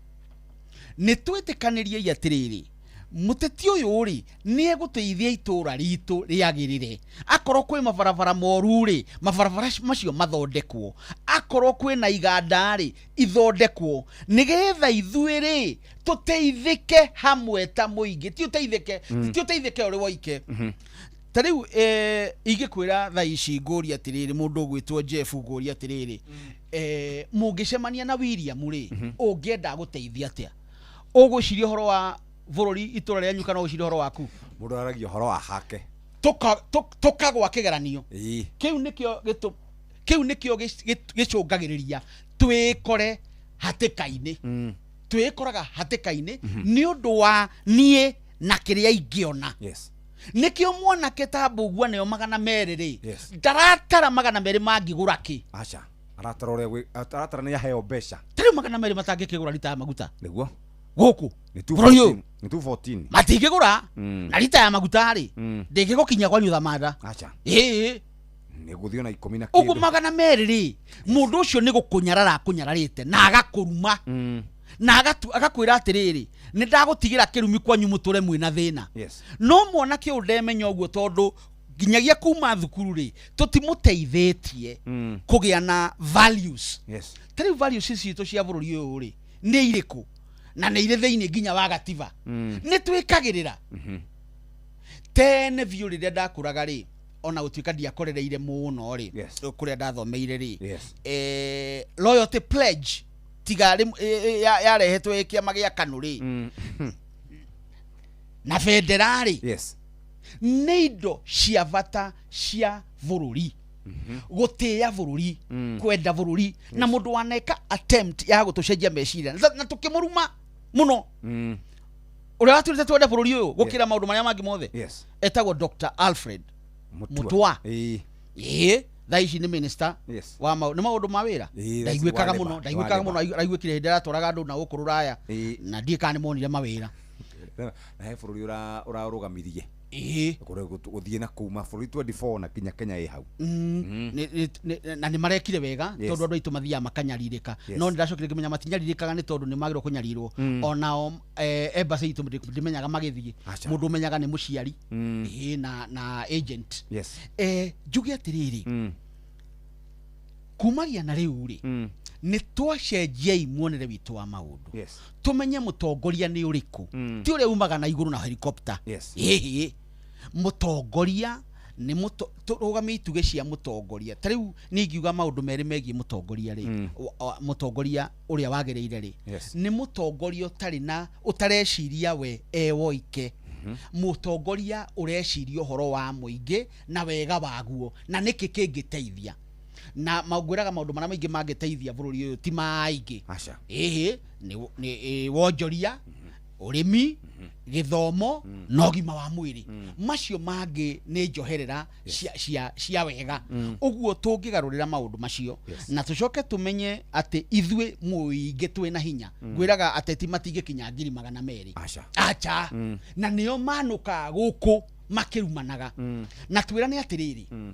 ni twitikanirie atiriri muteti uyu uri ni eguteithia itura ritu riagirire akorwo kwi mabarabara moru ri mabarabara macio mathondekwo akorwo kwi na iganda ri ithondekwo nigetha ithuiri tuteithike hamwe ta muingi ti uteithike uri woike tariu igikwira tha ici nguri atiriri mundu gwitwo Jeff nguri atiriri mungicemania na William ri ungienda guteithia atia uguciria horo wa bururi itura ria nyuka no uciri horo waku mundu aragia horo wa hake tukagwa kigeranio kiu nikio gicungagiriria twikore hatikaini twikoraga hatikaini ni undu wa nie na kiria ingiona nikio mwana ketabugwa ne 200 ri ndaratara 200 mangigura ki acha aratara ni yaheo besha tari 200 matangikigura lita ya maguta niguo guku ni 214 matingigura na lita ya maguta ri ndingigukinya kwa nyutha manda acha niguthio na 10 na kindu ugu 200 ri mundu ucio ni gukunyarara akunyararite na agakuruma na agakwira atiriri ni ndagutigira kirumi kwanyu muture mwina thina no mwana ki undemenya uguo tondu ginyagia kuma thukuru ri tutimuteithĩtie kugia na values tari values ici to cia bururi uyu ri ni iriku na ni ire thiini ginya wa gativa ni twikagirira tene view ri ndakuraga ri ona utuika ndiakorereire muno ri kuria ndathomeire ri loyalty pledge tigari yarehetwo ikiama gia kanuri na federali ni indo cia bata cia bururi gutia bururi kwenda bururi na mundu waneka attempt ya gutucenjia meciria na tukimuruma muno uria waturite twenda bururi uyu gukira maundu maria mangi mothe etagwo Dr. Alfred Mutua thaici ni minister wa ni maundu ma wira ndaiguikaga muno aiguikire hindi aratwaraga andu na gukuru raya na ndika ni monire mawira na he bururi urarugamirie guthie na kuma bururi 24 na kinya Kenya hau na ni marekire wega tondu andu aitu mathia makanyaririka no ndiracokire kimenya matinyaririkaga ni tondu ni magiro kunyarirwo onao embassy itu ndimenyaga magithie mundu menyaga ni muciari na agent njuge atiriri kumagia na riu ri ni twacenjia imuonere witu wa maundu tumenye mutongoria ni uriku ti uri umaga na iguru na helicopter mutongoria nĩ tũrũgamie ituge cia mũtongoria ta rĩu nĩ ingiuga maũndũ merĩ megiĩ mũtongoria rĩ mũtongoria ũrĩa wagĩrĩire rĩ nĩ mũtongoria ũtareciria we woike mũtongoria ũreciria ũhoro wa mũingĩ na wega waguo na nĩkĩ kĩngĩteithia na maungwiraga maũndũ marĩa maingĩ mangĩteithia bũrũri ũyũ ti maingĩ nĩ wonjoria ũrĩmi gĩthomo na ũgima wa mwĩrĩ macio mangĩ nĩ njoherera cia wega ũguo tũngĩgarũrĩra maũndũ macio na tũcoke tũmenye atĩ ithuĩ mũingĩ twĩ na hinya ngwĩraga ateti matingĩkinya 200,000 acha na nĩo manũka gũkũ makĩrumanaga na twĩrane atĩrĩrĩ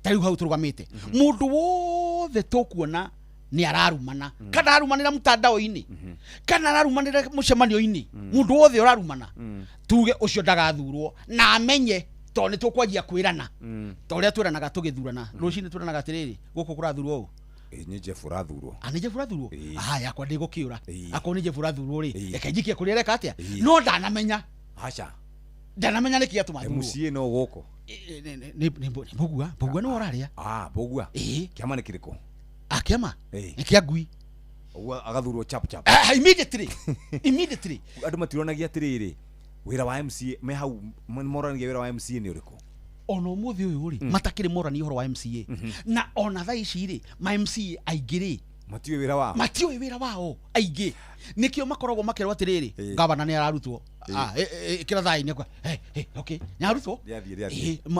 tarĩu hau tũrũgamĩte mũndũ wothe tũkuona nĩ ararumana kana arumanĩra mtandao-inĩ kana ararumanĩra mũcemanio-inĩ mũndũ wothe ũrarumana tuge ũcio ndagathurwo na amenye tondũ nĩ tũkwanjia kwĩrana ta ũrĩa twĩranaga tũgĩthurana rũcinĩ twĩranaga atĩrĩrĩ gũkũ kũrathurwo ũũ nĩ Jeff ũrathurwo nĩ Jeff ũrathurwo yakwa ndĩgũkĩũra akorwo nĩ Jeff ũrathurwo rĩ reke njikie kũrĩa reka atĩa no ndanamenya ndanamenya nĩkĩ atũma thurwo MCA no gũkũ nĩ Mbũgua nĩ ũrarĩa Mbũgua kĩama nĩ kĩrĩkũ akiama nĩ kĩa ngui ũguo agathurwo chap immediately andũ matironagia atĩrĩrĩ wĩra wa MCA me hau moranagia wĩra wa MCA nĩ ũrĩkũ ona ũmũthĩ ũyũ rĩ matakĩrĩ morani ũhoro wa MCA na ona thaa ici rĩ ma MCA aingĩ rĩ matiũĩ wĩra wao aingĩ nĩkĩo makoragwo makĩrwo atĩrĩrĩ gavana nĩ ararutwo kĩra thaa-inĩ okay nĩ arutwo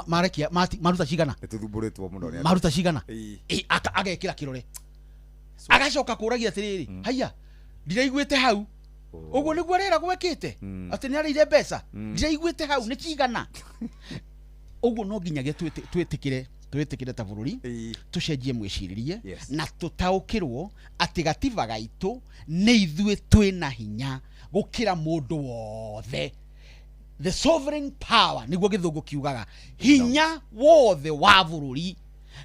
marekia maruta cigana nĩtũthumbũrĩtwo mũno maruta cigana agekĩra kĩrore agacoka kũragia atĩrĩrĩ haiya ndiraiguĩte hau ũguo nĩguo rĩera gwekĩte atĩ nĩ arĩire mbeca ndiraiguĩte hau nĩ cigana ũguo no nginyagia twĩtĩkĩre ta bũrũri tũcenjie mwĩcirĩrie na tũtaũkĩrwo atĩ gatiba gaitũ nĩ ithuĩ twĩna hinya gũkĩra mũndũ wothe the sovereign power nĩguo gĩthũngũ kiugaga hinya wothe wa bũrũri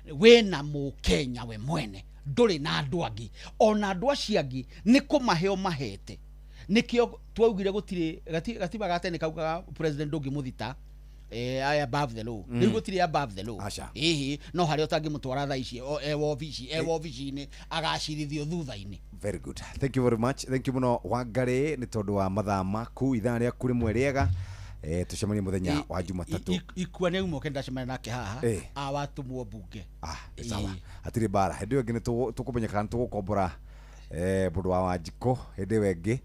wĩna mũkenya we mwene ndũrĩ na andũ angĩ ona andũ acio angĩ nĩ kũmaheo mahete nĩkĩo twaugire gũtirĩ gatiba gatene kaugaga president ndũngĩmũthita above the law nĩguo tiri above the law no harĩa ũtangĩmũtwara thaa ici obici-inĩ agacirithio thutha-inĩ. Very good, thank you very much, thank you mũno Wangari nĩ tondũ wa mathaa maku ithaa rĩaku rĩmwe rĩega tucemanie mũthenya wa Jumatatũ ikua nĩ umũke ndacemania nake haha awatũmwo mbunge sawa hatirĩ mbara hĩndĩ ĩyo ĩngĩ nĩ tũkũmenyeka nĩ tũgũkombora mũndũ wa Wanjikũ hĩndĩ ĩyo ĩngĩ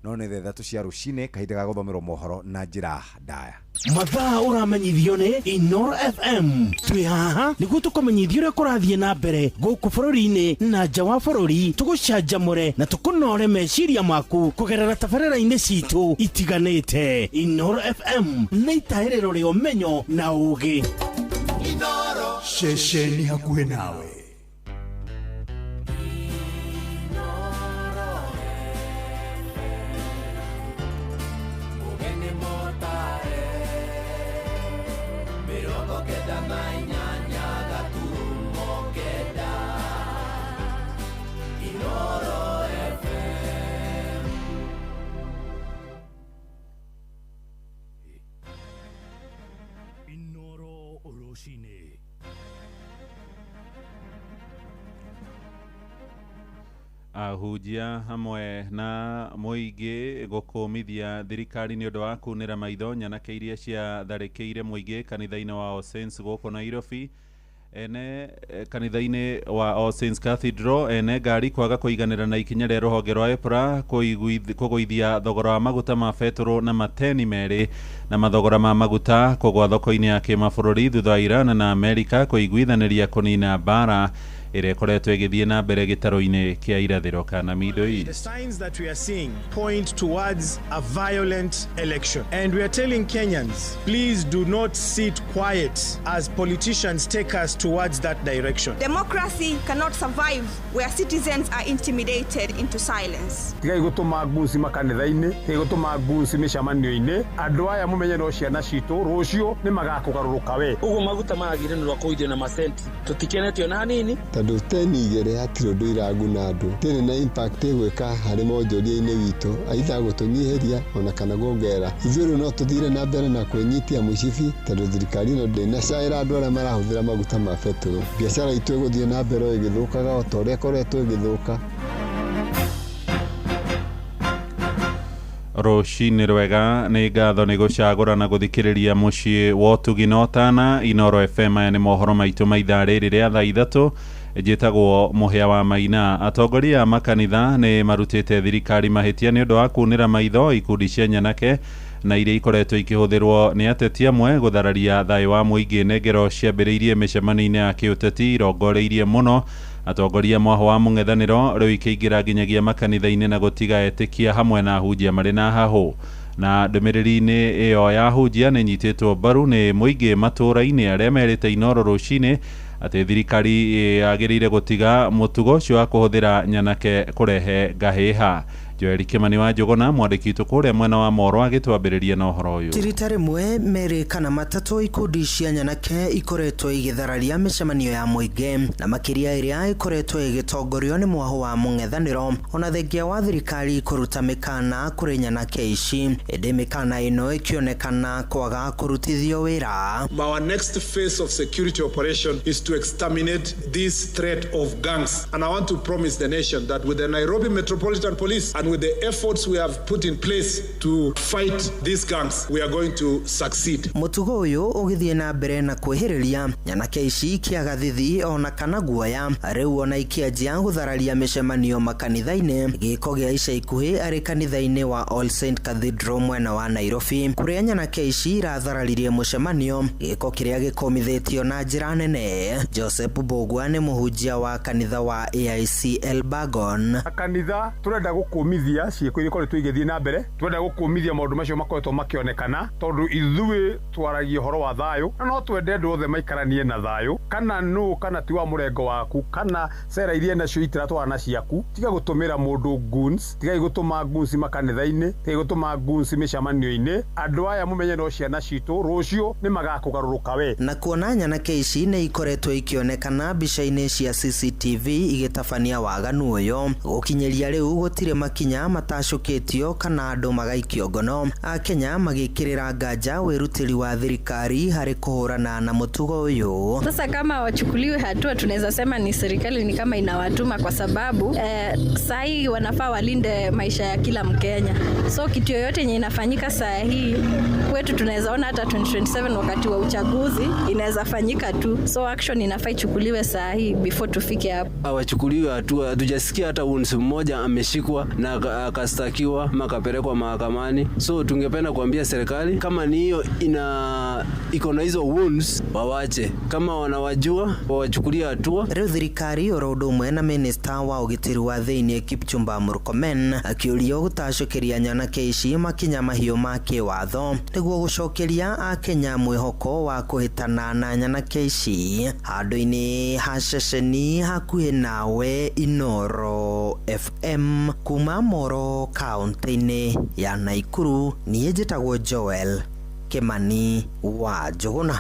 no nĩ thaa 3 cia rũcinĩ kahinda ga gũthomerwo mohoro na njĩra ndaya mathaa ũramenyithio nĩ Inoro FM twĩ haha nĩguo tũkũmenyithio ũrĩa kũrathiĩ na mbere gũkũ bũrũri-inĩ na nja wa bũrũri tũgũcanjamũre na tũkũnore meciria maku kũgerera tabarĩra-inĩ citũ itiganĩte. Inoro FM nĩ itaĩrĩro rĩa ũmenyo na ũũgĩ. Inoro ceceni hakuhĩ nawe. Ahunjia hamwe na mũingĩ gũkũmithia thirikari nĩ ũndũ wa kunĩra maitho nyanake iria cia tharĩkĩire mũingĩ kanitha-inĩ wa All Saints gũkũ Nairobi ene kanitha-inĩ wa All Saints Cathedral ene ngari kwaga kũiganĩra na ikinya rĩa rũhonge rwa EPRA kũgũithia thogora wa maguta ma betũrũ na mateni merĩ na mathogora ma maguta kũgwa thoko-inĩ ya kĩmabũrũri thutha wa Iran na Amerika kũiguithanĩria kũnina mbara ĩrĩa ĩkoretwo ĩgĩthiĩ na mbere gĩtarũ-inĩ kĩa irathĩro kana Middle East. The signs that we are seeing point towards a violent election, and we are telling Kenyans, please do not sit quiet as politicians take us towards that direction. Democracy cannot survive where citizens are intimidated into silence. Tigai gũtũma nguci makanitha-inĩ, tigai gũtũma nguci mĩcemanio-inĩ, andũ aya mũmenye no ciana citũ rũciũ nĩ magakũgarũrũka we. Ũguo maguta magire nĩ rwa kũithio na masenti, tũtikenetio na hanini. tondu teni igere hatire undu iraguna andu tiri na impact gwika hari monjoria-ini witu aitha gutunyihiria ona kana guongera ithuĩ no tuthire na mbere na kwenyitia mucibi tondu thirikari no ndinacaĩra andu aria marahuthira maguta ma betũrũ biacara itu iguthie na mbere igithukaga o ta uria koretwo igithuka. Rũcinĩ rwega nĩ ngatho nĩ gũcagũra na gũthikĩrĩria mũciĩ wa ũtugi na ũtana Inoro FM. Aya nĩ mohoro maitũ ma ithaa rĩrĩ rĩa thaa ithatũ. Njĩtagwo Mũhĩa wa Maina. Atongoria a makanitha nĩ marutĩte thirikari mahĩtia nĩ ũndũ wa kunĩra maitho ikundi cia nyanake na iria ikoretwo ikĩhũthĩrwo nĩ ateti amwe gũthararia thayũ wa mũingĩ. Nengero ciambĩrĩirie mĩcemanio-inĩ ya kĩũteti irongoreirie mũno atongoria mwaho wa mũng'ethanĩro rĩu ikĩingĩra nginyagia makanitha-inĩ na gũtiga etĩkia hamwe na ahunjia marĩ na hahũ. Na ndũmĩrĩri-inĩ ĩyo ya ahunjia nĩ nyitĩtwo mbaru nĩ mũingĩ matũũra-inĩ arĩa merĩte Inoro rũcinĩ atĩ thirikari yagĩrĩire gũtiga mũtugo ũcio wa kũhũthĩra nyanake kũrehe ngahĩha. Joel Kimani wa Njũgũna mwandĩki witũ kũrĩa mwena wa Moro agĩtwambĩrĩria na ũhoro ũyũ. Tirita rĩmwe merĩ kana matatũ ikundi cia nyanake ikoretwo igĩthararia mĩcemanio ya mũingĩ na makĩria ĩrĩa ikoretwo igĩtongorio nĩ mwaho wa mũng'ethanĩro ona thengia wa thirikari kũruta mĩkana kũrĩ nyanake ici. Ĩndĩ mĩkana ĩno ĩkĩonekana kwaga kũrutithio wĩra. Our next phase of security operation is to exterminate this threat of gangs, and I want to promise the nation that with the Nairobi Metropolitan Police and with the efforts we have put in place to fight these gangs, we are going to succeed. Mũtugo ũyũ ũgĩthiĩ na mbere na kwĩhĩrĩria nyanake ici ikĩaga thithi ona kana guoya rĩu ona ikĩanjia gũthararia mĩcemanio makanitha-inĩ. Gĩko gĩa ica ikuhĩ arĩ kanitha-inĩ wa All Saint Cathedral mwena wa Nairobi kũrĩa nyanake ici irathararirie mũcemanio, gĩko kĩrĩa gĩkomithĩtio na njĩra nene. Joseph Bogwa nĩ mũhunjia wa kanitha wa AIC Elbagon. Kanitha turenda gũkũmithia ciĩko iria ikoretwo igĩthiĩ na mbere, turenda gũkũmithia maũndũ macio makoretwo makĩonekana tondu ithuĩ twaragia ũhoro wa thayũ na no twende andũ othe maikaranie na thayũ, kana nũ kana ti wa mũrengo waku kana cera iria nacio itiratwarana ciaku. Tiga gũtũmĩra mũndũ goons, tiga gũtũma goons makanitha-inĩ, tiga gũtũma goons mĩcemanio-inĩ. Andũ aya mũmenye no ciana citũ rũciũ nĩ magakũgarũrũka we. Na kuona nyanake ici nĩ ikoretwo ikĩonekana mbica-inĩ cia CCTV igĩtabania waganu ũyũ, gũkinyĩria rĩu gũtirĩ makinya matacũkĩtio kana andũ magaikio ngono. Akenya magĩkĩrĩra nganja wĩrutĩri wa thirikari harĩ kũhũrana na mũtugo ũyũ. Sasa kama wachukuliwe hatua, tunaweza sema ni serikali ni kama inawatuma, kwa sababu saa hii wanafaa walinde maisha ya kila Mkenya. So kitu yoyote yenye inafanyika saa hii kwetu tunaweza ona hata 2027 wakati wa uchaguzi inaweza fanyika tu. So action inafaa ichukuliwe saa hii before tufike hapo. Wachukuliwe hatua. Hatujasikia hata unsi mmoja ameshikwa na akastakiwa makapelekwa mahakamani. So tungependa kuambia serikali kama ni hiyo iko na hizo wounds wawache, kama wanawajua wawachukulie hatua. Rĩu thirikari oro ũndũ ũmwe na minista wa ũgitĩri wa thĩinĩ Kipchumba Murkomen akĩũrio gũtacũkĩria nyanake ici makinya mahiũ ma kĩwatho nĩguo gũcokeria Akenya mwĩhoko wa kũhĩtana na nyanake ici. Handũ-inĩ ha ceceni hakuhĩ nawe Inoro FM kuma Moro kaunti-inĩ ya Naikuru, niĩ njĩtagwo Joel Kimani wa Njũgũna.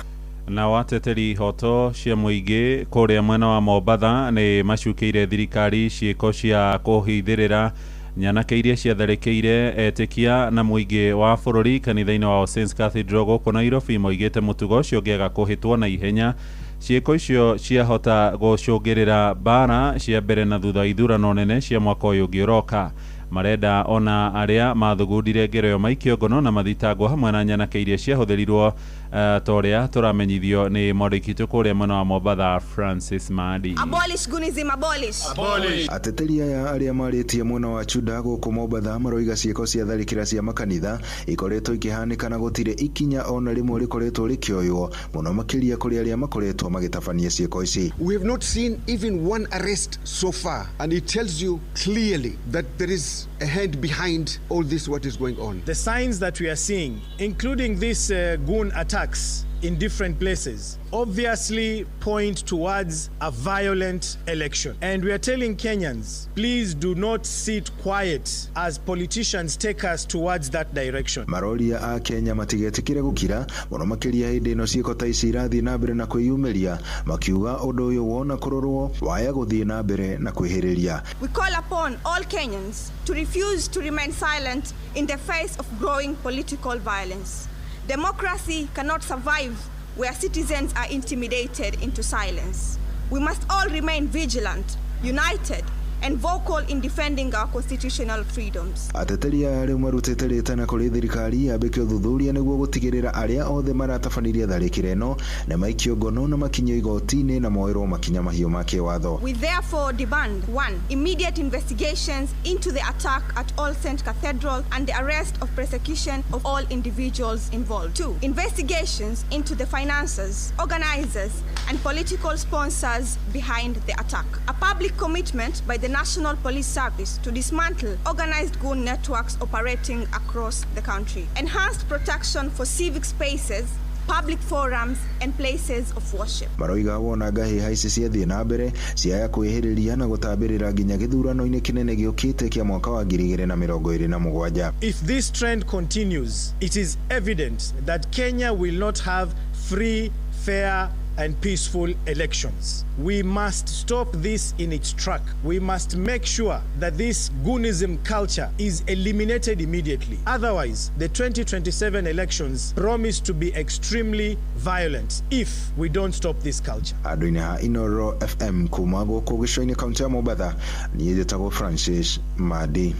Na wateteri hoto cia mũingĩ kũrĩa mwena wa Mombatha nĩ macukĩire thirikari ciĩko cia kũhithĩrĩra nyanake iria ciatharĩkĩire etĩkia na mũingĩ wa bũrũri kanitha-inĩ wa All Saints Cathedral gũkũ Nairobi. Moigĩte mũtugo ũcio ũngĩaga kũhĩtwo na ihenya, ciĩko icio ciahota gũcũngĩrĩra mbara cia mbere na thutha ithurano nene cia mwaka ũyũ ũngĩ ũroka. Marenda ona arĩa mathugundire ngero ĩyo maikio ngono na mathitangwo hamwe na nyanake iria ciahũthĩrirwo ta ũrĩa tũramenyithio nĩ mwandĩki witũ kũrĩa mwena wa Mombatha Francis Madi. Abolish Gunism, abolish. Abolish. Ateteri aya arĩa marĩtie mwena wa Chuda gũkũ Mombatha maroiga ciĩko cia tharĩkĩra cia makanitha ikoretwo ikĩhanĩka na gũtirĩ ikinya ona rĩmwe rĩkoretwo rĩkĩoywo mũno makĩria kũrĩ arĩa makoretwo magĩtabania ciĩko ici. We have not seen even one arrest so far, and it tells you clearly that there is a hand behind all this what is going on. The signs that we are seeing, including these goon attacks, in different places obviously point towards a violent election. And we are telling Kenyans, please do not sit quiet as politicians take us towards that direction. Maroria a Kenya matigetikire gukira muno makiria hindi ino ciiko ta ici irathii na mbere na kwiyumiria makiuga undu uyu wona kurorwo waya guthii na mbere na kwihiriria. We call upon all Kenyans to refuse to remain silent in the face of growing political violence. Democracy cannot survive where citizens are intimidated into silence. We must all remain vigilant, united, and vocal in defending our constitutional freedoms. Ateteria ari marutete ritana kuri thirikari abike uthuthuria niguo gutigirira aria othe maratabaniria tharikire no na maikio ngono na makinyo igoti-ini na moero makinya mahio make watho. We therefore demand 1. Immediate investigations into the attack at All Saints Cathedral and the arrest of prosecution of all individuals involved. 2. Investigations into the financiers, organizers, and political sponsors behind the attack. A public commitment by the National Police Service to dismantle organized goon networks operating across the country. Enhanced protection for civic spaces, public forums, and places of worship. Maroiga wona gahi haici ciathie na mbere ciaya kwihiriria na gutambirira nginya githurano-ini kinene giukite kia mwaka wa 2027. If this trend continues, it is evident that Kenya will not have free, fair, and peaceful elections. We must stop this in its track. We must make sure that this goonism culture is eliminated immediately. Otherwise, the 2027 elections promise to be extremely violent if we don't stop this culture. Aduine ha Inoro FM kumago kogishoini kaunti ya Mombasa ni yetago Francis Madi.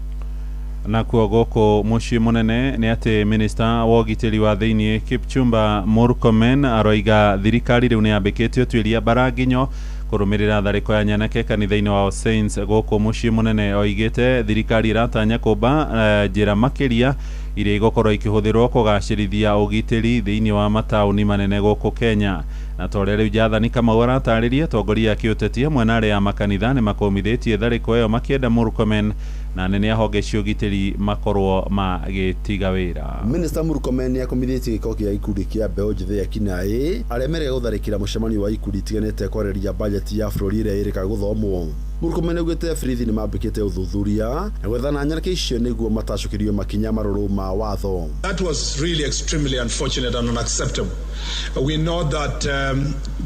Na kuo goko muci munene ni ati minister wa ugitiri wa thiini Kipchumba Murkomen aroiga thirikari riu ni yambikite utwiria baraginyo kurumirira thariko ya nyanake kanitha-ini wa Saints goko muci munene oigite thirikari iratanya kumba njira makiria iria igokorwo ikihuthirwo kugacirithia ugitiri thiini wa matauni manene goko Kenya. Na tore riu jathani Kamau arataririe tongoria akiutetia mwenare ya makanitha ni makomithitie thariko iyo makienda Murkomen na nene ahoge ciugitiri makorwo magitiga wira. Minister Murkomen ni akomithitie giko kia ikundi kia mbeo njithe ya Kinai aremerera gutharikira mucemanio wa ikundi tiganite kwareria budget ya bururi ira irika guthomwo. Murkomen augite borithi ni mambikite uthuthuria na gwethana nyanake icio niguo matacukirio makinya maruru ma watho. That was really extremely unfortunate and unacceptable. We know that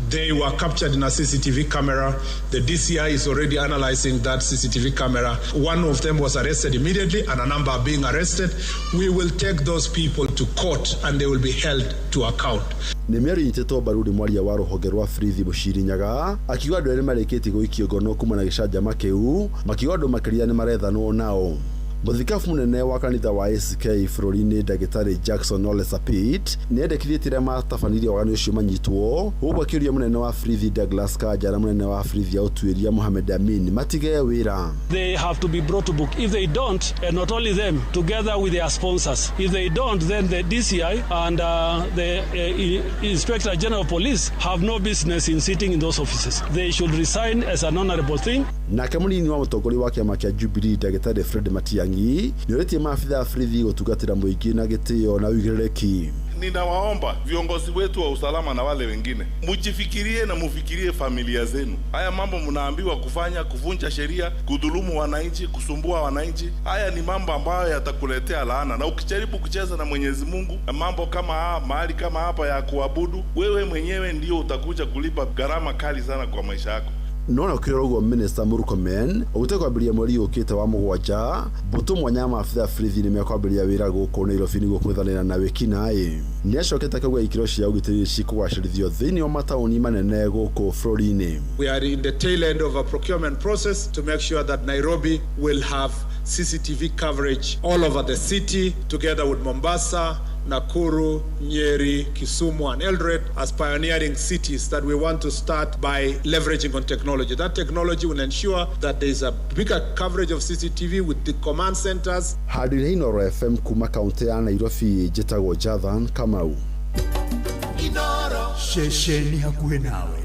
they were captured in a CCTV camera. The DCI is already analyzing that CCTV camera. One of them was arrested immediately and a number are being arrested. We will take those people to court and they will be held to account. Ni miari nyiteto baruri mwaria wa ruhonge rwa borithi Bushiri Nyaga akiuga andu eri marikiti guikio ngono kuma na gicanjama kiu makiuga andu makiria ni marethanwo nao. Muthikafu munene wa kanitha wa ACK bururi-ini Ndagitari Jackson Ole Sapit ni endekithĩtie matabanirie waganu ucio manyitwo ũguo akiuria munene wa borithi Douglas Kanja na munene wa borithi ya ũtuĩria Mohamed Amin matige wira. They have to be brought to book. If they don't, and not only them, together with their sponsors. If they don't, then the DCI and the Inspector General of Police have no business in sitting in those offices. They should resign as an honorable thing. Na kamunini wa mũtongoria wa kĩama kĩa Jubilee Ndagitari Fred Matiang'i nĩoretie maafitha a borithi gũtungatĩra mũingĩ na gĩtĩo na ũigĩrĩrĩki. Ninawaomba viongozi wetu wa usalama na wale wengine mujifikirie na mufikirie familia zenu. Haya mambo mnaambiwa kufanya, kuvunja sheria, kudhulumu wananchi, kusumbua wananchi, haya ni mambo ambayo yatakuletea laana, na ukijaribu kucheza na Mwenyezi Mungu na mambo kama mahali kama hapa ya kuabudu, wewe mwenyewe ndio utakuja kulipa gharama kali sana kwa maisha yako. Nona ukirogwo Minister Murkomen ugutekwambiria mweri ukite wa mugwanja mbutu mwanya maafitha borithi ni mekwambiria wira guku Nairobi niguo kwithanira na Kinai ni acokete akauga ikiro cia ugitiri cikugacirithio thiini wa matauni manene guku bururi-ini. We are in the tail end of a procurement process to make sure that Nairobi will have CCTV coverage all over the city together with Mombasa, Nakuru, Nyeri, Kisumu and Eldoret as pioneering cities that we want to start by leveraging on technology. That technology will ensure that there is a bigger coverage of CCTV with the command centers. Hadi Inoro FM kuma kaunti ya Nairobi jitagwo Jathan Kamau. Inoro Shesheni hakuhe nawe.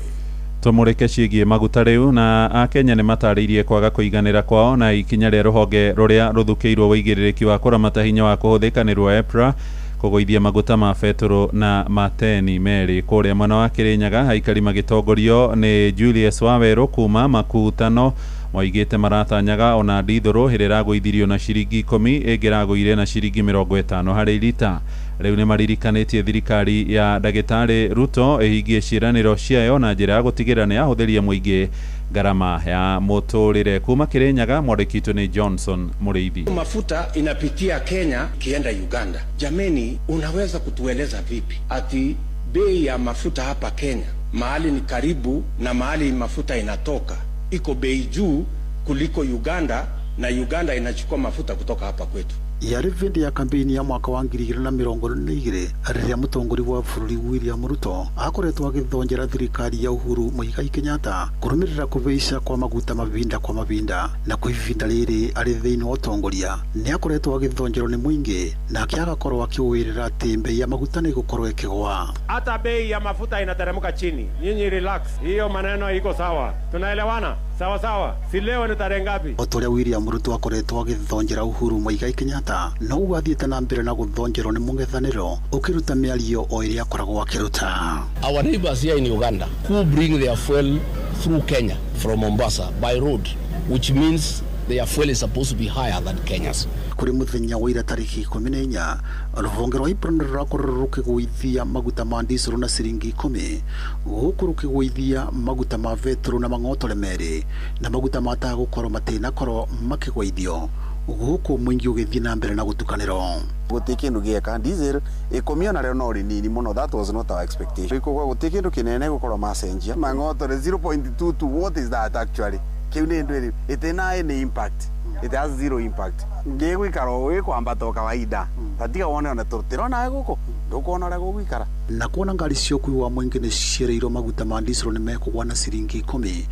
Tumurike ciĩgiĩ maguta rĩu na Akenya nĩ matarĩirie kwaga kũiganĩra kwao na ikinya rĩa rũhonge rũrĩa rũthukĩirwo wĩigĩrĩrĩki wa kũramata hinya wa kũhũthĩka nĩ rwa EPRA kugoithia maguta ma betũrũ na mateni merĩ kũrĩa mwena wa Kĩrĩnyaga. Aikari magĩtongorio nĩ Julius Wawerũ kuma Makutano moigĩte maratanyaga ona ndithũrũ hĩrĩ ĩragũithirio na ciringi 10 ĩngĩragũire na ciringi 50 harĩ lita. Rĩu nĩ maririkanĩtie thirikari ya Ndagĩtarĩ Ruto ĩhingie ciĩranĩro ciayo na njĩra ya gũtigĩrĩra nĩ yahũthĩria mũingĩ gharama ya mũtũrĩre. Kuma Kĩrĩnyaga, mwandĩkitwo nĩ Johnson Mũrĩithi. Mafuta inapitia Kenya kienda Uganda. Jameni, unaweza kutueleza vipi ati bei ya mafuta hapa Kenya mahali ni karibu na mahali mafuta inatoka iko bei juu kuliko Uganda, na Uganda inachukua mafuta kutoka hapa kwetu? Yari vindi ya kampeni ya mwaka wa 2022 rĩrĩa mũtongori wa bũrũri William Ruto akoretwo agĩthonjera thirikari ya Uhuru Muigai Kenyatta kũrũmĩrĩra kũhaica kwa maguta mavinda kwa mavinda, na kwa ivinda rĩrĩ arĩ thĩinĩ wa ũtongoria nĩ akoretwo agĩthonjerwo nĩ mũingĩ na agakorwo akĩũĩrĩra atĩ bei ya maguta nĩ ĩgũkorwo ĩkĩgwa. Hata bei ya mafuta inateremka chini. Nyinyi relax, hiyo maneno iko sawa, tunaelewana sawa sawa. Si leo ni tarehe ngapi? Otoria William Ruto akoretwo agĩthonjera Uhuru Muigai Kenyatta no wathiĩte na mbere na gũthonjerwo nĩ mũng'ethanĩro ũkĩruta mĩario o ĩrĩa akoragwo akĩruta. Our neighbors here in Uganda who bring their fuel through Kenya from Mombasa by road, which means their fuel is supposed to be higher than Kenya's. Kuri muthenya wa ira tariki 14 rũhonge rwa IPRA rũrakorwo rũkĩgũithia maguta ma diesel na ciringi 10 gũkũ rũkĩgũithia maguta ma betũrũ na mang'otore merĩ na maguta matagũkorwo matinakorwo makĩgũithio gũkũ mũingĩ ũgĩthiĩ na mbere na gũtukanĩro. Gũtĩ kĩndũ gĩaka diesel ĩkomio na rĩo no rĩnini mũno, that was not our expectation. Gũkũ gũtĩ kĩndũ kĩnene gũkorwo macenjia mang'otore 0.22, what is that actually? Kiu nĩ ndwĩrĩ ĩtĩna any impact, it has zero impact. Ngĩgũikara ũĩ kwambata kawaida tatiga wone ona tũrũtĩrona gũkũ ndũkuona ũrĩa gũgũikara. Na kuona ngari cia ũkui wa mũingĩ nĩ ciĩrĩirwo maguta ma diesel nĩ mekũgwa na ciringi 10,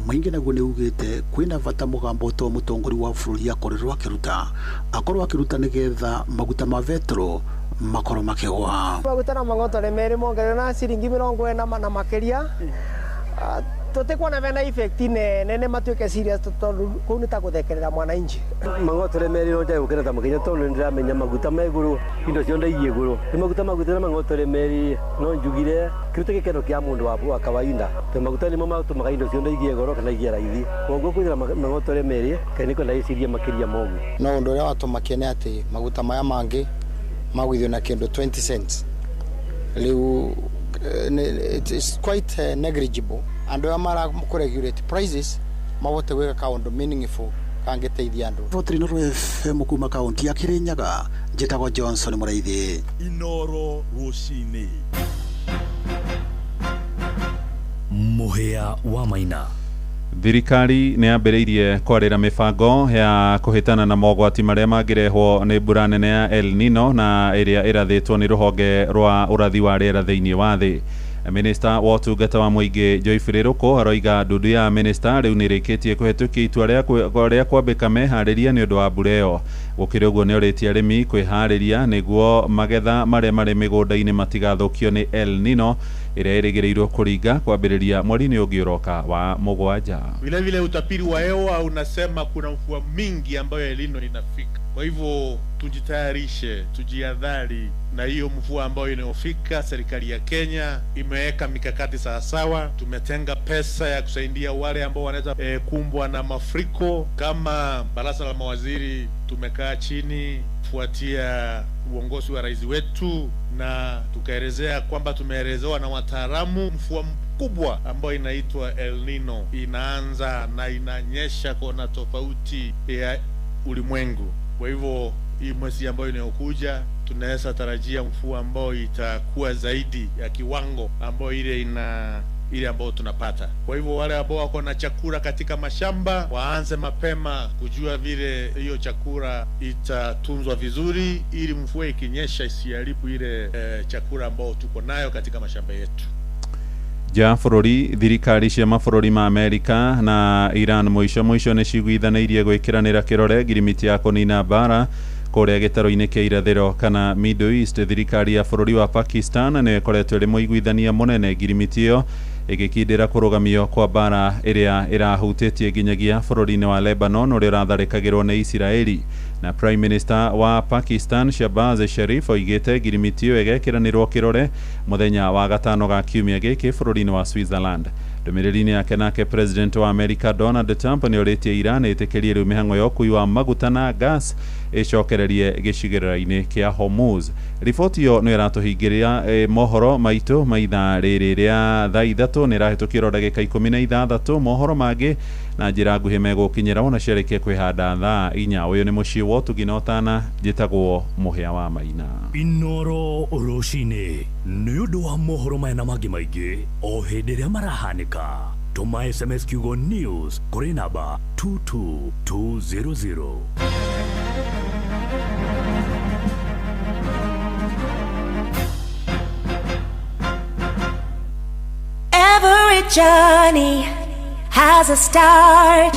mũingĩ naguo nĩ ugĩte kwĩna bata mũgambo to mũtongori wa bũrũri akorirwo akĩruta nĩgetha maguta ma betũrũ makorwo makĩgwa. Maguta na mang'otore merĩ mongererwo na ciringi 40 na makĩria. Tũtĩkuona vena effect nene matuĩke serious tondũ kũu nĩ ta gũthekerera mwananchi. Mang'otore merĩ no njagũkĩra ta mũkenya tondũ nĩndĩramenya maguta me igũrũ, indo ciothe igĩ igũrũ. Nĩ maguta na mang'otore merĩ no njugire kĩrute gĩkeno kĩa mũndũ wa kawaida. Tondũ maguta nĩmo matũmaga indo ciothe igĩ goro kana igĩ raithi. Koguo kwĩgira mang'otore merĩ kana nĩ kwenda iciria makĩria mogu. No ũndũ ũrĩa watũmakia nĩ atĩ maguta maya mangĩ magũithio na kĩndũ 20 cents. Rĩu it is quite negligible. Andũ arĩa marakũregulate prices mabote gwĩka kaũndũ meaningful kangĩteithia andũ. Votrino Rwa FM kuma kaunti ya Kĩrĩnyaga, njĩtagwo Johnson Mũrĩithi. Inoro rũcinĩ. Mũhĩa wa Maina. Thirikari nĩ yambĩrĩirie kwarĩra mĩbango ya kũhĩtana na mogwati marĩa mangĩrehwo nĩ mbura nene ya El Nino na ĩrĩa ĩrathĩtwo nĩ rũhonge rwa ũrathi wa rĩera thĩinĩ wa thĩ. Minister wa ũtungata wa mũingĩ Joyfrey Ruko aroiga ndundu ya minister rĩu nĩ ĩrĩkĩtie kũhetũkia itua rĩa kwambĩka meharĩria nĩ ũndũ wa mbura ĩyo. Gũkĩrĩ ũguo nĩ orĩtie arĩmi kwĩharĩria nĩguo magetha marĩa marĩ mĩgũnda-inĩ matigathũkio nĩ El Nino ĩrĩa ĩrĩgĩrĩirwo kũringa kwambĩrĩria mweri-inĩ ũngĩ ũroka wa mũgwanja. Vile vile utapiri wa hewa unasema kuna mvua mingi ambayo El Nino inafika. Kwa hivyo tujitayarishe, tujiadhari na hiyo mvua ambayo inayofika. Serikali ya Kenya imeweka mikakati sawasawa. Tumetenga pesa ya kusaidia wale ambao wanaweza kumbwa na mafuriko. Kama baraza la mawaziri tumekaa chini kufuatia uongozi wa rais wetu na tukaelezea kwamba tumeelezewa na wataalamu mvua mkubwa ambayo inaitwa El Nino inaanza na inanyesha kona tofauti ya ulimwengu. Kwa hivyo hii mwezi ambayo inayokuja tunaweza tarajia mvua ambayo itakuwa zaidi ya kiwango ambayo ile ambayo tunapata. Kwa hivyo wale ambao wako na chakula katika mashamba waanze mapema kujua vile hiyo chakula itatunzwa vizuri ili mvua ikinyesha isiharibu ile chakula ambao tuko nayo katika mashamba yetu. Ja bũrũri thirikari cia mabũrũri ma Amerika na Iran mũico nĩ ciguithanĩirie gwĩkĩranĩra kĩrore ngirimiti ya kũnina mbara kũrĩa gĩtaro-inĩ kĩa irathĩro kana Middle East. Thirikari ya bũrũri wa Pakistan nĩ ĩkoretwo ĩrĩ mũiguithania mũnene ngirimiti ĩyo ĩgĩkindĩra kũrũgamio kwa mbara ĩrĩa ĩrahutĩtie nginyagia bũrũri-inĩ wa Lebanon ũrĩa ũratharĩkagĩrwo nĩ Isiraeli. na Prime Minister wa Pakistan Shahbaz Sharif oigite ngirimiti egekiranirwo kirore muthenya wa gatano ga kiumia giki bururi-ini wa Switzerland. Ndumiriri-ini yake nake President wa America Donald Trump ni oritie Iran itikirie riu mihango ya ukui wa maguta na gas icokererie gicigirira-ini kia Hormuz. Riboti yo no iratuhingiria mohoro maitu maitha riri ria thaa ithatu ni rahitukirwo ndagika 16 mohoro mangi na njira nguhi megukinyira ona ciarĩkie kwihanda thaa 4. Uyu ni mucii wa Tugina Otana, njitagwo Muhia wa Maina. Inoro rucini nĩ ũndũ wa mohoro maya na mangĩ maingĩ o hĩndĩ ĩrĩa marahanĩka. Tũma SMS kiugo news kũrĩ namba 22200. Every journey has a start.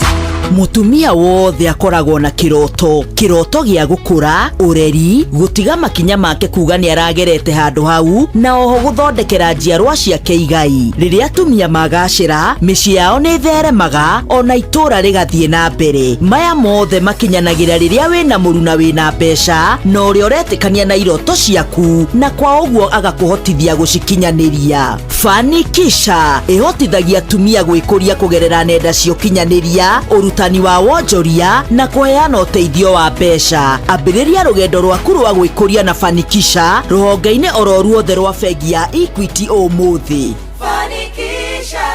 Mutumia wothe akoragwo na kiroto gya gukura, ureri, gutiga makinya make kuga ni aragerete handu hau na oho guthondekera njiarwa ciake igai. Riria atumia magacira, micii yao ni theremaga ona itura rigathie na mbere. Maya mothe makinyanagira riria wina muruna wina mbeca na uria uretikania na iroto ciaku na kwa uguo agakuhotithia gucikinyaniria. Fanikisha ihotithagia atumia gwikuria kugerera nenda cia ukinyaniria, urutani wa wonjoria na kuheana uteithio wa mbeca. Ambiriria rugendo rwaku rwa gwikuria na Fanikisha ruhonge-ini oro ruothe rwa bengi ya Equity umuthi. Fanikisha.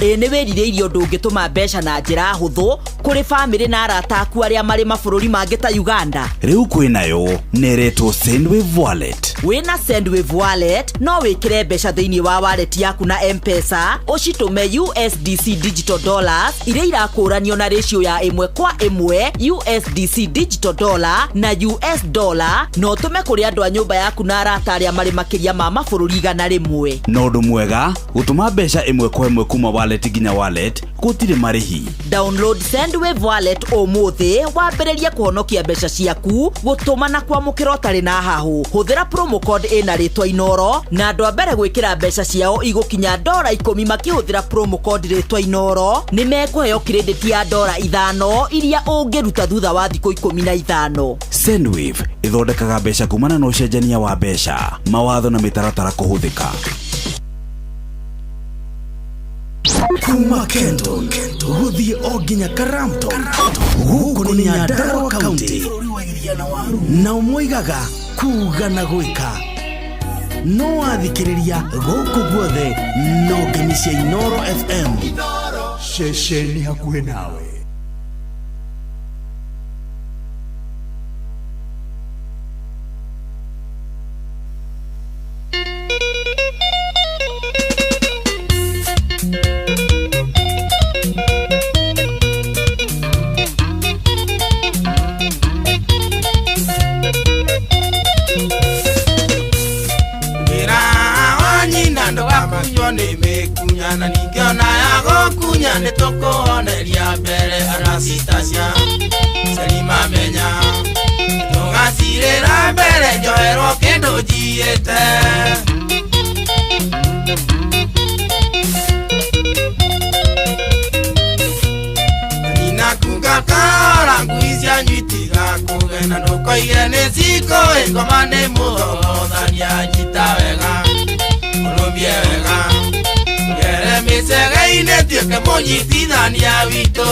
Ni werirĩirie ũndũ ũngĩtũma mbeca na njĩra hũthũ kũrĩ bamĩrĩ na arata aku arĩa marĩ mabũrũri mangĩ ta Uganda. Rĩu kwĩnayo neretwo Sendwave Wallet. Wĩna Sendwave Wallet no wĩkĩre mbeca thĩinĩ wa wallet yaku na M-Pesa, ũcitume USDC digital dollars iria irakũranio na ratio ya 1:1 USDC digital dollar na US dollar, no ũtũme kũrĩ andũ a nyũmba yaku na arata arĩa marĩ makĩria ma mabũrũri 100. Na ũndũ mwega gũtũma mbeca 1:1 kuma wallet nginya wallet gũtirĩ marĩhi. Download Sendwave Wallet umuthi wambĩrĩrie kũhonokia mbeca ciaku, gũtũma na kwamũkĩra ũtarĩ na hahũ. Hũthĩra promo code ĩna rĩtwa Inoro na andũ a mbere gwĩkĩra mbeca ciao igũkinya $10 makĩhũthĩra promo code rĩtwa Inoro nĩ mekũheo credit ya $5 iria ũngĩruta thutha wa thikũ 15. Sendwave ĩthondekaga mbeca kumana na ũcenjania wa mbeca, mawatho na mĩtaratara kũhũthĩka. Kuma Kenton guthie o nginya Karamton guku ni Nyandarua County na umwigaga kuga na gwika no athikiriria guku guothe no ngenisha Inoro FM shesheni hakuhe nawe. Na ningiona ya gokunya nitukuoneria mbere Anastasia Selima menya tugasirira mbere njoherwo kindu njiite nina kuga kara nguizia nyitiga kugena ndukoire ni ziko ingoma ni muthothania njita wega ulumbie wega misega tieke monyitithania witũ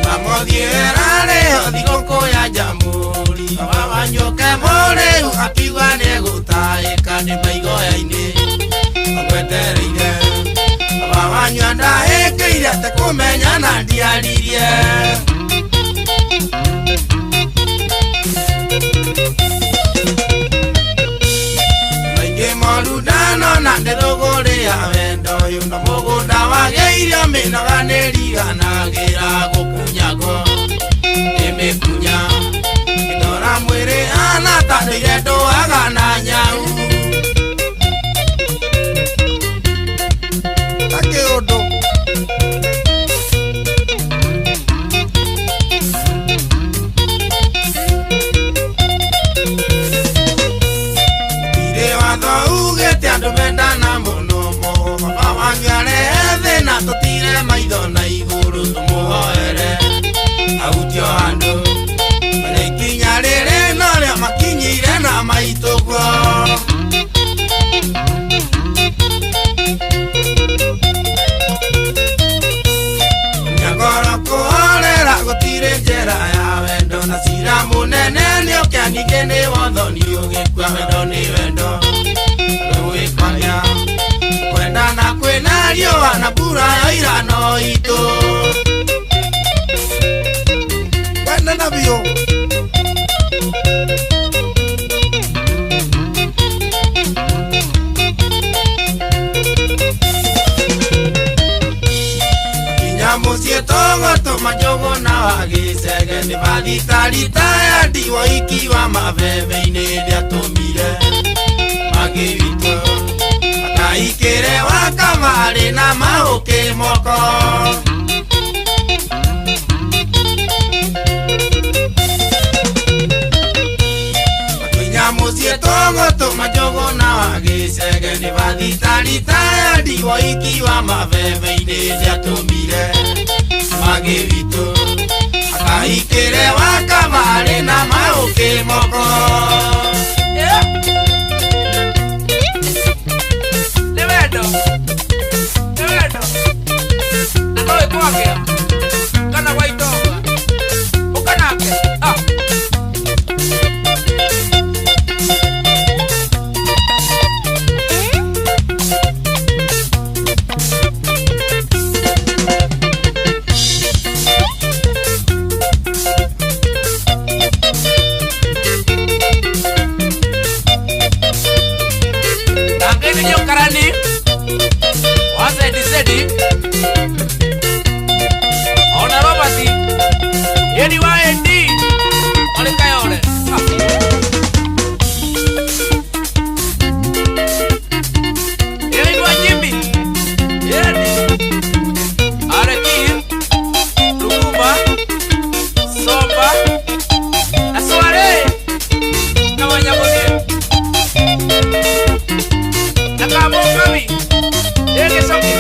mamothiĩrarĩ thigũkũ ya Jamhuri wawanyũke mũrĩu akiuga nĩ gũtaĩka nĩ maigoya-inĩ agwetereire wawanyua ndahĩkĩire te kũmenya na ndiaririe maingĩ moru ndanona ndĩthũgũrĩa wendo ũyũ na mũgũnda wagĩirio mĩnoga nĩriganagĩra gũkunyagwo nĩ mĩkunya ndora mwĩrĩ ana tandĩire ndũaga na nyau wana bura ya irano ito Wenda na bio Musietongo to majogo na wagisege ni valitalita ya diwa ikiwa maveve inedia tomire magirito akaikere wakamare na maoke moko Musietongo to majogo na wagisege ni valitalita ya diwa ikiwa maveve inedia tomire Magevito akaikere wakamare na maoke moko Nevedo Nanoe kwake Kana waitoga Ukanake Karani Wasedi Ona Robati Yeni wa endi Ole kayole Yeni wa Jimmy Yeni Areki Lukuba Somba Asware Kawanya Boge Nakamo kami Ege soki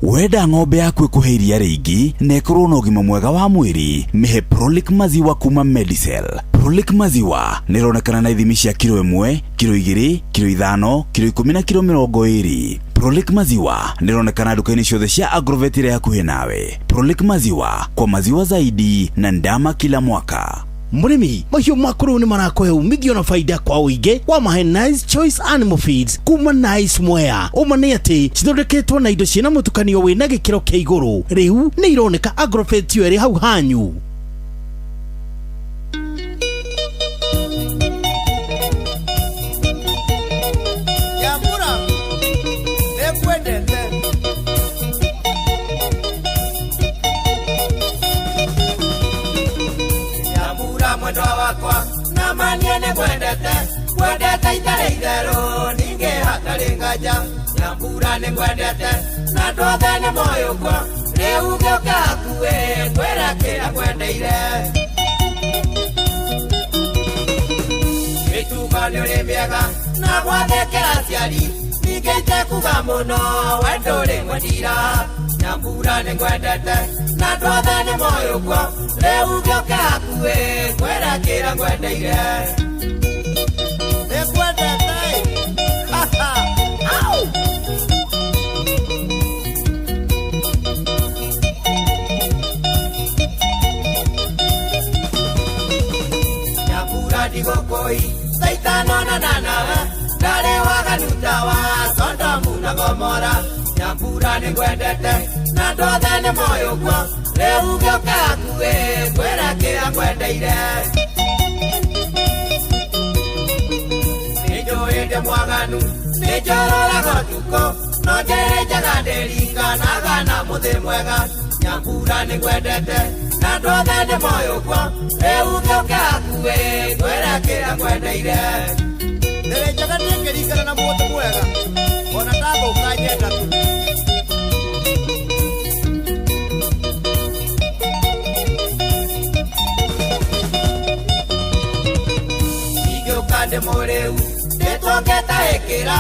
Wenda ng'ombe yaku ikuheiria ringi na ikorwo na ũgima mwega wa mwĩrĩ mihe Prolic maziwa kuma Medicel. Prolic maziwa nironekana na ithimi cia kilo 1, kilo 2, kilo 5, kilo 10 na kilo 20. Prolic maziwa nironekana duka-inĩ ciothe cia Agrovet iria hakuhĩ nawe. Prolic maziwa kwa maziwa zaidi na ndama kila mwaka. Murimi mahiũ makuru ni marakohe umithio na faida kwa uingi wa mahe Nice Choice Animal Feeds kuma Nice Mwea. Uma ni ati cithondeketwo na indo ciina mutukanio wina gikiro kia iguru. Riu ni ironeka Agrovet yo iri hau hanyu. Yambura ekwendete Mwendo wakwa na maniene kwendete itare itherũ ninge hatarĩ nganja Nyambura nĩ kwendete na ndothe nĩ moyo kwa rĩu gĩũka hakuhĩ kwĩra kĩrĩa kwendeire mĩtugo nĩ ũrĩ mĩega na gwathĩkĩra aciari ningĩ itekuga mũno wendo ũrĩ mwendira Nyambura nĩ kwendete na ndothe nĩ moyo kwa rĩu gĩũka hakuhĩ kwĩra kĩrĩa kwendeire nĩ kwendete Nyambura ndigũkũi thaa itano na nawe ndarĩ waganu ta wa Sodomu na Gomora Nyambura nĩ kwendete na ndothe nĩ moyo kwa rĩu gĩũka hakuhĩ kwĩra kĩrĩa kwendeire nĩ njũĩ ndĩ mwaganu nĩ njũrũraga ũtukũ no njĩrĩ njega ndĩringanaga na mũthĩ mwega Nyambura nĩ kwendete na ndothe nĩ moyo kwa rĩu gĩũka hakuhĩ kwĩra kĩrĩa kwendeire ndĩrĩ njega ndĩngĩringana na mũthĩ mwega ona ndathũka nyenda tu nyambura ndi muriu nditongeta ikira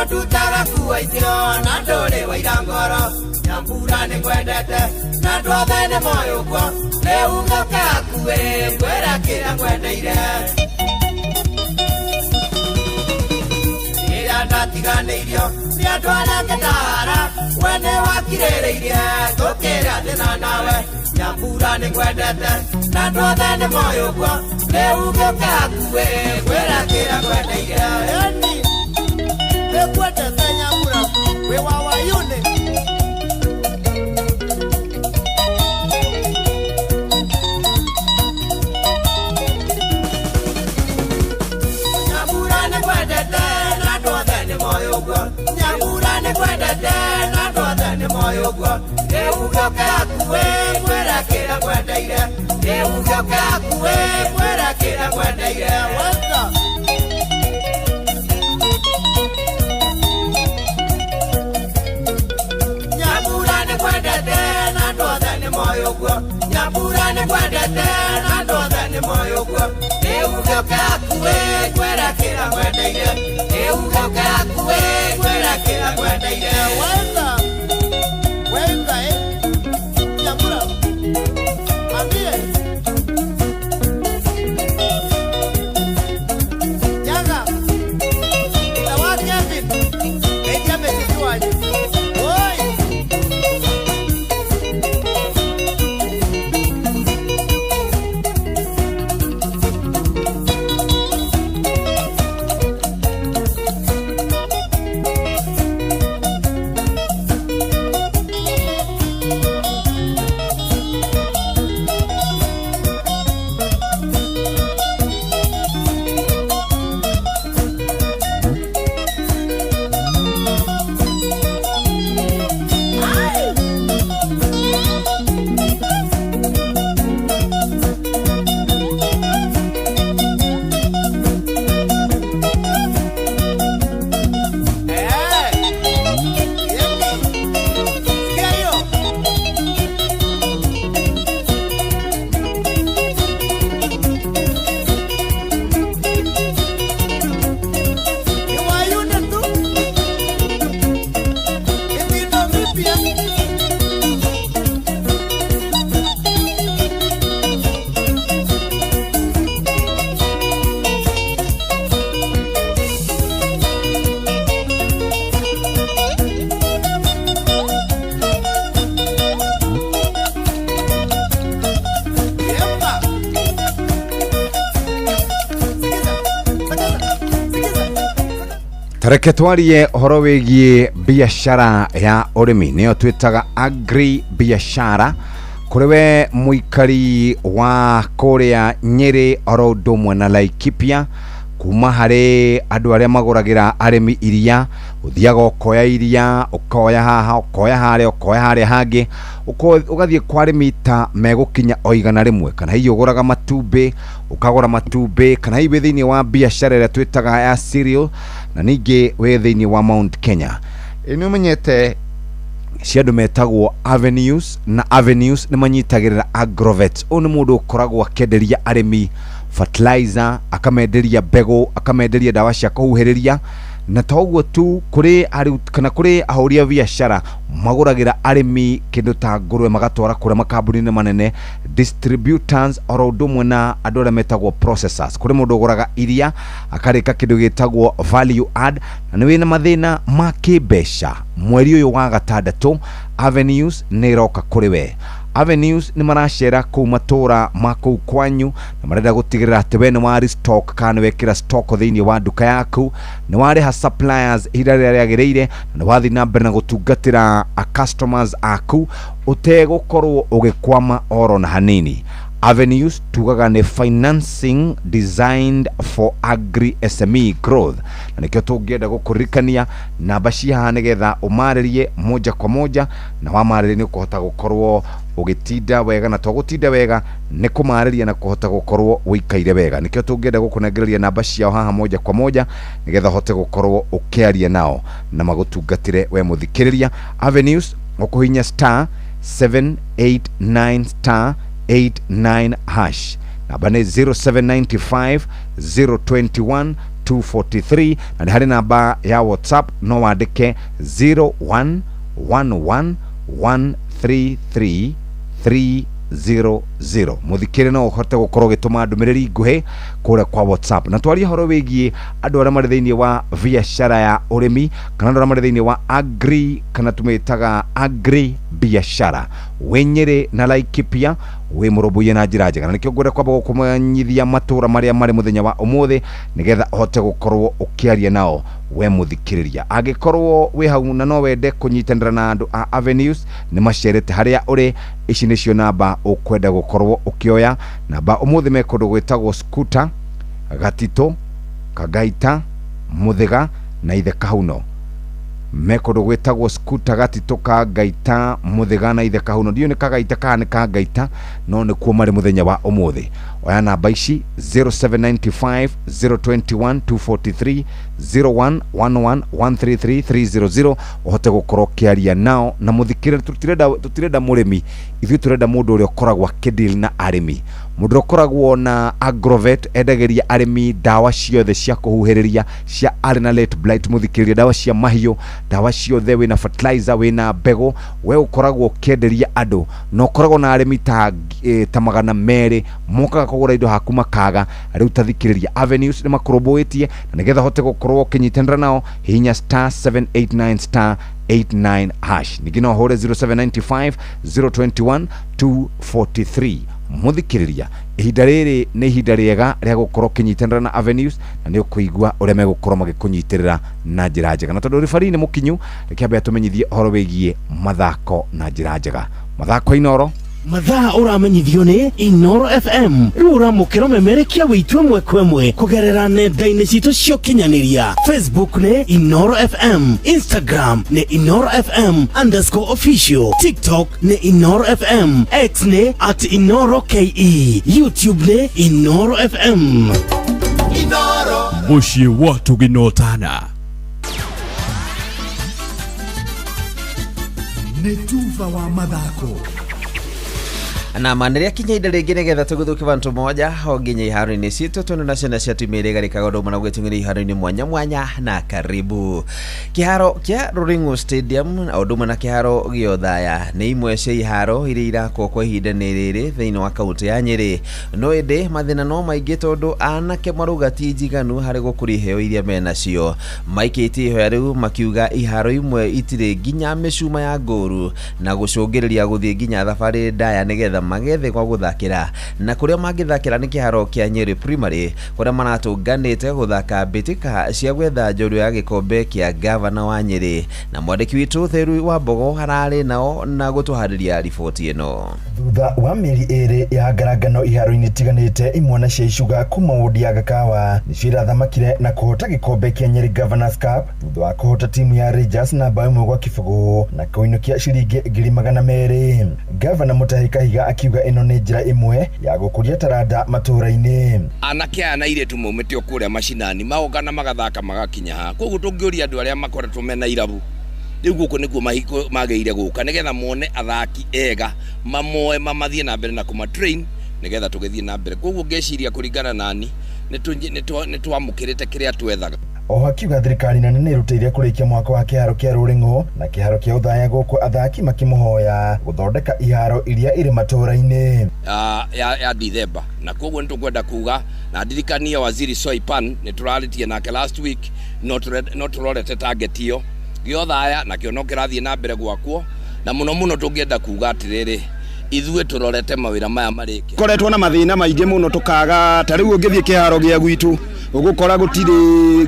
ondutaga kuwa icio na nduri wa irangoro nyambura ni kwendete na ndwothe ni moyo kwa riu ngoka kuwe kwera kira kwendeire ira ndatiganeirio ni andu aria ngetara wene wakirireirie tukira thina nawe nyambura ni kwendete na ndwothe ni moyo kwa riu ngoka kuwe kwera kira kwendeire kwendete nyambura we wawayune nyambura ni kwendete na ndwothe ni moyo kwa nyambura ni kwendete na ndwothe ni moyo kwa eugoka kuwe kwera kira kwendeire eugoka kuwe kwera kira kwendeire waka nyambura ni kwendete na ndwothe ni moyo kwa nyambura ni kwendete na ndwothe ni moyo kwa eugoka kuwe kwera kira kwendeire eugoka kuwe kwera kira kwendeire waka wenga nyambura ambie yaga ila wake eja mesituaje oi Reke twarie horo wigie biashara ya urimi niyo twitaga agri biashara kuriwe muikari wa kuria Nyeri oro ndomwe na Laikipia kuma hari andu aria maguragira arimi iria uthiaga ukoya iria ukoya haha ukoya haria ukoya haria hangi ugathie kwa arimi ta megukinya oigana rimwe kana hiyo uguraga matumbi ukagura matumbi kana hiyo thiini wa biashara ira twitaga ya cereal na ningi we thiini wa Mount Kenya ino menyete ciandu metagwo avenues na avenues ni manyitagirira agrovet oni mundu ukoragwo akenderia arimi fertilizer akamenderia mbegu akamenderia dawa cia kuhuhiriria na toguo tu kuri kana kuri ahoria biashara maguragira arimi kindu ta ngurwe magatwara kure makambuni manene distributors oro ndumwe na andu aria metagwo processors kuri mundu uguraga iria akarika kindu gitagwo value add na ni wina mathina ma kibesha mweri uyu wa gatandatu avenues ni roka kuri we avenues ni marashera ku matura maku kwanyu na marenda gutigirira ati we ni wari stock kana wekira stock thiini wa duka yaku ni wari ha suppliers iraria riagireire na wathi na mbere na gutungatira a customers aku utegukorwo ugikwama oro na hanini. Avenues tugaga ni financing designed for agri SME growth na nikio tungienda gukurikania namba cia nigetha umaririe moja kwa moja na wamaririe ni kuhota gukorwo ugitinda wega na twagutinda wega ni kumariria na kuhota gukorwo wikaire wega nikio tungienda gukunegereria namba cia haha moja kwa moja nigetha hote gukorwo ukiaria nao na magutungatire we muthikiriria. Avenues ukuhinya *789*89 hash namba nĩ 0795 021 243 na nĩ harĩ namba ya WhatsApp no wandĩke 0111133300 muthikire no uhote gukorwo gituma ndumiriri nguhi kure kwa WhatsApp na twaria horo wigie andu ara mari thiini wa biashara ya urimi kana andu ara mari thiini wa agri kana tumitaga agri biashara wenyere na Laikipia we murobuye na njira njega na nikio ngwenda kwamba gukumanyithia matura maria mari muthenya wa umuthi nigetha uhote gukorwo ukiaria nao we muthikiriria agikorwo we hau na no wende kunyitanira na andu a Avenues ni macerete haria uri ici nicio namba ukwenda gukorwo ukioya namba umuthi mekundu gwitagwo Scooter Gatito Kagaita Muthiga na Ithe Kahuno mekundu gwitagwo Scooter Gatito Kagaita Muthiga na Ithe Kahuno ndio ni Kagaita kana Kagaita no ni kuo mari muthenya wa umuthi oya namba ici 0795 021 243 0111133300 uhote gukorwo kiaria nao na muthikire tutirenda murimi ithu turenda mundu uria ukoragwo akidil na arimi mundu ukoragwo na Agrovet endageria arimi dawa ciothe cia kuhuhiriria cia Arenalate Blight muthikiriria dawa cia mahiu dawa ciothe wina fertilizer wina mbegu we ukoragwo kienderia andu no ukoragwo na arimi ta magana meri mokaga kugura indo haku makaga riu tathikiriria Avenues ni makurumbuitie na nigetha hote gukorwo kinyitanira nao hinya *789 *89# nigino hore 0795 021 243 muthikiriria ihinda riri ni ihinda riega ria gukorwo kinyitanira na Avenues na ni ukuigua uria megukorwo magikunyitirira na njira njega na tondu rifari ni mukinyu rekiambe atumenyithie horo wigie mathako na njira njega mathako inoro mathaa uramenyithio ni Inoro FM riu uramukira memerekia witwe mwe kwemwe kugerera nenda-ini citu cio kinyaniria Facebook ni Inoro FM Instagram ni Inoro FM _official TikTok ni Inoro FM X ni @InoroKE YouTube ni Inoro FM Inoro mushie watu ginotana netuva wa mathako na manderia kinya ida rĩngĩ nĩgetha tũgũthũke vantu moja honginya iharo-inĩ citũ tũndu nacio na cia tumĩrĩ garĩkaga ũndũ ũmwe na gwĩtũngĩra iharo-inĩ mwanya mwanya na karibu kĩharo kĩa Ruringo Stadium na ũndũ ũmwe na kĩharo gĩa Othaya nĩ imwe cia iharo iria irakwo kwa ihinda-inĩ rĩrĩ thĩinĩ wa kaunti ya Nyĩrĩ no ĩndĩ mathĩna no maingĩ tondũ anake marauga ti njiganu harĩ gũkũria iheo iria menacio maikĩtie ihoya rĩu makiuga iharo imwe itirĩ nginya mĩcuma ya ngũru na gũcũngĩrĩria gũthiĩ nginya thabarĩ ndaya nĩgetha magethe kwa guthakira na kuria magithakira ni kiharo kia Nyeri Primary kuria maratũnganĩte guthaka mbitika cia gwetha njorua ya gikombe kia gavana wa Nyeri na mwandiki witu Theru wa Mbogo hararĩ nao na gũtũharĩria riboti ĩno thutha wa mĩeri ĩrĩ ya ngarangano iharo-inĩ tiganĩte imwe na cia icuga kuma wodi ya Gakawa nĩcio irathamakire na kũhota gikombe kia Nyeri Governors Cup thutha wa kũhota timu ya Rangers na bao ĩmwe gwa kĩbũgũ na kũinũkia ciringi 200,000 Gavana Mutahi Kahiga akiuga ino ni njira imwe ya gukuria taranda matura-ini anake ana iretu maumite okuria macinani maogana magathaka magakinya ha koguo tungiuria andu aria makoretwo mena irabu riu guku nikuo mageire guka nigetha mone athaki ega mamoe mamathie na mbere na kuma train nigetha tugithie na mbere koguo ngeciria kuringana nani ni twamukirite kiria twethaga oho akiuga thirikari nene nĩ ĩrutĩire kũrĩkia mwaka wa kĩharo kĩa Ruringo na kĩharo kĩa Othaya gũkũ athaki makĩmũhoya gũthondeka iharo iria irĩ matũra-inĩ ya Dithemba na koguo nĩtũkwenda kuga na ndirikania waziri Soipan nĩtũrarĩtie nake last week no tũrorete target iyo gĩa Othaya na kĩo no kĩrathiĩ na mbere gwakwo na mũno tũngĩenda kuga atĩrĩrĩ ithuĩ tũrorete mawĩra maya marĩke koretwo na mathĩna maingĩ mũno tũkaga ta rĩu ũngĩthiĩ kĩharo gĩa gwitũ ũgũkora gũtirĩ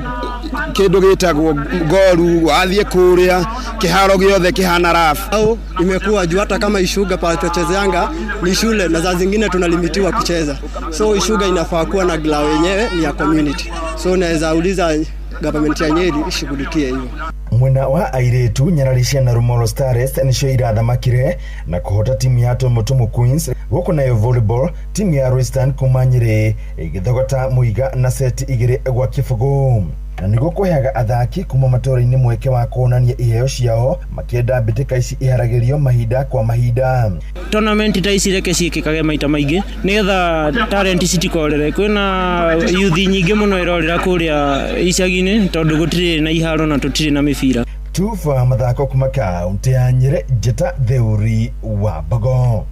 kĩndũ gĩtagwo goru wathiĩ kũrĩa kiharo giothe kihana rafu au imekuwa juu hata kama Ishuga pale tuchezeanga ni shule na za zingine tunalimitiwa kucheza so Ishuga inafaa kuwa na glao yenyewe ni ya community so naweza uliza government ya Nyeri ishughulikie hiyo mwena wa airetu Nyarari na Rumoro Stars nicio irathamakire na kuhota timu ya Tomutumu Queens gũkũ nayo volleyball timu ya Western kuma Nyeri igithogota muiga na seti 2 gwa kĩbũgũ na nĩguo kũheaga athaki kuma matũũra-inĩ mweke wa kuonania iheo ciao makĩenda mbĩtĩka ici iharagĩrio mahinda kwa mahinda. Tournament ta ici reke ciĩkĩkage maita maingĩ nĩgetha talent citikorere. Kwĩna youth nyingĩ mũno irorera kũrĩa icagi-inĩ tondũ gũtirĩ na iharo na tũtirĩ na mĩbira. Tufa mathako kuma kaunti ya Nyeri, Njeta Theuri wa Bogo.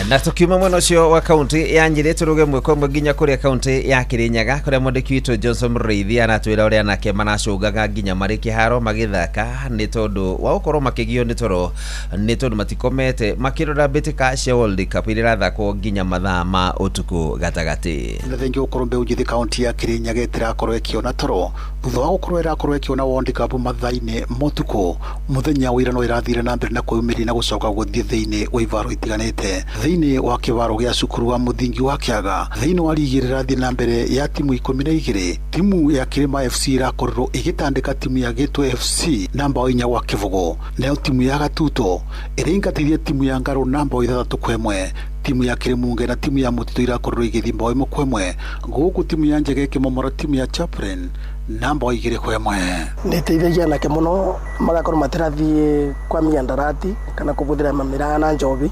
Na tukiuma mwena ucio wa kaunti ya Nyeri turuge mweko nginya kuria kaunti ya Kirinyaga kuria mwandiki witũ Johnson Mreithi anatwira uria nake manacungaga nginya mari kiharo magithaka ni tondu wa ukorwo makigio ni toro ni tondu matikomete makirora mbĩtĩka cia World Cup iria irathakwo nginya mathaa ma utuku gatagati. Na thengi ukorwo mbe ujithi kaunti ya Kirinyaga itirakorwo ikiona toro thutha wa gukorwo irakorwo ikiona World Cup mathaa-inĩ motuku muthenya wa ira no irathire na mbere na kwĩyumĩria na gucoka guthii thĩinĩ wa ivaro itiganĩte thĩinĩ wa kĩvaro gĩa cukuru wa muthingi wa Kĩaga thĩinĩ wa ligi ĩrathiĩ na mbere ya timu 12 timu ya Kirima FC irakorwo igĩtandĩka timu ya Gĩtwe FC namba 4 wa Kivugo nayo timu ya Gatuto ĩrĩingatithia timu ya Ngaro namba 3-1 timu ya Kirimunge na timu ya Mutito irakorwo igĩthii mbao 1-1 gũkũ timu ya Njege Kĩmomoro timu ya Chaplain namba 2-1 nĩteithagia nake mũno magakorwo matirathiĩ kwa miandarati kana kũbũthĩra mamĩra na njobi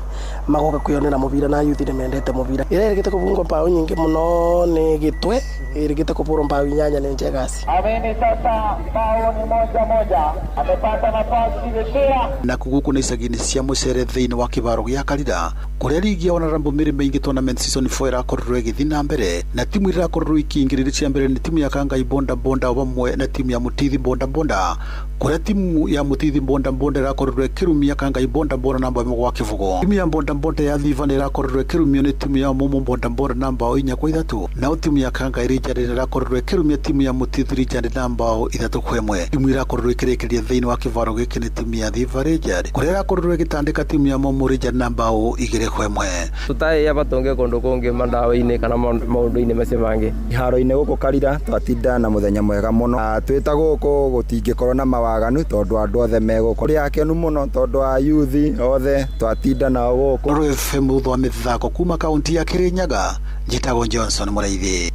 magoka kwĩonera mũbira na youth nĩ mendete mũbira ĩrĩa ĩrĩkĩte kũbungwo mbao nyingĩ mũno nĩ Gĩtwe ĩrĩkĩte kũbũrwo mbao 8 nĩ Njegasi. Ameni sasa mbao ni 1-1 amepata nafasi Gĩtĩa na gũkũ nĩ icagi-inĩ cia Mũcere thĩinĩ wa kĩvaro gĩa Karira kũrĩa ligi ya Honorable Mary Maingi tournament season 4 irakorwo igĩthiĩ na mbere na timu irakorwo ikĩingĩrĩra cia mbere nĩ timu ya Kangai Bonda Bonda vamwe na timu ya Mutithi Bonda Bonda kuria timu ya Mutithi Bonda Bonda irakorwo ikirumia Kangai Bonda Bonda namba 1 gwa Kivugo. Timu ya Bonda Bonda ya Thiva irakorwo ikirumia ni timu ya Momo Bonda Bonda namba 4-3 na timu ya Kangai Legend irakorwo ikirumia timu ya Mutithi Legend namba 3-1. Timu irakorwo ikirĩkĩria thĩinĩ wa kĩvaro gĩkĩ nĩ timu ya Thiva Legend kuria irakorwo igĩtandĩka timu ya Momo Legend namba 2-1. Tutaye yaba tonge kondo konge mandawa-inĩ kana maũndũ-inĩ macio mangĩ iharo-inĩ gũkũ Karira twatinda na mũthenya mwega mũno twĩta gũkũ gũtingĩkorwo na mawaganu tondũ andũ othe megũkũ rĩ akenu mũno tondũ a youth othe twatinda nao gũkũ. Rũĩ FM ũthwa mĩthako kuma kaunti ya Kirinyaga njĩtagwo Johnson Mũraithi.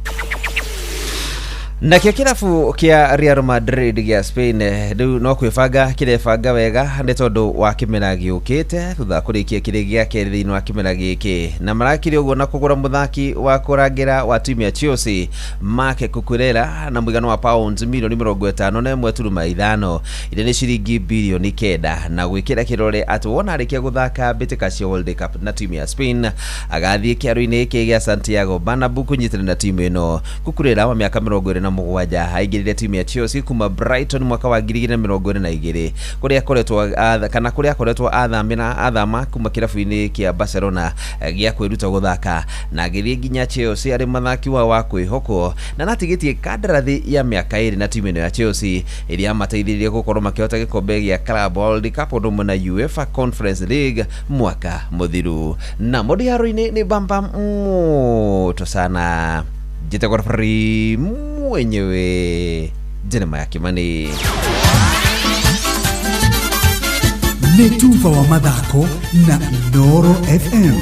Nakĩo kĩrabu kĩa Real Madrid gĩa Spain rĩu no kwĩbanga kĩrebanga wega nĩ tondũ wa kĩmera gĩũkĩte thutha kũrĩkia kĩrĩ gĩake thĩinĩ wa kĩmera gĩkĩ na marakire ũguo na kũgũra mũthaki wa kũrangĩra wa timu ya Chelsea Marc Cucurella na mũigana wa pounds milioni 51.5 iria nĩ ciringi bilioni 9 na gwĩkĩra kĩrore atĩ wona arĩkia gũthaka mbĩtĩka cia World Cup na timu ya Spain agathiĩ kĩharo-inĩ gĩkĩ gĩa Santiago Bernabeu kũnyitana na timu ĩno. Cucurella wa mĩaka 27 aingĩrire timu ya Chelsea kuma Brighton mwaka wa 2022 kũrĩa akoretwo athama kuma kĩrabu-inĩ kĩa Barcelona gĩa kwĩruta gũthaka na agĩthiĩ nginya Chelsea arĩ mathaki wa kwĩhokwo na natigĩtie kandarathi ya mĩaka 2 na timu ĩno ya Chelsea ĩrĩa mateithĩrĩirie gũkorwo makĩhota gĩkombe gĩa Club World Cup ũndũ ũmwe na UEFA Conference League mwaka mũthiru. Na modiaro-inĩ nĩ bamba moto sana jitagwa free mwenyewe Jeremiah Kimani. Nĩ Tufa wa mathako na Noro FM.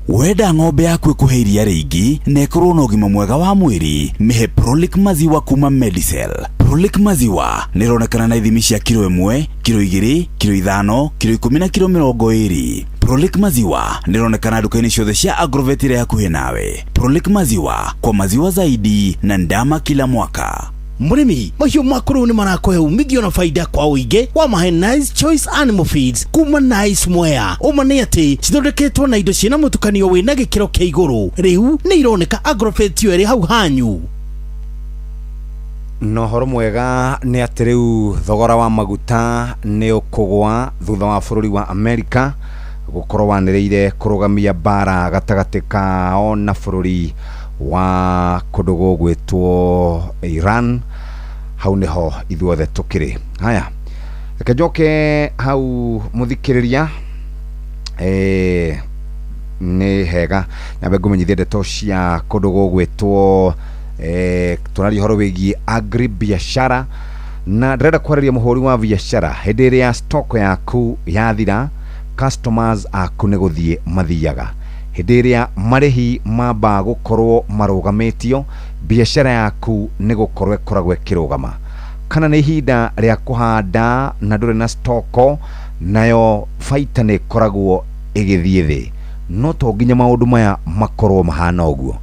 Wenda ng'ombe yaku ĩkũhe iria rĩingĩ na ĩkorwo na ũgima mwega wa mwĩrĩ mĩhe Prolic maziwa kuma Medicel. Prolic maziwa nĩronekana na ithimi cia kilo 1, kilo 2, kilo 5, kilo 10 na kilo 20. Prolic maziwa nĩronekana duka-inĩ ciothe cia Agrovet ĩrĩa hakuhĩ nawe. Prolic maziwa kwa maziwa zaidi na ndama kila mwaka. Murimi mahiũ maku rĩu nĩ marakũhe umithio na faida kwa ũingĩ wa mahe Nice Choice Animal Feeds kuma Nice Mwea. Ũma nĩ atĩ cithondeketwo na indo ciĩna mũtukanio wĩna gĩkĩro kĩa igũrũ rĩu nĩ ironeka Agrovet yo ĩrĩ hau hanyu. No horo mwega nĩ atĩ rĩu thogora wa maguta nĩ ũkũgwa thutha wa bũrũri wa Amerika gũkorwo wanĩrĩire kũrũgamia bara gatagatĩ kao na bũrũri wa kũndũ gũgwĩtwo Iran. Hau nĩho ithuothe tũkĩrĩ. Haya, reke njoke hau mũthikĩrĩria nĩ hega nyambe ngũmenyithie ndeto cia kũndũ gũgwĩtwo tunaria horo wĩgiĩ agri biashara na ndĩrenda kwarĩria mũhũri wa biashara hĩndĩ ĩrĩa stock yaku yathira customers aku nĩ gũthiĩ mathiaga. hĩndĩ ĩrĩa marĩhi mamba gũkorwo marugamitio biacara yaku nĩ gũkorwo ĩkoragwo ĩkĩrũgama, kana nĩ ihinda rĩa kũhanda na ndũrĩ na stoko nayo baita nĩ ĩkoragwo ĩgĩthiĩ thĩ. No to nginya maũndũ maya makorwo mahana ũguo.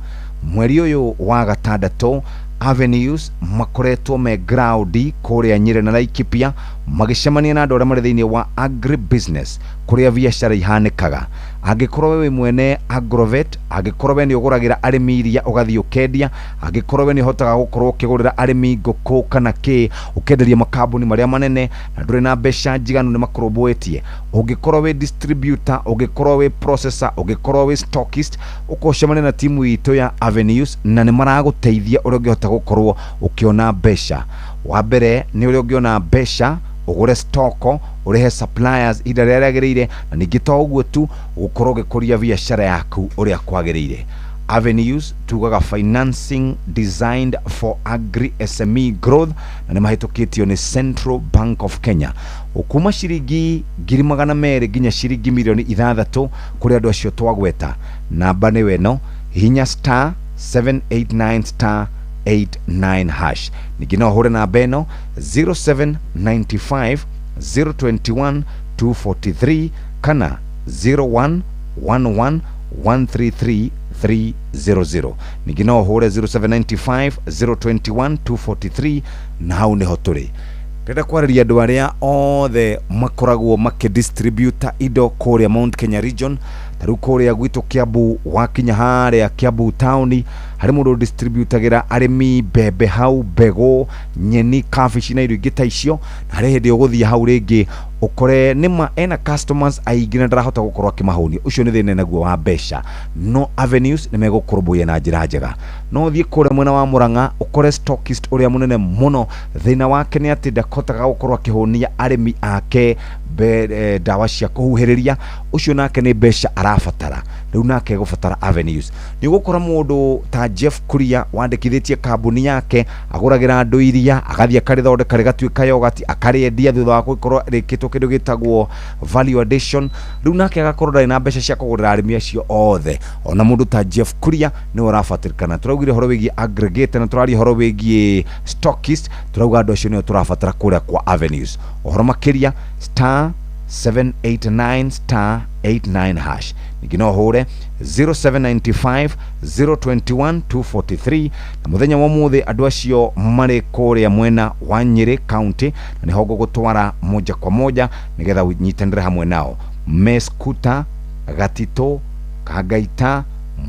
Mweri ũyũ wa gatandatũ Avenues makoretwo me ground kũrĩa Nyĩrĩ na Laikipia magĩcemania na andũ arĩa marĩ thĩinĩ wa agri business kũrĩa biacara ihanĩkaga. Angĩkorwo we mwene Agrovet, angĩkorwo we nĩ ũgũragĩra arĩmi iria ũgathiĩ ũkendia, angĩkorwo we nĩ ũhotaga gũkorwo ũkĩgũrĩra arĩmi ngũkũ kana kĩ ũkenderia makambuni marĩa manene na ndũrĩ na mbeca njiganu nĩ makũrũmbũĩtie, ũngĩkorwo we distributor, ũngĩkorwo we processor, ũngĩkorwo we stockist, ũkocemania na timu itũ ya Avenues na nĩ maragũteithia ũrĩa ũngĩhota gũkorwo ũkĩona mbeca. Wa mbere nĩ ũrĩa ũngĩona mbeca ũgũre stoko, ũrehe suppliers ihinda rĩrĩa rĩagĩrĩire, na ningĩ to ũguo tu gũkorwo ũgĩkũria biacara yaku ũrĩa kwagĩrĩire. Avenues tugaga financing designed for agri SME growth na nĩ mahĩtũkĩtio nĩ Central Bank of Kenya. Ukuma ciringi 200,000 nginya ciringi 6,000,000 kũrĩ andũ acio twagweta. Namba nĩ weno hinya *789*89#. Ningĩ no ũhũre namba ĩno 0795 021 243 kana 0111 133 300. Ningĩ no ũhũre 0795 021 243 na hau nĩho tũrĩ. Ndĩrenda kwarĩria andũ arĩa othe makoragwo makĩdistributa indo kũrĩa Mount Kenya region, tarĩu kũrĩa gwitũ Kiambu, wakinya harĩa Kiambu town harĩ mũndũ distributagĩra arĩmi mbembe hau, mbegũ, nyeni, kabici na irio ingĩ ta icio, na harĩ hĩndĩ ũgũthiĩ hau rĩngĩ ukore nĩma ena customers aingĩ na ndarahota gũkorwo akĩmahonia. Ũcio nĩ thĩna naguo wa mbeca. No Avenues nĩ megũkũrũmbũiya na njĩra njega. No thiĩ kũrĩa mwena wa Murang'a ukore stockist ũrĩa mũnene mũno, thĩna wake nĩ atĩ ndahotaga gũkorwo akĩhonia arĩmi ake ndawa cia kũhuhĩrĩria. Ũcio nake nĩ mbeca arabatara, rĩu nake gũbatara Avenues. Nĩ ũgũkora mũndũ ta Jeff Kuria wandĩkithĩtie kambuni yake, agũragĩra andũ iria, agathiĩ akarĩthondeka rĩgatuĩka yogati, akarĩendia thutha wa gũkorwo rĩkĩtwo kĩndũ gĩtagwo value addition. Rĩu nake agakorwo ndarĩ na mbeca cia kũgũrĩra arĩmi acio othe. Ona mũndũ ta Jeff Kuria nĩ ũrabatarĩkana. Tũraugire ũhoro wĩgiĩ aggregator na tũraria ũhoro wĩgiĩ stockist, tũrauga andũ acio nĩo tũrabatara kũrĩa kwa Avenues. Ũhoro makĩria *789*89#. Ningĩ no ũhũre 0795 021 243 na mũthenya wa ũmũthĩ andũ acio marĩ kũrĩa mwena wa Nyĩrĩ county na nĩho ngũgũtwara moja kwa moja nĩgetha ũnyitanĩre hamwe nao. Meskuta, Gatito, Kagaita,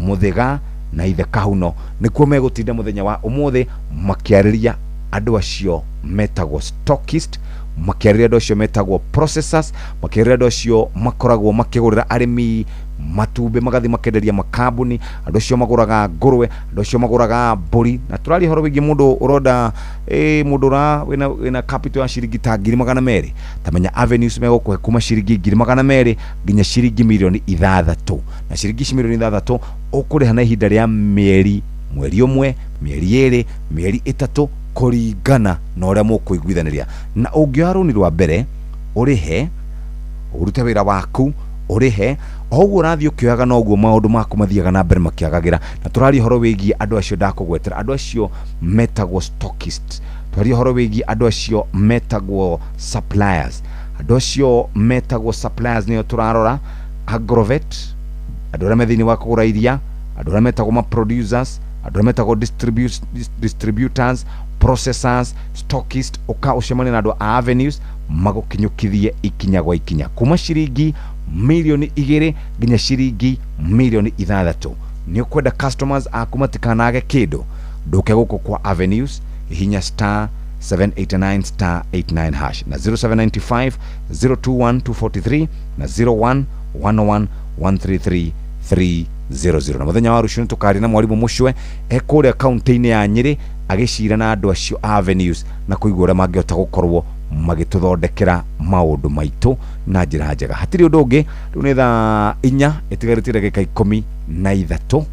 Mũthĩga na Ithe Kahuno nĩkuo megũtinda mũthenya wa ũmũthĩ makĩarĩria andũ acio metagwo stockist, makĩarĩria andũ acio metagwo processors, makĩarĩria andũ acio makoragwo makĩgũrĩra arĩmi matumbĩ magathiĩ makenderia makambuni, andũ acio magũraga ngũrwe, andũ acio magũraga mbũri. Na tũraria ũhoro wĩgiĩ mũndũ ũronda mũndũ wĩna capital ya ciringi ta 200,000, tamenya Avenues megũkũhe kuma ciringi 200,000 nginya ciringi 6,000,000. Na ciringi 6,000,000 ũkũrĩha na ihinda rĩa mweri ũmwe, mĩeri 2, mĩeri 3 kũringana na ũrĩa mũkũiguithanĩria. Na ũngĩoya rũni rwa mbere ũrĩhe, ũrute wĩra waku ũrĩhe, oguo ũrathiĩ ũkĩoyaga noguo maũndũ maku mathiaga na mbere makĩagagĩra. Na tũraria ũhoro wĩgiĩ andũ acio ndakũgwetera, andũ acio metagwo stockist. Tũraria ũhoro wĩgiĩ andũ acio metagwo suppliers. Andũ acio metagwo suppliers nĩo tũrarora. Agrovet, andũ arĩa me thĩinĩ wa kũgũra iria, andũ arĩa metagwo ma producers, andũ arĩa metagwo distributors, processors, stockist, ũcemania na andũ a Avenues magũkinyũkithie ikinya gwa ikinya kuma ciringi 2,000,000 nginya ciringi 6,000,000. Nĩ ũkwenda customers aku matikanage kĩndũ, ndũke gũkũ kwa Avenues, hihinya *789*89# na 0795 021 243 na 0111 133 300. Na mũthenya wa rũciũ tũkaria na mwarimũ Mucwe ekũrĩa kaunti-inĩ ya Nyĩrĩ agĩcira na andũ acio Avenues na kũigua ũrĩa mangĩhota gũkorwo magĩtũthondekera maũndũ maitũ na njĩra njega. Hatirĩ ũndũ ũngĩ, rĩu nĩ thaa 4 ĩtigarĩtie ndagĩka 13.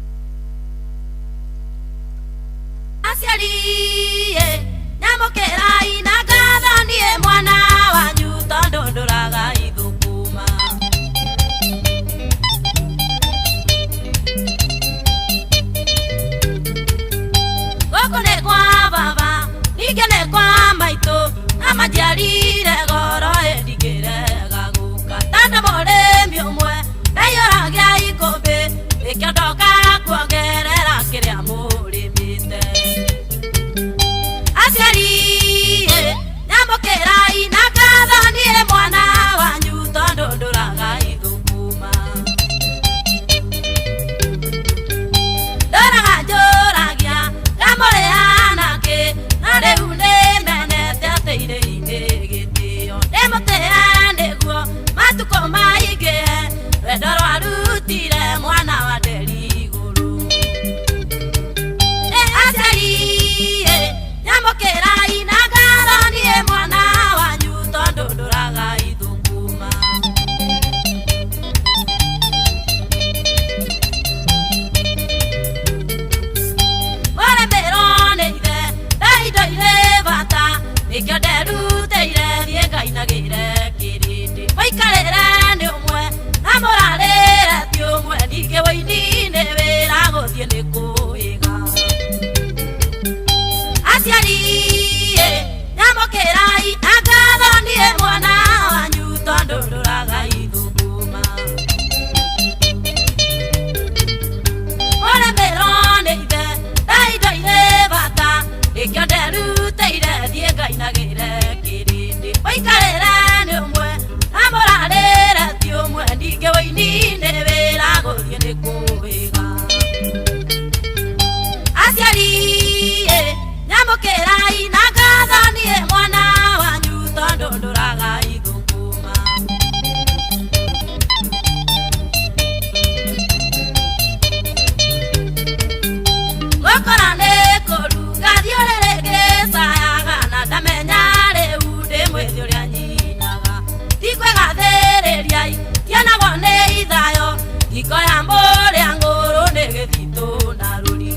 iko ya mbore angoro negethito na ruri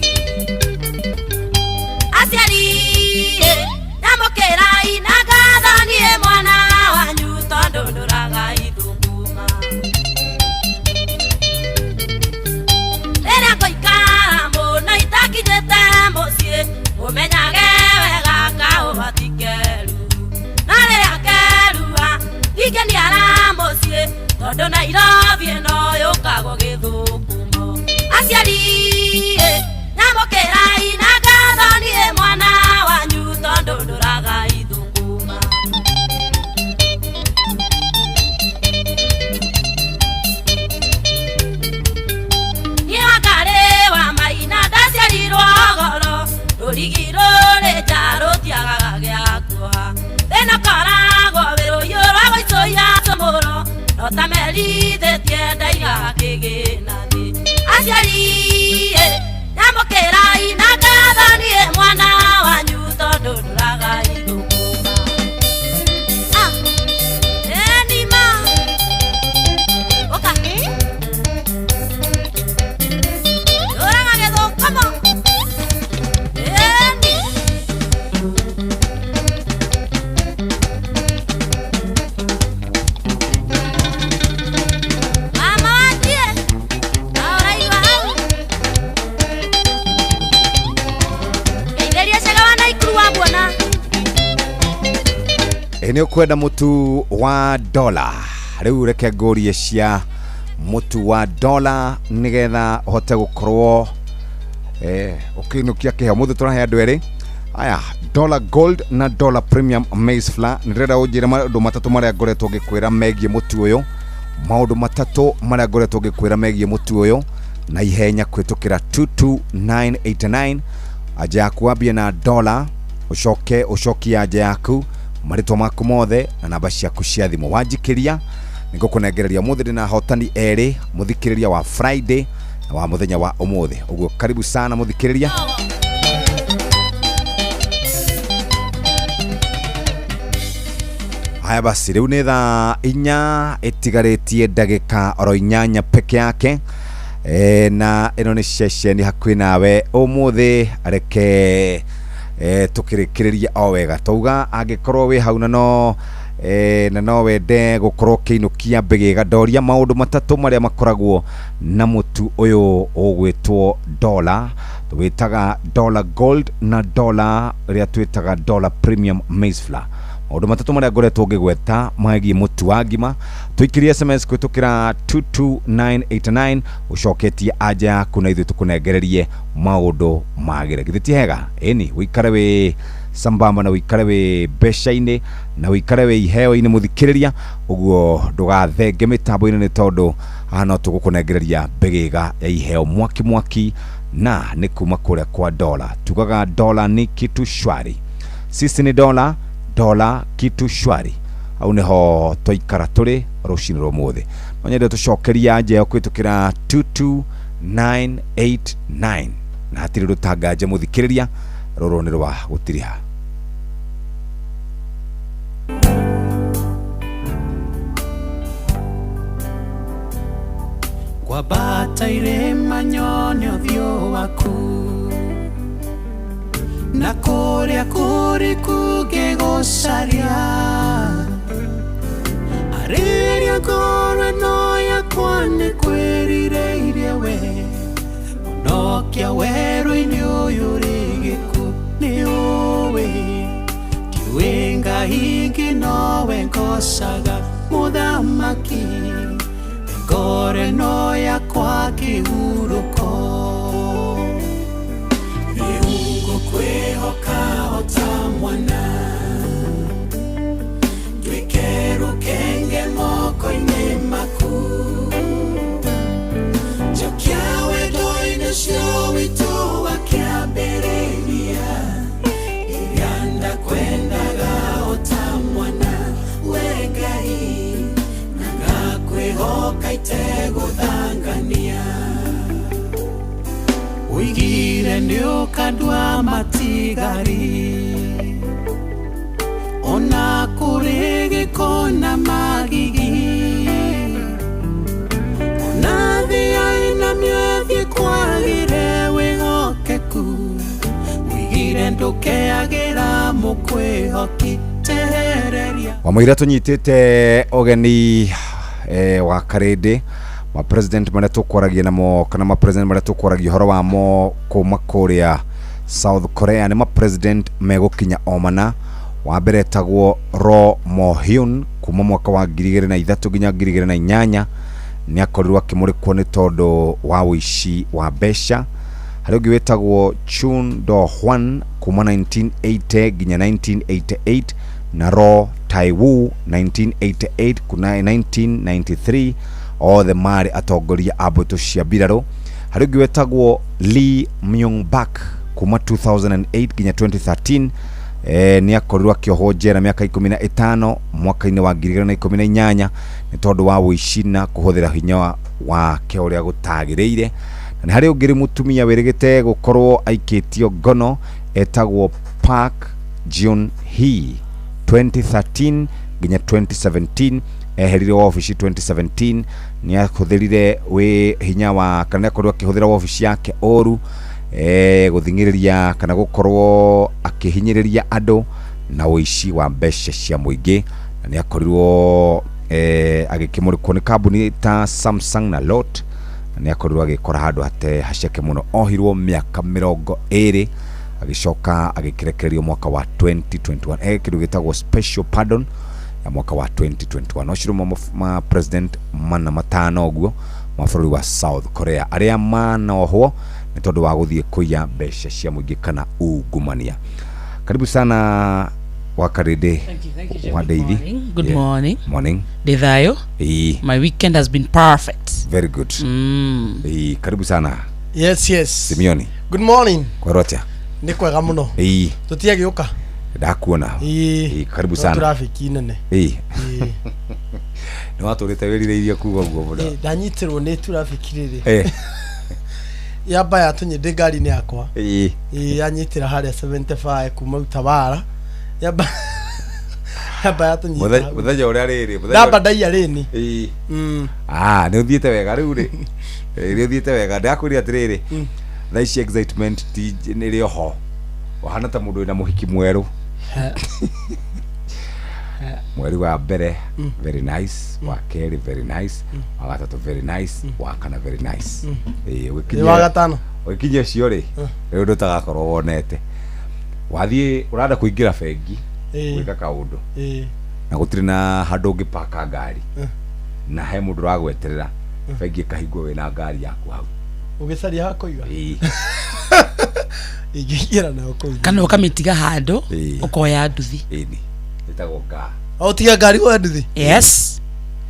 aciari nyamukira inagathonie mwana wanyu tondu nduraga ithunguma rĩrĩa ngũikara mũno itakinyĩte mũciĩ ũmenyage wega kaũa ti keru na rĩrĩa kerua ingĩniara mũciĩ tondũ Nairobi ĩno yũkagwo gĩthũkumo aciari nyamũkĩra inagathonie mwana wanyu tondũ ndũraga ithunguma niĩ Wangari wa Maina ndaciarirwo goro rũrigi rũrĩ nja rũtiagaga gĩa kuoha thĩna koragwo wĩrũiyũ rwa gũicũhia cũmũro no ta merithĩtie ndaiga kĩgĩna thĩ aciari nyamũkĩra inagathonie mwana wanyu tondũ ndũraga ithũkuma enima ũka ndũraga gĩthũkũmo eni mama watie na ũraigua hau geithĩria cega wa Naikuru wambuona nĩ ũkwenda mũtu wa dola rĩu reke ngũrie cia mũtu wa dola nĩgetha ũhote gũkorwo ũkĩinũkia kĩheo mũthĩ tũrahe andũ erĩ aya dollar gold na dollar premium maize flour nĩrenda ũnjĩre maũndũ matatũ marĩa ngoretwo ngĩkwĩra megiĩ mũtu ũyũ maũndũ matatũ marĩa ngoretwo ngĩkwĩra megiĩ mũtu ũyũ na ihenya kwĩtũkĩra 22989 anja yaku wambie na dollar ũcokie anja yaku marĩtwa maku mothe na namba ciaku cia thimũ wanjikĩria nĩngũkũnengereria mũthĩ ndĩna hotani erĩ mũthikĩrĩria wa Friday na wa mũthenya wa ũmũthĩ ũguo karibu sana mũthikĩrĩria haya basi rĩu nĩ thaa 4 ĩtigarĩtie ndagĩka oro 8 peke yake na ĩno nĩ ceceni hakuhĩ nawe ũmũthĩ areke tukirikiriria o wega tauga angĩkorwo wĩ hau na no wende gũkorwo kĩinũkia mbĩgĩga ndoria maũndũ matatũ marĩa makoragwo na mũtu ũyũ ũgwĩtwo dollar twĩtaga dollar gold na dollar ĩrĩa twĩtaga dollar premium maize flour maũndũ matatũ marĩa ngoretwo ngĩgweta megiĩ mũtu wa ngima tũikirie SMS kwĩtũkĩra 22989 ũcoketie anja yaku na ithuĩ tũkũnengererie maũndũ magĩre githĩ ti hega ĩni wĩikare wĩ sambamba na wĩikare wĩ mbeca-inĩ na wĩikare wĩ iheo-inĩ mũthikĩrĩria ũguo ndũgathenge mĩtambo-inĩ nĩ tondũ haha no tũgũkũnengereria mbĩgĩga ya iheo mwaki na nĩ kuma kũrĩa kwa dollar tugaga dollar ni kitu shwari sisi ni dollar kitu shwari au neho twaikara tũrĩ rũcinĩ rwa mũthĩ no nyende tũcokeria anja kwĩtũkĩra 22989 na hatirĩ rũtanganje mũthikĩrĩria rũrũ nĩ rwa gũtiriha kwambata irĩma nyone ũthiũ waku na kũrĩa kũriku ngĩgũcaria arĩria ngoro ĩno yakwa nĩ kwĩrireirie we mũnokia werũ-inĩ ũyũ rĩ gĩkuũ nĩ ũĩ ndiũĩ Ngai ingĩ nowe ngocaga mũthamaki ngoro ĩno yakwa kĩhurũko kwĩhoka ota mwana twĩkerũkenge moko-inĩ maku njokia wendo-inĩ ũcio witũ wa kĩambĩrĩria iria ndakwendaga ota mwana we Ngai na ngakwĩhoka itegũthangania Uigire ndio kadwa matigari Ona kurege kona magigi Ona dhia ihokitereria wamwira tunyitite ogeni wa karede ma president maria tukwaragia namo kana ma president maria tukwaragia horo wamo kuma Korea South Korea ni ma president megukinya omana wa mbere tagwo Ro Mo-hyun kuma mwaka wa 2003 nginya 2008 ni akorirwo akimurikwo ni tondu wa wici wa besha. Hari ungi wetagwo Chun Do-hwan kuma 1980 nginya 1988 na Ro Tae-woo 1988 kuna 1993 othe mari atongoria abuto cia mbirarũ. Hari ungi wetagwo Lee Myung-bak kuma 2008 nginya 2013 ni akorirwo akiohwo njera miaka 15 mwaka-inĩ wa 2018 ni tondu wa wici na kuhuthira hinya wake uria gutagiriire. Na hari ungi mutumia wirigite gukorwo aikitio ngono etagwo Park Geun-hye 2013 nginya 2017 eherire office 2017 ni ahuthirire we hinya wa kana akorwo akihuthira office yake oru guthingiriria kana gukorwo akihinyiriria andu na wici wa mbeca cia muingi. Na ni akorirwo agikimurikwo ni kambuni ta Samsung na Lot. Na ni akorirwo agikora handu hate haceke muno, ohirwo miaka 20 agicoka agikirekererio mwaka wa 2021 kindu gitagwo special pardon ya mwaka wa 2021. Oshiro ma president mana matano guo mabũrũri wa South Korea aria manohwo ni tondu wa guthie kuiya mbeca cia muingi kana ungumania. Karibu sana Wakarede. Good morning. Good morning. Morning. Dethayo. My weekend has been perfect. Very good. Karibu sana. Yes, yes. Simioni. Good morning. Kworotia. Ni kwega muno. Tutia giuka. Ndakuona. Karibu sana. Traffic inene. Ni watu retawerirĩirie kuga guo muno. Ndanyitirwo ni traffic riri. Yaba yatunyinde ngari ni yakwa. Yanyitira haria 75 kuma Utabara. Yaba yatunyita. Muthenya uria riri. Ndamba ndaiya rini. Ni uthiete wega riu ri. Ni uthiete wega. Ndakuria atiriri. Tha ici excitement ti nĩ ho. Wahana ta mundu wina muhiki mweru. Mweri wa mbere very nice, wa keri very nice, wa gatatu very nice, wa kana very nice. Wa gatano wikinyia cio ri riu ndutagakorwo wonete wathie uranda kuingira bengi gwika kaundu na gutiri na handu ngipaka ngari na he mundu ragweterera bengi kahingwo wina ngari yaku hau ugicaria hakuiga igigira na ukuiga kana ukamitiga handu ukoya nduthi itago ka utiga ngari wa nduthi. Yes.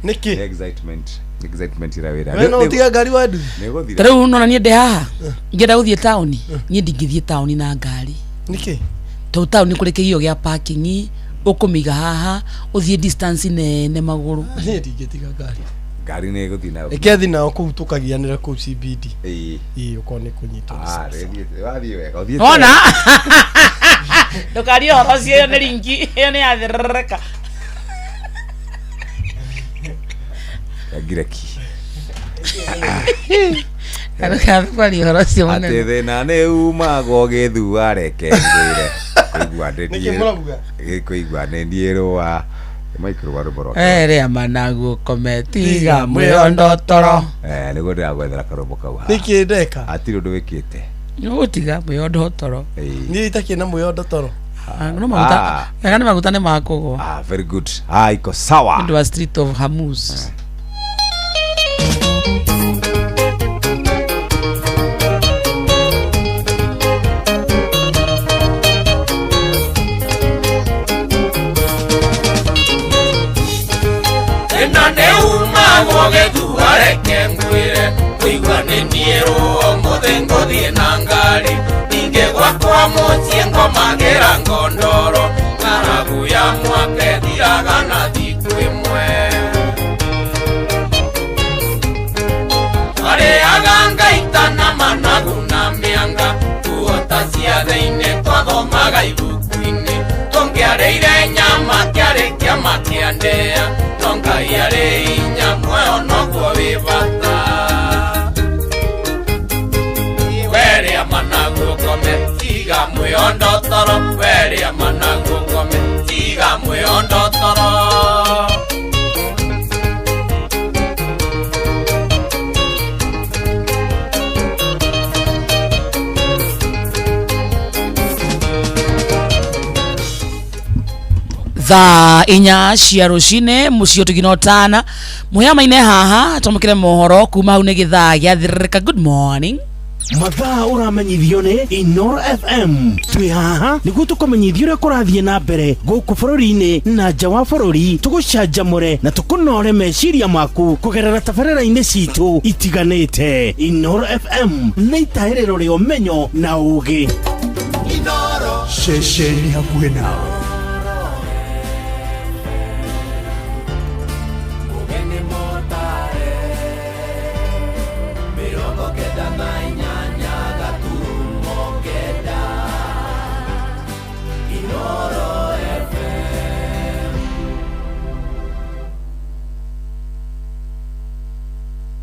Niki excitement ira wira we no utiga ngari wa nduthi negothira tariu nona nie ndi haha ngenda guthie tauni nie ndingithie tauni na ngari. Niki to tauni kuri kigio gia parking ukumiga haha uthie distance nene maguru nie ndingitiga ngari ne guthi nayo ekethi nayo kutukagianira ku CBD ukone kunyitwo wathie wega uthie ona ndukari horocio yo ni ringi yo ni athireka agireki aruka kwali horocio mwana atithe na ne umago githua reke ngwire kuigua ndendie kuigua ndendierwa Michael Waruboro ria managu kometiga mweondo toro nigo ndiragwethera karumbo kau ha niki ndeka atiri undu wikite utiga mweondo toro ni itakie na mweondo toro no maguta kana maguta ne makugo very good iko sawa into a street of Hamus. Gethua reke ngwire kuigua nĩ niĩrwo mũthĩ ngũthiĩ na ngari ningĩ gwakwa mũciĩ ngomagĩra ngondoro ng'aragu ya mwaka ĩthiraga na thikũ ĩmwe twarĩaga ngaita na managu na mĩanga tuota cia thĩinĩ twathomaga ibuku-inĩ tũngĩarĩire nyama kĩarĩ kĩama kĩa ndĩa no Ngai arĩ hinya muoyo noguo wĩ bata werĩa managu ngome tiga mwĩondo toro werĩa managu ngome thaa inya cia rucine mucio tuginotana muhamaine haha tumukire mohoro kuma hau ni githaa giathirika. Good morning. mathaa uramenyithio ni Inoro FM twi haha niguo tukumenyithio uria kurathie na mbere guku bururi-ini na nja wa bururi, tugucanjamure na tukunore meciria maku kugerera tabarĩra-inĩ citu itiganĩte. Inoro FM nĩ itaĩrĩro rĩa ũmenyo na ũũgĩ. Inoro ceceni hakuhĩ nawe.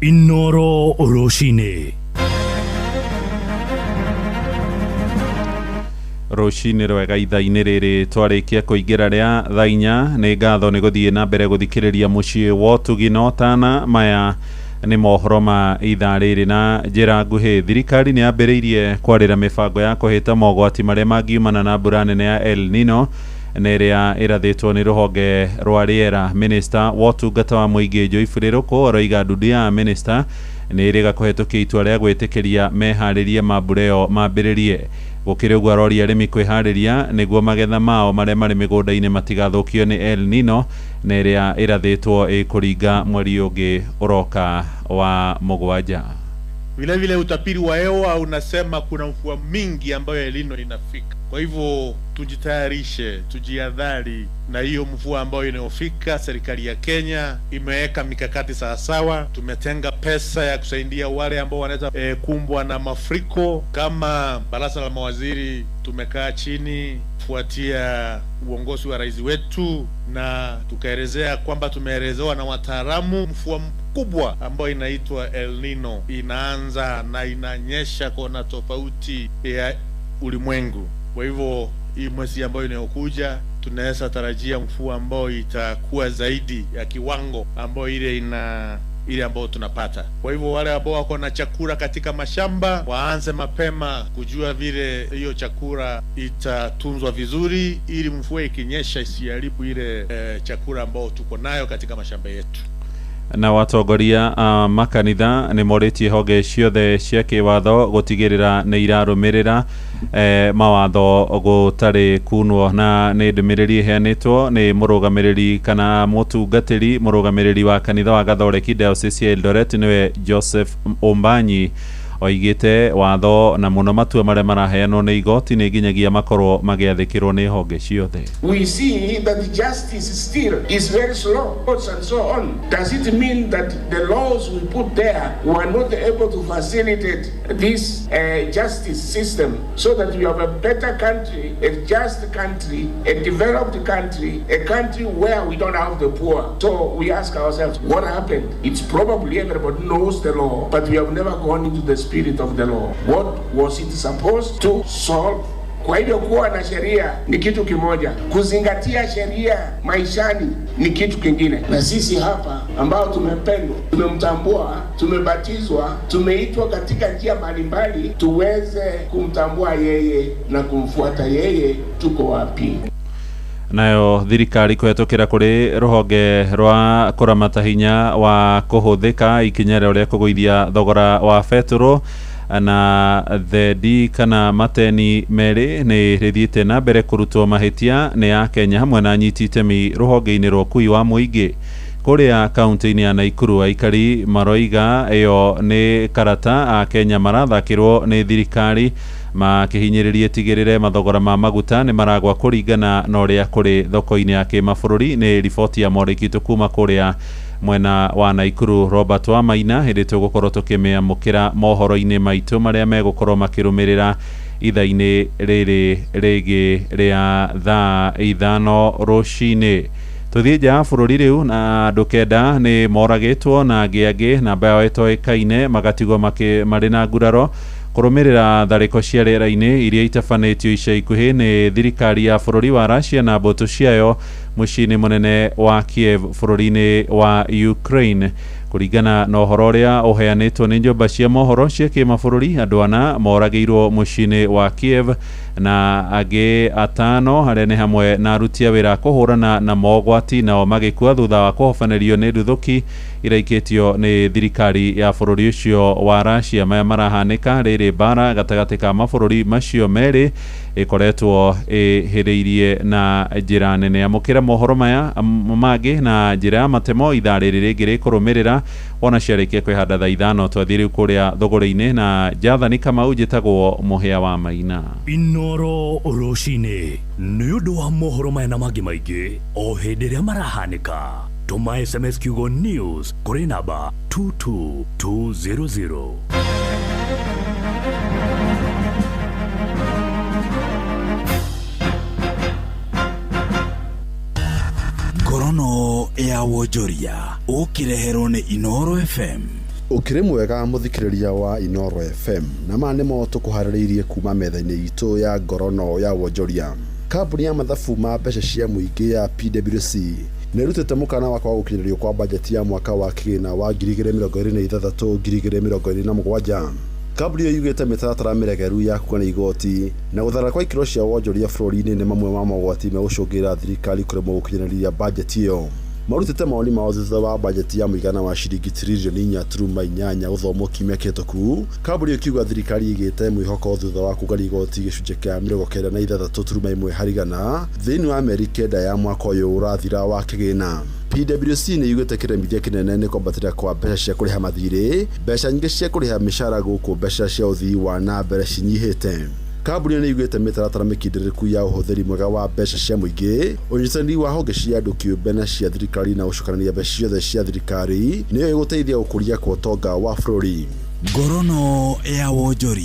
Inoro Roshine. Roshine rwega ithaa-inĩ rĩrĩ twarĩkia kũingĩra rĩa thaa inya. Nĩ ngatho nĩ gũthiĩ na mbere gũthikĩrĩria mũciĩ wa Tuginotana. Maya nĩ mohoro ma ithaa rĩrĩ na njĩra nguhĩ. Thirikari nĩ yambĩrĩirie kwarĩra mĩbango ya kũhĩta mogwati marĩa mangiumana na mbura nene ya El Nino na ĩrĩa ĩrathĩtwo nĩ rũhonge rwa rĩera. Minister wa ũtungata wa mũingĩ Joyfrey Ruku aroiga ndudu ya minister nĩ ĩrĩga kũhetũkia itua rĩa gwĩtĩkĩria meharĩrie mambura ĩyo mambĩrĩrie. Gũkĩrĩ ũguo aroria arĩmi kwĩharĩria nĩguo magetha mao marĩa marĩ mĩgũnda-inĩ matigathũkio nĩ El Nino na ĩrĩa ĩrathĩtwo ĩkũringa mweri ũngĩ ũroka wa mũgwanja. Vile vile utapiri wa hewa unasema kuna mvua mingi ambayo El Nino inafika. Kwa hivyo tujitayarishe, tujiadhari na hiyo mvua ambayo inayofika. Serikali ya Kenya imeweka mikakati sawasawa. Tumetenga pesa ya kusaidia wale ambao wanaweza kumbwa na mafuriko. Kama baraza la mawaziri tumekaa chini kufuatia uongozi wa rais wetu na tukaelezea kwamba tumeelezewa na wataalamu mvua mkubwa ambayo inaitwa El Nino inaanza na inanyesha kona tofauti ya ulimwengu. Kwa hivyo hii mwezi ambayo inayokuja tunaweza tarajia mvua ambayo itakuwa zaidi ya kiwango ambayo ile ambayo tunapata. Kwa hivyo wale ambao wako na chakula katika mashamba waanze mapema kujua vile hiyo chakula itatunzwa vizuri ili mvua ikinyesha isiharibu ile chakula ambao tuko nayo katika mashamba yetu. Na watongoria makanitha nĩ morĩtie honge ciothe cia kĩwatho gũtigĩrĩra nĩ irarũmĩrĩra mawatho gũtarĩ kunwo. Na nĩ ndũmĩrĩri ĩheanĩtwo nĩ mũrũgamĩrĩri kana mũrũgamĩrĩri wa kanitha wa Gathoreki Diocese ya Eldoret nĩwe Joseph Ombanyi oigĩte watho na mũno matua marĩa maraheanwo nĩ igoti nĩ nginyagia makorwo magĩathĩkĩrwo nĩ honge ciothe. We see that the justice still is very slow and so on. Does it mean that the laws we put there were not able to facilitate this justice system so that we have a better country, a just country, a developed country, a country where we don't have the poor? So we ask ourselves, what happened? It's probably everybody knows the law, but we have never gone into the spirit of the law. What was it supposed to solve? Kwa hivyo kuwa na sheria ni kitu kimoja, kuzingatia sheria maishani ni kitu kingine. Na sisi hapa ambao tumependwa, tumemtambua, tumebatizwa, tumeitwa katika njia mbalimbali tuweze kumtambua yeye na kumfuata yeye, tuko wapi? Nayo thirikari kũhetũkĩra kũrĩ rũhonge rwa kũramata hinya wa kũhũthĩka ikinya rĩrĩa kũgũithia thogora wa betũrũ na thendi kana mateni merĩ nĩ rĩthiĩte na mbere kũrutwo mahĩtia nĩ ya Kenya hamwe na anyiti itemi rũhonge-inĩ rwa ũkui wa mũingĩ kũrĩa kaunti-inĩ ya Naikuru. Aikari maroiga ĩyo nĩ karata a Kenya marathakĩrwo nĩ thirikari makĩhinyĩrĩria tigĩrĩre mathogora ma maguta nĩ maragwa kũringana na ũrĩa kũrĩ thoko-inĩ ya kĩmabũrũri. Nĩ riboti ya mwandĩki kuma kũrĩa mwena wa Naikuru Robert Wamaina. Hĩndĩ tũgũkorwo tũkĩmĩamũkĩra mohoro-inĩ maitũ marĩa megũkorwo makĩrũmĩrĩra ithaa-inĩ rĩrĩ rĩngĩ rĩa thaa ithano rũcinĩ. Tũthiĩ nja ya bũrũri rĩu na andũ kenda nĩ moragĩtwo na angĩ namba yao ĩtoĩkaine magatigwo marĩ na nguraro kũrũmĩrĩra tharĩko cia rĩera-inĩ iria itabanĩtio ica ikuhĩ nĩ thirikari ya bũrũri wa Russia na mbũtũ ciayo muciini munene wa Kiev bururi-ini wa Ukraine. Kuringana na uhoro uria uheanitwo ni njomba cia mohoro cia kimabũrũri, andu ana moragiirwo muciini wa Kiev na angi atano haria ni hamwe na aruti a wira kuhurana na mogwati nao magikua thutha wa kuhobanerio ni nduthuki iraikitio ni thirikari ya bũrũri ucio wa Russia. Maya marahanika riri bara gatagati ka mabũrũri macio meri ikoretwo ihiriirie na njira nene. Amukira mohoro maya mangi na njira ya matemo ithaa riri ringi rikurumirira wona ciarikia kwihanda thaa 5 twathii riu kuria thogora-ini na Jathani Kamau njitagwo muhia wa Maina. Inoro rucini ni undu wa mohoro maya na mangi maingi o hindi ria marahanika. Tuma SMS kiugo news kuri namba 22200. Ngorono ya wonjoria ukireherwo ni Inoro FM. Ukire mwega muthikiriria wa Inoro FM na manimo tukuhaririirie kuma metha-ini itu ya ngorono ya wonjoria. Kambuni ya mathabu ma mbeca cia muingi ya PwC nirutite mukana wa kwa gukiririo kwa bajeti ya mwaka wa kigina wa 2026-2027. Kambuni iyo yugite mitaratara miregeru ya kuona igoti na guthara kwa ikiro cia wonjoria bũrũri-inĩ ni mamwe ma mogwati me gucungira thirikari kuremwo gukinyĩria bajeti iyo. Marutite maoni mao thutha wa bajeti ya muigana wa ciringi tiririoni 4.8 gũthomwo kiumia kĩhĩtũku. Kambuni iyo kiuga thirikari igĩte mwĩhoko thutha wa kũgania igoti gĩcunjĩ kĩa 96.1 harĩ igana thĩinĩ wa mĩeri 9 ya mwaka ũyũ ũrathira wa kĩgĩna. PwC nĩ yugĩte kĩremithia kĩnene nĩ kwambatĩra kwa mbeca cia kũrĩha mathirĩ, mbeca nyingĩ cia kũrĩha mĩcara gũkũ mbeca cia ũthii wa na mbere cinyihĩte. Kambuni nĩ yugĩte mĩtaratara mĩkindĩrĩku ya ũhũthĩri mwega wa mbeca cia mũingĩ, ũnyitanĩri wa honge cia andũ kĩũmbe na cia thirikari na gũcokanĩrĩria mbeca ciothe cia thirikari nĩyo ĩgũteithia gũkũria kwa ũtonga wa bũrũri. Ngorono ya wonjoria.